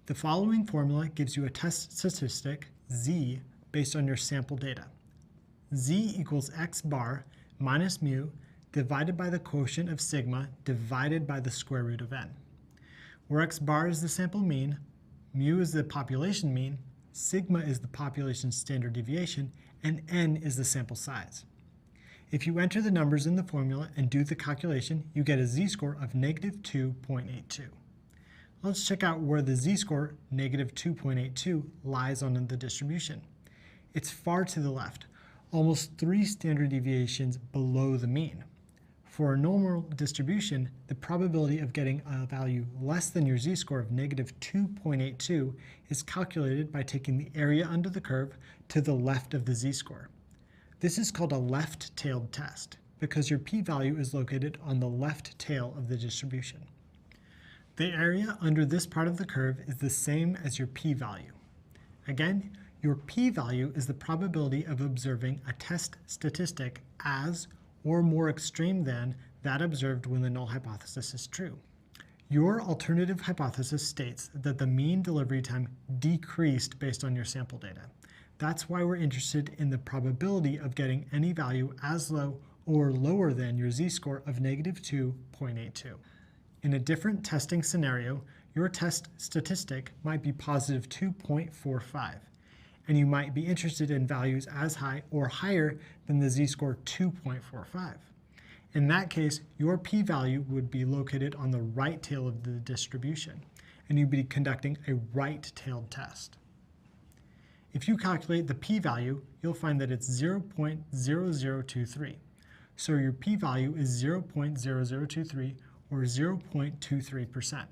The following formula gives you a test statistic, z, based on your sample data. Z equals x bar minus mu divided by the quotient of sigma divided by the square root of n, where x bar is the sample mean, mu is the population mean, sigma is the population standard deviation, and n is the sample size. If you enter the numbers in the formula and do the calculation, you get a z-score of negative 2.82. Let's check out where the z-score, negative 2.82, lies on the distribution. It's far to the left, almost 3 standard deviations below the mean. For a normal distribution, the probability of getting a value less than your z-score of negative 2.82 is calculated by taking the area under the curve to the left of the z-score. This is called a left-tailed test because your p-value is located on the left tail of the distribution. The area under this part of the curve is the same as your p-value. Again, your p-value is the probability of observing a test statistic as or more extreme than that observed when the null hypothesis is true. Your alternative hypothesis states that the mean delivery time decreased based on your sample data. That's why we're interested in the probability of getting any value as low or lower than your z-score of negative 2.82. In a different testing scenario, your test statistic might be positive 2.45, and you might be interested in values as high or higher than the z-score 2.45. In that case, your p-value would be located on the right tail of the distribution, and you'd be conducting a right-tailed test. If you calculate the p-value, you'll find that it's 0.0023. So your p-value is 0.0023 or 0.23%.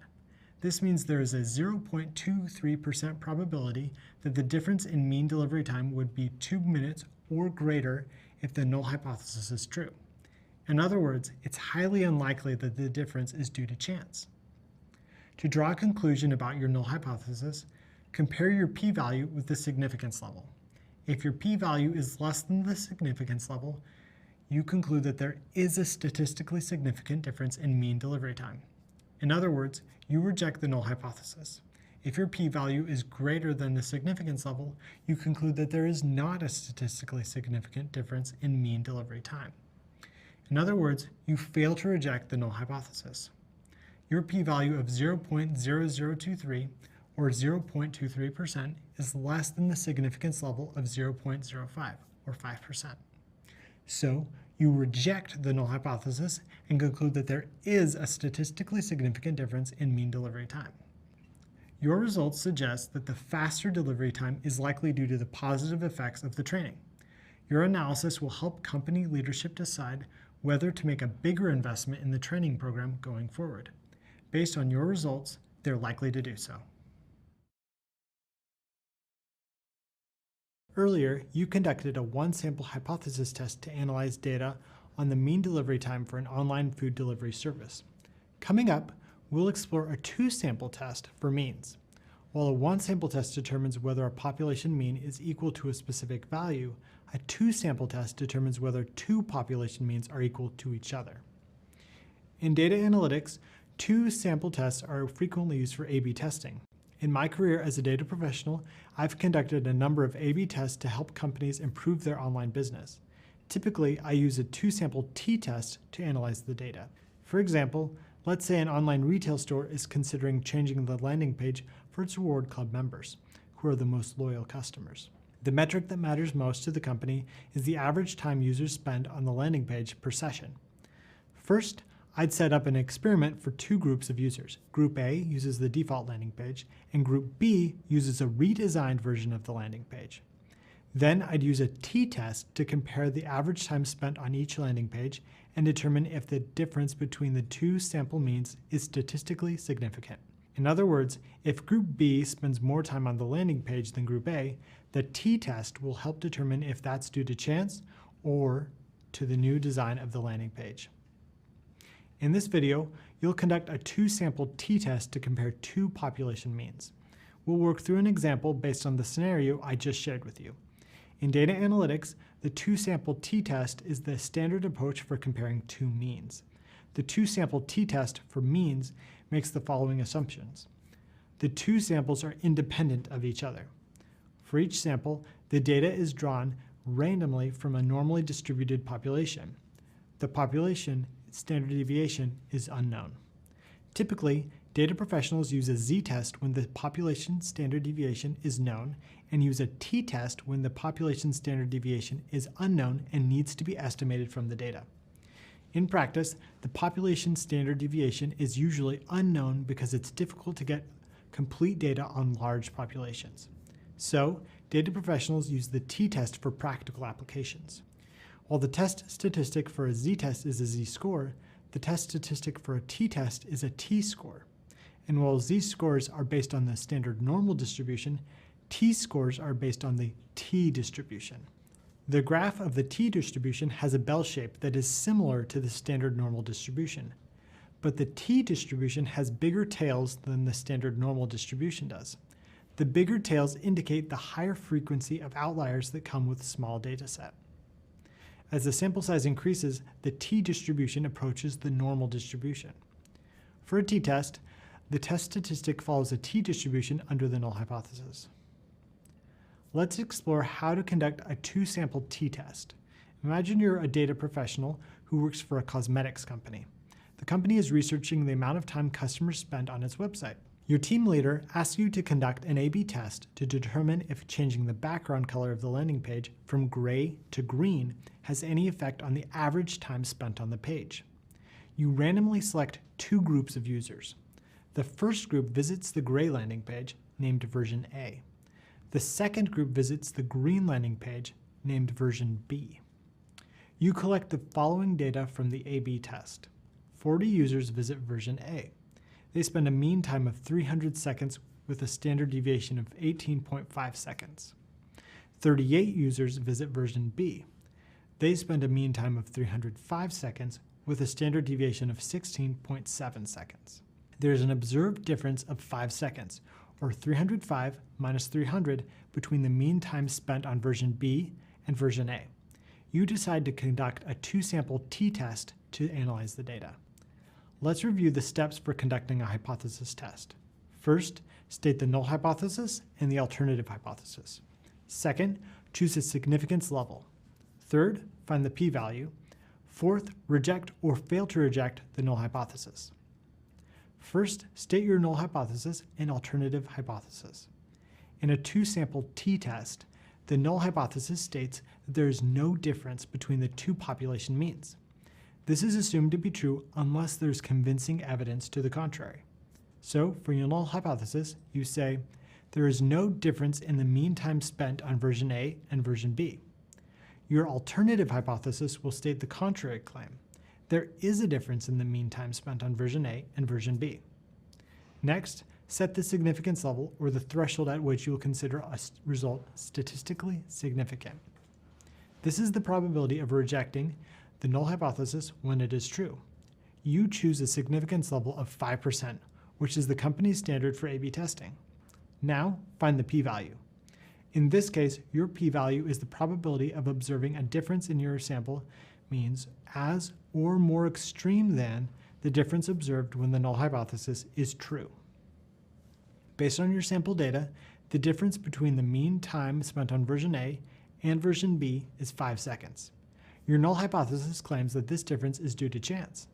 This means there is a 0.23% probability that the difference in mean delivery time would be 2 minutes or greater if the null hypothesis is true. In other words, it's highly unlikely that the difference is due to chance. To draw a conclusion about your null hypothesis, compare your p-value with the significance level. If your p-value is less than the significance level, you conclude that there is a statistically significant difference in mean delivery time. In other words, you reject the null hypothesis. If your p-value is greater than the significance level, you conclude that there is not a statistically significant difference in mean delivery time. In other words, you fail to reject the null hypothesis. Your p-value of 0.0023 or 0.23% is less than the significance level of 0.05 or 5%. So you reject the null hypothesis and conclude that there is a statistically significant difference in mean delivery time. Your results suggest that the faster delivery time is likely due to the positive effects of the training. Your analysis will help company leadership decide whether to make a bigger investment in the training program going forward. Based on your results, they're likely to do so. Earlier, you conducted a one-sample hypothesis test to analyze data on the mean delivery time for an online food delivery service. Coming up, we'll explore a two-sample test for means. While a one-sample test determines whether a population mean is equal to a specific value, a two-sample test determines whether two population means are equal to each other. In data analytics, two-sample tests are frequently used for A/B testing. In my career as a data professional, I've conducted a number of A/B tests to help companies improve their online business. Typically, I use a two-sample t-test to analyze the data. For example, let's say an online retail store is considering changing the landing page for its reward club members. who are the most loyal customers. The metric that matters most to the company is the average time users spend on the landing page per session. First, I'd set up an experiment for two groups of users. Group A uses the default landing page, and Group B uses a redesigned version of the landing page. Then I'd use a t-test to compare the average time spent on each landing page and determine if the difference between the two sample means is statistically significant. In other words, if Group B spends more time on the landing page than Group A, the t-test will help determine if that's due to chance or to the new design of the landing page. In this video, you'll conduct a two-sample t-test to compare two population means. We'll work through an example based on the scenario I just shared with you. In data analytics, the two-sample t-test is the standard approach for comparing two means. The two-sample t-test for means makes the following assumptions. The two samples are independent of each other. For each sample, the data is drawn randomly from a normally distributed population. The population standard deviation is unknown. Typically, data professionals use a z-test when the population standard deviation is known and use a t-test when the population standard deviation is unknown and needs to be estimated from the data. In practice, the population standard deviation is usually unknown because it's difficult to get complete data on large populations. So, data professionals use the t-test for practical applications. While the test statistic for a z-test is a z-score, the test statistic for a t-test is a t-score. And while z-scores are based on the standard normal distribution, t-scores are based on the t-distribution. The graph of the t-distribution has a bell shape that is similar to the standard normal distribution, but the t-distribution has bigger tails than the standard normal distribution does. The bigger tails indicate the higher frequency of outliers that come with a small dataset. As the sample size increases, the t-distribution approaches the normal distribution. For a t-test, the test statistic follows a t-distribution under the null hypothesis. Let's explore how to conduct a two-sample t-test. Imagine you're a data professional who works for a cosmetics company. The company is researching the amount of time customers spend on its website. Your team leader asks you to conduct an A/B test to determine if changing the background color of the landing page from gray to green has any effect on the average time spent on the page. You randomly select two groups of users. The first group visits the gray landing page, named version A. The second group visits the green landing page, named version B. You collect the following data from the A/B test. 40 users visit version A. They spend a mean time of 300 seconds with a standard deviation of 18.5 seconds. 38 users visit version B. They spend a mean time of 305 seconds with a standard deviation of 16.7 seconds. There is an observed difference of 5 seconds, or 305 minus 300, between the mean time spent on version B and version A. You decide to conduct a two-sample t-test to analyze the data. Let's review the steps for conducting a hypothesis test. First, state the null hypothesis and the alternative hypothesis. Second, choose a significance level. Third, find the p-value. Fourth, reject or fail to reject the null hypothesis. First, state your null hypothesis and alternative hypothesis. In a two-sample t-test, the null hypothesis states that there is no difference between the two population means. This is assumed to be true unless there's convincing evidence to the contrary. So, for your null hypothesis, you say, there is no difference in the mean time spent on version A and version B. Your alternative hypothesis will state the contrary claim. There is a difference in the mean time spent on version A and version B. Next, set the significance level, or the threshold at which you will consider a result statistically significant. This is the probability of rejecting the null hypothesis when it is true. You choose a significance level of 5%, which is the company's standard for A/B testing. Now, find the p-value. In this case, your p-value is the probability of observing a difference in your sample means as or more extreme than the difference observed when the null hypothesis is true. Based on your sample data, the difference between the mean time spent on version A and version B is 5 seconds. Your null hypothesis claims that this difference is due to chance.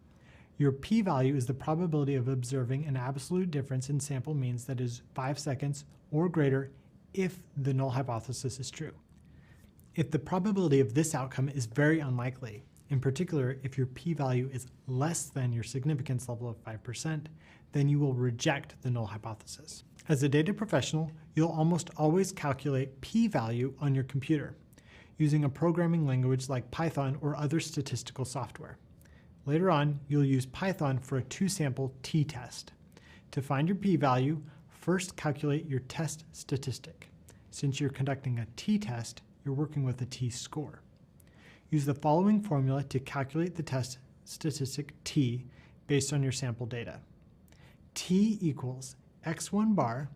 Your p-value is the probability of observing an absolute difference in sample means that is 5 seconds or greater if the null hypothesis is true. If the probability of this outcome is very unlikely, in particular if your p-value is less than your significance level of 5%, then you will reject the null hypothesis. As a data professional, you'll almost always calculate p-value on your computer, using a programming language like Python or other statistical software. Later on, you'll use Python for a two-sample t-test. To find your p-value, first calculate your test statistic. Since you're conducting a t-test, you're working with a t-score. Use the following formula to calculate the test statistic t based on your sample data. T equals x1 bar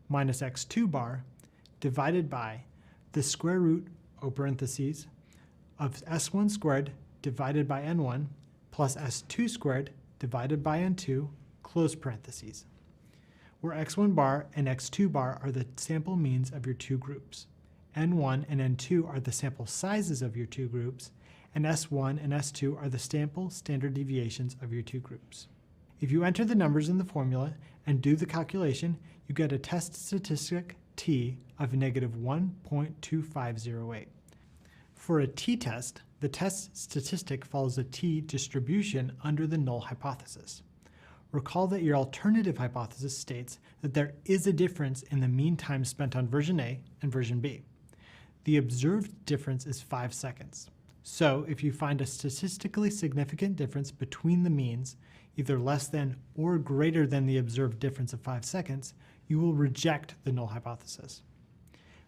minus x2 bar divided by the square root, O parentheses, of s1 squared divided by n1 plus s2 squared divided by n2, close parentheses, where x1 bar and x2 bar are the sample means of your two groups. N1 and N2 are the sample sizes of your two groups, and S1 and S2 are the sample standard deviations of your two groups. If you enter the numbers in the formula and do the calculation, you get a test statistic t of negative 1.2508. For a t-test, the test statistic follows a t distribution under the null hypothesis. Recall that your alternative hypothesis states that there is a difference in the mean time spent on version A and version B. The observed difference is 5 seconds. So if you find a statistically significant difference between the means, either less than or greater than the observed difference of 5 seconds, you will reject the null hypothesis.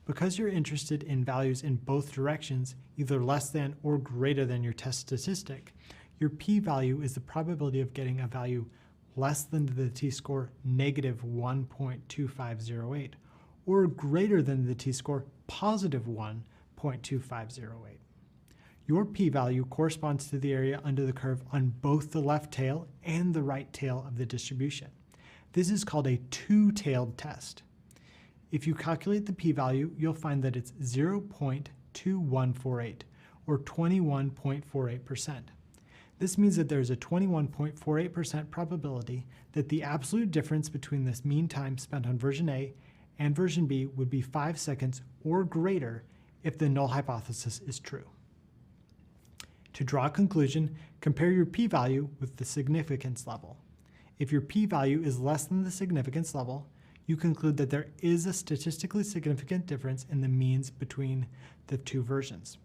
Because you're interested in values in both directions, either less than or greater than your test statistic, your p-value is the probability of getting a value less than the t-score negative 1.2508 or greater than the t-score positive 1.2508. Your p-value corresponds to the area under the curve on both the left tail and the right tail of the distribution. This is called a two-tailed test. If you calculate the p-value, you'll find that it's 0.2148 or 21.48%. This means that there's a 21.48% probability that the absolute difference between this mean time spent on version A and version B would be 5 seconds or greater if the null hypothesis is true. To draw a conclusion, compare your p-value with the significance level. If your p-value is less than the significance level, you conclude that there is a statistically significant difference in the means between the two versions.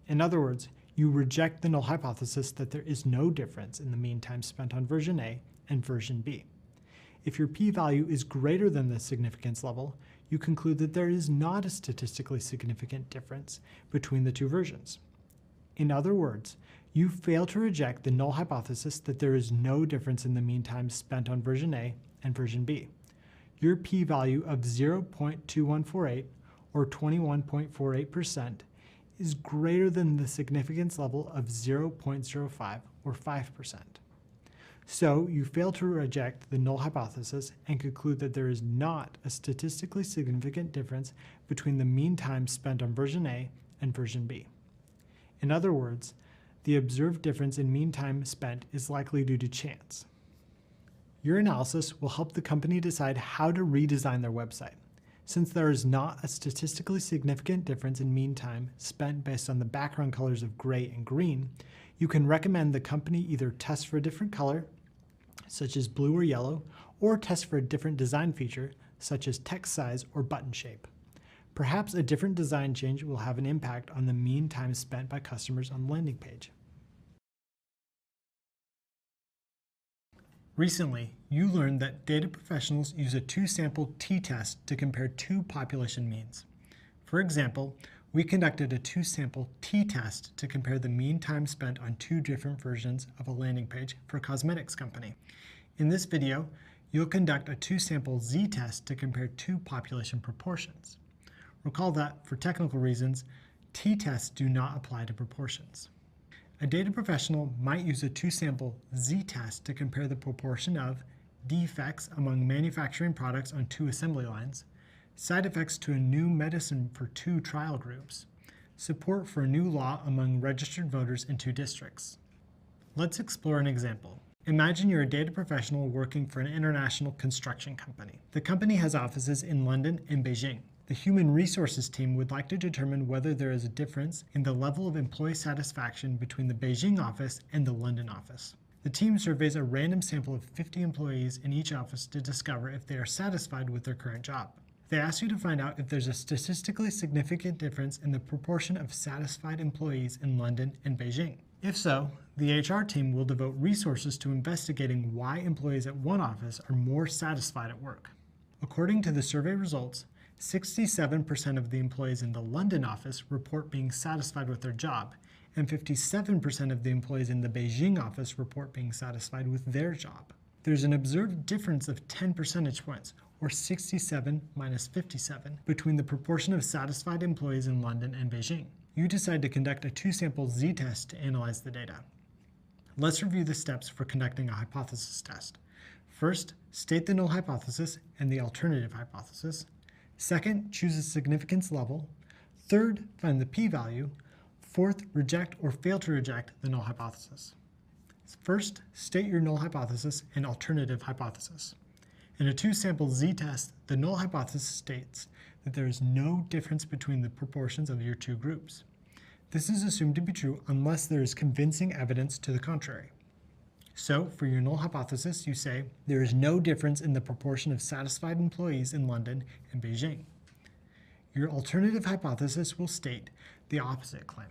In other words, you reject the null hypothesis that there is no difference in the mean time spent on version A and version B. If your p-value is greater than the significance level, you conclude that there is not a statistically significant difference between the two versions. In other words, you fail to reject the null hypothesis that there is no difference in the mean time spent on version A and version B. Your p-value of 0.2148 or 21.48% is greater than the significance level of 0.05 or 5%. So you fail to reject the null hypothesis and conclude that there is not a statistically significant difference between the mean time spent on version A and version B. In other words, the observed difference in mean time spent is likely due to chance. Your analysis will help the company decide how to redesign their website. Since there is not a statistically significant difference in mean time spent based on the background colors of gray and green, you can recommend the company either test for a different color, such as blue or yellow, or test for a different design feature, such as text size or button shape. Perhaps a different design change will have an impact on the mean time spent by customers on the landing page. Recently, you learned that data professionals use a two-sample t-test to compare two population means. For example, we conducted a two-sample t-test to compare the mean time spent on two different versions of a landing page for a cosmetics company. In this video, you'll conduct a two-sample z-test to compare two population proportions. Recall that, for technical reasons, t-tests do not apply to proportions. A data professional might use a two-sample z-test to compare the proportion of defects among manufacturing products on two assembly lines, side effects to a new medicine for two trial groups, support for a new law among registered voters in two districts. Let's explore an example. Imagine you're a data professional working for an international construction company. The company has offices in London and Beijing. The human resources team would like to determine whether there is a difference in the level of employee satisfaction between the Beijing office and the London office. The team surveys a random sample of 50 employees in each office to discover if they are satisfied with their current job. They ask you to find out if there's a statistically significant difference in the proportion of satisfied employees in London and Beijing. If so, the HR team will devote resources to investigating why employees at one office are more satisfied at work. According to the survey results, 67% of the employees in the London office report being satisfied with their job, and 57% of the employees in the Beijing office report being satisfied with their job. There's an observed difference of 10 percentage points, or 67 minus 57, between the proportion of satisfied employees in London and Beijing. You decide to conduct a two-sample z-test to analyze the data. Let's review the steps for conducting a hypothesis test. First, state the null hypothesis and the alternative hypothesis. Second, choose a significance level. Third, find the p-value. Fourth, reject or fail to reject the null hypothesis. First, state your null hypothesis and alternative hypothesis. In a two-sample z-test, the null hypothesis states that there is no difference between the proportions of your two groups. This is assumed to be true unless there is convincing evidence to the contrary. So, for your null hypothesis, you say there is no difference in the proportion of satisfied employees in London and Beijing. Your alternative hypothesis will state the opposite claim.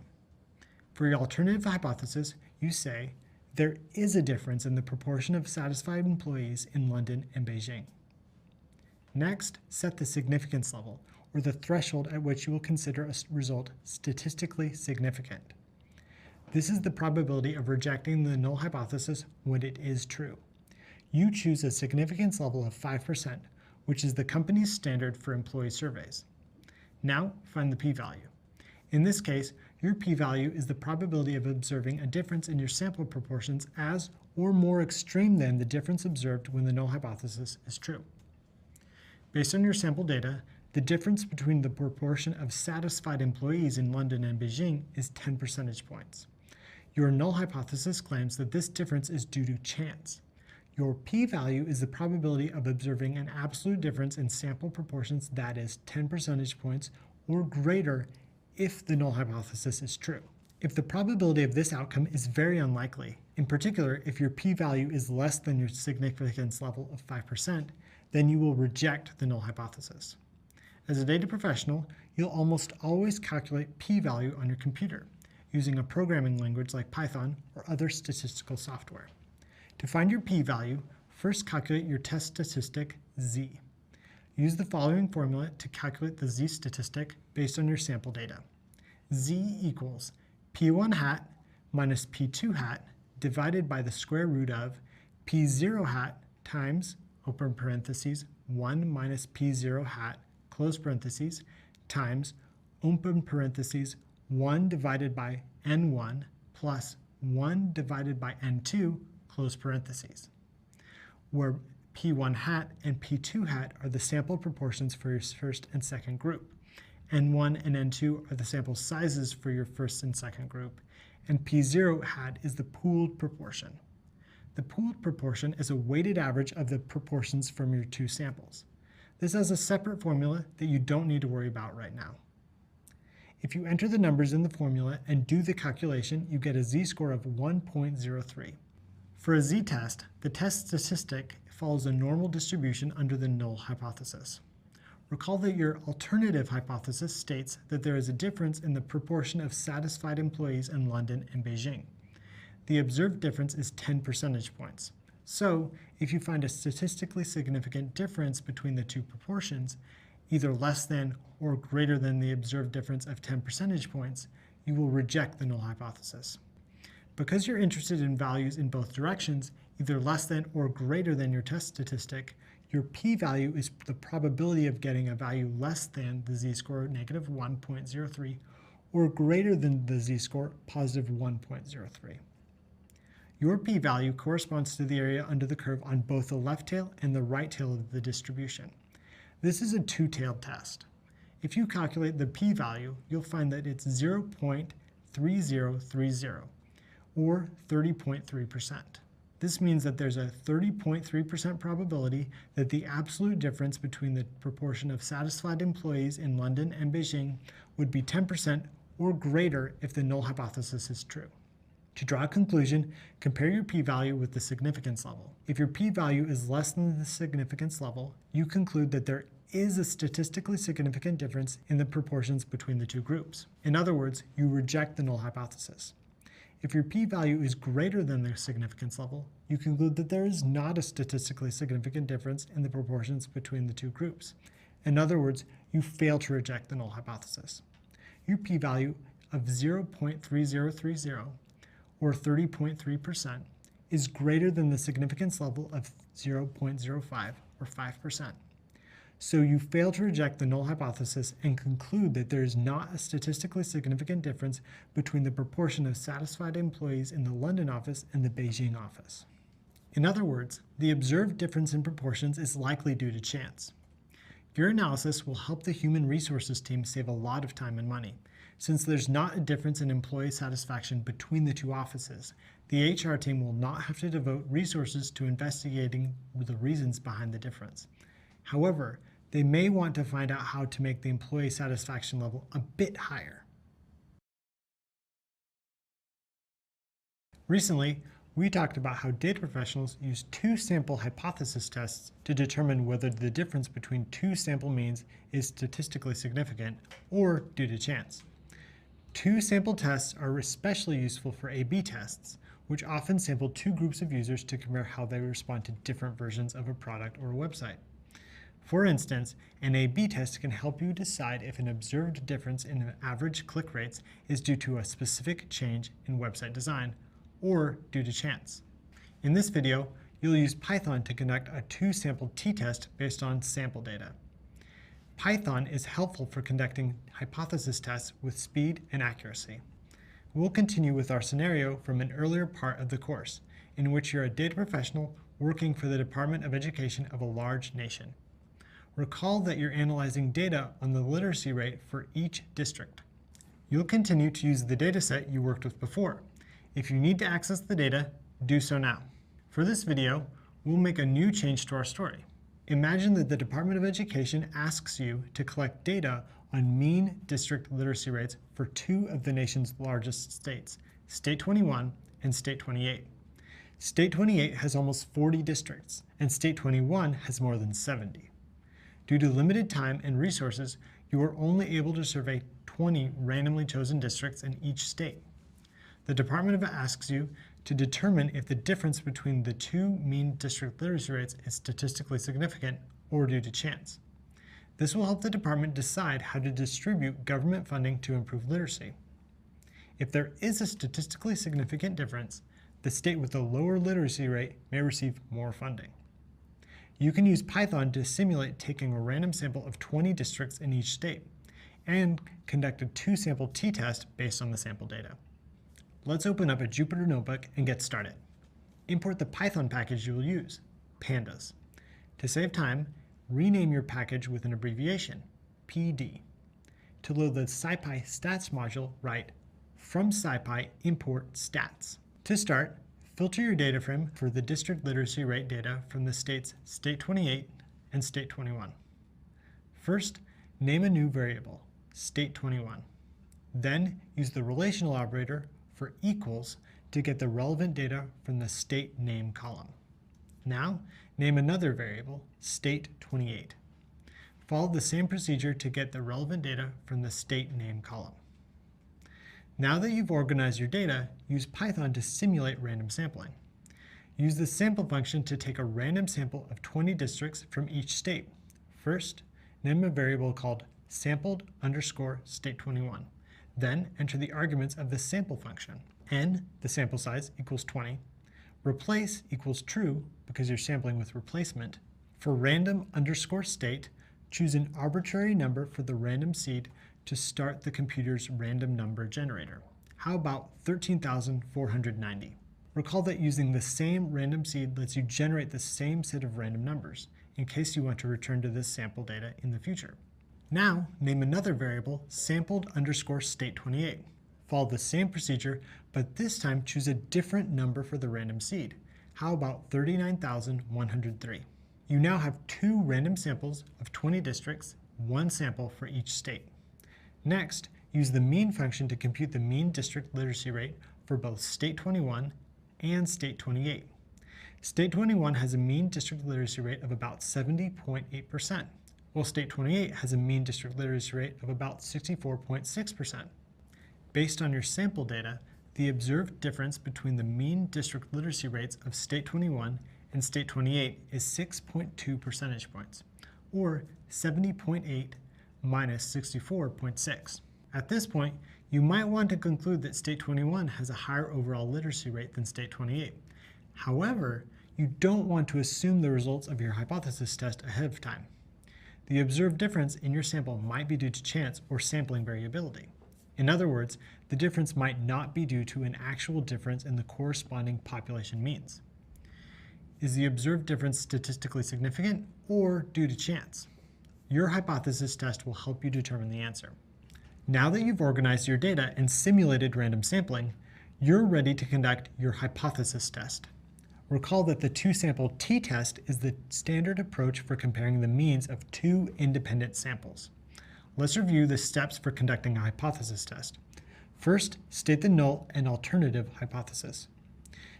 For your alternative hypothesis, you say there is a difference in the proportion of satisfied employees in London and Beijing. Next, set the significance level, or the threshold at which you will consider a result statistically significant. This is the probability of rejecting the null hypothesis when it is true. You choose a significance level of 5%, which is the company's standard for employee surveys. Now, find the p-value. In this case, your p-value is the probability of observing a difference in your sample proportions as or more extreme than the difference observed when the null hypothesis is true. Based on your sample data, the difference between the proportion of satisfied employees in London and Beijing is 10 percentage points. Your null hypothesis claims that this difference is due to chance. Your p-value is the probability of observing an absolute difference in sample proportions that is 10 percentage points or greater if the null hypothesis is true. If the probability of this outcome is very unlikely, in particular if your p-value is less than your significance level of 5%, then you will reject the null hypothesis. As a data professional, you'll almost always calculate p-value on your computer, using a programming language like Python or other statistical software. To find your p-value, first calculate your test statistic z. Use the following formula to calculate the z statistic based on your sample data. Z equals p1 hat minus p2 hat divided by the square root of p0 hat times, open parentheses, 1 minus p0 hat, close parentheses, times, open parentheses, 1 divided by n1 plus 1 divided by n2, close parentheses, where p1 hat and p2 hat are the sample proportions for your first and second group. N1 and N2 are the sample sizes for your first and second group, and P0 hat is the pooled proportion. The pooled proportion is a weighted average of the proportions from your two samples. This has a separate formula that you don't need to worry about right now. If you enter the numbers in the formula and do the calculation, you get a z-score of 1.03. For a z-test, the test statistic follows a normal distribution under the null hypothesis. Recall that your alternative hypothesis states that there is a difference in the proportion of satisfied employees in London and Beijing. The observed difference is 10 percentage points. So, if you find a statistically significant difference between the two proportions, either less than or greater than the observed difference of 10 percentage points, you will reject the null hypothesis. Because you're interested in values in both directions, either less than or greater than your test statistic, your p-value is the probability of getting a value less than the z-score negative 1.03 or greater than the z-score positive 1.03. Your p-value corresponds to the area under the curve on both the left tail and the right tail of the distribution. This is a two-tailed test. If you calculate the p-value, you'll find that it's 0.3030 or 30.3%. This means that there's a 30.3% probability that the absolute difference between the proportion of satisfied employees in London and Beijing would be 10% or greater if the null hypothesis is true. To draw a conclusion, compare your p-value with the significance level. If your p-value is less than the significance level, you conclude that there is a statistically significant difference in the proportions between the two groups. In other words, you reject the null hypothesis. If your p-value is greater than the significance level, you conclude that there is not a statistically significant difference in the proportions between the two groups. In other words, you fail to reject the null hypothesis. Your p-value of 0.3030 or 30.3% is greater than the significance level of 0.05 or 5%. So you fail to reject the null hypothesis and conclude that there is not a statistically significant difference between the proportion of satisfied employees in the London office and the Beijing office. In other words, the observed difference in proportions is likely due to chance. Your analysis will help the human resources team save a lot of time and money. Since there's not a difference in employee satisfaction between the two offices, the HR team will not have to devote resources to investigating the reasons behind the difference. However, they may want to find out how to make the employee satisfaction level a bit higher. Recently, we talked about how data professionals use two sample hypothesis tests to determine whether the difference between two sample means is statistically significant or due to chance. Two sample tests are especially useful for A/B tests, which often sample two groups of users to compare how they respond to different versions of a product or a website. For instance, an A/B test can help you decide if an observed difference in average click rates is due to a specific change in website design or due to chance. In this video, you'll use Python to conduct a two-sample t-test based on sample data. Python is helpful for conducting hypothesis tests with speed and accuracy. We'll continue with our scenario from an earlier part of the course, in which you're a data professional working for the Department of Education of a large nation. Recall that you're analyzing data on the literacy rate for each district. You'll continue to use the dataset you worked with before. If you need to access the data, do so now. For this video, we'll make a new change to our story. Imagine that the Department of Education asks you to collect data on mean district literacy rates for two of the nation's largest states, State 21 and State 28. State 28 has almost 40 districts, and State 21 has more than 70. Due to limited time and resources, you are only able to survey 20 randomly chosen districts in each state. The department asks you to determine if the difference between the two mean district literacy rates is statistically significant or due to chance. This will help the department decide how to distribute government funding to improve literacy. If there is a statistically significant difference, the state with the lower literacy rate may receive more funding. You can use Python to simulate taking a random sample of 20 districts in each state and conduct a two-sample t-test based on the sample data. Let's open up a Jupyter Notebook and get started. Import the Python package you will use, pandas. To save time, rename your package with an abbreviation, PD. To load the SciPy stats module, write from SciPy import stats. To start, filter your data frame for the district literacy rate data from the states State 28 and State 21. First, name a new variable, State 21. Then, use the relational operator for equals to get the relevant data from the state name column. Now, name another variable, State 28. Follow the same procedure to get the relevant data from the state name column. Now that you've organized your data, use Python to simulate random sampling. Use the sample function to take a random sample of 20 districts from each state. First, name a variable called sampled_state21. Then enter the arguments of the sample function. N, the sample size, equals 20. Replace equals true because you're sampling with replacement. For random_state, choose an arbitrary number for the random seed to start the computer's random number generator. How about 13,490? Recall that using the same random seed lets you generate the same set of random numbers, in case you want to return to this sample data in the future. Now, name another variable, sampled_state28. Follow the same procedure, but this time choose a different number for the random seed. How about 39,103? You now have 2 random samples of 20 districts, 1 sample for each state. Next, use the mean function to compute the mean district literacy rate for both state 21 and state 28. State 21 has a mean district literacy rate of about 70.8%, while state 28 has a mean district literacy rate of about 64.6%. Based on your sample data, the observed difference between the mean district literacy rates of state 21 and state 28 is 6.2 percentage points, or 70.8 minus 64.6. At this point, you might want to conclude that state 21 has a higher overall literacy rate than state 28. However, you don't want to assume the results of your hypothesis test ahead of time. The observed difference in your sample might be due to chance or sampling variability. In other words, the difference might not be due to an actual difference in the corresponding population means. Is the observed difference statistically significant or due to chance? Your hypothesis test will help you determine the answer. Now that you've organized your data and simulated random sampling, you're ready to conduct your hypothesis test. Recall that the 2-sample t-test is the standard approach for comparing the means of 2 independent samples. Let's review the steps for conducting a hypothesis test. First, state the null and alternative hypothesis.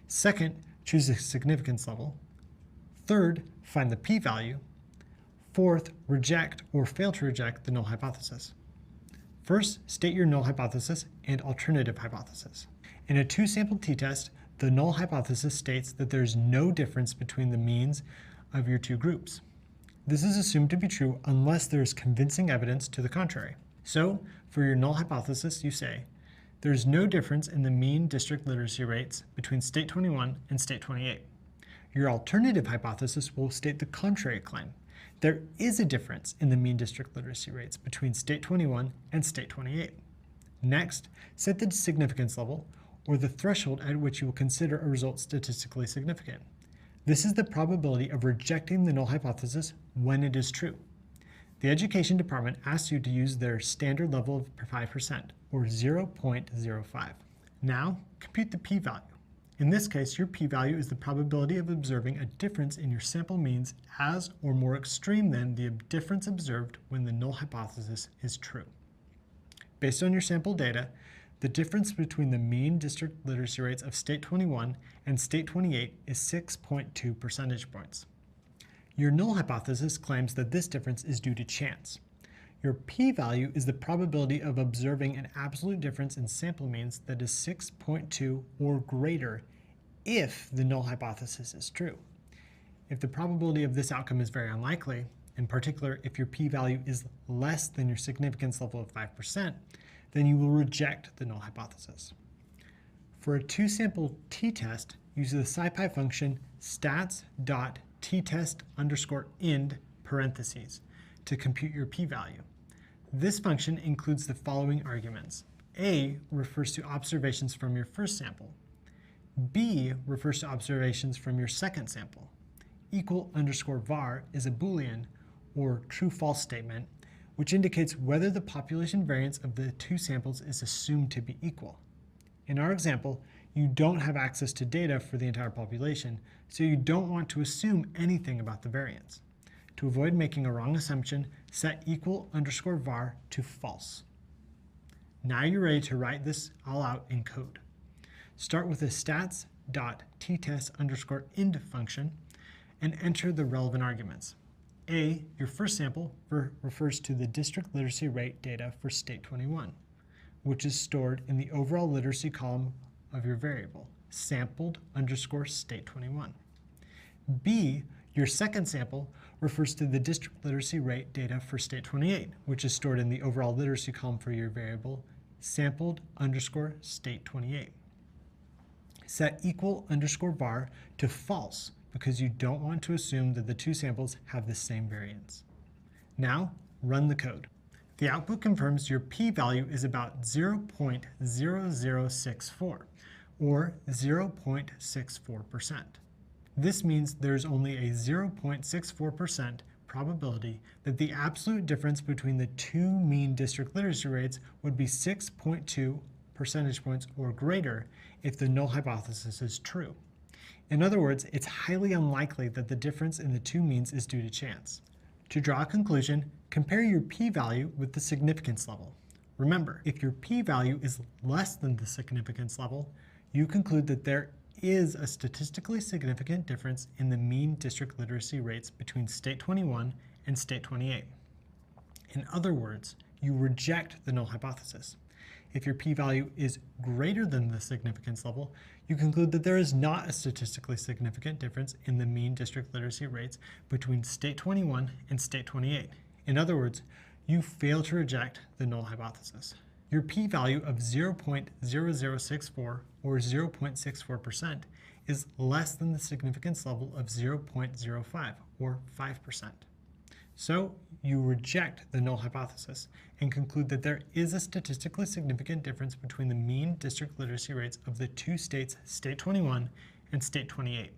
Second, choose a significance level. Third, find the p-value. Fourth, reject or fail to reject the null hypothesis. First, state your null hypothesis and alternative hypothesis. In a 2-sample t-test, the null hypothesis states that there is no difference between the means of your 2 groups. This is assumed to be true unless there is convincing evidence to the contrary. So, for your null hypothesis, you say, there is no difference in the mean district literacy rates between state 21 and state 28. Your alternative hypothesis will state the contrary claim. There is a difference in the mean district literacy rates between state 21 and state 28. Next, set the significance level, or the threshold at which you will consider a result statistically significant. This is the probability of rejecting the null hypothesis when it is true. The education department asks you to use their standard level of 5%, or 0.05. Now, compute the p-value. In this case, your p-value is the probability of observing a difference in your sample means as or more extreme than the difference observed when the null hypothesis is true. Based on your sample data, the difference between the mean district literacy rates of state 21 and state 28 is 6.2 percentage points. Your null hypothesis claims that this difference is due to chance. Your p-value is the probability of observing an absolute difference in sample means that is 6.2 or greater if the null hypothesis is true. If the probability of this outcome is very unlikely, in particular if your p-value is less than your significance level of 5%, then you will reject the null hypothesis. For a 2-sample t-test, use the SciPy function stats.ttest_end parentheses to compute your p-value. This function includes the following arguments. A refers to observations from your first sample. B refers to observations from your second sample. =var is a Boolean, or true-false statement, which indicates whether the population variance of the 2 samples is assumed to be equal. In our example, you don't have access to data for the entire population, so you don't want to assume anything about the variance. To avoid making a wrong assumption, set =var to false. Now you're ready to write this all out in code. Start with the stats.ttest_end function and enter the relevant arguments. A, your first sample, refers to the district literacy rate data for state 21, which is stored in the overall literacy column of your variable, sampled_state21. B, your second sample, refers to the district literacy rate data for state 28, which is stored in the overall literacy column for your variable, sampled_state28. Set =var to false, because you don't want to assume that the 2 samples have the same variance. Now, run the code. The output confirms your p-value is about 0.0064, or 0.64%. This means there's only a 0.64% probability that the absolute difference between the 2 mean district literacy rates would be 6.2 percentage points or greater if the null hypothesis is true. In other words, it's highly unlikely that the difference in the two means is due to chance. To draw a conclusion, compare your p-value with the significance level. Remember, if your p-value is less than the significance level, you conclude that there is a statistically significant difference in the mean district literacy rates between State 21 and State 28. In other words, you reject the null hypothesis. If your p-value is greater than the significance level, you conclude that there is not a statistically significant difference in the mean district literacy rates between State 21 and State 28. In other words, you fail to reject the null hypothesis. Your p-value of 0.0064 or 0.64% is less than the significance level of 0.05 or 5%. So you reject the null hypothesis and conclude that there is a statistically significant difference between the mean district literacy rates of the two states, State 21 and State 28.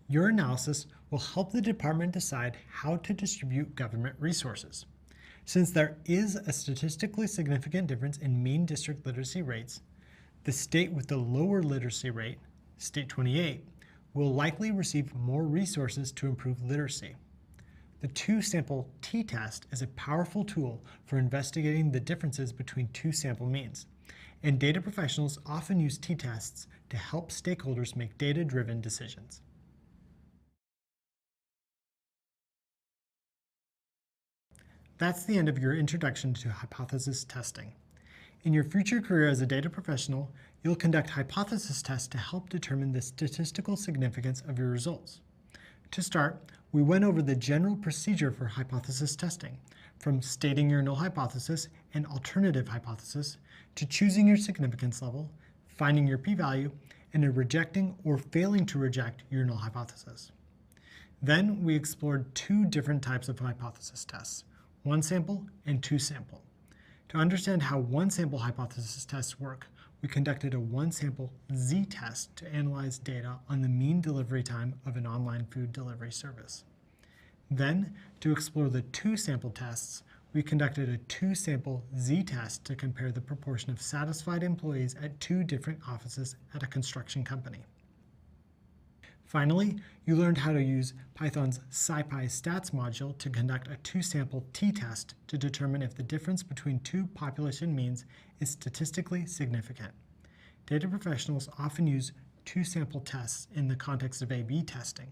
Your analysis will help the department decide how to distribute government resources. Since there is a statistically significant difference in mean district literacy rates, the state with the lower literacy rate, State 28, will likely receive more resources to improve literacy. The two-sample t-test is a powerful tool for investigating the differences between two sample means, and data professionals often use t-tests to help stakeholders make data-driven decisions. That's the end of your introduction to hypothesis testing. In your future career as a data professional, you'll conduct hypothesis tests to help determine the statistical significance of your results. To start, we went over the general procedure for hypothesis testing, from stating your null hypothesis and alternative hypothesis, to choosing your significance level, finding your p-value, and then rejecting or failing to reject your null hypothesis. Then we explored two different types of hypothesis tests, one sample and two sample. To understand how one sample hypothesis tests work, we conducted a one-sample z-test to analyze data on the mean delivery time of an online food delivery service. Then, to explore the two-sample tests, we conducted a two-sample z-test to compare the proportion of satisfied employees at two different offices at a construction company. Finally, you learned how to use Python's SciPy stats module to conduct a two-sample t-test to determine if the difference between two population means is statistically significant. Data professionals often use two-sample tests in the context of A/B testing.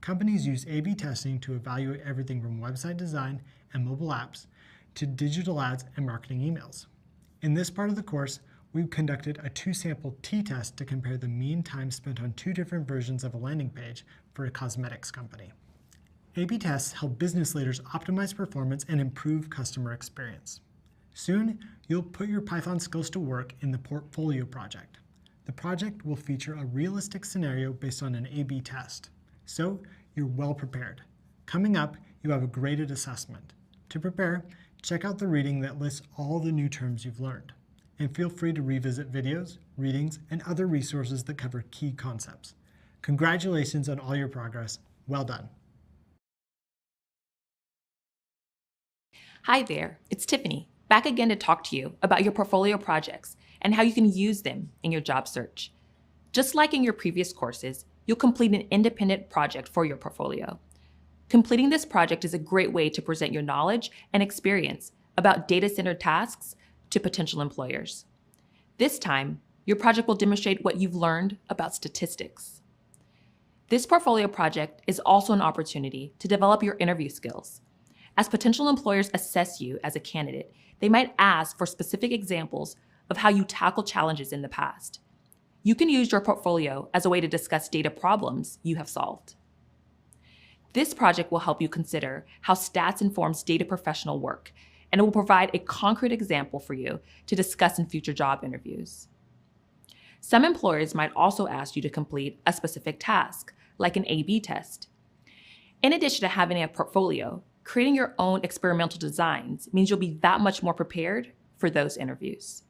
Companies use A/B testing to evaluate everything from website design and mobile apps to digital ads and marketing emails. In this part of the course, we conducted a two-sample t-test to compare the mean time spent on two different versions of a landing page for a cosmetics company. A/B tests help business leaders optimize performance and improve customer experience. Soon, you'll put your Python skills to work in the portfolio project. The project will feature a realistic scenario based on an A/B test. So, you're well prepared. Coming up, you have a graded assessment. To prepare, check out the reading that lists all the new terms you've learned. And feel free to revisit videos, readings, and other resources that cover key concepts. Congratulations on all your progress. Well done. Hi there, it's Tiffany, back again to talk to you about your portfolio projects and how you can use them in your job search. Just like in your previous courses, you'll complete an independent project for your portfolio. Completing this project is a great way to present your knowledge and experience about data-centered tasks to potential employers. This time, your project will demonstrate what you've learned about statistics. This portfolio project is also an opportunity to develop your interview skills. As potential employers assess you as a candidate, they might ask for specific examples of how you tackle challenges in the past. You can use your portfolio as a way to discuss data problems you have solved. This project will help you consider how stats informs data professional work, and it will provide a concrete example for you to discuss in future job interviews. Some employers might also ask you to complete a specific task, like an A/B test. In addition to having a portfolio, creating your own experimental designs means you'll be that much more prepared for those interviews.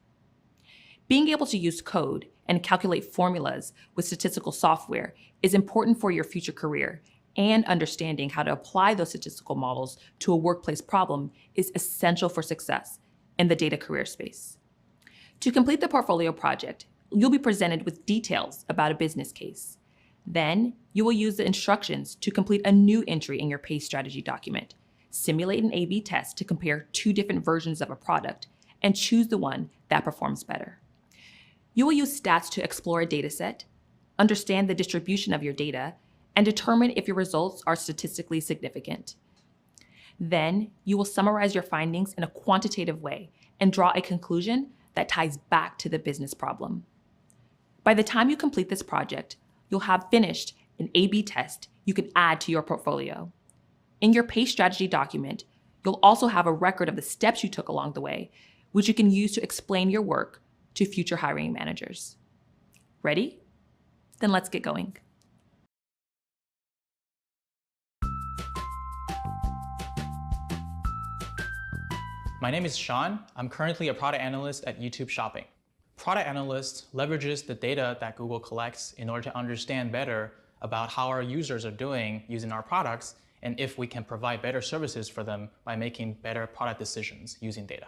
Being able to use code and calculate formulas with statistical software is important for your future career, and understanding how to apply those statistical models to a workplace problem is essential for success in the data career space. To complete the portfolio project, you'll be presented with details about a business case. Then you will use the instructions to complete a new entry in your PACE strategy document, simulate an A/B test to compare two different versions of a product, and choose the one that performs better. You will use stats to explore a data set, understand the distribution of your data, and determine if your results are statistically significant. Then you will summarize your findings in a quantitative way and draw a conclusion that ties back to the business problem. By the time you complete this project, you'll have finished an A/B test you can add to your portfolio. In your PACE strategy document, you'll also have a record of the steps you took along the way, which you can use to explain your work to future hiring managers. Ready? Then let's get going. My name is Sean. I'm currently a product analyst at YouTube Shopping. Product analyst leverages the data that Google collects in order to understand better about how our users are doing using our products and if we can provide better services for them by making better product decisions using data.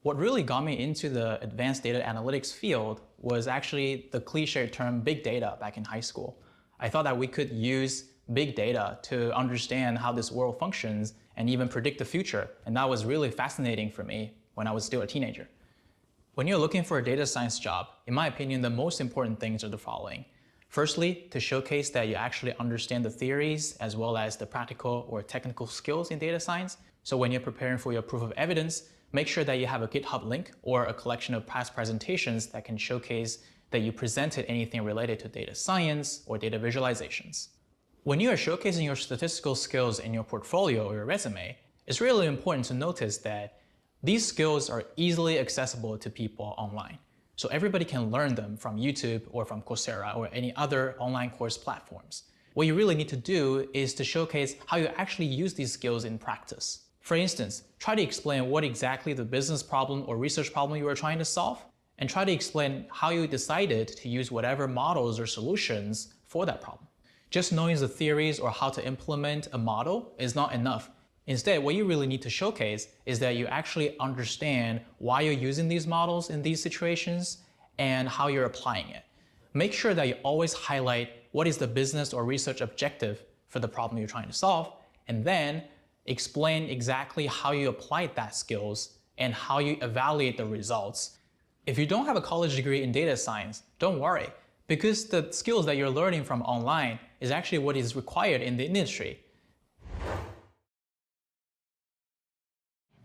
What really got me into the advanced data analytics field was actually the cliche term big data back in high school. I thought that we could use big data to understand how this world functions and even predict the future. And that was really fascinating for me when I was still a teenager. When you're looking for a data science job, in my opinion, the most important things are the following. Firstly, to showcase that you actually understand the theories as well as the practical or technical skills in data science. So when you're preparing for your proof of evidence, make sure that you have a GitHub link or a collection of past presentations that can showcase that you presented anything related to data science or data visualizations. When you are showcasing your statistical skills in your portfolio or your resume, it's really important to notice that these skills are easily accessible to people online. So everybody can learn them from YouTube or from Coursera or any other online course platforms. What you really need to do is to showcase how you actually use these skills in practice. For instance, try to explain what exactly the business problem or research problem you are trying to solve, and try to explain how you decided to use whatever models or solutions for that problem. Just knowing the theories or how to implement a model is not enough. Instead, what you really need to showcase is that you actually understand why you're using these models in these situations and how you're applying it. Make sure that you always highlight what is the business or research objective for the problem you're trying to solve, and then explain exactly how you applied that skills and how you evaluate the results. If you don't have a college degree in data science, don't worry, because the skills that you're learning from online is actually what is required in the industry.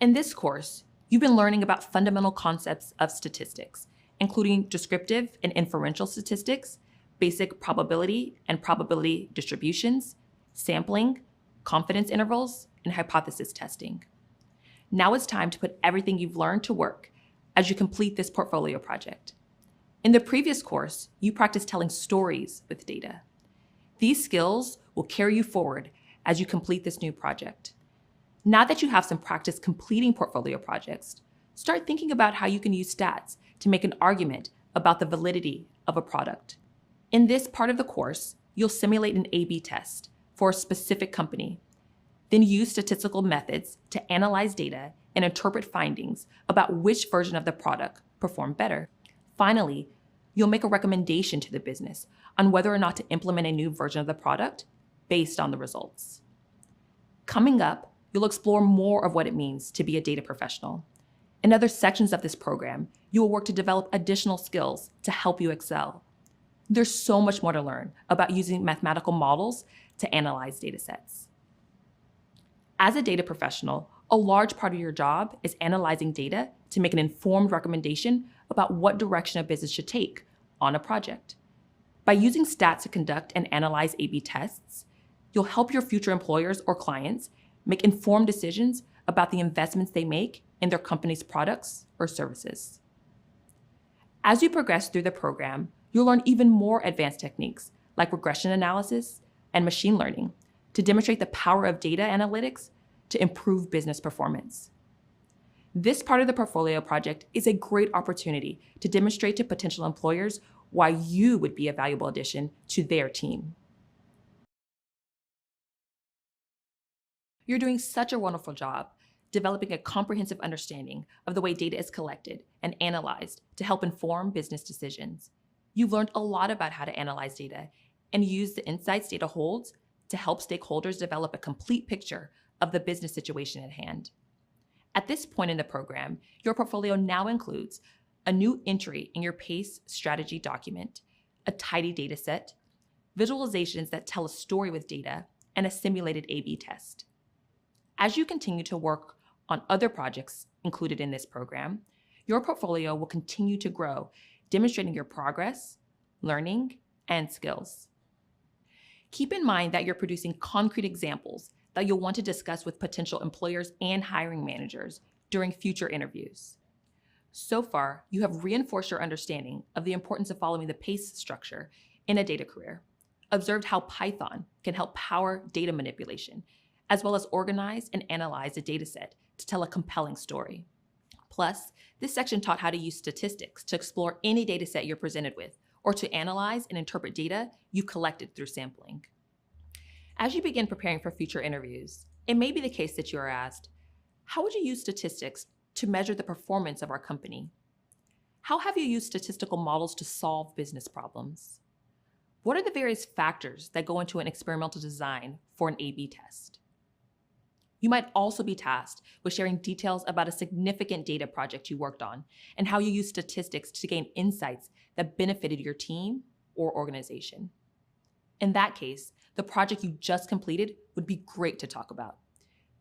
In this course, you've been learning about fundamental concepts of statistics, including descriptive and inferential statistics, basic probability and probability distributions, sampling, confidence intervals, and hypothesis testing. Now it's time to put everything you've learned to work as you complete this portfolio project. In the previous course, you practiced telling stories with data. These skills will carry you forward as you complete this new project. Now that you have some practice completing portfolio projects, start thinking about how you can use stats to make an argument about the validity of a product. In this part of the course, you'll simulate an A/B test for a specific company, then use statistical methods to analyze data and interpret findings about which version of the product performed better. Finally, you'll make a recommendation to the business on whether or not to implement a new version of the product based on the results. Coming up, you'll explore more of what it means to be a data professional. In other sections of this program, you will work to develop additional skills to help you excel. There's so much more to learn about using mathematical models to analyze data sets. As a data professional, a large part of your job is analyzing data to make an informed recommendation about what direction a business should take on a project. By using stats to conduct and analyze A/B tests, you'll help your future employers or clients make informed decisions about the investments they make in their company's products or services. As you progress through the program, you'll learn even more advanced techniques like regression analysis and machine learning to demonstrate the power of data analytics to improve business performance. This part of the portfolio project is a great opportunity to demonstrate to potential employers why you would be a valuable addition to their team. You're doing such a wonderful job developing a comprehensive understanding of the way data is collected and analyzed to help inform business decisions. You've learned a lot about how to analyze data and use the insights data holds to help stakeholders develop a complete picture of the business situation at hand. At this point in the program, your portfolio now includes a new entry in your PACE strategy document, a tidy data set, visualizations that tell a story with data, and a simulated A/B test. As you continue to work on other projects included in this program, your portfolio will continue to grow, demonstrating your progress, learning, and skills. Keep in mind that you're producing concrete examples that you'll want to discuss with potential employers and hiring managers during future interviews. So far, you have reinforced your understanding of the importance of following the PACE structure in a data career, observed how Python can help power data manipulation, as well as organize and analyze a data set to tell a compelling story. Plus, this section taught how to use statistics to explore any data set you're presented with, or to analyze and interpret data you collected through sampling. As you begin preparing for future interviews, it may be the case that you are asked, how would you use statistics to measure the performance of our company? How have you used statistical models to solve business problems? What are the various factors that go into an experimental design for an A/B test? You might also be tasked with sharing details about a significant data project you worked on and how you used statistics to gain insights that benefited your team or organization. In that case, the project you just completed would be great to talk about.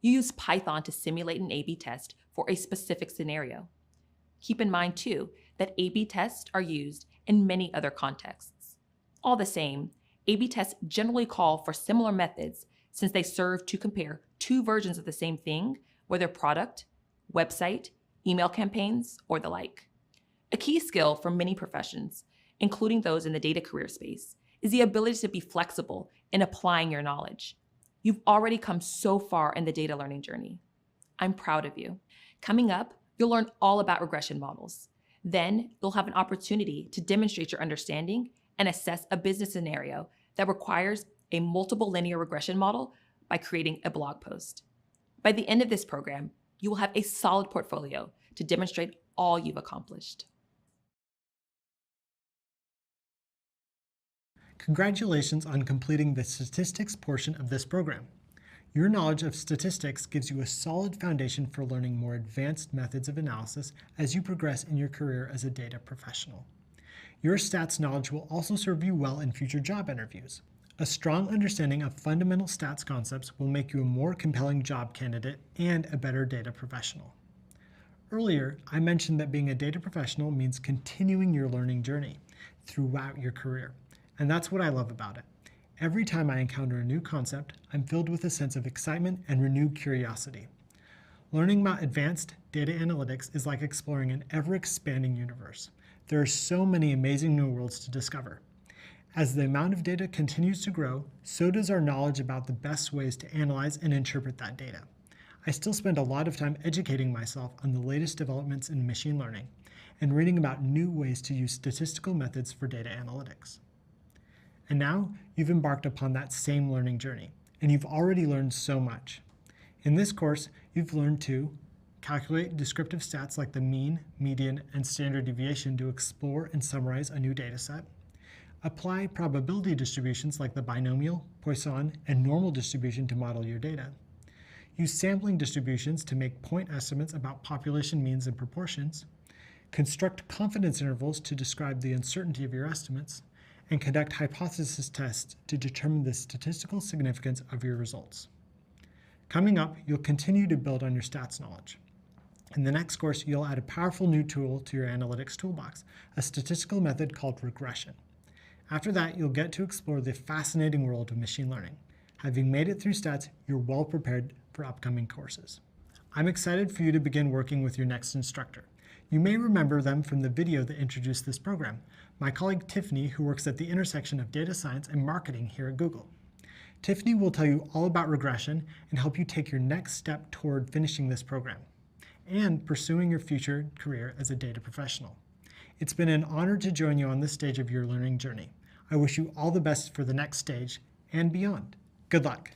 You used Python to simulate an A/B test for a specific scenario. Keep in mind, too, that A/B tests are used in many other contexts. All the same, A/B tests generally call for similar methods since they serve to compare two versions of the same thing, whether product, website, email campaigns, or the like. A key skill for many professions, including those in the data career space, is the ability to be flexible in applying your knowledge. You've already come so far in the data learning journey. I'm proud of you. Coming up, you'll learn all about regression models. Then you'll have an opportunity to demonstrate your understanding and assess a business scenario that requires a multiple linear regression model by creating a blog post. By the end of this program, you will have a solid portfolio to demonstrate all you've accomplished. Congratulations on completing the statistics portion of this program. Your knowledge of statistics gives you a solid foundation for learning more advanced methods of analysis as you progress in your career as a data professional. Your stats knowledge will also serve you well in future job interviews. A strong understanding of fundamental stats concepts will make you a more compelling job candidate and a better data professional. Earlier, I mentioned that being a data professional means continuing your learning journey throughout your career, and that's what I love about it. Every time I encounter a new concept, I'm filled with a sense of excitement and renewed curiosity. Learning about advanced data analytics is like exploring an ever-expanding universe. There are so many amazing new worlds to discover. As the amount of data continues to grow, so does our knowledge about the best ways to analyze and interpret that data. I still spend a lot of time educating myself on the latest developments in machine learning and reading about new ways to use statistical methods for data analytics. And now you've embarked upon that same learning journey, and you've already learned so much. In this course, you've learned to calculate descriptive stats like the mean, median, and standard deviation to explore and summarize a new data set, apply probability distributions like the binomial, Poisson, and normal distribution to model your data, use sampling distributions to make point estimates about population means and proportions, construct confidence intervals to describe the uncertainty of your estimates, and conduct hypothesis tests to determine the statistical significance of your results. Coming up, you'll continue to build on your stats knowledge. In the next course, you'll add a powerful new tool to your analytics toolbox, a statistical method called regression. After that, you'll get to explore the fascinating world of machine learning. Having made it through stats, you're well prepared for upcoming courses. I'm excited for you to begin working with your next instructor. You may remember them from the video that introduced this program, my colleague Tiffany, who works at the intersection of data science and marketing here at Google. Tiffany will tell you all about regression and help you take your next step toward finishing this program and pursuing your future career as a data professional. It's been an honor to join you on this stage of your learning journey. I wish you all the best for the next stage and beyond. Good luck.